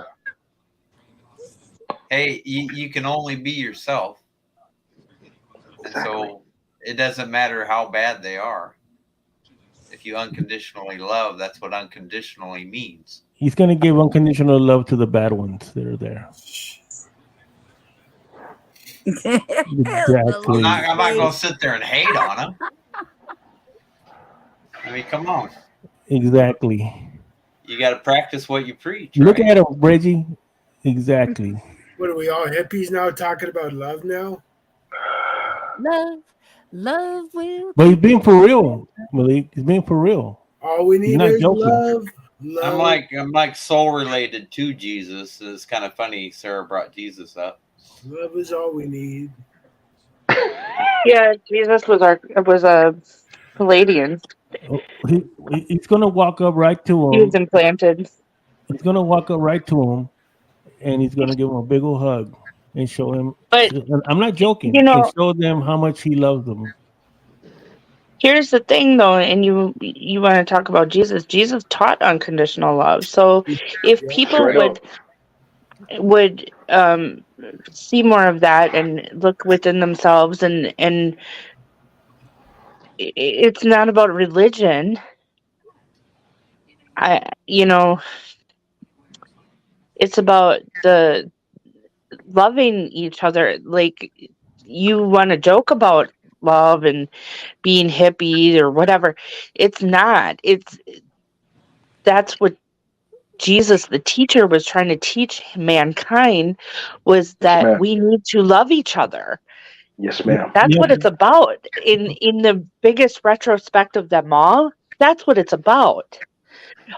Speaker 5: Hey, you can only be yourself. And so it doesn't matter how bad they are. If you unconditionally love, that's what unconditionally means.
Speaker 4: He's gonna give unconditional love to the bad ones that are there. Exactly.
Speaker 5: I'm not gonna sit there and hate on them. I mean, come on.
Speaker 4: Exactly.
Speaker 5: You got to practice what you preach.
Speaker 4: Look at him, Reggie. Exactly.
Speaker 7: What are we all hippies now talking about love now?
Speaker 1: Love will.
Speaker 4: But he's being for real, Malik. He's being for real.
Speaker 7: All we need is love.
Speaker 5: I'm like soul related to Jesus. It's kind of funny. Sarah brought Jesus up.
Speaker 7: Love is all we need.
Speaker 6: Yeah, Jesus was a Palladian.
Speaker 4: He's gonna walk up right to him.
Speaker 6: He was implanted.
Speaker 4: He's gonna walk up right to him, and he's gonna give him a big old hug and show him.
Speaker 6: But
Speaker 4: I'm not joking.
Speaker 6: You know,
Speaker 4: and show them how much he loves them.
Speaker 6: Here's the thing, though, and you want to talk about Jesus. Jesus taught unconditional love. So if people would see more of that and look within themselves, and it's not about religion. It's about the loving each other. Like, you want to joke about love and being hippie or whatever. It's not. that's what Jesus, the teacher, was trying to teach mankind, was that
Speaker 14: ma'am.
Speaker 6: we need to love each other.
Speaker 14: Yes, ma'am.
Speaker 6: That's what it's about. In the biggest retrospect of them all, that's what it's about.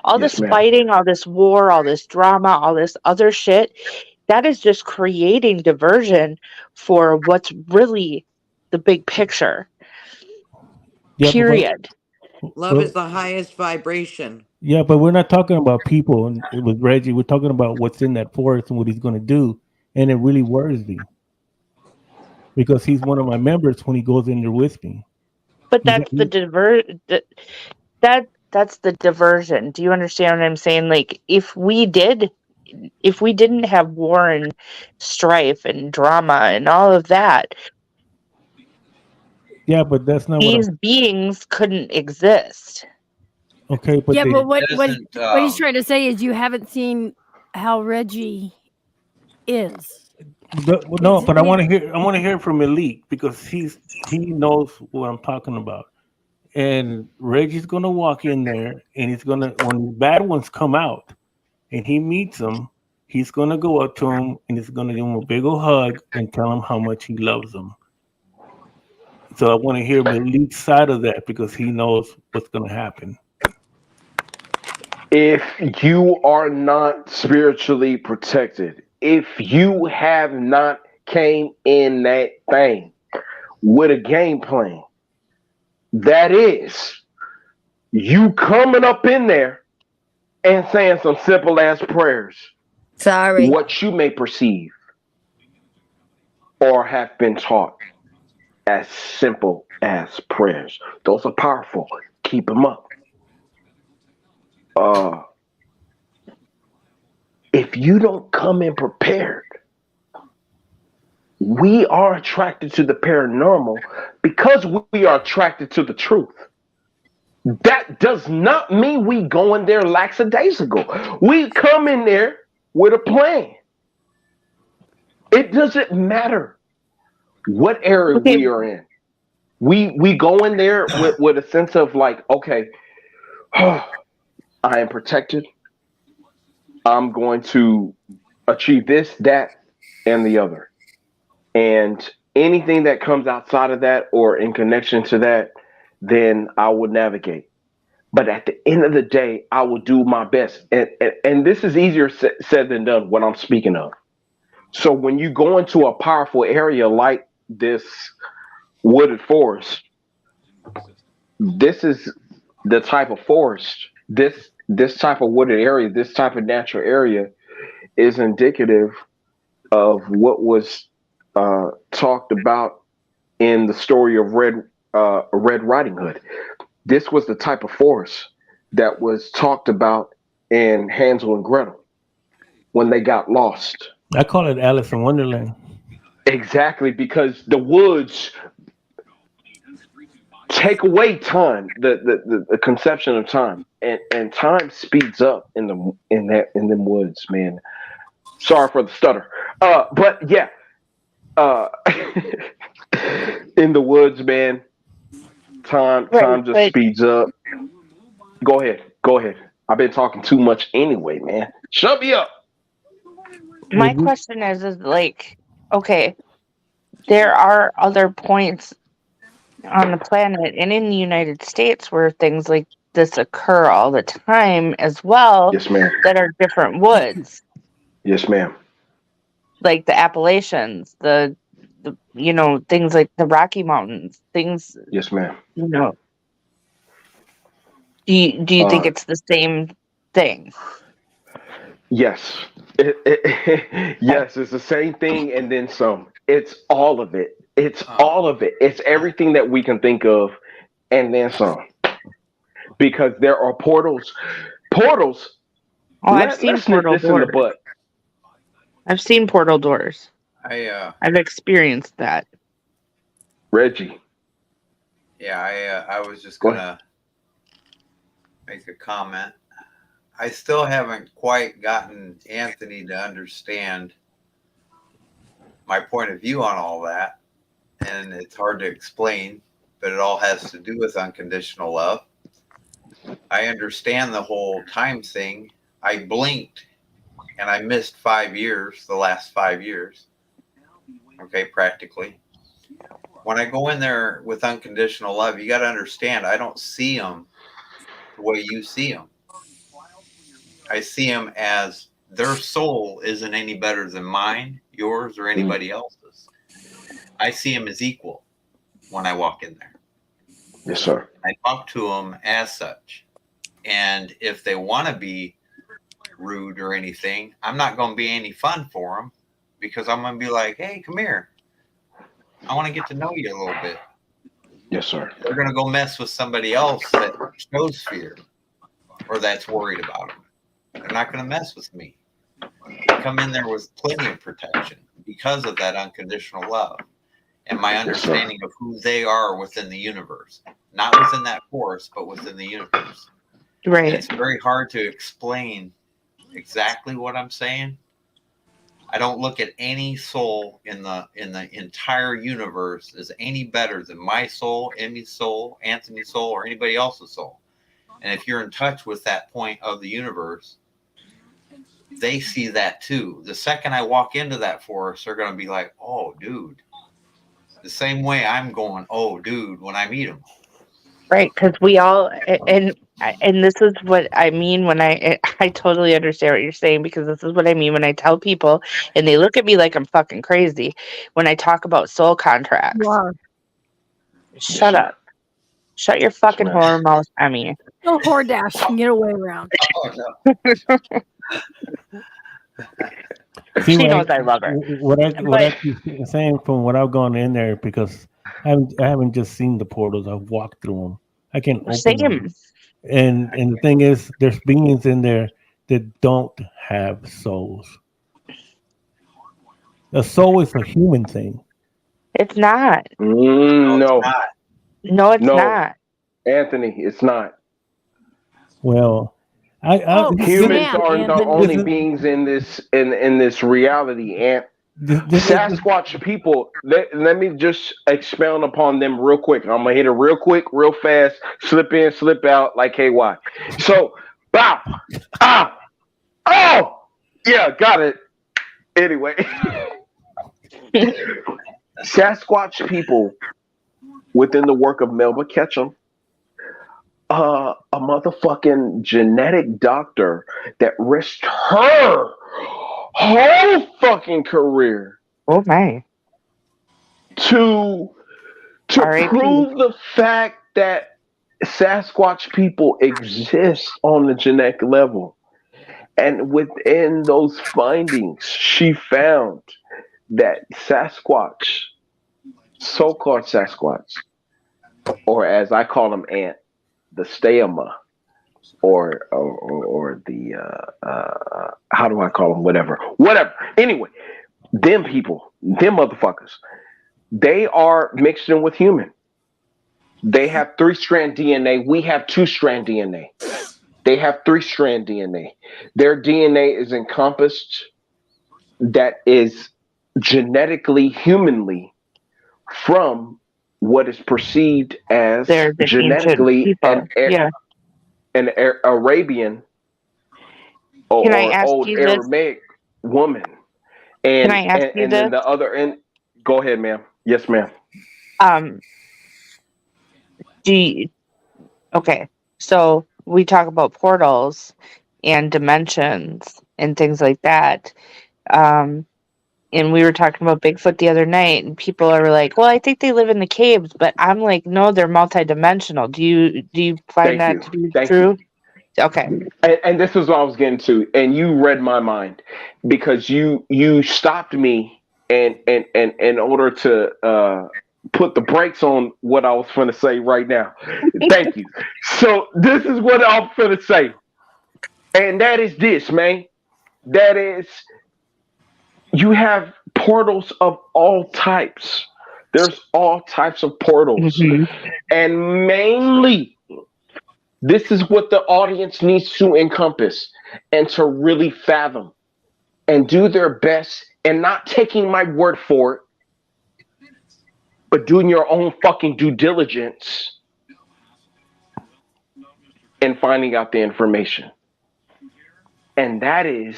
Speaker 6: All
Speaker 14: Yes,
Speaker 6: this
Speaker 14: ma'am.
Speaker 6: fighting, all this war, all this drama, all this other shit, that is just creating diversion for what's really the big picture.
Speaker 4: Yeah,
Speaker 6: Period.
Speaker 11: Love is the highest vibration.
Speaker 4: Yeah, but we're not talking about people and with Reggie. We're talking about what's in that forest and what he's going to do, and it really worries me because he's one of my members when he goes in there with me.
Speaker 6: But that's the that's the diversion. Do you understand what I'm saying? Like, if we didn't have war and strife and drama and all of that,
Speaker 4: yeah, but that's not
Speaker 6: these beings couldn't exist.
Speaker 4: Okay, but
Speaker 1: yeah,
Speaker 4: they,
Speaker 1: but what he's trying to say is you haven't seen how Reggie is.
Speaker 4: no, but I want to hear from Elite because he knows what I'm talking about. And Reggie's gonna walk in there, and he's gonna, when the bad ones come out, and he meets them, he's gonna go up to him and he's gonna give him a big old hug and tell him how much he loves them. So I want to hear Elite's side of that because he knows what's gonna happen.
Speaker 14: If you are not spiritually protected, if you have not came in that thing with a game plan, that is you coming up in there and saying some simple ass prayers.
Speaker 9: Sorry.
Speaker 14: What you may perceive or have been taught as simple as prayers. Those are powerful. Keep them up. If you don't come in prepared, we are attracted to the paranormal because we are attracted to the truth. That does not mean we go in there lackadaisical. We come in there with a plan. It doesn't matter what area we are in. We go in there with a sense of like, okay, I am protected. I'm going to achieve this, that, and the other. And anything that comes outside of that or in connection to that, then I will navigate. But at the end of the day, I will do my best. And this is easier said than done, what I'm speaking of. So when you go into a powerful area like this wooded forest, this is the type of forest, this type of wooded area, this type of natural area is indicative of what was talked about in the story of Red Riding Hood. This was the type of forest that was talked about in Hansel and Gretel when they got lost.
Speaker 4: I call it Alice in Wonderland.
Speaker 14: Exactly, because the woods take away time, the conception of time, and time speeds up in them woods, man. Sorry for the stutter, but yeah, in the woods, man, time just speeds up. Go ahead. I've been talking too much anyway, man. Shut me up.
Speaker 6: My question is like, okay, there are other points on the planet and in the United States where things like this occur all the time as well.
Speaker 14: Yes, ma'am.
Speaker 6: That are different woods.
Speaker 14: Yes, ma'am.
Speaker 6: Like the Appalachians, the things like the Rocky Mountains, things.
Speaker 14: Yes, ma'am.
Speaker 6: Do you think it's the same thing?
Speaker 14: Yes. Yes, it's the same thing and then some. It's all of it. It's all of it. It's everything that we can think of and then some. Because there are portals. Portals.
Speaker 6: I've seen portal doors. I've seen portal doors. I've experienced that.
Speaker 14: Reggie.
Speaker 5: Yeah, I was just gonna make a comment. I still haven't quite gotten Anthony to understand my point of view on all that. And it's hard to explain, but it all has to do with unconditional love. I understand the whole time thing. I blinked and I missed 5 years, the last 5 years. Okay, practically. When I go in there with unconditional love, you got to understand, I don't see them the way you see them. I see them as their soul isn't any better than mine, yours, or anybody else's. I see them as equal when I walk in there.
Speaker 14: Yes, sir.
Speaker 5: I talk to them as such. And if they want to be rude or anything, I'm not going to be any fun for them, because I'm going to be like, hey, come here. I want to get to know you a little bit.
Speaker 14: Yes, sir.
Speaker 5: They're going to go mess with somebody else that shows fear or that's worried about them. They're not going to mess with me. I come in there with plenty of protection because of that unconditional love and my understanding of who they are within the universe. Not within that force, but within the universe.
Speaker 6: Right.
Speaker 5: And it's very hard to explain exactly what I'm saying. I don't look at any soul in the entire universe as any better than my soul, Emmy's soul, Anthony's soul, or anybody else's soul. And if you're in touch with that point of the universe, they see that too. The second I walk into that forest, they're going to be like, oh, dude. The same way I'm going, oh, dude, when I meet them.
Speaker 6: Right, because we all, and this is what I mean when I totally understand what you're saying, because this is what I mean when I tell people, and they look at me like I'm fucking crazy when I talk about soul contracts.
Speaker 1: Wow.
Speaker 6: Shut up. Shut your fucking whore mouth, Emmy.
Speaker 1: No whore dash can get away around.
Speaker 6: She knows I love her.
Speaker 4: What I keep saying from what I've gone in there, because I haven't just seen the portals, I've walked through them. I can open them. And the thing is, there's beings in there that don't have souls. A soul is a human thing.
Speaker 6: It's not.
Speaker 14: No.
Speaker 6: No, it's not.
Speaker 14: Anthony, it's not.
Speaker 4: Well,
Speaker 14: humans are the only beings in this reality, and Sasquatch people. Let me just expound upon them real quick. I'm gonna hit it real quick, real fast, slip in, slip out like KY. So, bow, oh, yeah, got it. Anyway, Sasquatch people within the work of Melba Ketchum. A motherfucking genetic doctor that risked her whole fucking career.
Speaker 6: Oh my!
Speaker 14: To prove the fact that Sasquatch people exist on the genetic level, and within those findings, she found that Sasquatch, so-called Sasquatch, or as I call them, Ant. The Steoma, or the how do I call them? Whatever. Anyway, them people, them motherfuckers, they are mixed in with human. They have 3-strand DNA. We have 2-strand DNA. They have 3-strand DNA. Their DNA is encompassed. That is genetically, humanly, from what is perceived as genetically an Arabian or old Aramaic woman. And,
Speaker 6: can I ask you
Speaker 14: and
Speaker 6: this?
Speaker 14: Then the other end, go ahead, ma'am. Yes, ma'am.
Speaker 6: Okay, so we talk about portals and dimensions and things like that. And we were talking about Bigfoot the other night, and people are like, well, I think they live in the caves, but I'm like, no, they're multidimensional. Do you find that to be true? Okay.
Speaker 14: And this is what I was getting to, and you read my mind, because you stopped me and in order to put the brakes on what I was going to say right now. Thank you. So this is what I'm going to say, and that is this, man. That is, you have portals of all types. There's all types of portals. And mainly, this is what the audience needs to encompass and to really fathom and do their best, and not taking my word for it, but doing your own fucking due diligence. and finding out the information. And that is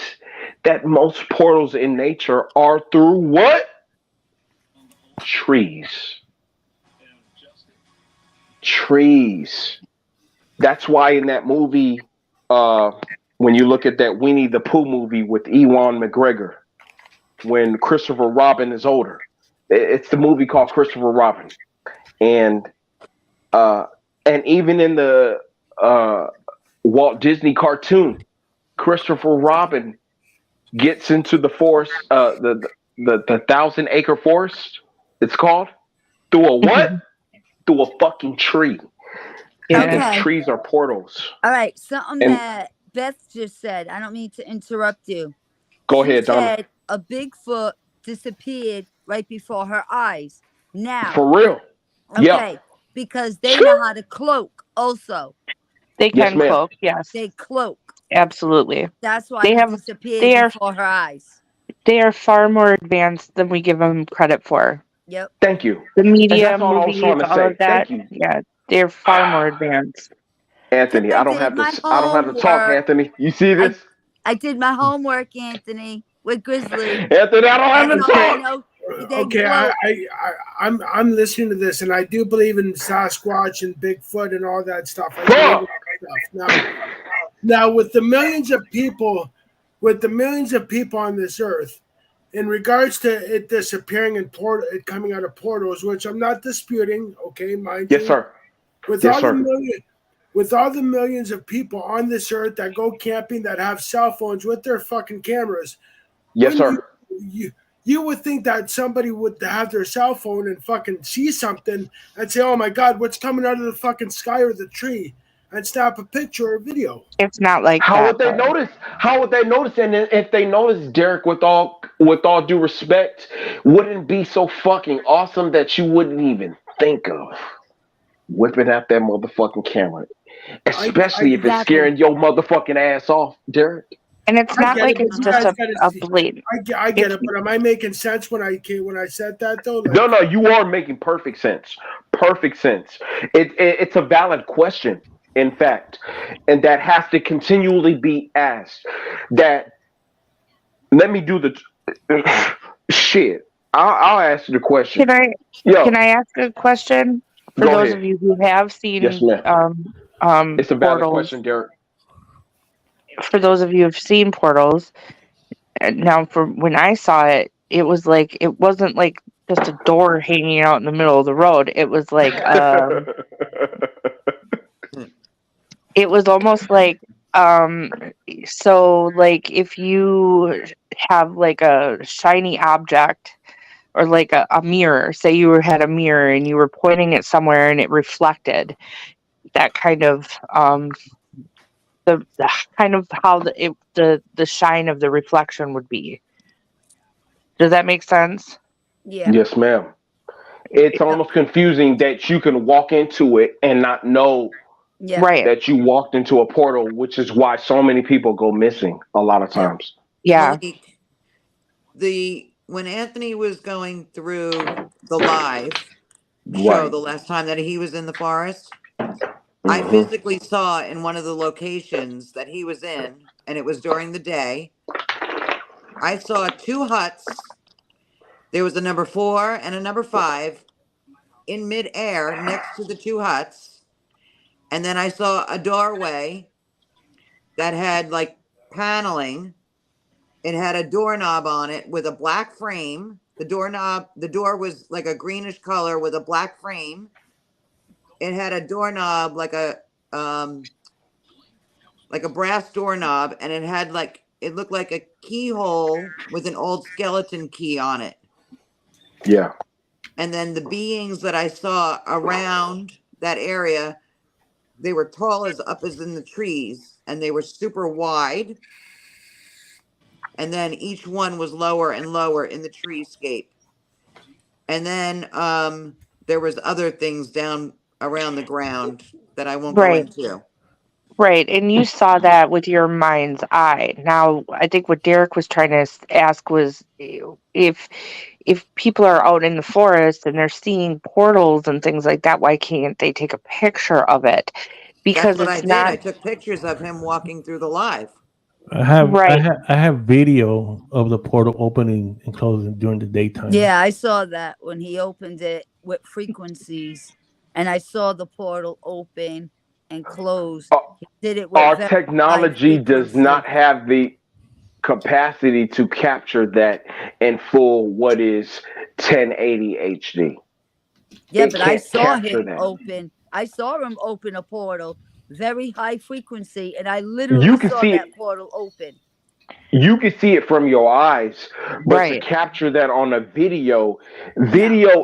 Speaker 14: that most portals in nature are through what? Trees. Trees. That's why in that movie, when you look at that Winnie the Pooh movie with Ewan McGregor, when Christopher Robin is older, it's the movie called Christopher Robin, and even in the Walt Disney cartoon, Christopher Robin gets into the forest, the 1,000-acre forest. It's called through a what? Through a fucking tree. And
Speaker 9: Okay.
Speaker 14: trees are portals.
Speaker 9: All right. Something
Speaker 14: And-
Speaker 9: that Beth just said. I don't mean to interrupt you.
Speaker 14: Go
Speaker 9: She
Speaker 14: ahead, Donna.
Speaker 9: said a Bigfoot disappeared right before her eyes. Now.
Speaker 14: For real.
Speaker 9: Okay.
Speaker 14: Yeah.
Speaker 9: Because they know how to cloak also.
Speaker 6: They
Speaker 14: Yes,
Speaker 6: can
Speaker 14: ma'am.
Speaker 6: cloak, yes.
Speaker 9: They cloak.
Speaker 6: Absolutely.
Speaker 9: That's why
Speaker 6: They
Speaker 9: he
Speaker 6: have
Speaker 9: disappeared
Speaker 6: they are
Speaker 9: before her eyes.
Speaker 6: they are far more advanced than we give them credit for.
Speaker 9: Yep.
Speaker 14: Thank you.
Speaker 6: The
Speaker 14: And
Speaker 6: media,
Speaker 14: that's all I was
Speaker 6: movies,
Speaker 14: trying to
Speaker 6: all
Speaker 14: say.
Speaker 6: of that.
Speaker 14: Thank you.
Speaker 6: Yeah, they're far more advanced.
Speaker 14: Anthony, I don't
Speaker 9: did
Speaker 14: have
Speaker 9: my
Speaker 14: to. I don't have to talk,
Speaker 9: homework.
Speaker 14: Anthony. You see this?
Speaker 9: I did my homework, Anthony, with Grizzly.
Speaker 14: Anthony, I don't have to
Speaker 9: That's how I
Speaker 14: talk.
Speaker 9: know they
Speaker 7: Okay,
Speaker 9: gloat.
Speaker 7: I'm listening to this, and I do believe in Sasquatch and Bigfoot and all that stuff. I believe in that stuff. Now, with the millions of people on this earth, in regards to it disappearing and it coming out of portals, which I'm not disputing, okay, mind
Speaker 14: Yes,
Speaker 7: you.
Speaker 14: sir.
Speaker 7: With
Speaker 14: Yes,
Speaker 7: all
Speaker 14: sir.
Speaker 7: the millions of people on this earth that go camping, that have cell phones with their fucking cameras,
Speaker 14: Yes,
Speaker 7: wouldn't
Speaker 14: sir.
Speaker 7: you would think that somebody would have their cell phone and fucking see something and say, "Oh my God, what's coming out of the fucking sky or the tree?" and snap a picture or video.
Speaker 6: It's not like
Speaker 14: How
Speaker 6: that.
Speaker 14: would they
Speaker 6: though.
Speaker 14: notice? How would they notice? And if they notice, Derek, with all due respect, wouldn't it be so fucking awesome that you wouldn't even think of whipping out that motherfucking camera, especially if it's
Speaker 9: Exactly.
Speaker 14: scaring your motherfucking ass off, Derek.
Speaker 6: And it's
Speaker 7: I
Speaker 6: not
Speaker 7: get
Speaker 6: like
Speaker 7: it,
Speaker 6: it's
Speaker 7: but you
Speaker 6: just
Speaker 7: guys gotta
Speaker 6: a
Speaker 7: see-
Speaker 6: blatant.
Speaker 7: I get
Speaker 6: If-
Speaker 7: it, but am I making sense when I said that though? Like,
Speaker 14: No, you are making perfect sense. Perfect sense. It's a valid question, in fact, and that has to continually be asked. That let me do the shit. I'll ask you the question.
Speaker 6: Can I ask a question for
Speaker 14: Go
Speaker 6: those
Speaker 14: ahead.
Speaker 6: of you who have seen
Speaker 14: Yes, ma'am. It's a valid
Speaker 6: portals?
Speaker 14: question, Derek.
Speaker 6: For those of you who've seen portals, now from when I saw it, it was like it wasn't like just a door hanging out in the middle of the road. It was like it was almost like so like if you have like a shiny object or like a mirror, say you had a mirror and you were pointing it somewhere and it reflected, that kind of the kind of how the shine of the reflection would be. Does that make sense?
Speaker 9: Yeah.
Speaker 14: Yes, ma'am. It's almost confusing that you can walk into it and not know
Speaker 9: Yeah.
Speaker 6: Right.
Speaker 14: that you walked into a portal, which is why so many people go missing a lot of times.
Speaker 6: Yeah.
Speaker 11: Malik, when Anthony was going through the live show
Speaker 14: Right.
Speaker 11: the last time that he was in the forest, I physically saw in one of the locations that he was in, and it was during the day, I saw two huts. There was a number 4 and a number 5 in midair next to the two huts. And then I saw a doorway that had like paneling. It had a doorknob on it with a black frame. The door was like a greenish color with a black frame. It had a doorknob like a brass doorknob, and it looked like a keyhole with an old skeleton key on it.
Speaker 14: Yeah.
Speaker 11: And then the beings that I saw around that area, they were tall as in the trees, and they were super wide. And then each one was lower and lower in the treescape. And then there was other things down around the ground that I won't go
Speaker 6: Right.
Speaker 11: into.
Speaker 6: Right, and you saw that with your mind's eye. Now, I think what Derek was trying to ask was if people are out in the forest and they're seeing portals and things like that, why can't they take a picture of it? because
Speaker 11: That's what I
Speaker 6: it's
Speaker 11: did.
Speaker 6: not
Speaker 11: I took pictures of him walking through the live.
Speaker 4: I have video of the portal opening and closing during the daytime.
Speaker 9: Yeah, I saw that when he opened it with frequencies, and I saw the portal open and close. He did it with
Speaker 14: Our
Speaker 9: very high
Speaker 14: technology does
Speaker 9: frequency.
Speaker 14: not have the capacity to capture that in full what is 1080 HD.
Speaker 9: Yeah,
Speaker 14: It
Speaker 9: but I
Speaker 14: can't
Speaker 9: saw
Speaker 14: capture
Speaker 9: him
Speaker 14: that.
Speaker 9: open. I saw him open a portal, very high frequency, and I literally
Speaker 14: You can
Speaker 9: saw
Speaker 14: see
Speaker 9: that
Speaker 14: it.
Speaker 9: portal open.
Speaker 14: You can see it from your eyes, but
Speaker 6: Right.
Speaker 14: to capture that on a video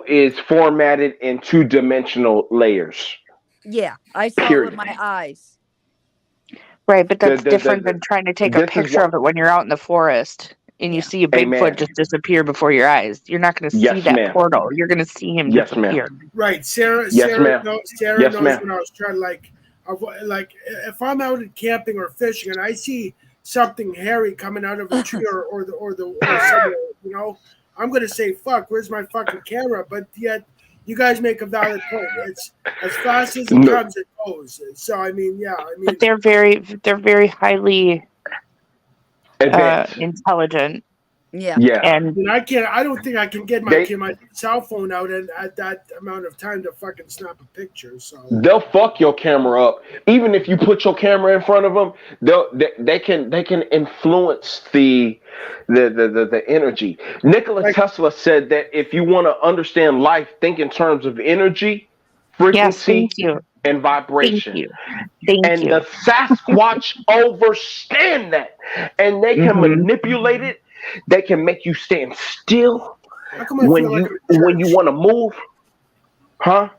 Speaker 14: is formatted in 2-dimensional layers.
Speaker 9: Yeah, I saw it
Speaker 14: Period.
Speaker 9: with my eyes.
Speaker 6: Right, but that's
Speaker 14: The-
Speaker 6: different than trying to take a
Speaker 14: this is
Speaker 6: picture
Speaker 14: what-
Speaker 6: of it when you're out in the forest and you see a Bigfoot
Speaker 14: Amen.
Speaker 6: just disappear before your eyes. You're not going to see
Speaker 14: Yes,
Speaker 6: that
Speaker 14: ma'am.
Speaker 6: portal. You're going to see him
Speaker 14: Yes,
Speaker 6: disappear.
Speaker 7: Right, Sarah.
Speaker 14: Yes,
Speaker 7: Sarah,
Speaker 14: ma'am.
Speaker 7: Sarah
Speaker 14: Yes,
Speaker 7: knows
Speaker 14: ma'am.
Speaker 7: when I was trying to like if I'm out camping or fishing and I see something hairy coming out of a tree or somewhere, you know, I'm gonna say, "Fuck, where's my fucking camera?" But yet, you guys make a valid point. It's as fast as it
Speaker 14: No.
Speaker 7: comes, it goes. So I mean, yeah, I mean,
Speaker 6: But they're very highly
Speaker 14: Advanced.
Speaker 6: intelligent.
Speaker 9: Yeah.
Speaker 14: Yeah.
Speaker 6: And
Speaker 7: I can't. I don't think I can get
Speaker 14: They-
Speaker 7: my cell phone out at that amount of time to fucking snap a picture. So
Speaker 14: They'll fuck your camera up. Even if you put your camera in front of them, they can influence the energy. Nikola Tesla said that if you want to understand life, think in terms of energy, frequency,
Speaker 6: thank you.
Speaker 14: and vibration.
Speaker 6: Thank you. Thank
Speaker 14: and
Speaker 6: you.
Speaker 14: the Sasquatch understand that, and they can manipulate it. They can make you stand still
Speaker 7: how come I
Speaker 14: when
Speaker 7: feel like
Speaker 14: you
Speaker 7: I'm in
Speaker 14: when you
Speaker 7: church?
Speaker 14: want to move, huh?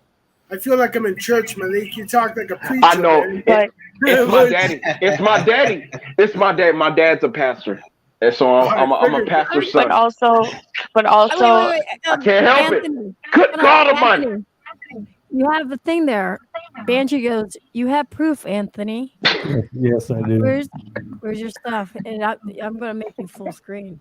Speaker 7: I feel like I'm in church, man. You talk like a preacher.
Speaker 14: I know.
Speaker 7: Man.
Speaker 14: It's my daddy. It's my daddy. It's my dad. My dad's a pastor, and so I'm a pastor's son.
Speaker 6: But also,
Speaker 1: Wait.
Speaker 14: I can't help
Speaker 1: Anthony,
Speaker 14: it. Good
Speaker 1: hold on,
Speaker 14: God Almighty.
Speaker 1: Anthony, you have a thing there. Banshee goes, "You have proof, Anthony.
Speaker 4: Yes, I do.
Speaker 1: Where's your stuff?" And I'm gonna make you full screen.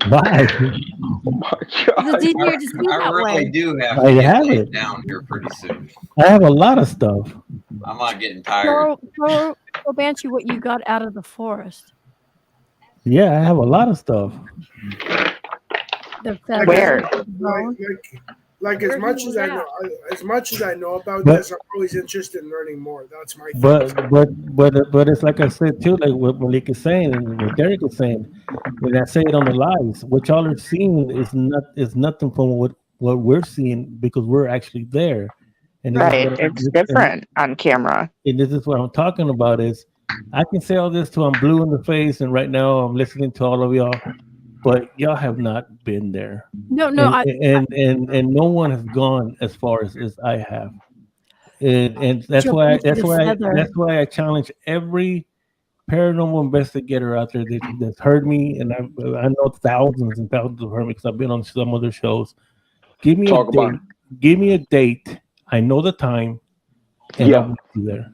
Speaker 4: Why?
Speaker 1: It's easier to see
Speaker 5: I
Speaker 1: that
Speaker 5: really
Speaker 1: way.
Speaker 5: do have
Speaker 4: I
Speaker 5: to get
Speaker 4: have
Speaker 5: laid
Speaker 4: it.
Speaker 5: down here pretty soon.
Speaker 4: I have a lot of stuff.
Speaker 5: I'm not getting tired.
Speaker 1: Show Banshee what you got out of the forest.
Speaker 4: Yeah, I have a lot of stuff.
Speaker 1: The
Speaker 7: Like,
Speaker 6: Where?
Speaker 7: Like as
Speaker 1: Where
Speaker 7: much
Speaker 1: he
Speaker 7: as
Speaker 1: was
Speaker 7: I
Speaker 1: at.
Speaker 7: know, as much as I know about
Speaker 4: But-
Speaker 7: this, I'm always interested in learning more. That's my thing.
Speaker 4: But it's like I said too, like what Malik is saying and what Derek is saying, and I say it on the lives. What y'all are seeing is nothing from what we're seeing because we're actually there. And this is
Speaker 6: Right,
Speaker 4: what-
Speaker 6: it's different on camera.
Speaker 4: And this is what I'm talking about is I can say all this till I'm blue in the face, and right now I'm listening to all of y'all, but y'all have not been there.
Speaker 1: No,
Speaker 4: and no one has gone as far as I have. And that's
Speaker 1: Jump
Speaker 4: why
Speaker 1: into the feather.
Speaker 4: I challenge every paranormal investigator out there that's heard me, and I know thousands and thousands have heard me because I've been on some other shows. Give me
Speaker 14: Talk
Speaker 4: a
Speaker 14: about
Speaker 4: date. Give me a date. I know the time, and I'll meet you there.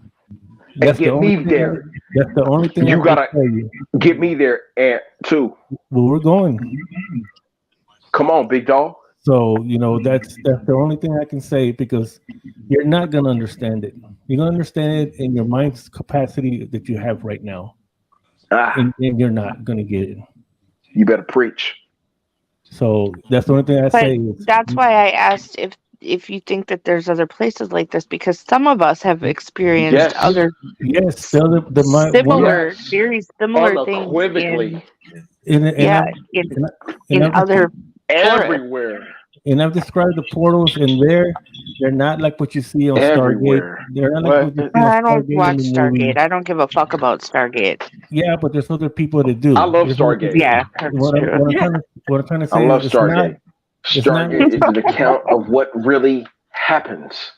Speaker 14: And get me there.
Speaker 4: That's the only thing
Speaker 14: You
Speaker 4: I
Speaker 14: gotta
Speaker 4: can tell you.
Speaker 14: get me there and too.
Speaker 4: Well, we're going.
Speaker 14: Come on, big dog.
Speaker 4: So that's the only thing I can say because you're not gonna understand it. You're gonna understand it in your mind's capacity that you have right now, and you're not gonna get it.
Speaker 14: You better preach.
Speaker 4: So that's the only thing I
Speaker 6: But
Speaker 4: say. Is,
Speaker 6: that's why I asked if you think that there's other places like this because some of us have experienced
Speaker 4: Yes.
Speaker 6: other
Speaker 4: yes,
Speaker 6: similar, very similar things
Speaker 14: Unequivocally.
Speaker 6: in other
Speaker 14: everywhere.
Speaker 4: And I've described the portals, and they're not like what you see on
Speaker 14: Everywhere.
Speaker 4: Stargate. They're not like what you see on
Speaker 6: I don't
Speaker 4: Stargate
Speaker 6: watch
Speaker 4: in the movie.
Speaker 6: Stargate. I don't give a fuck about Stargate.
Speaker 4: Yeah, but there's other people that do.
Speaker 14: I love
Speaker 4: There's other
Speaker 14: Stargate.
Speaker 4: people-
Speaker 6: Yeah, that's
Speaker 4: What I'm trying to say
Speaker 14: I love
Speaker 4: is it's
Speaker 14: Stargate.
Speaker 4: not. It's not-
Speaker 14: Stargate is an account of what really happens.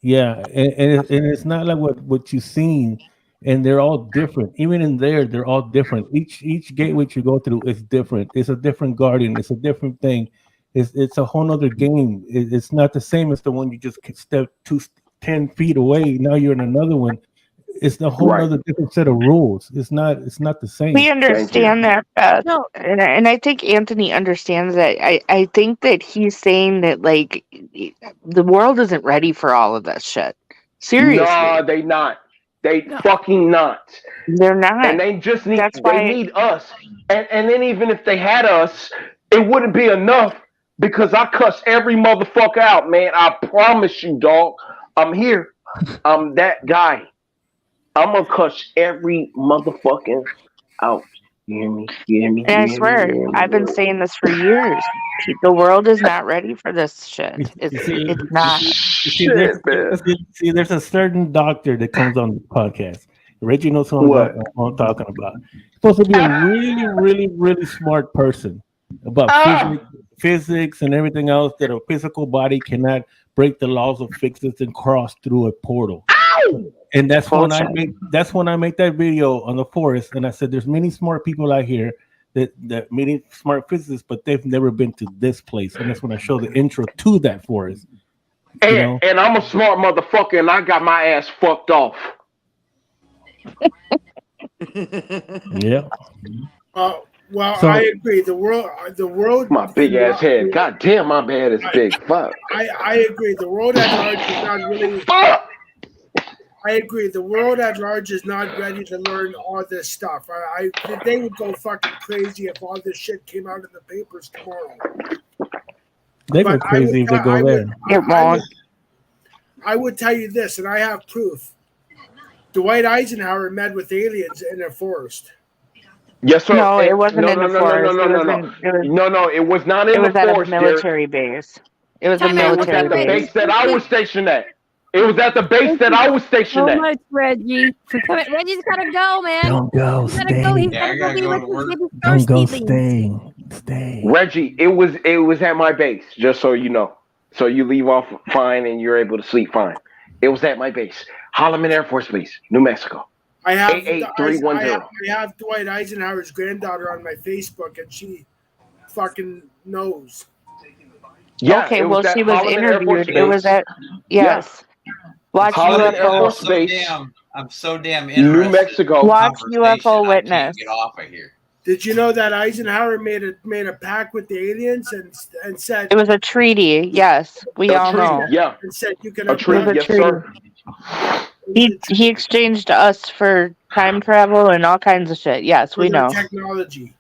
Speaker 4: Yeah, and it's not like what you've seen, and they're all different. Even in there, they're all different. Each gateway you go through is different. It's a different guardian. It's a different thing. It's a whole other game. It's not the same as the one you just step 10 feet away. Now you're in another one. It's a whole other different set of rules. It's not the same.
Speaker 6: We understand that, Beth. And I think Anthony understands that. I think that he's saying that like the world isn't ready for all of this shit. Seriously.
Speaker 14: No, they not. They fucking not.
Speaker 6: They're not.
Speaker 14: And they just need.
Speaker 6: That's
Speaker 14: They
Speaker 6: why-
Speaker 14: need us. And then even if they had us, it wouldn't be enough because I cuss every motherfucker out, man. I promise you, dog. I'm here. I'm that guy. I'm gonna cuss every motherfucking out. You hear me? You hear me?
Speaker 6: And I
Speaker 14: You hear
Speaker 6: swear,
Speaker 14: me? You hear me?
Speaker 6: I've been saying this for years. The world is not ready for this shit. It's not.
Speaker 4: There's a certain doctor that comes on the podcast. Reggie knows who I'm talking about. Supposed to be a really, really, really smart person about physics and everything else. That a physical body cannot break the laws of physics and cross through a portal. And that's when I make that video on the forest, and I said, "There's many smart people out here that many smart physicists, but they've never been to this place." And that's when I show the intro to that forest.
Speaker 14: And I'm a smart motherfucker, and I got my ass fucked off.
Speaker 4: Yeah.
Speaker 7: Well,
Speaker 4: So-
Speaker 7: I agree. The world.
Speaker 14: My big ass head. God damn, my head is big. Fuck.
Speaker 7: I agree. The world at large is not really. I agree. The world at large is not ready to learn all this stuff. They would go fucking crazy if all this shit came out in the papers tomorrow.
Speaker 4: They go crazy if they go there.
Speaker 7: I would tell you this, and I have proof. Dwight Eisenhower met with aliens in a forest.
Speaker 14: Yes, sir.
Speaker 6: No, it wasn't in the forest.
Speaker 14: No, it was not in the forest.
Speaker 6: It was at a military base. It was a military
Speaker 14: at the
Speaker 6: base.
Speaker 14: base that I was stationed at. It was at the base that I was stationed
Speaker 1: So
Speaker 14: at.
Speaker 1: much, Reggie. Reggie's gotta go, man.
Speaker 4: Don't go.
Speaker 1: He's gotta
Speaker 4: Stay.
Speaker 1: go. He's gotta go be with his baby
Speaker 4: Don't go.
Speaker 1: thirsty things.
Speaker 4: Stay.
Speaker 14: Reggie, it was at my base, just so you know. So you leave off fine and you're able to sleep fine. It was at my base, Holloman Air Force Base, New Mexico.
Speaker 7: I have
Speaker 14: 88310.
Speaker 7: I have Dwight Eisenhower's granddaughter on my Facebook, and she fucking knows.
Speaker 14: Yeah,
Speaker 6: Okay,
Speaker 14: it
Speaker 6: well,
Speaker 14: was at
Speaker 6: she was
Speaker 14: Holloman Air Force
Speaker 6: interviewed. It was
Speaker 14: Base.
Speaker 6: at yes. Watch
Speaker 14: Holloman Air
Speaker 6: UFO.
Speaker 14: Force Base,
Speaker 5: I'm so damn
Speaker 14: New
Speaker 5: interested.
Speaker 14: Mexico.
Speaker 6: Watch
Speaker 5: Conversation,
Speaker 6: UFO
Speaker 5: I
Speaker 6: Witness.
Speaker 5: can't get off of here.
Speaker 7: Did you know that Eisenhower made a pact with the aliens and said
Speaker 6: It was a treaty. Yes, we all know.
Speaker 14: Yeah,
Speaker 7: and said you can
Speaker 14: a treaty.
Speaker 6: It was a
Speaker 14: Yes,
Speaker 6: treaty.
Speaker 14: sir.
Speaker 6: He exchanged us for time travel and all kinds of shit. Yes, we know.
Speaker 7: technology.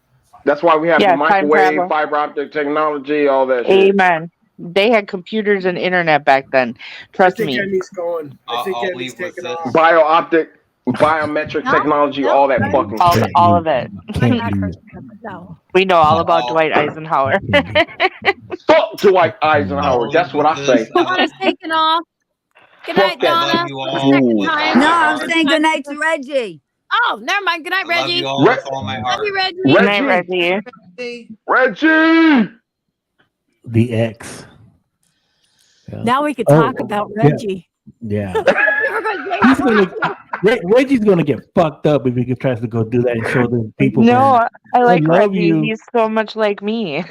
Speaker 14: That's why we have
Speaker 6: Yeah,
Speaker 14: the
Speaker 6: time
Speaker 14: microwave,
Speaker 6: travel.
Speaker 14: fiber optic technology, all that shit.
Speaker 6: Amen. They had computers and internet back then. Trust
Speaker 7: I think
Speaker 6: me.
Speaker 7: Emmy's going. I think
Speaker 5: I'll
Speaker 7: Emmy's
Speaker 5: leave with
Speaker 7: taking
Speaker 5: this.
Speaker 7: off.
Speaker 14: Biooptic, biometric technology, all that fucking shit.
Speaker 6: All of it.
Speaker 1: No.
Speaker 6: We know all about Dwight Eisenhower.
Speaker 14: Fuck Dwight Eisenhower. That's what I say.
Speaker 1: Donna's taking off. Good night,
Speaker 14: Fuck that.
Speaker 1: Donna.
Speaker 5: Love you all.
Speaker 1: Second time.
Speaker 9: No, I'm saying good night to Reggie.
Speaker 1: Oh, never mind. Good night,
Speaker 5: I love
Speaker 1: Reggie.
Speaker 5: you all with all my
Speaker 1: Love
Speaker 5: heart.
Speaker 1: you, Reggie.
Speaker 6: Good night, Reggie.
Speaker 14: Reggie!
Speaker 4: The X. Yeah.
Speaker 1: Now we could talk about Reggie.
Speaker 4: Yeah.
Speaker 1: We're gonna
Speaker 4: He's gonna, Reggie's gonna get fucked up if he tries to go do that and show the people.
Speaker 6: No,
Speaker 4: man,
Speaker 6: I like
Speaker 4: love
Speaker 6: Reggie.
Speaker 4: you.
Speaker 6: He's so much like me.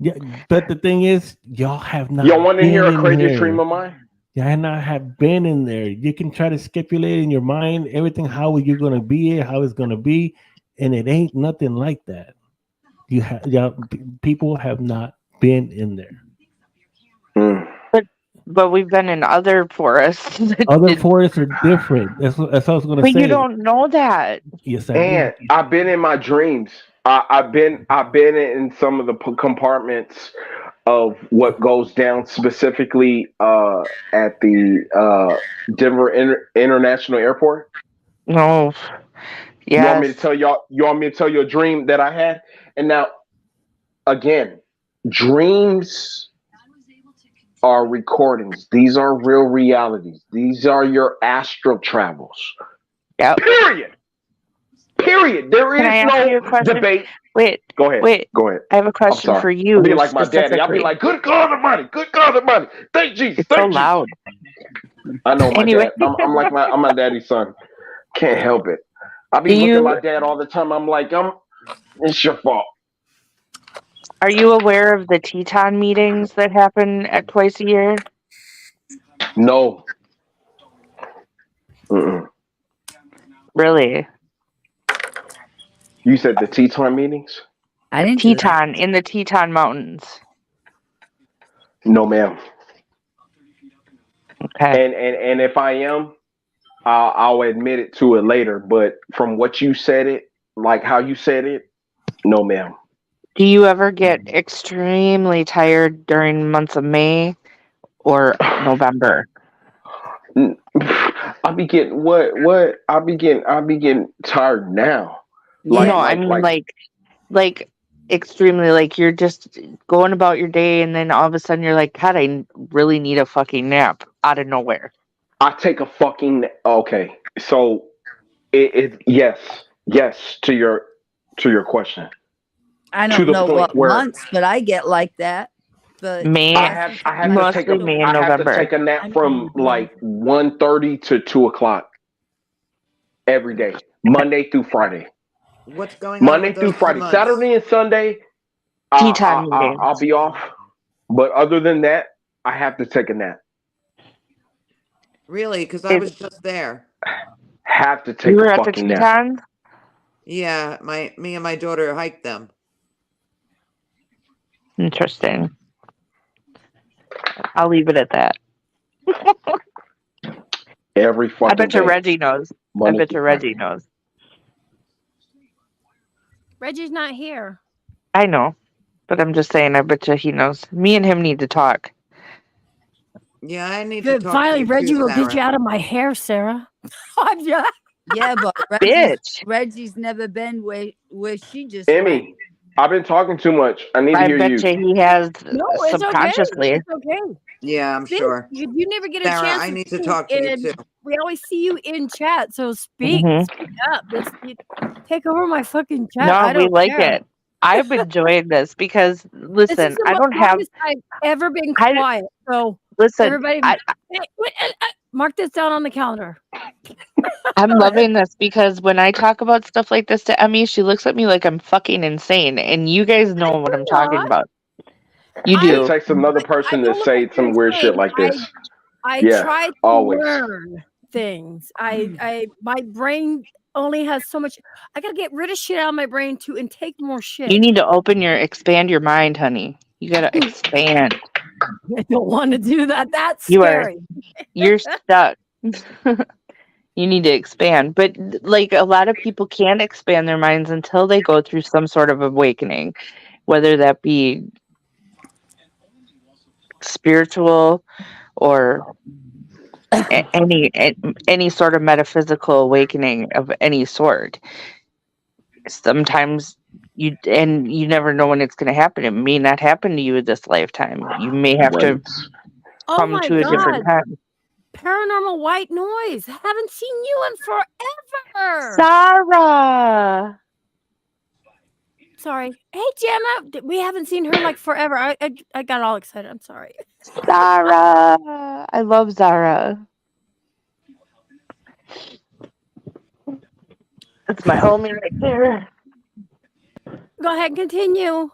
Speaker 4: Yeah, but the thing is, y'all have not.
Speaker 14: Y'all want to hear a
Speaker 4: been
Speaker 14: crazy
Speaker 4: there.
Speaker 14: dream of mine?
Speaker 4: Y'all not have been in there. You can try to stipulate in your mind everything how you're gonna be, how it's gonna be, and it ain't nothing like that. You have, people have not been in there.
Speaker 6: But we've been in other forests.
Speaker 4: Other forests are different. That's what I was gonna
Speaker 6: But
Speaker 4: say.
Speaker 6: you don't know that.
Speaker 4: Yes, I
Speaker 14: And
Speaker 4: do.
Speaker 14: I've been in my dreams. I've been in some of the compartments of what goes down specifically at the Denver International Airport.
Speaker 6: No.
Speaker 14: You want me to
Speaker 6: Yes.
Speaker 14: tell y'all? You want me to tell you a dream that I had? And now, again, dreams are recordings. These are real realities. These are your astral travels.
Speaker 6: Yep.
Speaker 14: Period. There
Speaker 6: Can I
Speaker 14: is
Speaker 6: ask you a
Speaker 14: no
Speaker 6: question?
Speaker 14: debate.
Speaker 6: Wait.
Speaker 14: Go ahead.
Speaker 6: Wait.
Speaker 14: Go ahead.
Speaker 6: I have a
Speaker 14: I'm
Speaker 6: question
Speaker 14: sorry.
Speaker 6: for you.
Speaker 14: I'll be like my daddy. I'll be
Speaker 6: specifically.
Speaker 14: like, good God Almighty. Good God Almighty. Thank Jesus.
Speaker 6: It's so
Speaker 14: Thank you.
Speaker 6: loud.
Speaker 14: I know my
Speaker 6: Anyway.
Speaker 14: dad. I'm my daddy's son. Can't help it. I be
Speaker 6: Do
Speaker 14: looking
Speaker 6: you-
Speaker 14: at my dad all the time. I'm like, it's your fault.
Speaker 6: Are you aware of the Teton meetings that happen at twice a year?
Speaker 14: No. Mm-mm.
Speaker 6: Really?
Speaker 14: You said the Teton meetings?
Speaker 9: I didn't do that.
Speaker 6: Teton in the Teton Mountains.
Speaker 14: No, ma'am.
Speaker 6: Okay.
Speaker 14: And if I am, I'll admit it to it later. But from what you said it, like how you said it, no, ma'am.
Speaker 6: Do you ever get extremely tired during months of May or November?
Speaker 14: I'll be getting what I'll be getting tired now.
Speaker 6: No, I mean like extremely, like you're just going about your day and then all of a sudden you're like, God, I really need a fucking nap out of nowhere.
Speaker 14: I take a fucking okay. So it yes to your question.
Speaker 9: I
Speaker 14: To
Speaker 9: don't
Speaker 14: the
Speaker 9: know
Speaker 14: point
Speaker 9: what
Speaker 14: where
Speaker 9: months, but I get like that. But
Speaker 6: May,
Speaker 14: I have to
Speaker 6: mostly
Speaker 14: take a
Speaker 6: May and
Speaker 14: I have to
Speaker 6: November.
Speaker 14: take a nap from like 1:30 to 2:00 every day, Monday through Friday.
Speaker 11: What's going on
Speaker 14: Monday
Speaker 11: with
Speaker 14: through
Speaker 11: those 2
Speaker 14: Friday,
Speaker 11: months?
Speaker 14: Saturday and Sunday.
Speaker 6: Tea time meetings.
Speaker 14: I'll be off, but other than that, I have to take a nap.
Speaker 11: Really? Because I was just there.
Speaker 14: Have to
Speaker 6: You
Speaker 14: take
Speaker 6: were
Speaker 14: a
Speaker 6: at the
Speaker 14: fucking nap.
Speaker 6: Tetons?
Speaker 11: Yeah, me and my daughter hiked them.
Speaker 6: Interesting. I'll leave it at that.
Speaker 14: Every fucking
Speaker 6: I bet you
Speaker 14: day.
Speaker 6: Reggie knows. I bet you Reggie knows.
Speaker 1: Reggie's not here.
Speaker 6: I know, but I'm just saying, I bet you he knows. Me and him need to talk.
Speaker 11: Yeah, I need to
Speaker 1: Good.
Speaker 11: talk
Speaker 1: Finally,
Speaker 11: to you
Speaker 1: Reggie
Speaker 11: too,
Speaker 1: will get you
Speaker 11: Sarah.
Speaker 1: out of my hair, Sarah. I'm just.
Speaker 9: yeah, but
Speaker 6: Bitch.
Speaker 9: Reggie's never been where she just went.
Speaker 14: Emmy, I've been talking too much. I need to
Speaker 6: I
Speaker 14: hear
Speaker 6: bet
Speaker 14: you.
Speaker 6: you he has
Speaker 1: No, it's okay.
Speaker 6: subconsciously.
Speaker 1: It's okay.
Speaker 11: Yeah, I'm
Speaker 1: Speak.
Speaker 11: sure.
Speaker 1: You never get a
Speaker 11: Sarah,
Speaker 1: chance
Speaker 11: I need to
Speaker 1: speak,
Speaker 11: talk to you
Speaker 1: and
Speaker 11: too.
Speaker 1: we always see you in chat. So speak.
Speaker 6: Mhm.
Speaker 1: Speak up. You take over my fucking chat.
Speaker 6: No,
Speaker 1: I
Speaker 6: we
Speaker 1: don't
Speaker 6: like
Speaker 1: care.
Speaker 6: it. I've enjoyed this because
Speaker 1: This is
Speaker 6: listen,
Speaker 1: the
Speaker 6: I don't have
Speaker 1: longest I've ever been
Speaker 6: I
Speaker 1: quiet. So
Speaker 6: listen.
Speaker 1: everybody,
Speaker 6: I
Speaker 1: mark this down on the calendar.
Speaker 6: I'm loving this because when I talk about stuff like this to Emmy, she looks at me like I'm fucking insane, and you guys know what I'm talking about. You
Speaker 14: It
Speaker 6: do.
Speaker 14: takes another person to
Speaker 1: don't look
Speaker 14: say
Speaker 1: like you're
Speaker 14: some weird shit
Speaker 1: insane.
Speaker 14: like this.
Speaker 1: I
Speaker 14: Yeah,
Speaker 1: try to
Speaker 14: always.
Speaker 1: learn things. My brain only has so much. I gotta get rid of shit out of my brain to intake more shit.
Speaker 6: You need to expand your mind, honey. You gotta expand.
Speaker 1: I don't want to do that. That's
Speaker 6: You are,
Speaker 1: scary.
Speaker 6: you're stuck. You need to expand. But like a lot of people can't expand their minds until they go through some sort of awakening, whether that be spiritual or any sort of metaphysical awakening of any sort. Sometimes you never know when it's going to happen. It may not happen to you this lifetime. You may have to
Speaker 1: Oh
Speaker 6: come
Speaker 1: my
Speaker 6: to a different
Speaker 1: god!
Speaker 6: time.
Speaker 1: Paranormal white noise. Haven't seen you in forever.
Speaker 6: Sarah.
Speaker 1: Sorry. Hey Gemma, we haven't seen her like forever. I got all excited. I'm sorry.
Speaker 6: Zara. I love Zara. That's my homie right there.
Speaker 1: Go ahead and continue.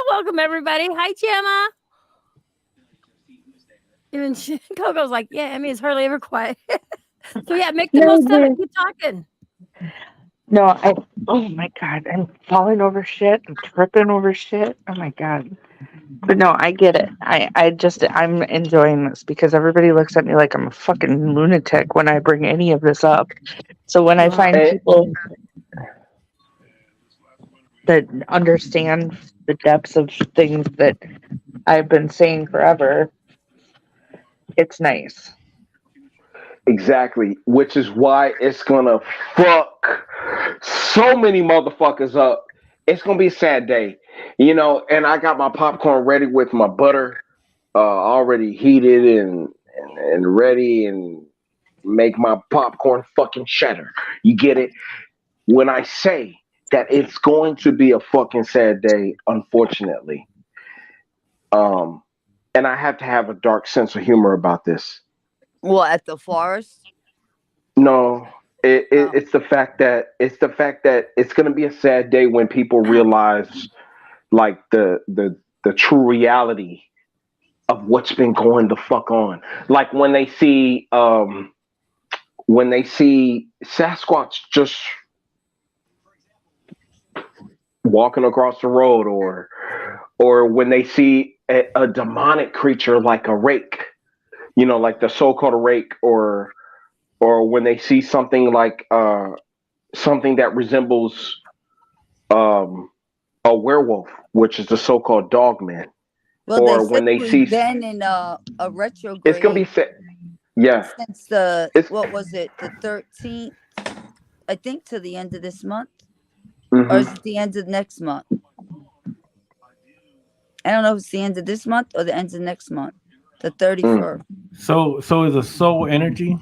Speaker 1: Welcome everybody. Hi Gemma. Even Coco's like, yeah, Emmy is hardly ever quiet. So yeah, make the most of it. Keep talking.
Speaker 6: No, oh my god, I'm falling over shit. I'm tripping over shit. Oh my god. But no, I get it. I'm enjoying this because everybody looks at me like I'm a fucking lunatic when I bring any of this up. So when I find people that understand the depths of things that I've been saying forever, it's nice.
Speaker 14: Exactly, which is why it's gonna fuck so many motherfuckers up. It's gonna be a sad day, and I got my popcorn ready with my butter already heated and ready, and make my popcorn fucking cheddar. You get it? When I say that it's going to be a fucking sad day, unfortunately, and I have to have a dark sense of humor about this.
Speaker 9: Well, at the forest?
Speaker 14: No, it's the fact that it's going to be a sad day when people realize like the true reality of what's been going the fuck on. Like when they see Sasquatch just walking across the road, or when they see a demonic creature like a rake You know, like the so-called rake, or when they see something like something that resembles a werewolf, which is the so-called dog man.
Speaker 9: Well,
Speaker 14: Or
Speaker 9: they
Speaker 14: when
Speaker 9: said
Speaker 14: they see,
Speaker 9: we've been in a retrograde.
Speaker 14: it's gonna be set. Yeah.
Speaker 9: Since what was it, the 13th? I think to the end of this month, or is it the end of next month? I don't know if it's the end of this month or the end of next month, the 31st.
Speaker 4: So is a soul energy?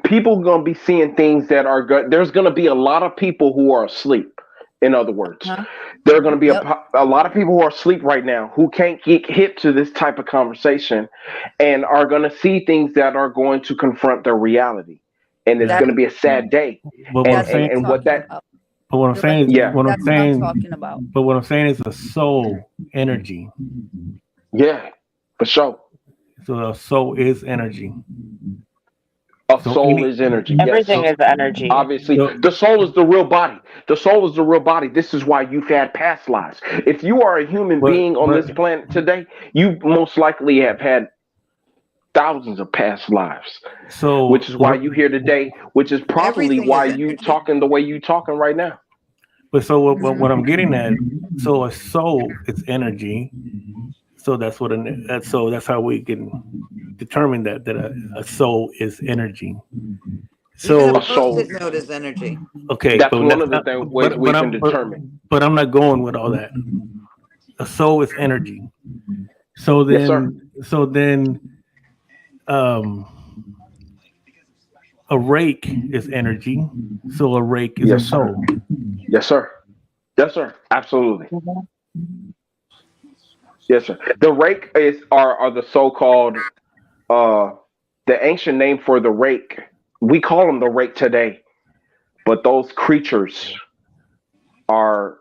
Speaker 14: People gonna be seeing things that are good. There's gonna be a lot of people who are asleep. In other words, there are going to be a lot of people who are asleep right now who can't get hip to this type of conversation, and are going to see things that are going to confront their reality, and it's going to be a sad day.
Speaker 4: But what I'm saying is a soul energy.
Speaker 14: Yeah, for sure.
Speaker 4: So a soul is energy.
Speaker 14: A soul is energy.
Speaker 6: Everything is energy.
Speaker 14: Obviously, the soul is the real body. The soul is the real body. This is why you've had past lives. If you are a human being on this planet today, you most likely have had thousands of past lives.
Speaker 4: So,
Speaker 14: which is why you're here today. Which is probably why you talking the way you talking right now.
Speaker 4: But so what I'm getting at, so a soul is energy. So that's that's how we can determine that a soul is energy. So
Speaker 11: a Post-it note is energy.
Speaker 4: Okay,
Speaker 14: that's one of the ways we can determine.
Speaker 4: But I'm not going with all that. A soul is energy. So then, a rake is energy. So a rake is a soul.
Speaker 14: Yes, sir. Yes, sir. Absolutely. Yes, sir. The rake are the so-called the ancient name for the rake. We call them the rake today, but those creatures are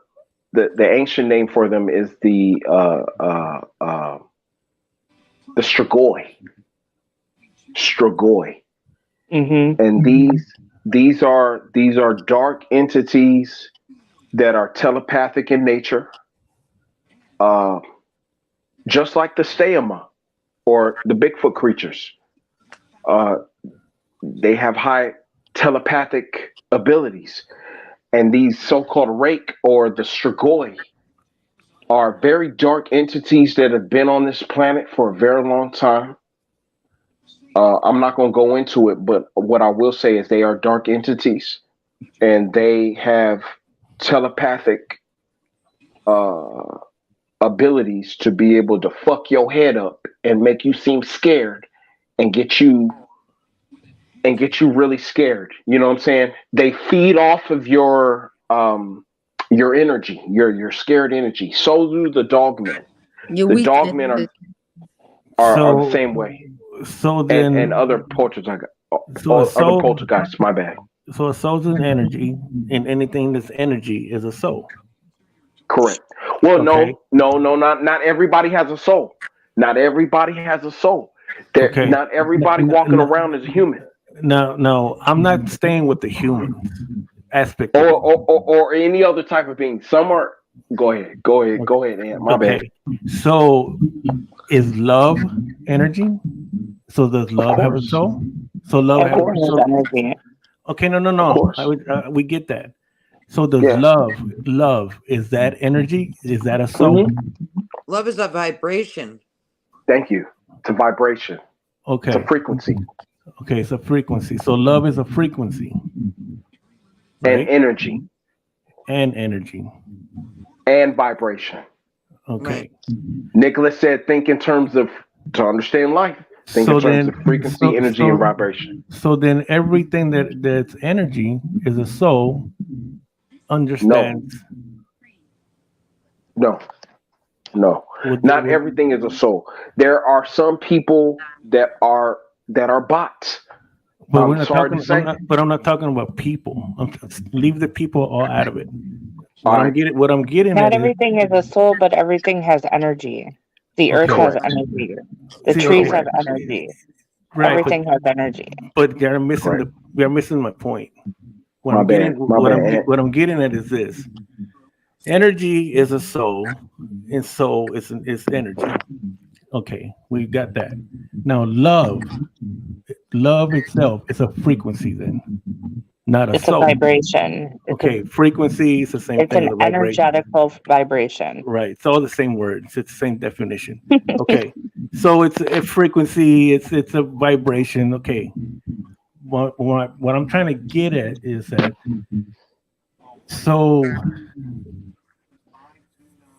Speaker 14: the ancient name for them is the strigoi. Strigoi. And these are dark entities that are telepathic in nature. Just like the Steoma or the Bigfoot creatures. They have high telepathic abilities. And these so-called rake or the strigoi are very dark entities that have been on this planet for a very long time. I'm not going to go into it, but what I will say is they are dark entities, and they have telepathic abilities to be able to fuck your head up and make you seem scared and get you really scared. You know what I'm saying? They feed off of your energy, your scared energy. So do the dogmen. The dogmen are the same way.
Speaker 4: So then,
Speaker 14: and other poltergeists. Other poltergeists. My bad.
Speaker 4: So a soul is an energy, and anything that's energy is a soul.
Speaker 14: Correct. Well, okay. No, not everybody has a soul. Not everybody has a soul. Not everybody walking around is a human.
Speaker 4: No, I'm not staying with the human aspect.
Speaker 14: Or any other type of being. Some are. Go ahead, Aunt. My bad.
Speaker 4: So, is love energy? So does love have a soul? So love has a soul. Energy. Okay, no. We get that. So does love, is that energy? Is that a soul?
Speaker 11: Love is a vibration.
Speaker 14: Thank you. It's a vibration.
Speaker 4: Okay.
Speaker 14: It's a frequency.
Speaker 4: Okay, it's a frequency. So love is a frequency. Right?
Speaker 14: And energy.
Speaker 4: And energy.
Speaker 14: And vibration.
Speaker 4: Okay.
Speaker 14: Nicholas said, think in terms of, to understand life, think in terms of frequency, energy, and vibration.
Speaker 4: So then everything that's energy is a soul understands.
Speaker 14: No. Not everything is a soul. There are some people that are bots.
Speaker 4: But I'm not talking about people. Leave the people all out of it. What I'm getting
Speaker 6: not everything is a soul, but everything has energy. The earth has energy. The trees have energy. Right, everything has energy.
Speaker 4: But they're missing my point. What I'm getting at is this: energy is a soul, and soul is energy. Okay, we got that. Now, love itself is a frequency, then, not a
Speaker 6: It's a
Speaker 4: soul.
Speaker 6: vibration.
Speaker 4: Okay, frequency is the same
Speaker 6: It's
Speaker 4: thing
Speaker 6: an
Speaker 4: as a vibration.
Speaker 6: energetical vibration.
Speaker 4: Right. It's all the same words. It's the same definition. Okay. So it's a frequency. It's a vibration. Okay. What I'm trying to get at is that so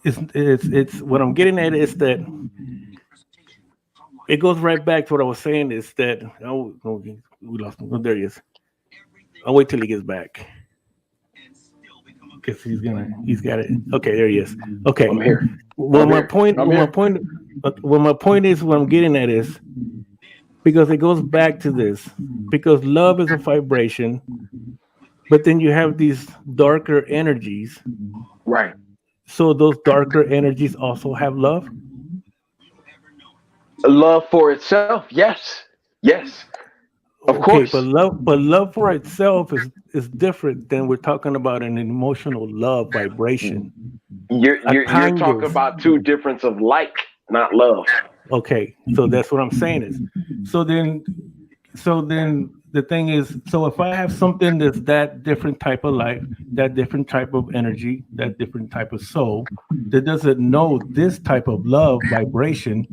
Speaker 4: it's what I'm getting at is that it goes right back to what I was saying is that we lost him. Oh, there he is. I'll wait till he gets back. Because he's got it. Okay, there he is. Okay.
Speaker 14: I'm here.
Speaker 4: Well, my point is what I'm getting at is because it goes back to this. Because love is a vibration, but then you have these darker energies.
Speaker 14: Right.
Speaker 4: So those darker energies also have love?
Speaker 14: Love for itself, yes. Yes. Of course.
Speaker 4: But love for itself is different than we're talking about an emotional love vibration.
Speaker 14: You're talking about two difference of like, not love.
Speaker 4: Okay, so that's what I'm saying is. So then the thing is, so if I have something that's that different type of life, that different type of energy, that different type of soul, that doesn't know this type of love vibration,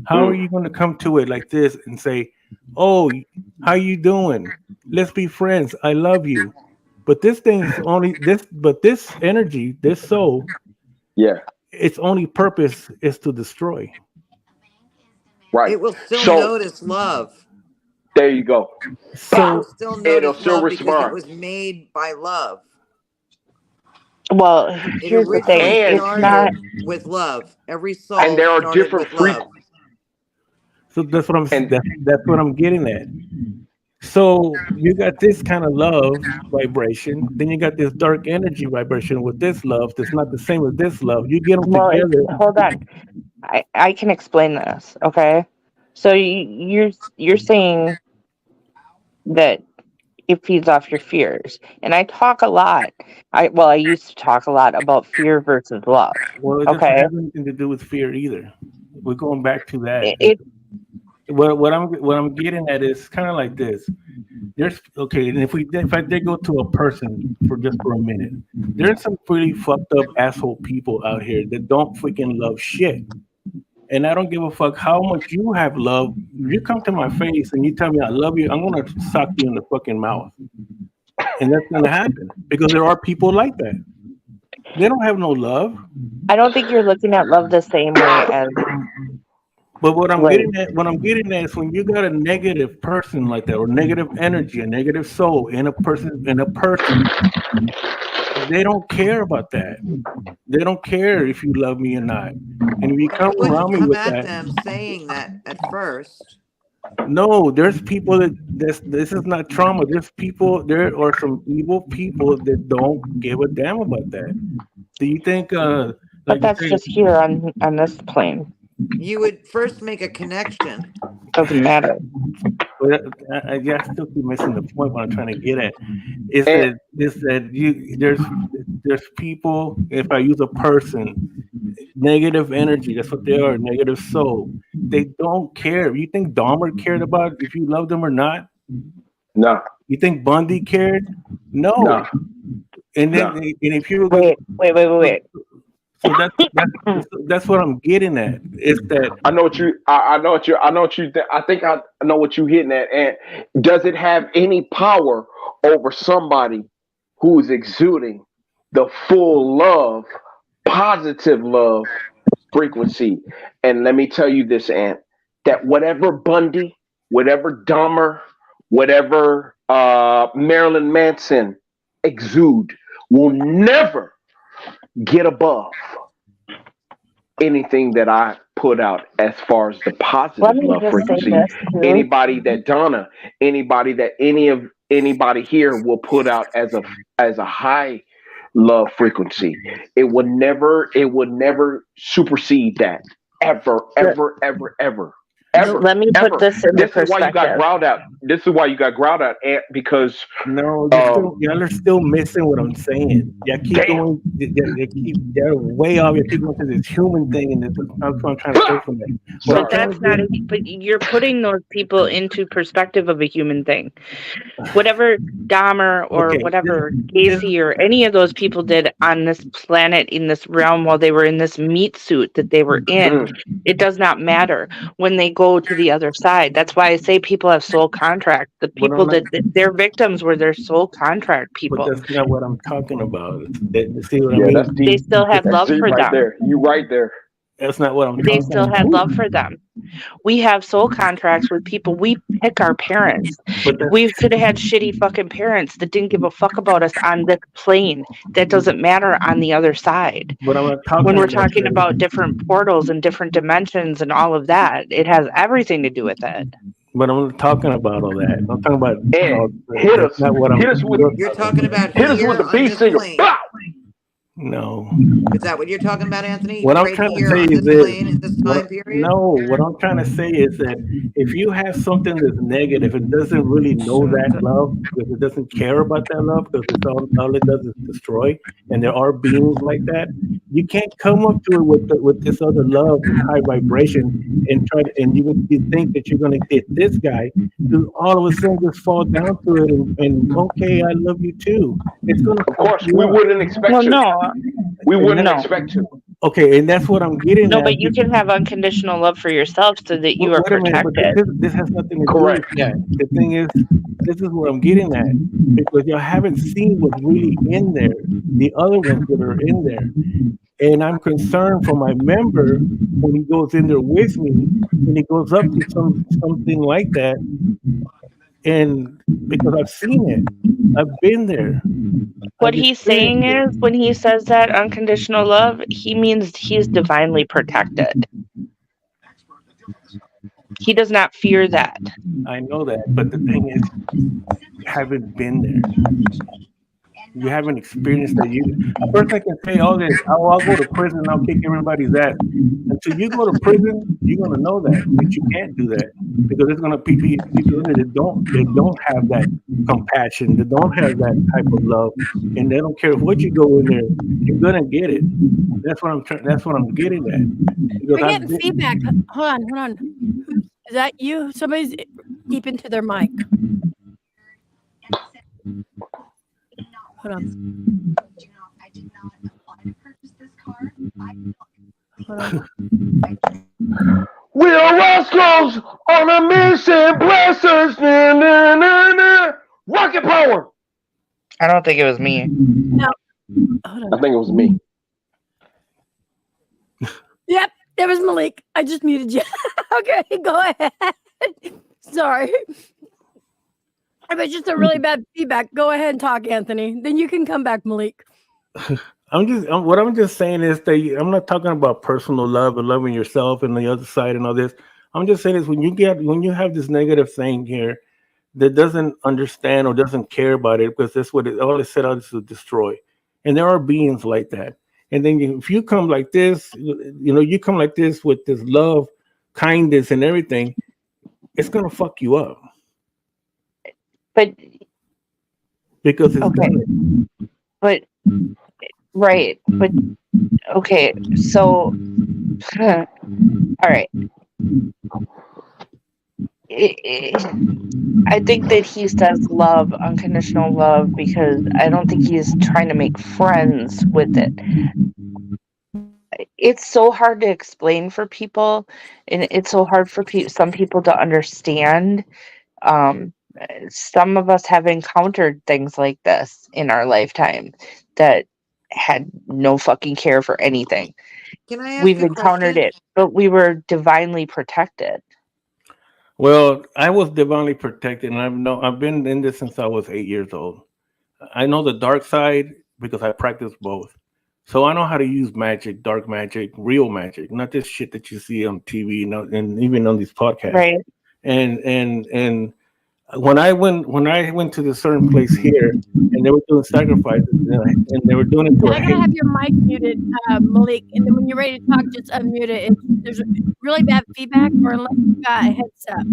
Speaker 4: how are you going to come to it like this and say, "Oh, how you doing? Let's be friends. I love you." But this thing is only this. But this energy, this soul,
Speaker 14: yeah,
Speaker 4: its only purpose is to destroy.
Speaker 14: Right.
Speaker 11: It will still notice love.
Speaker 14: There you go.
Speaker 11: So it'll still
Speaker 14: respond
Speaker 11: because it was made by love.
Speaker 6: Well, here's the thing: it's not
Speaker 11: with love. Every soul
Speaker 14: and there are different
Speaker 11: frequencies.
Speaker 4: So that's what I'm saying. That's what I'm getting at. So you got this kind of love vibration, then you got this dark energy vibration with this love that's not the same as this love. You get them together.
Speaker 6: Hold on, I can explain this. Okay, so you're saying that it feeds off your fears, and I talk a lot. I used to talk a lot about fear versus love.
Speaker 4: Well, it doesn't have anything to do with fear either. We're going back to that. What I'm getting at is kind of like this. And if I did go to a person for a minute, there's some pretty fucked up asshole people out here that don't freaking love shit. And I don't give a fuck how much you have love. If you come to my face and you tell me I love you, I'm gonna sock you in the fucking mouth. And that's gonna happen because there are people like that. They don't have no love.
Speaker 6: I don't think you're looking at love the same way as.
Speaker 4: But what I'm getting at is when you got a negative person like that, or negative energy, a negative soul in a person, they don't care about that. They don't care if you love me or not. And if you come around me with that,
Speaker 11: them saying that at first.
Speaker 4: No, there's people that this is not trauma. There are some evil people that don't give a damn about that. Do you think?
Speaker 6: But that's just here on this plane.
Speaker 11: You would first make a connection.
Speaker 6: Doesn't matter.
Speaker 4: But I still keep missing the point. What I'm trying to get at is that there's people. If I use a person, negative energy. That's what they are. Negative soul. They don't care. You think Dahmer cared about if you loved them or not?
Speaker 14: No.
Speaker 4: You think Bundy cared? No. And then and if you
Speaker 6: wait.
Speaker 14: So
Speaker 4: that's what I'm getting at. Is that
Speaker 14: I know what you I think I know what you're hitting at. And does it have any power over somebody who is exuding the full love, positive love frequency? And let me tell you this, Ant, that whatever Bundy, whatever Dahmer, whatever Marilyn Manson exude will never get above anything that I put out as far as the positive love frequency. Anybody that Donna, anybody here will put out as a high love frequency. It would never supersede that ever. Ever.
Speaker 6: Let me put
Speaker 14: Ever.
Speaker 6: this in
Speaker 14: This is why you got
Speaker 6: perspective.
Speaker 14: growled at. This is why you got growled at, because
Speaker 4: No, y'all are still missing what I'm saying. Y'all keep going. They're way off. You keep going to this human thing, and that's what I'm trying to say from that.
Speaker 6: But that's not. But you're putting those people into perspective of a human thing. Whatever Dahmer or whatever Gacy or any of those people did on this planet in this realm while they were in this meat suit that they were in, it does not matter when they go to the other side. That's why I say people have soul contracts. The people that their victims were their soul contract people.
Speaker 4: But that's not what I'm talking about. See what I
Speaker 14: yeah,
Speaker 4: mean?
Speaker 14: that's deep.
Speaker 6: They still had
Speaker 14: That's
Speaker 6: love
Speaker 14: deep
Speaker 6: for
Speaker 14: right
Speaker 6: them.
Speaker 14: there. You right there.
Speaker 4: That's not what I'm
Speaker 6: They
Speaker 4: talking
Speaker 6: still
Speaker 4: about.
Speaker 6: had love for them. We have soul contracts with people. We pick our parents. We could have had shitty fucking parents that didn't give a fuck about us on this plane. That doesn't matter on the other side.
Speaker 4: But I'm not talking
Speaker 6: when we're
Speaker 4: about
Speaker 6: talking about different portals and different dimensions and all of that, it has everything to do with it.
Speaker 4: But I'm not talking about all that. I'm talking about
Speaker 14: hit us.
Speaker 4: Not what
Speaker 11: You're talking about
Speaker 14: hit us
Speaker 11: here
Speaker 14: with the
Speaker 11: on
Speaker 14: beat
Speaker 11: this
Speaker 14: singer.
Speaker 11: plane.
Speaker 14: Bow!
Speaker 4: No.
Speaker 11: Is that what you're talking about, Anthony?
Speaker 4: What I'm
Speaker 11: Right
Speaker 4: trying to
Speaker 11: here
Speaker 4: say
Speaker 11: on
Speaker 4: is
Speaker 11: this
Speaker 4: that
Speaker 11: plane in this time period?
Speaker 4: no, what I'm trying to say is that if you have something that's negative, it doesn't really know that love, because it doesn't care about that love, because it's all it does is destroy. And there are beings like that. You can't come up to it with this other love and high vibration and you think that you're gonna get this guy to all of a sudden just fall down to it and okay, I love you too. It's gonna
Speaker 14: Of course, we wouldn't expect to. We wouldn't expect to.
Speaker 4: Okay, and that's what I'm getting
Speaker 6: No,
Speaker 4: at.
Speaker 6: but you can have unconditional love for yourself so that you are
Speaker 4: Wait a minute, but
Speaker 6: protected.
Speaker 4: this has nothing to do with that. The thing is, this is what I'm getting at, because you haven't seen what's really in there, the other ones that are in there. And I'm concerned for my member when he goes in there with me, and he goes up to something like that, and because I've seen it, I've been there.
Speaker 6: What he's saying is, when he says that unconditional love, he means he's divinely protected. He does not fear that.
Speaker 4: I know that, but the thing is, you haven't been there. You haven't experienced that. A person can say all this, oh, I'll go to prison and I'll kick everybody's ass. Until you go to prison, you're gonna know that you can't do that, because there's gonna be people in there that don't have that compassion, that don't have that type of love, and they don't care what you go in there, you're gonna get it. That's what I'm getting at.
Speaker 1: We're getting feedback. Hold on. Is that you? Somebody's deep into their mic. Hold on. Hold on.
Speaker 14: We are Roscoe's on a mission, bless us, na, na, na, na. Rocket power.
Speaker 6: I don't think it was me.
Speaker 1: No. Hold on.
Speaker 14: I think it was me.
Speaker 1: Yep, it was Malik. I just muted you. Okay, go ahead. Sorry. If it's just a really bad feedback, go ahead and talk, Anthony. Then you can come back, Malik.
Speaker 4: What I'm just saying is that I'm not talking about personal love and loving yourself and the other side and all this. I'm just saying is when you have this negative thing here that doesn't understand or doesn't care about it, because that's what all it set out is to destroy. And there are beings like that. And then if you come like this, you come like this with this love, kindness, and everything, it's gonna fuck you up.
Speaker 6: But
Speaker 4: because it's
Speaker 6: okay. But right. But okay. So all right. I think that he says love, unconditional love, because I don't think he's trying to make friends with it. It's so hard to explain for people, and it's so hard for some people to understand. Some of us have encountered things like this in our lifetime that had no fucking care for anything.
Speaker 11: Can I ask
Speaker 6: We've
Speaker 11: a
Speaker 6: encountered
Speaker 11: question?
Speaker 6: it, but we were divinely protected.
Speaker 4: Well, I was divinely protected, and I've been in this since I was 8 years old. I know the dark side because I practice both. So I know how to use magic, dark magic, real magic, not this shit that you see on TV and even on these podcasts.
Speaker 6: Right.
Speaker 4: And when I went to the certain place here, and they were doing sacrifices, and they were doing it to
Speaker 1: I gotta have your mic muted, Malik, and then when you're ready to talk, just unmute it. If there's really bad feedback, or unless you got a headset.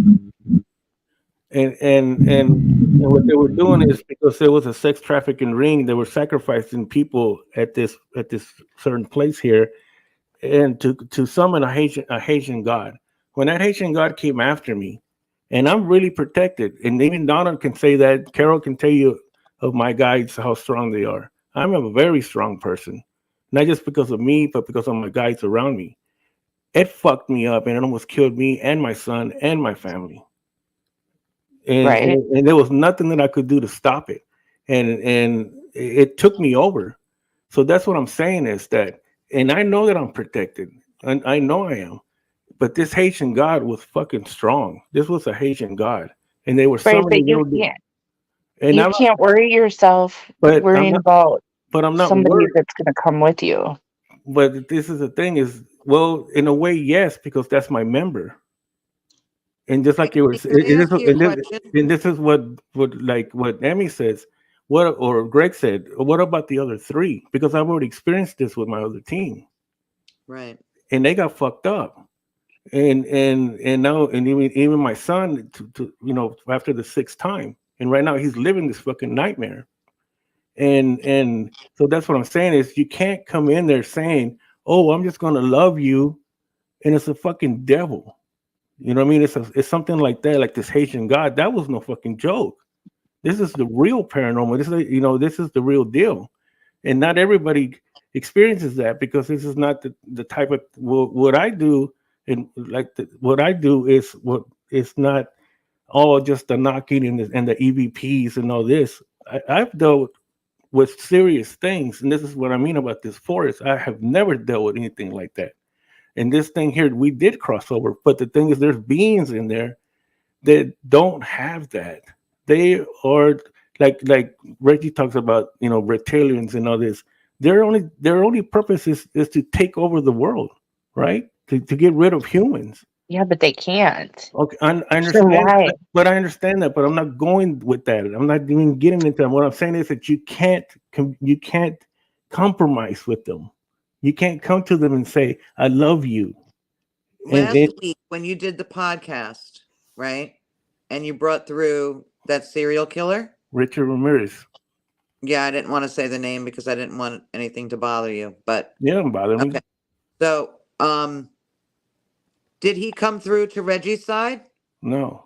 Speaker 4: And what they were doing is because there was a sex trafficking ring, they were sacrificing people at this certain place here, and to summon a Haitian god. When that Haitian god came after me, and I'm really protected, and even Donna can say that, Carol can tell you of my guides how strong they are. I'm a very strong person, not just because of me, but because of my guides around me. It fucked me up, and it almost killed me and my son and my family. And there was nothing that I could do to stop it, and it took me over. So that's what I'm saying is that, and I know that I'm protected, and I know I am, but this Haitian god was fucking strong. This was a Haitian god, and they were summoning.
Speaker 6: You can't worry yourself worrying about somebody that's going to come with you.
Speaker 4: But this is the thing is, well, in a way, yes, because that's my member. And just like you were saying, and this is what Emmy says, or Greg said, what about the other three? Because I've already experienced this with my other team.
Speaker 11: Right.
Speaker 4: And they got fucked up. And now, and even my son, to after the 6th time, and right now he's living this fucking nightmare. And so that's what I'm saying is you can't come in there saying, oh, I'm just gonna love you, and it's a fucking devil. You know what I mean? It's something like that, like this Haitian god. That was no fucking joke. This is the real paranormal. This is the real deal, and not everybody experiences that because this is not the type of what I do. And what I do is what it's not all just the knocking and the EVPs and all this. I've dealt with serious things, and this is what I mean about this forest. I have never dealt with anything like that. And this thing here, we did cross over, but the thing is, there's beings in there that don't have that. They are like Reggie talks about, reptilians and all this. Their only purpose is to take over the world, right? To get rid of humans.
Speaker 6: Yeah, but they can't.
Speaker 4: Okay, I understand, but I understand that. But I'm not going with that. I'm not even getting into that. What I'm saying is that you can't compromise with them. You can't come to them and say, I love you.
Speaker 11: Last week, when you did the podcast, right? And you brought through that serial killer?
Speaker 4: Richard Ramirez.
Speaker 11: Yeah, I didn't want to say the name because I didn't want anything to bother you. But
Speaker 4: yeah, it doesn't bother me.
Speaker 11: Okay. So, did he come through to Reggie's side?
Speaker 4: No.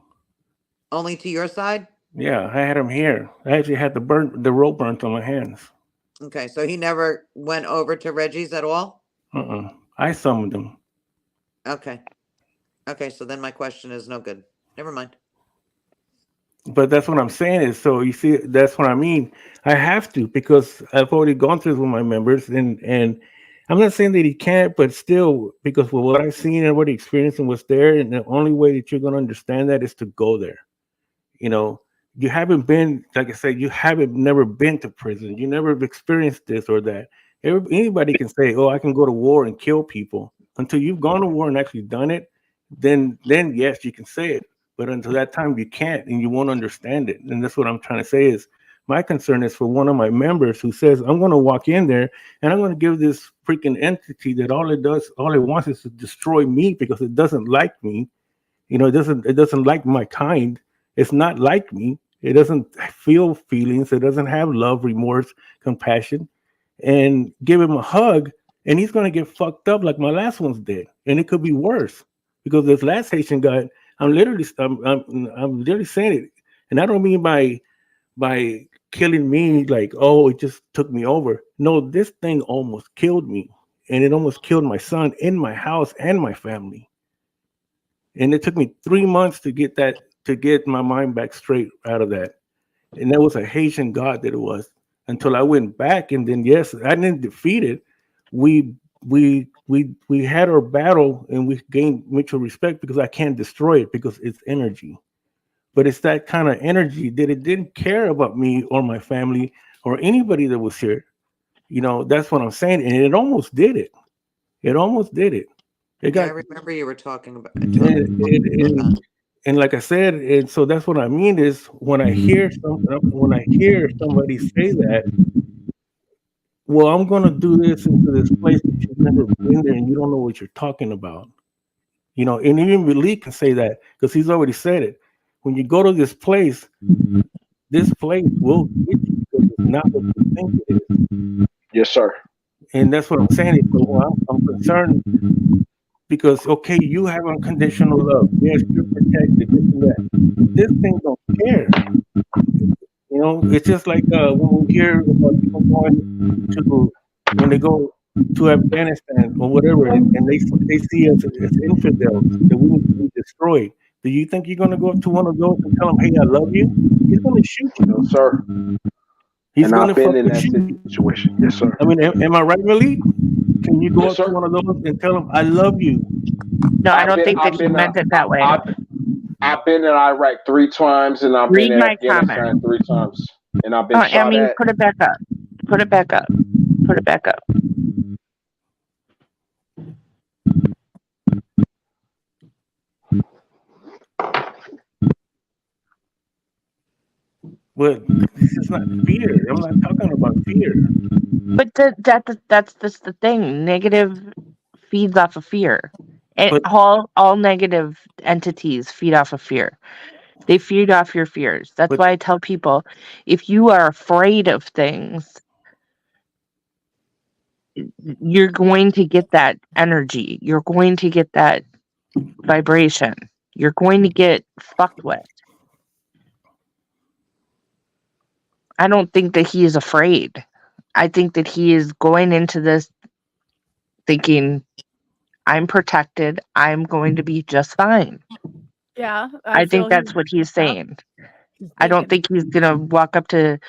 Speaker 11: Only to your side?
Speaker 4: Yeah, I had him here. I actually had the rope burnt on my hands.
Speaker 11: Okay, so he never went over to Reggie's at all?
Speaker 4: I summoned him.
Speaker 11: Okay. Okay, so then my question is no good. Never mind.
Speaker 4: But that's what I'm saying is, so you see, that's what I mean. I have to, because I've already gone through this with my members, and I'm not saying that he can't, but still, because with what I've seen and what he experienced and what's there, and the only way that you're going to understand that is to go there. You haven't been, like I said, never been to prison. You never experienced this or that. Anybody can say, oh, I can go to war and kill people. Until you've gone to war and actually done it, then yes, you can say it. But until that time, you can't, and you won't understand it. And that's what I'm trying to say is, my concern is for one of my members who says, I'm going to walk in there and I'm going to give this freaking entity that all it wants is to destroy me because it doesn't like me. It doesn't like my kind. It's not like me. It doesn't feel feelings. It doesn't have love, remorse, compassion. And give him a hug, and he's going to get fucked up like my last ones did. And it could be worse because this last Haitian guy, I'm literally saying it. And I don't mean by killing me like, oh, it just took me over. No, this thing almost killed me. And it almost killed my son in my house and my family. And it took me 3 months to get my mind back straight out of that. And that was a Haitian god that it was, until I went back. And then, yes, I didn't defeat it. We had our battle and we gained mutual respect because I can't destroy it because it's energy. But it's that kind of energy that it didn't care about me or my family or anybody that was here. That's what I'm saying. And it almost did it. It almost did it.
Speaker 11: I remember you were talking about.
Speaker 4: And like I said, and so that's what I mean is when I hear somebody say that, well, I'm gonna do this into this place that you've never been there and you don't know what you're talking about. You know, and even Malik can say that because he's already said it. When you go to this place will get you because it's not what you think it is.
Speaker 14: Yes, sir.
Speaker 4: And that's what I'm saying. So I'm concerned because okay, you have unconditional love. Yes, you're protected. This and that. This thing don't care. You know, it's just like when we hear about people when they go to Afghanistan or whatever, and they see us as infidels that we need to be destroyed. Do you think you're going to go up to one of those and tell them, "Hey, I love you"? He's going to shoot you.
Speaker 14: No, sir.
Speaker 4: He's going
Speaker 14: I've
Speaker 4: to
Speaker 14: been in that
Speaker 4: shoot
Speaker 14: situation. Yes, sir.
Speaker 4: I mean, am I right, Malik? Can you go
Speaker 14: Yes,
Speaker 4: up
Speaker 14: sir.
Speaker 4: to one of those and tell them, "I love you"?
Speaker 6: No, I don't think that he meant it that way.
Speaker 14: I've been in Iraq 3 times, and I've
Speaker 6: Read
Speaker 14: been in
Speaker 6: my
Speaker 14: Afghanistan
Speaker 6: comment.
Speaker 14: 3 times, and I've been shot at.
Speaker 6: Put it back up. Put it back up. Put it back up.
Speaker 4: But this is not fear. I'm not talking about fear.
Speaker 6: But that's just the thing. Negative feeds off of fear. And all negative entities feed off of fear. They feed off your fears. That's why I tell people, if you are afraid of things, you're going to get that energy. You're going to get that vibration. You're going to get fucked with. I don't think that he is afraid. I think that he is going into this thinking, I'm protected. I'm going to be just fine.
Speaker 1: Yeah.
Speaker 6: I think that's what he's saying. I don't think he's going to walk up to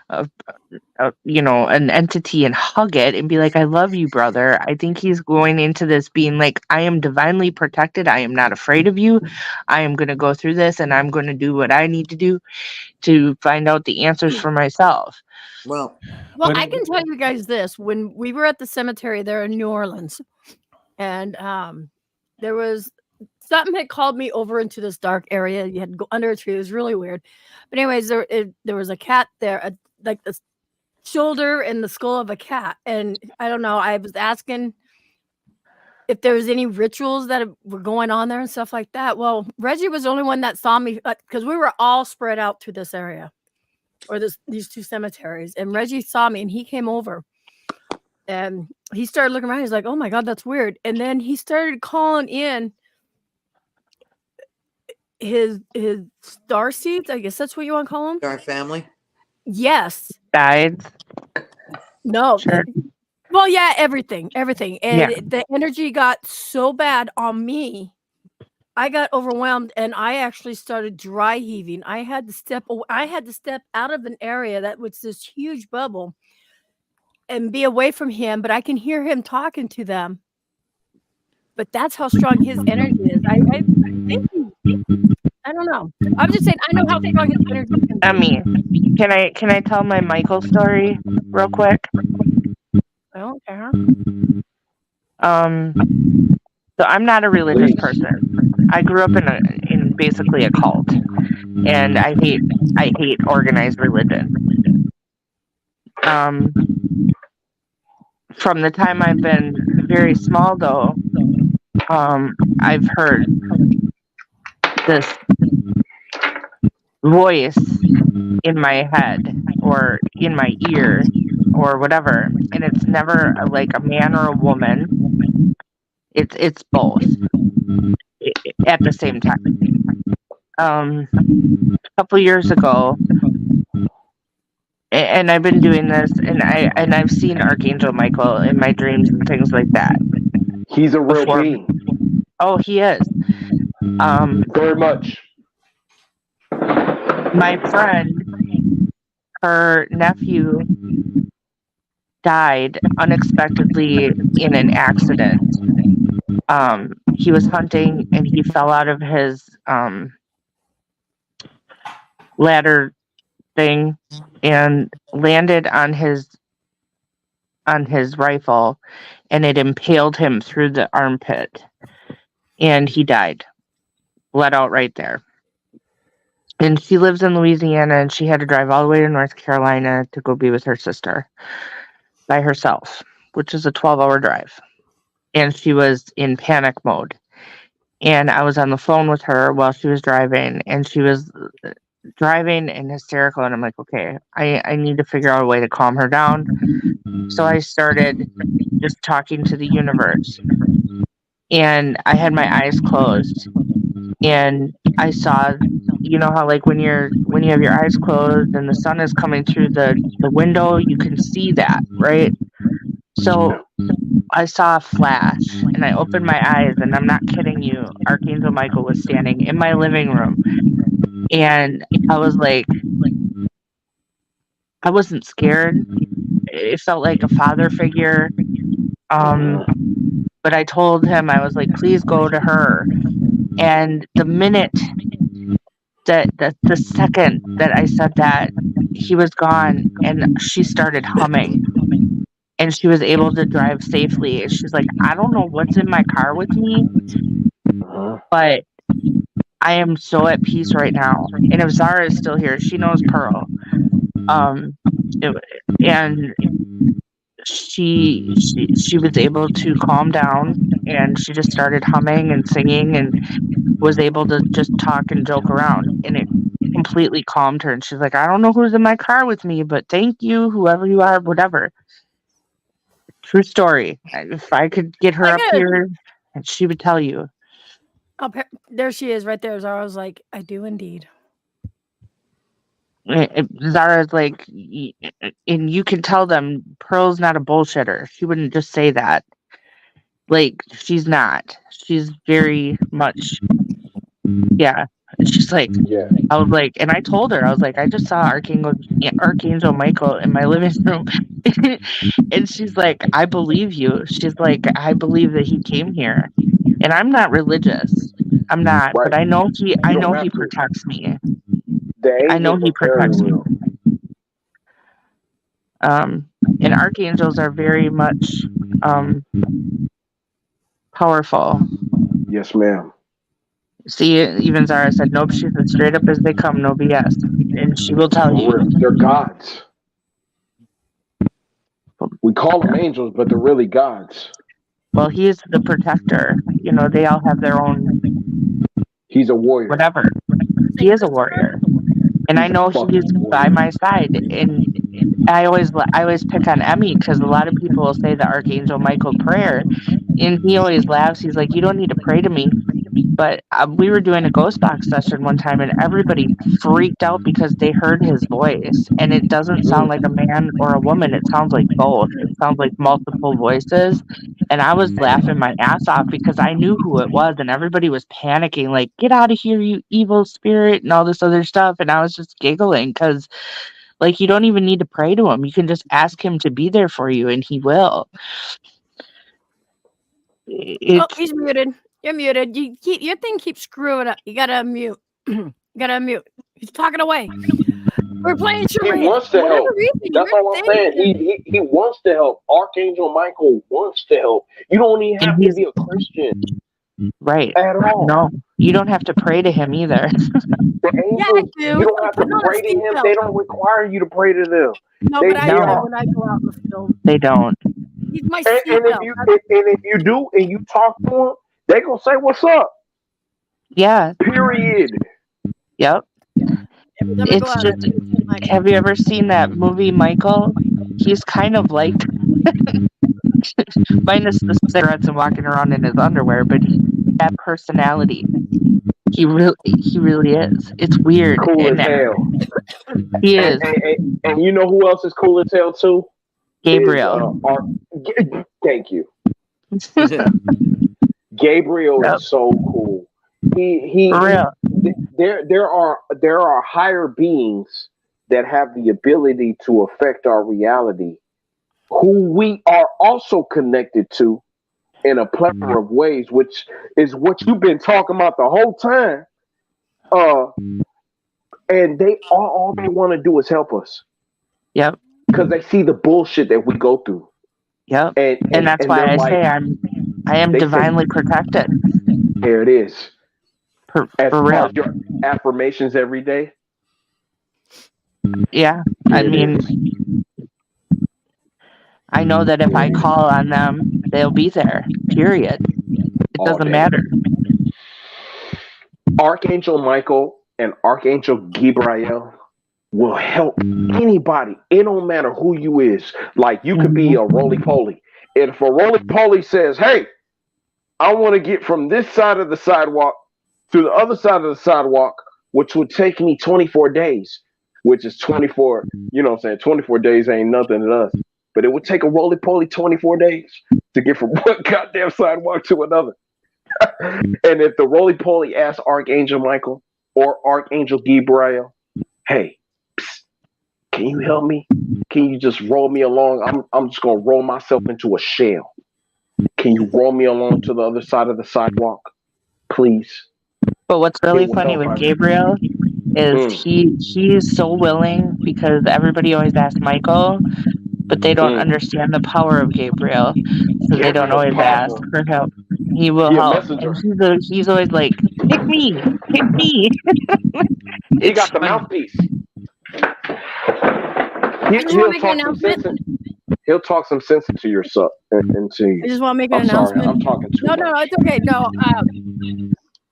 Speaker 6: an entity and hug it and be like, I love you, brother. I think he's going into this being like, I am divinely protected. I am not afraid of you. I am going to go through this and I'm going to do what I need to do to find out the answers for myself.
Speaker 11: Well,
Speaker 1: I can tell you guys this. When we were at the cemetery there in New Orleans, and there was something had called me over into this dark area. You had to go under a tree. It was really weird. But anyways, there was a cat there, like the shoulder and the skull of a cat. And I don't know. I was asking if there was any rituals that were going on there and stuff like that. Well, Reggie was the only one that saw me because we were all spread out through this area or these 2 cemeteries. And Reggie saw me and he came over and he started looking around. He's like, oh my God, that's weird. And then he started calling in his star seeds. I guess that's what you want to call them.
Speaker 11: Our family.
Speaker 1: Yes.
Speaker 6: Guides.
Speaker 1: No.
Speaker 6: Sure.
Speaker 1: Well, yeah, everything. And the energy got so bad on me. I got overwhelmed and I actually started dry heaving. I had to step out of an area that was this huge bubble and be away from him, but I can hear him talking to them. But that's how strong his energy is. I think I don't know. I'm just saying I know how strong his energy is.
Speaker 6: I mean, can I tell my Michael story real quick?
Speaker 1: I don't care.
Speaker 6: So I'm not a religious person. I grew up in basically a cult, and I hate organized religion. From the time I've been very small, though, I've heard this voice in my head or in my ear or whatever, and it's never like a man or a woman. It's both at the same time. A couple years ago, and I've been doing this, and I've seen Archangel Michael in my dreams and things like that.
Speaker 14: He's a real being.
Speaker 6: Oh, he is.
Speaker 14: Very much.
Speaker 6: My friend, her nephew died unexpectedly in an accident. He was hunting and he fell out of his ladder thing and landed on his rifle, and it impaled him through the armpit, and he died. Bled out right there. And she lives in Louisiana, and she had to drive all the way to North Carolina to go be with her sister by herself, which is a 12-hour drive. And she was in panic mode. And I was on the phone with her while she was driving, and she was driving and hysterical. And I'm like, okay, I need to figure out a way to calm her down. So I started just talking to the universe. And I had my eyes closed. And I saw, you know how like when you have your eyes closed and the sun is coming through the window, you can see that, right? So I saw a flash, and I opened my eyes, and I'm not kidding you, Archangel Michael was standing in my living room. And I was like, I wasn't scared. It felt like a father figure. But I told him, I was like, please go to her. And the minute that the second that I said that, he was gone, and she started humming, and she was able to drive safely. She's like, I don't know what's in my car with me, but I am so at peace right now. And if Zara is still here, she knows Pearl. And she was able to calm down, and she just started humming and singing and was able to just talk and joke around, and it completely calmed her. And she's like, I don't know who's in my car with me, but thank you, whoever you are, whatever. True story. If I could get her up here, and she would tell you.
Speaker 1: Oh, there she is right there. Zara was like, I do indeed.
Speaker 6: Zara's like, and you can tell them Pearl's not a bullshitter. She wouldn't just say that. Like, she's not. She's very much, yeah. She's like,
Speaker 14: yeah.
Speaker 6: I was like, and I told her, I was like, I just saw Archangel Michael in my living room. And she's like, I believe you. She's like, I believe that he came here. And I'm not religious. I'm not, right. But I know he protects me. I know he protects me. And archangels are very much powerful.
Speaker 14: Yes, ma'am.
Speaker 6: See, even Zara said, nope, she's as straight up as they come, no BS. And she will tell you.
Speaker 14: They're gods. We call them angels, but they're really gods.
Speaker 6: Well, he is the protector. You know, they all have their own.
Speaker 14: He's a warrior.
Speaker 6: Whatever. He is a warrior. And I know he's by my side. And I always pick on Emmy because a lot of people will say the Archangel Michael prayer. And he always laughs. He's like, you don't need to pray to me. But we were doing a ghost box session one time, and everybody freaked out because they heard his voice. And it doesn't sound like a man or a woman. It sounds like both. It sounds like multiple voices. And I was laughing my ass off because I knew who it was, and everybody was panicking, like, get out of here, you evil spirit, and all this other stuff. And I was just giggling because, like, you don't even need to pray to him. You can just ask him to be there for you, and he will.
Speaker 1: Oh, he's muted. You're muted. Your thing keeps screwing up. You gotta unmute. He's talking away. We're playing charades.
Speaker 14: He wants to help. That's all I'm saying. He wants to help. Archangel Michael wants to help. You don't even have to be a Christian.
Speaker 6: Right.
Speaker 14: At all.
Speaker 6: No, you don't have to pray to him either.
Speaker 14: The angels, you don't have to pray to him. They don't require you to pray to them.
Speaker 1: No, but I do when I go out in the field.
Speaker 6: They don't.
Speaker 1: He's my
Speaker 14: and if you do and you talk to him, they gonna say, "What's up?"
Speaker 6: Yeah.
Speaker 14: Period.
Speaker 6: Yep. It's just. Have you ever seen that movie, Michael? He's kind of like, minus the cigarettes and walking around in his underwear, but that personality. He really is. It's weird.
Speaker 14: Cool as hell.
Speaker 6: He is.
Speaker 14: And you know who else is cool as hell too?
Speaker 6: Gabriel.
Speaker 14: Thank you. Gabriel is so cool. For real. There are higher beings that have the ability to affect our reality, who we are also connected to in a plethora of ways, which is what you've been talking about the whole time. And they all they want to do is help us.
Speaker 6: Yep.
Speaker 14: Because they see the bullshit that we go through.
Speaker 6: Yep. And that's why I say I am divinely protected.
Speaker 14: There it is. As
Speaker 6: For
Speaker 14: far
Speaker 6: real.
Speaker 14: as your affirmations every day.
Speaker 6: Yeah. I mean, I know that if I call on them, they'll be there. Period. It
Speaker 14: All
Speaker 6: doesn't
Speaker 14: day.
Speaker 6: matter.
Speaker 14: Archangel Michael and Archangel Gabriel will help anybody. It don't matter who you is. Like you could be a roly-poly. If a roly-poly says, hey, I want to get from this side of the sidewalk to the other side of the sidewalk, which would take me 24 days, which is 24, you know what I'm saying? 24 days ain't nothing to us. But it would take a roly-poly 24 days to get from one goddamn sidewalk to another. And if the roly-poly asks Archangel Michael or Archangel Gabriel, hey, psst, can you help me? Can you just roll me along? I'm just going to roll myself into a shell. Can you roll me along to the other side of the sidewalk, please?
Speaker 6: But what's really
Speaker 14: It will
Speaker 6: funny
Speaker 14: help
Speaker 6: with
Speaker 14: us.
Speaker 6: Gabriel is he is so willing, because everybody always asks Michael, but they don't understand the power of Gabriel, so they don't
Speaker 14: Gabriel's
Speaker 6: always ask
Speaker 14: powerful.
Speaker 6: for help. He will
Speaker 14: He a
Speaker 6: help,
Speaker 14: messenger.
Speaker 6: and he's always like, "Pick me, pick me."
Speaker 14: He got the mouthpiece.
Speaker 1: I just want to make an announcement.
Speaker 14: He'll talk some sense into your into you.
Speaker 1: I just want to make an
Speaker 14: I'm sorry,
Speaker 1: announcement.
Speaker 14: I'm talking too
Speaker 1: No,
Speaker 14: much.
Speaker 1: no, it's okay. No,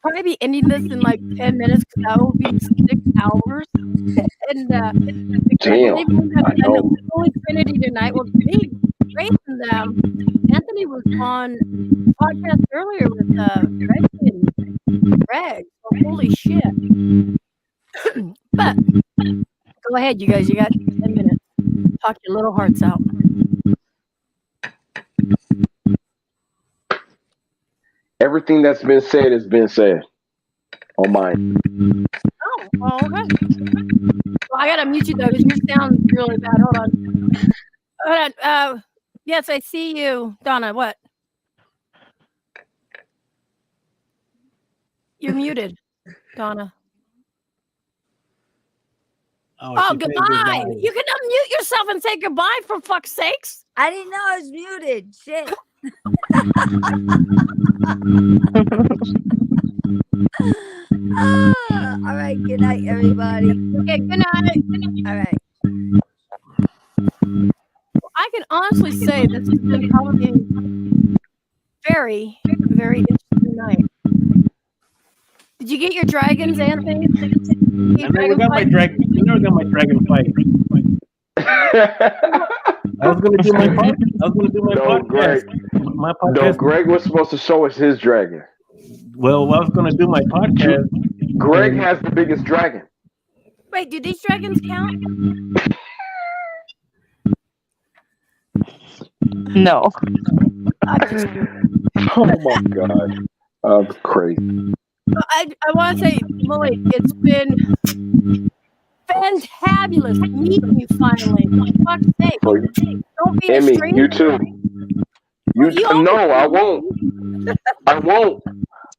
Speaker 1: probably be ending this in like 10 minutes because that will be 6 hours. And
Speaker 14: Damn, I know.
Speaker 1: Holy Trinity tonight. Well, me, Grace, and Anthony was on the podcast earlier with Greg and Greg. So holy shit. But go ahead, you guys. You got 10 minutes. Talk your little hearts out.
Speaker 14: Everything that's been said has been said on mine.
Speaker 1: Oh, well, okay. Well, I gotta mute you though because you sound really bad. Hold on. Yes, I see you, Donna. What? You're muted, Donna. Oh, goodbye. You can unmute yourself and say goodbye for fuck's sakes.
Speaker 9: I didn't know I was muted. Shit. All right. Good night, everybody.
Speaker 1: Okay. Good night.
Speaker 9: All right.
Speaker 1: I can honestly say this has been probably a very, very interesting night. Did you get your dragons, Anthony?
Speaker 4: I never got my dragon fight. I was gonna do my podcast.
Speaker 14: Greg.
Speaker 4: My podcast.
Speaker 14: No, Greg was supposed to show us his dragon.
Speaker 4: Well, I was gonna do my podcast.
Speaker 14: Greg has the biggest dragon.
Speaker 1: Wait, do these dragons count?
Speaker 6: No.
Speaker 14: Oh my god, I'm crazy.
Speaker 1: I want to say, Malik, it's been fantabulous meeting you finally. For fuck's sake. Don't be a
Speaker 14: Emmy,
Speaker 1: stranger.
Speaker 14: you too. No, I won't. I won't.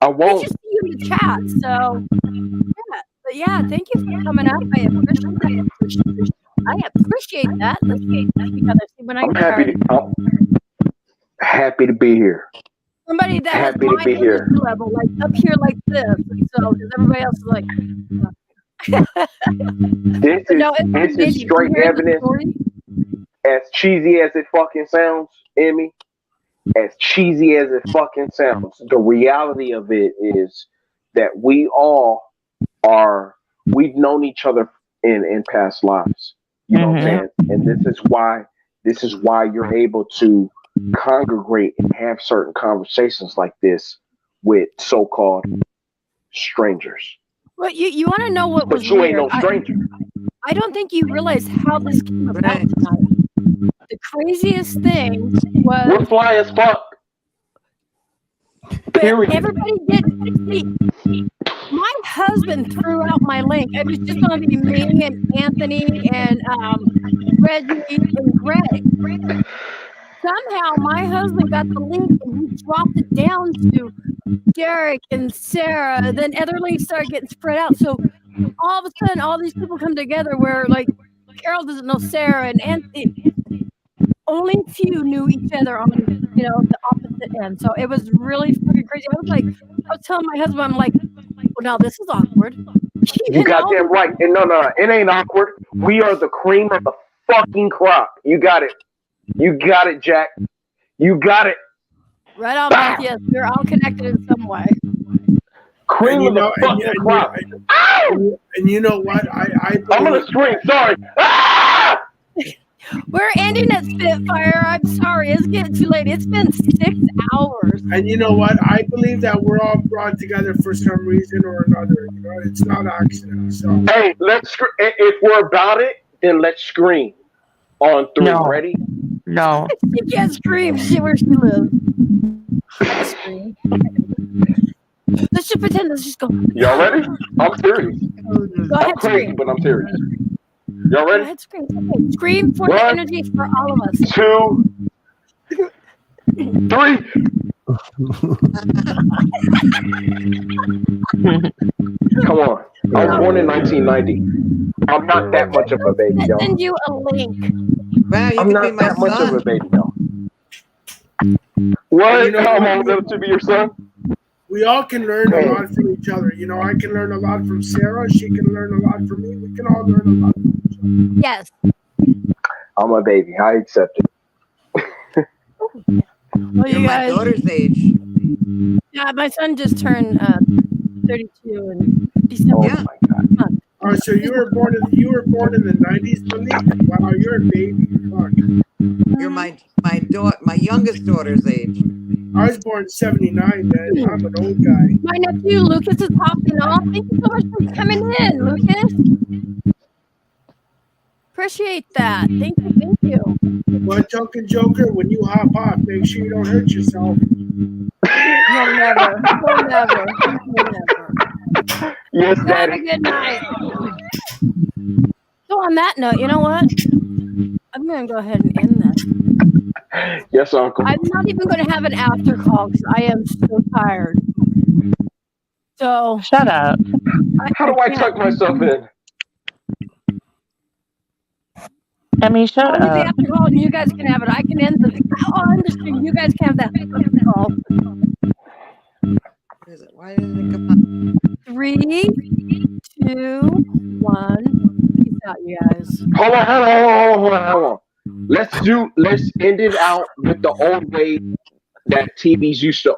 Speaker 14: I
Speaker 1: I
Speaker 14: won't.
Speaker 1: just see you in the chat, so yeah. But yeah, thank you for coming up. I appreciate that. Let's get together. See when I
Speaker 14: I'm
Speaker 1: get
Speaker 14: happy.
Speaker 1: started.
Speaker 14: Happy to be here.
Speaker 1: Somebody that has
Speaker 14: Happy to
Speaker 1: my
Speaker 14: be here.
Speaker 1: energy level, like up here like this. So because everybody else is like
Speaker 14: This is straight evidence. As cheesy as it fucking sounds, Emmy, as cheesy as it fucking sounds, the reality of it is that we all we've known each other in past lives. You know what I'm saying? And this is why you're able to congregate and have certain conversations like this with so-called strangers.
Speaker 1: Well, you want to know what
Speaker 14: But
Speaker 1: was
Speaker 14: you
Speaker 1: weird?
Speaker 14: ain't no stranger.
Speaker 1: I don't think you realize how this came about tonight. The craziest thing was
Speaker 14: We're fly as fuck. Period.
Speaker 1: everybody did see. My husband threw out my link. It was just going to be me and Anthony and Reggie and Greg. Somehow my husband got the link and he dropped it down to Derek and Sarah. Then other links started getting spread out. So all of a sudden, all these people come together where like Carol doesn't know Sarah and Anthony. Only few knew each other on the opposite end. So it was really fucking crazy. I was telling my husband, I'm like, well, now this is awkward.
Speaker 14: You goddamn right. And no, it ain't awkward. We are the cream of the fucking crop. You got it. You got it, Jack. You got it.
Speaker 1: Right on, Beth. Yes, we're all connected in some way.
Speaker 14: Cream of the fucking crop.
Speaker 7: And you know what?
Speaker 14: I'm gonna scream. Sorry. Ah!
Speaker 1: We're ending at Spitfire. I'm sorry. It's getting too late. It's been 6 hours.
Speaker 7: And you know what? I believe that we're all brought together for some reason or another. You know, it's not accident. So
Speaker 14: hey, let's. If we're about it, then let's scream. On 3.
Speaker 6: No.
Speaker 14: Ready?
Speaker 6: No.
Speaker 1: She can't scream. She where she lives. Scream. Let's just pretend. Let's just go.
Speaker 14: Y'all ready? I'm serious.
Speaker 1: Go ahead,
Speaker 14: I'm crazy,
Speaker 1: scream.
Speaker 14: but I'm serious. Y'all
Speaker 1: Go
Speaker 14: ready?
Speaker 1: ahead, scream. Okay. Scream for the
Speaker 14: 1,
Speaker 1: energy for all of us.
Speaker 14: 2, 3. Come on. I was born in 1990. I'm not that much of a baby,
Speaker 1: I'll
Speaker 14: y'all.
Speaker 1: send you a link.
Speaker 11: Wow, you
Speaker 14: I'm
Speaker 11: could
Speaker 14: not
Speaker 11: be my
Speaker 14: that much of
Speaker 11: son.
Speaker 14: a baby, y'all. What? How old enough to be your son?
Speaker 7: we all can learn a lot from each other. You know, I can learn a lot from Sarah. She can learn a lot from me. We can all learn a lot from each other.
Speaker 1: Yes.
Speaker 14: I'm a baby. I accept it.
Speaker 1: Well,
Speaker 11: You're
Speaker 1: you
Speaker 11: my
Speaker 1: guys.
Speaker 11: daughter's age.
Speaker 1: Yeah, my son just turned 32 in December.
Speaker 14: Oh
Speaker 11: Yeah.
Speaker 14: my God.
Speaker 7: Oh, so you were born in the 90s, Malik? Wow, you're a baby. Fuck.
Speaker 11: You're my youngest daughter's age.
Speaker 7: I was born in 79, man. I'm an old guy.
Speaker 1: My nephew Lucas is hopping off. Thank you so much for coming in, Lucas. Appreciate that. Thank you. Thank you.
Speaker 7: Well, Token Joker, when you hop off, make sure you don't hurt yourself.
Speaker 1: You'll never. You'll never. You'll never.
Speaker 14: Yes,
Speaker 1: Have a
Speaker 14: Daddy.
Speaker 1: good night. So on that note, you know what? I'm going to go ahead and end this.
Speaker 14: Yes, Uncle.
Speaker 1: I'm not even going to have an after call because I am so tired. So
Speaker 6: Shut up.
Speaker 14: How do I
Speaker 1: can't.
Speaker 14: tuck myself in?
Speaker 6: I mean, shut
Speaker 1: I'll do the
Speaker 6: up.
Speaker 1: after call and you guys can have it. I can end the understand. You guys can have that after call.
Speaker 11: What is it? Why didn't it come up?
Speaker 1: 3, 2, 1. Peace out, you guys.
Speaker 14: Hold on. Let's end it out with the old way that TVs used to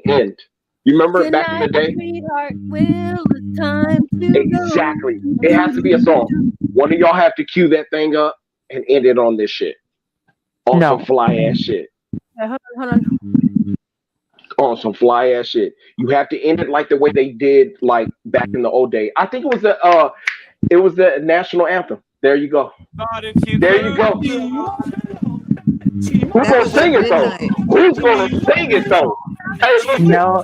Speaker 14: end. You remember
Speaker 1: Good
Speaker 14: back in the
Speaker 1: night,
Speaker 14: day?
Speaker 1: sweetheart. Well, it's time to
Speaker 14: Exactly.
Speaker 1: go.
Speaker 14: It has to be a song. One of y'all have to cue that thing up and end it on this shit. On
Speaker 6: No.
Speaker 14: some fly ass shit.
Speaker 1: Yeah, hold on.
Speaker 14: On some fly ass shit. You have to end it like the way they did like back in the old day. I think it was the national anthem. There you go. There you go. Who's gonna sing it though? Who's gonna sing it though? Hey, listen.
Speaker 6: No.